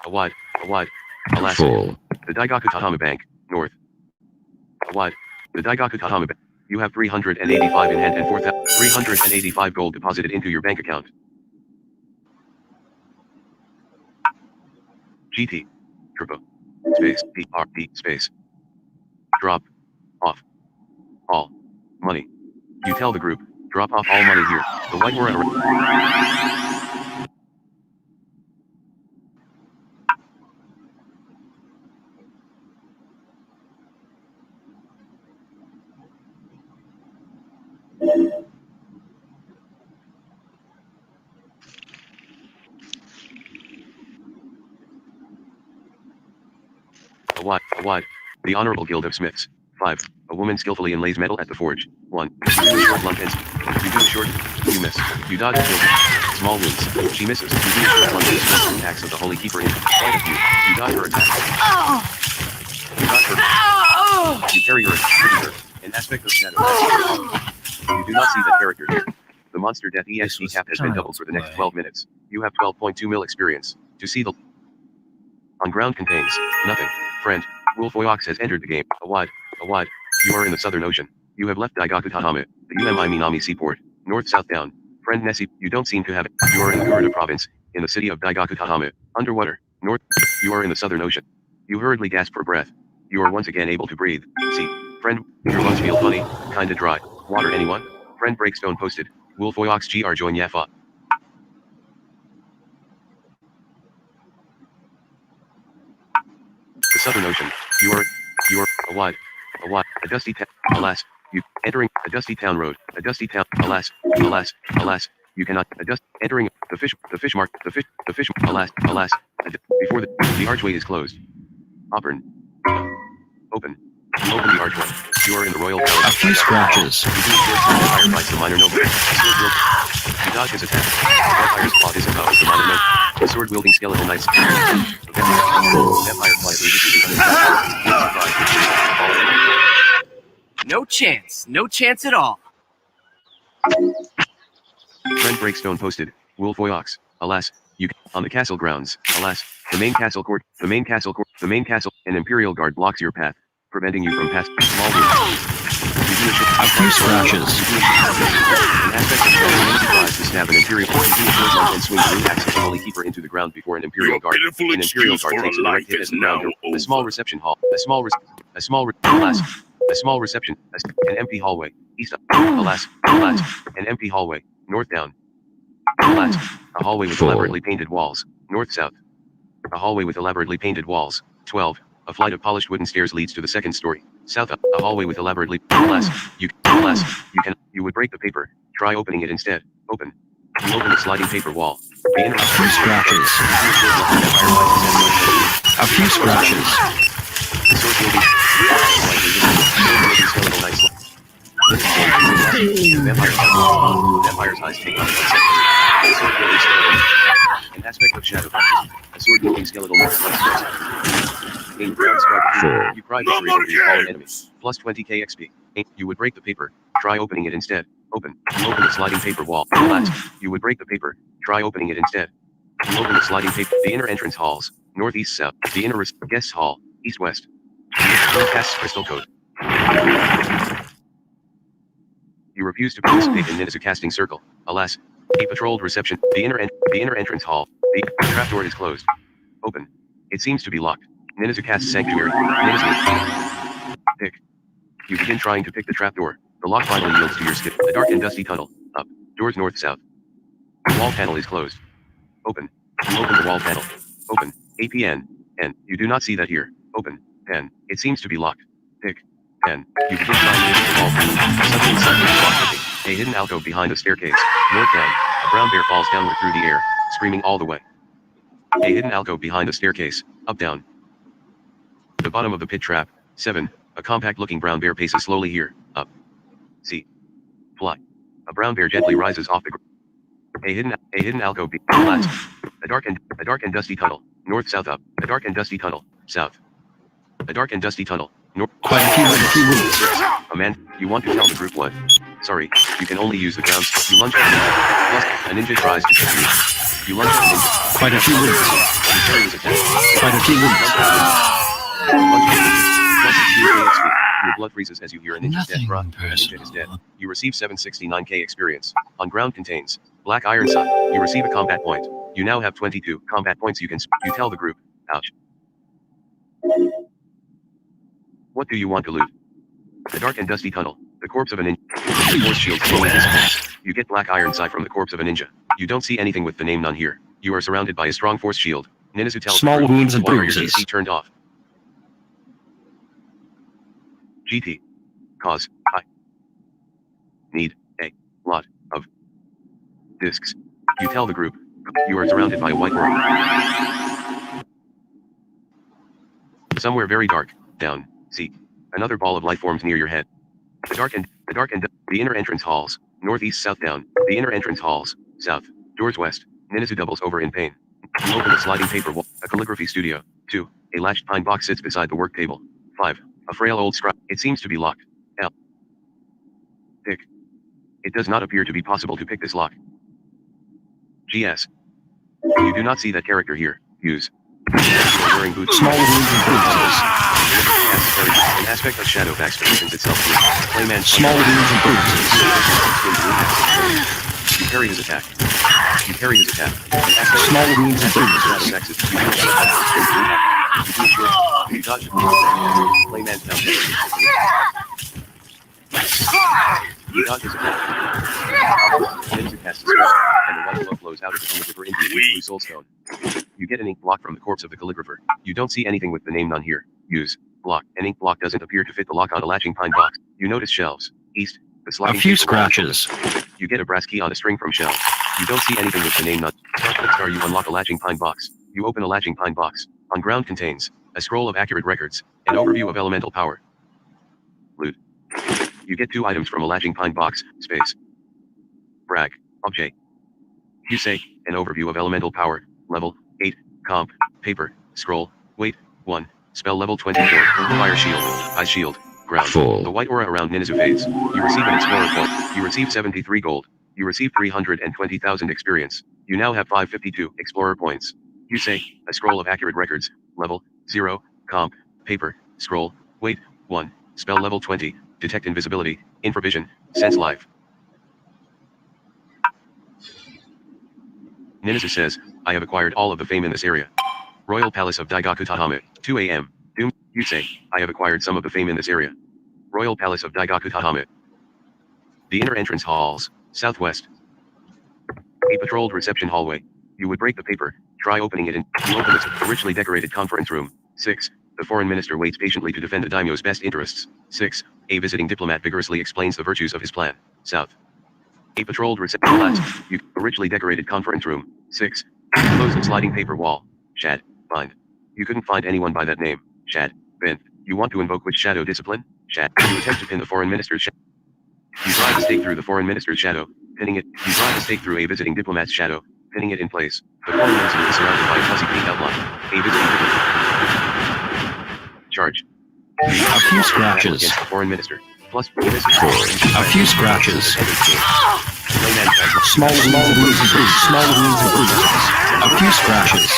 A wide, alas. Full. The Daigakutahama Bank, north. A wide. The Daigakutahama Bank. You have 385 in hand and 4,385 gold deposited into your bank account. GT. Triple. Space. DRD. Space. Drop. Off. All. Money. You tell the group, drop off all money here. The white were a wide. The Honorable Guild of Smiths. 5. A woman skillfully inlays metal at the forge. 1. You do a short lunge and you do a short. You miss. You dodge small wounds. She misses. You do a short lunge and attacks of the Holy Keeper in front of you. You dodge her attack. You dodge her. You parry her. An aspect of shadow. You do not see that character here. The monster death EXP cap has been doubled for the next 12 minutes. You have 12.2 mil experience. To see the on ground contains nothing. Friend, Wolf Oyox has entered the game. A wide. You are in the Southern Ocean. You have left Daigaku Tahame, the UMI Minami seaport, north-south down. Friend Nessie, you don't seem to have it. You are in Kurita province, in the city of Daigaku Tahame, underwater, north. You are in the Southern Ocean. You hurriedly gasp for breath. You are once again able to breathe. See, friend, your lungs feel funny, kinda dry. Water anyone? Friend Breakstone posted. Wolfoyox gr join Yafa. The Southern Ocean. You are a dusty town. Alas, you entering a dusty town road. A dusty town. Alas, you cannot entering the fish mark. The fish. Alas, before the archway is closed. Open the archway. You are in the royal palace. A few scratches. Vampire fights the minor noble. You dodge his attack. Vampire's plot is about the minor noble. The sword-wielding skeletal knights. Vampire quietly reaches No chance at all. Friend Breakstone posted. Wolfoyox. Alas, you on the castle grounds. Alas, the main castle court. An imperial guard blocks your path, preventing you from past small rooms. A few scratches. An aspect of the tries to stab an imperial guard and swing the root axe to only keep her into the ground before an imperial guard. An imperial guard takes a direct hit at the ground. A small reception hall. An empty hallway. East up. Alas, an empty hallway. North down. Alas, a hallway with elaborately painted walls. North south. A hallway with elaborately painted walls. 12. A flight of polished wooden stairs leads to the second story. South up. A hallway with elaborately. You would break the paper. Try opening it instead. Open. You open the sliding paper wall. The A few scratches. A few scratches. Vampire's eyes take on an aspect of shadow. A sword-wielding skeletal in ground strike. You cry victory over your fallen enemy. Plus 20k XP. You would break the paper. Try opening it instead. Open. You open the sliding paper wall. Relax. You would break the paper. Try opening it instead. You open the sliding paper. The inner entrance halls. Northeast south. The inner guest hall. East west. Casts crystal code. You refuse to participate in Nina's casting circle. Alas, a patrolled reception. The inner entrance hall. The trapdoor is closed. Open. It seems to be locked. Nina's cast sanctuary. Pick. You begin trying to pick the trapdoor. The lock finally yields to your skip. A dark and dusty tunnel. Up. Doors north south. The wall panel is closed. Open. You open the wall panel. Open. APN. N. You do not see that here. Open. Pen. It seems to be locked. Pick. Pen. You begin climbing into the wall. Suddenly something is locked. A hidden alcove behind a staircase. North down. A brown bear falls downward through the air, screaming all the way. A hidden alcove behind a staircase. Up down. The bottom of the pit trap. 7. A compact-looking brown bear paces slowly here. Up. See. Fly. A brown bear gently rises off the ground. A hidden alcove. Last. A dark and dusty tunnel. North south up. A dark and dusty tunnel. South. A dark and dusty tunnel. North. Quite a few rooms. A man, you want to tell the group what? Sorry, you can only use the grounds. You lunge at a ninja. Plus, a ninja tries to kill you. You lunge at a ninja. Quite a few rooms. You carry his attack. Quite a few rooms. Your blood freezes as you hear a ninja's death cry. A ninja is dead. You receive 769k experience. On ground contains black iron sun. You receive a combat point. You now have 22 combat points you can you tell the group. Ouch. What do you want to loot? The dark and dusty tunnel. The corpse of a ninja. Force shield slowly dissipates. You get black iron sight from the corpse of a ninja. You don't see anything with the name none here. You are surrounded by a strong force shield. Ninazu tells Small the group, wounds and why are your bruises. GT turned off? GT. Cause. I need a lot of discs. You tell the group. You are surrounded by a white world. Somewhere very dark. Down. See. Another ball of light forms near your head. The inner entrance halls. Northeast south down. The inner entrance halls. South. Doors west. Ninazu doubles over in pain. You open a sliding paper wall. A calligraphy studio. 2. A latched pine box sits beside the work table. 5. A frail old scribe. It seems to be locked. L. Pick. It does not appear to be possible to pick this lock. GS. You do not see that character here. Use. You are wearing boots. Small wounds and bruises. An aspect of shadow backspin itself. Playman Small wounds and bruises. You parry his attack. You parry his attack. Small wounds and bruises. You dodge. Playman's down. You dodge his attack. Ninja casts a spell, and the white glow flows out of the calligrapher into a blue soul stone. You get an ink block from the corpse of the calligrapher. You don't see anything with the name none here. Use block. An ink block doesn't appear to fit the lock on a latching pine box. You notice shelves. East. The A sliding few paper scratches. You get a brass key on a string from shelves. You don't see anything with the name none. Click star. You unlock a latching pine box. You open a latching pine box. On ground contains a scroll of accurate records, an overview of elemental power. Loot. You get 2 items from a latching pine box. Space. Brag. Object. You say, an overview of elemental power. Level 8. Comp. Paper. Scroll. Weight. 1. Spell level 24. Fire shield. Ice shield. Ground. Full. The white aura around Ninizu fades. You receive an explorer point. You receive 73 gold. You receive 320,000 experience. You now have 552 explorer points. You say, a scroll of accurate records. Level 0. Comp. Paper. Scroll. Weight. 1. Spell level 20. Detect invisibility. Infravision. Sense life. Ninizu says, I have acquired all of the fame in this area. Royal Palace of Daigaku Tahame. 2 a.m. Doom. You say, I have acquired some of the fame in this area. Royal Palace of Daigaku Tahame. The inner entrance halls. Southwest. A patrolled reception hallway. You would break the paper. Try opening it and you open a richly decorated conference room. 6. The foreign minister waits patiently to defend the daimyo's best interests. 6. A visiting diplomat vigorously explains the virtues of his plan. South. A patrolled reception last. A richly decorated conference room. 6. Close the sliding paper wall. Shad. Bind. You couldn't find anyone by that name. Shad. Bin. You want to invoke which shadow discipline? Shad. You attempt to pin the foreign minister's shadow. You drive a stake through the foreign minister's shadow, pinning it. You drive a stake through a visiting diplomat's shadow, pinning it in place. The foreign minister is surrounded by a fuzzy pink outline. A visiting diplomat. Charge. A few scratches. Against the foreign minister. Plus, A few scratches. Small wounds and bruises. Small wounds and bruises. A few scratches.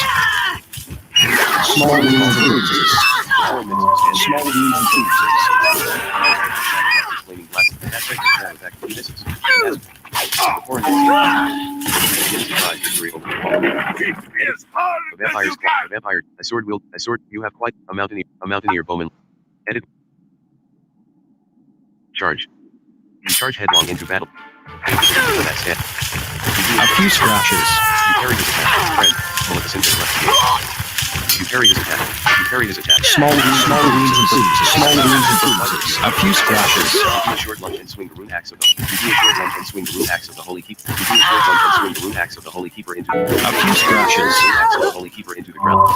Small wounds and bruises. Small wounds and Vampire, a sword, you have quite a mountaineer bowman. Edit. Charge. You charge headlong into battle. A few scratches. You carry his attack, friend. You carry his attack. You carry his attack. Small wounds and bruises. Small wounds and bruises. A few scratches. You do a short lunge and swing the rune axe of the. You do a short lunge and swing the rune axe of the holy keeper. You do a short lunge and swing the rune axe of the holy keeper into. A few scratches. The axe of the holy keeper into the ground.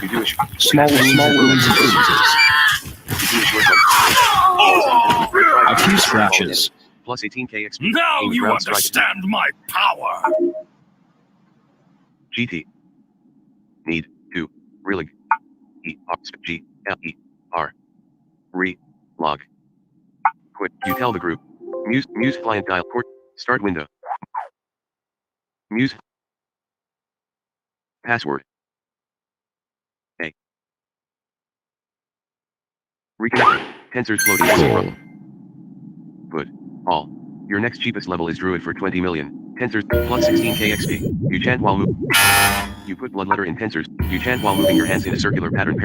You do a short. Small wounds and bruises. You do a short lunge. A few scratches. Plus 18k XP. Now you understand my power. GT. Need to really E R G L E R re log. Quit. You tell the group. Muse client dial port. Start window. Muse. Password. A. Reconnect. Tensors floating. Cool. Good. All. Your next cheapest level is Druid for 20 million. Tensors plus 16k XP. You chant while moving. You put bloodletter in tensors. You chant while moving your hands in a circular pattern.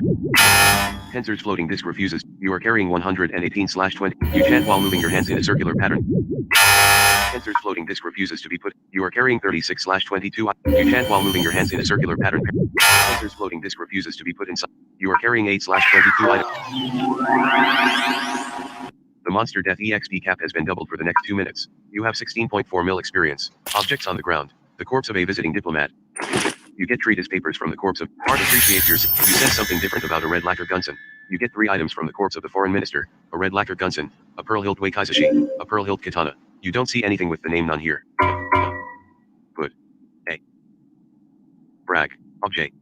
Tensors floating disk refuses. You are carrying 118/20. You chant while moving your hands in a circular pattern. Tensors floating disk refuses to be put. You are carrying 36/22. You chant while moving your hands in a circular pattern. Tensors floating disk refuses to be put inside. You are carrying 8/22 items. The monster death EXP cap has been doubled for the next 2 minutes. You have 16.4 mil experience. Objects on the ground. The corpse of a visiting diplomat. You get treatise papers from the corpse of. Art appreciates yours. You said something different about a red lacquer gunson. You get 3 items from the corpse of the foreign minister. A red lacquer gunson. A pearl hilt waikaisashi. A pearl hilt katana. You don't see anything with the name none here. Good. A. Brag. Object.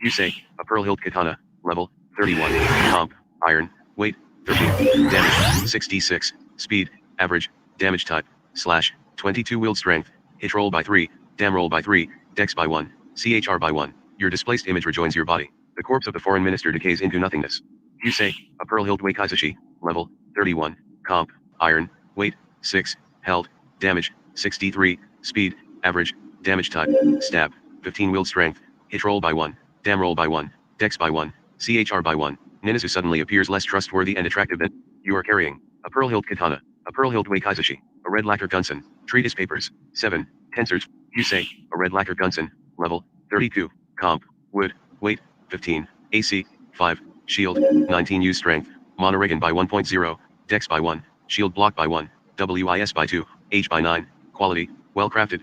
You say, a pearl hilt katana. Level 31. Comp. Iron. Weight. 13. Damage. 66. Speed. Average. Damage type. /22 willed strength. Hit roll by 3. Dam roll by 3. Dex by 1. CHR by 1. Your displaced image rejoins your body. The corpse of the foreign minister decays into nothingness. You say, a Pearl Hilt Waikaisashi, level, 31, comp, iron, weight, 6, held, damage, 63, speed, average, damage type, stab, 15 willed strength, hit roll by 1, dam roll by 1, dex by 1, CHR by 1. Ninazu suddenly appears less trustworthy and attractive than you are carrying. A Pearl Hilt Katana, a Pearl Hilt Waikaisashi, a red lacquer Gunson, treatise papers, 7, tensors, you say, a red lacquer Gunson, level, 32, comp, wood, weight, 15, AC, 5, shield, 19 use strength, Monorigan by 1.0, dex by 1, shield block by 1, WIS by 2, H by 9, quality, well crafted.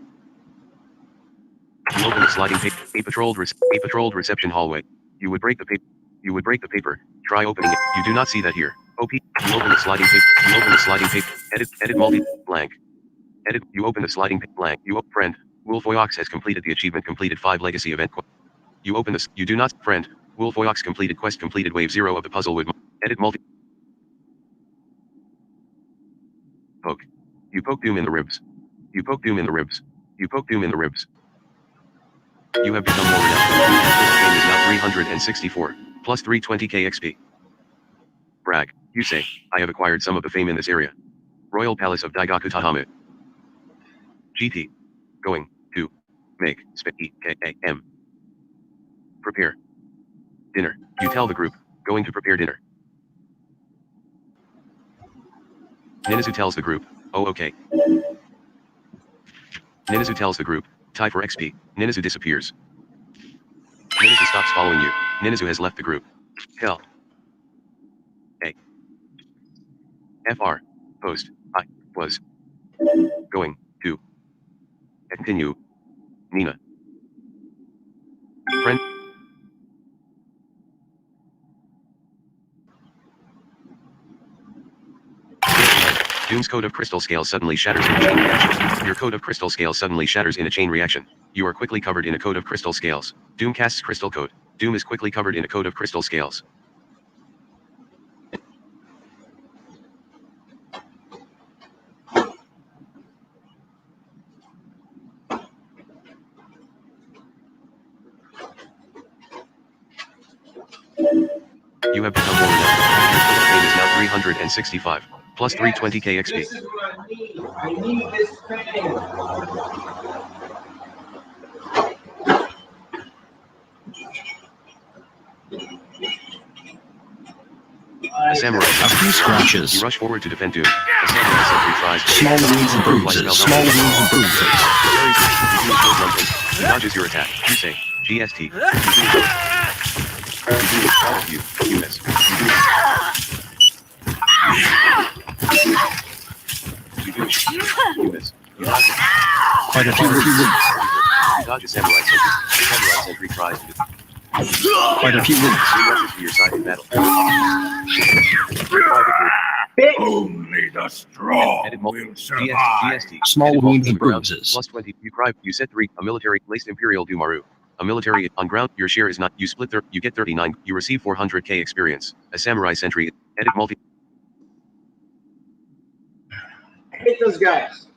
You open the sliding paper, a patrolled reception hallway. You would break the paper. You would break the paper. Try opening it. You do not see that here. OP. You open the sliding paper. You open the sliding paper. Edit multi blank. Edit. You open the sliding paper blank. You open friend. Wolfoyox has completed the achievement. Completed 5 legacy event. You open this. You do not friend. Wolfoyox completed quest. Completed wave 0 of the puzzle with edit multi. Poke. You poke Doom in the ribs. You poke Doom in the ribs. You poke Doom in the ribs. You have become more renowned. This game is now 364, plus 320k XP. Brag. You say, I have acquired some of the fame in this area. Royal Palace of Daigaku Tahame. GT. Going to make EKAM. Prepare dinner. You tell the group, going to prepare dinner. Ninazu tells the group, oh okay. Ninazu tells the group, tie for XP. Ninazu disappears. Ninazu stops following you. Ninazu has left the group. Hell. A. FR. Post. I. Was. Going. To. Continue. Nina. Friend. Doom's code of crystal scale suddenly shatters in a chain reaction. Your code of crystal scale suddenly shatters in a chain reaction. You are quickly covered in a code of crystal scales. Doom casts crystal code. Doom is quickly covered in a code of crystal scales. You have become more renowned. Your total fame is now 365, plus 320k XP. This is what I need. I need this fame. A samurai. A few scratches. You rush forward to defend Doom. A samurai sentry tries. Small wounds and bruises. Small wounds and bruises. He dodges your attack. You say, GST. You miss. You miss. Quite a few wounds. You dodge a samurai sentry. The samurai sentry tries to Quite a few wounds. You rushes to your side in battle. Only the strong Edit will survive. GST. Small Edit wounds and ground. bruises. Plus 20. You cry. You set 3. A military. Laced Imperial Dumaru. A military. On ground. Your share is not. You split. You get 39. You receive 400k experience. A samurai sentry. Edit multi. I hate those guys.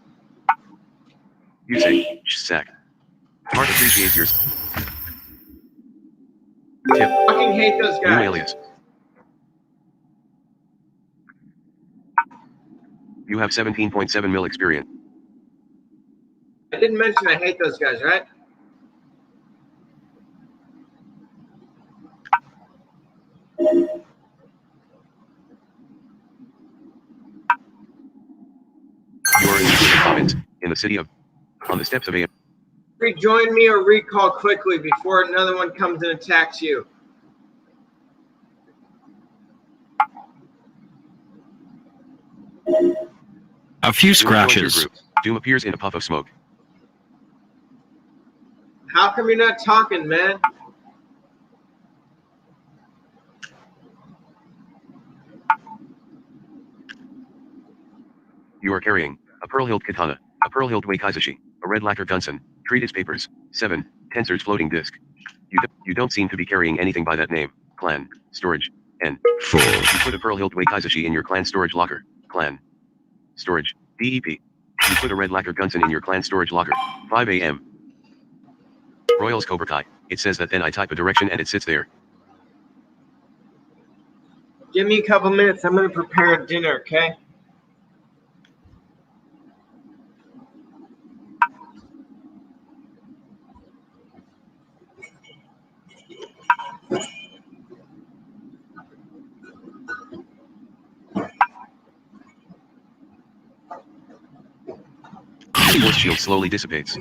You say, sack. Heart appreciates yours. Tip. Fucking hate those New guys. alias. You have 17.7 mil experience. I didn't mention I hate those guys, right? You are in the province, in the city of, on the steps of a. Rejoin me or recall quickly before another one comes and attacks you. A few Doom joins your scratches. group. Doom appears in a puff of smoke. How come you're not talking, man? You are carrying a pearl hilt katana, a pearl hilt waikaisashi, a red lacquer gunson, treatise papers, 7, tensors floating disk. You don't seem to be carrying anything by that name. Clan, storage, N. 4. You put a pearl hilt waikaisashi in your clan storage locker. Clan. Storage, DEP. You put a red lacquer gunson in your clan storage locker. 5 a.m. Royals Cobra Kai. It says that then I type a direction and it sits there. Give me a couple minutes. I'm going to prepare dinner, okay? The force shield slowly dissipates.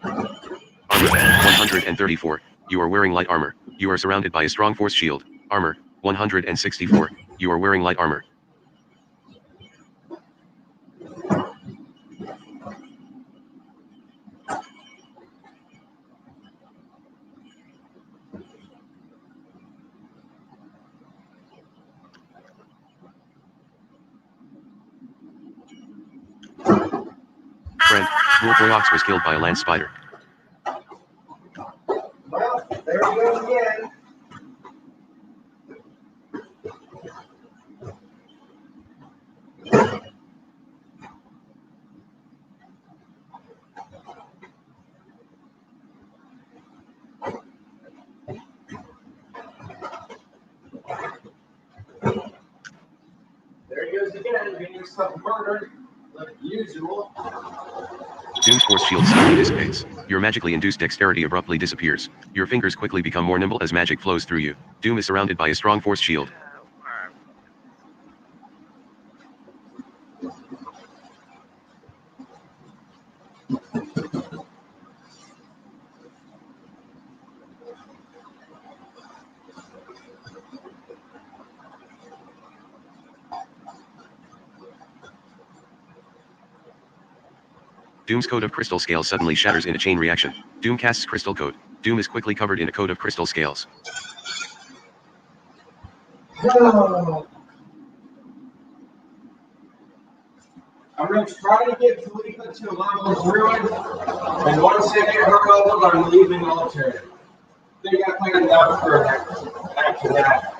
Armor, 134. You are wearing light armor. You are surrounded by a strong force shield. Armor, 164. You are wearing light armor. Friend, Wolfroyox was killed by a land spider. Well, there he goes again. There he goes again, getting himself murdered, like usual. Doom's force shield slowly dissipates. Your magically induced dexterity abruptly disappears. Your fingers quickly become more nimble as magic flows through you. Doom is surrounded by a strong force shield. Doom's coat of crystal scales suddenly shatters in a chain reaction. Doom casts crystal coat. Doom is quickly covered in a coat of crystal scales. I'm going to try to get Felipa to Lava's ruin, and once they get her leveled, I'm leaving alteraeon. They got planned out for after that.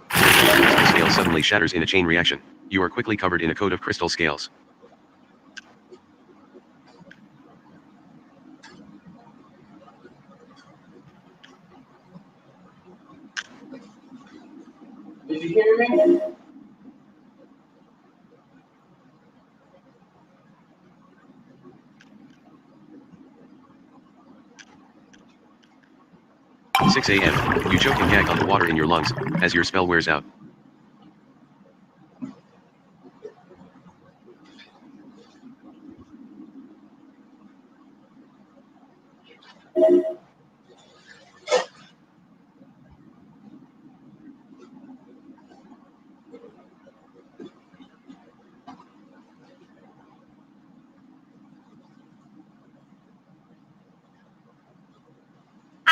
Crystal scale suddenly shatters in a chain reaction. You are quickly covered in a coat of crystal scales. Did you hear me? At 6 a.m., you choke and gag on the water in your lungs as your spell wears out.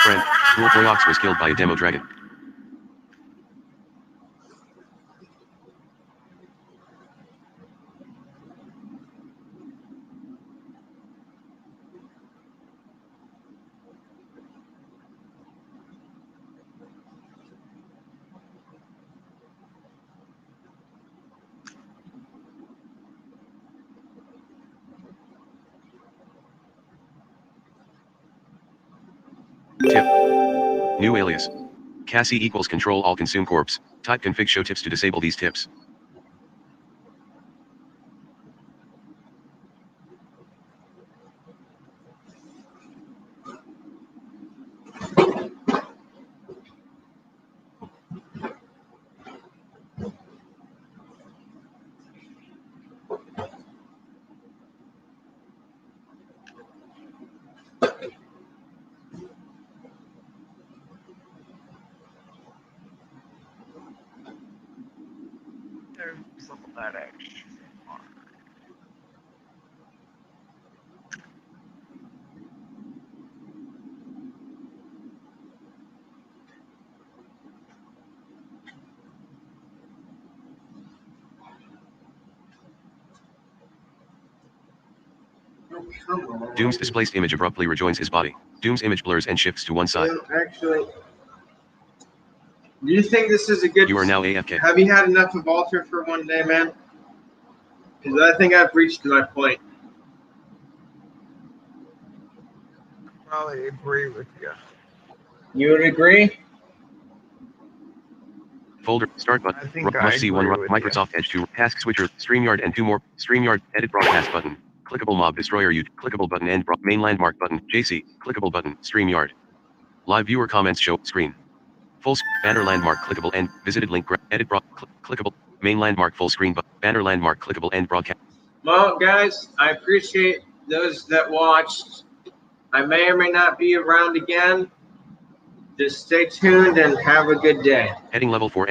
Friend, Wolfroyox was killed by a demo dragon. Tip. New alias. Cassie equals control all consume corpse. Type config show tips to disable these tips. Doom's displaced image abruptly rejoins his body. Doom's image blurs and shifts to one side. Well, actually, do you think this is a good... You are now AFK. Have you had enough of Alter for one day, man? Because I think I've reached my point. Probably agree with you. You would agree? Folder, start button, I think I must see one, agree with Microsoft Edge 2, task switcher, StreamYard and 2 more, StreamYard, edit broadcast button, clickable mob destroyer, clickable button and main landmark button, JC, clickable button, StreamYard. Live viewer comments show, screen. Full banner landmark clickable and visited link, edit clickable, main landmark full screen, banner landmark clickable and broadcast. Well, guys, I appreciate those that watched. I may or may not be around again. Just stay tuned and have a good day. Heading level 4.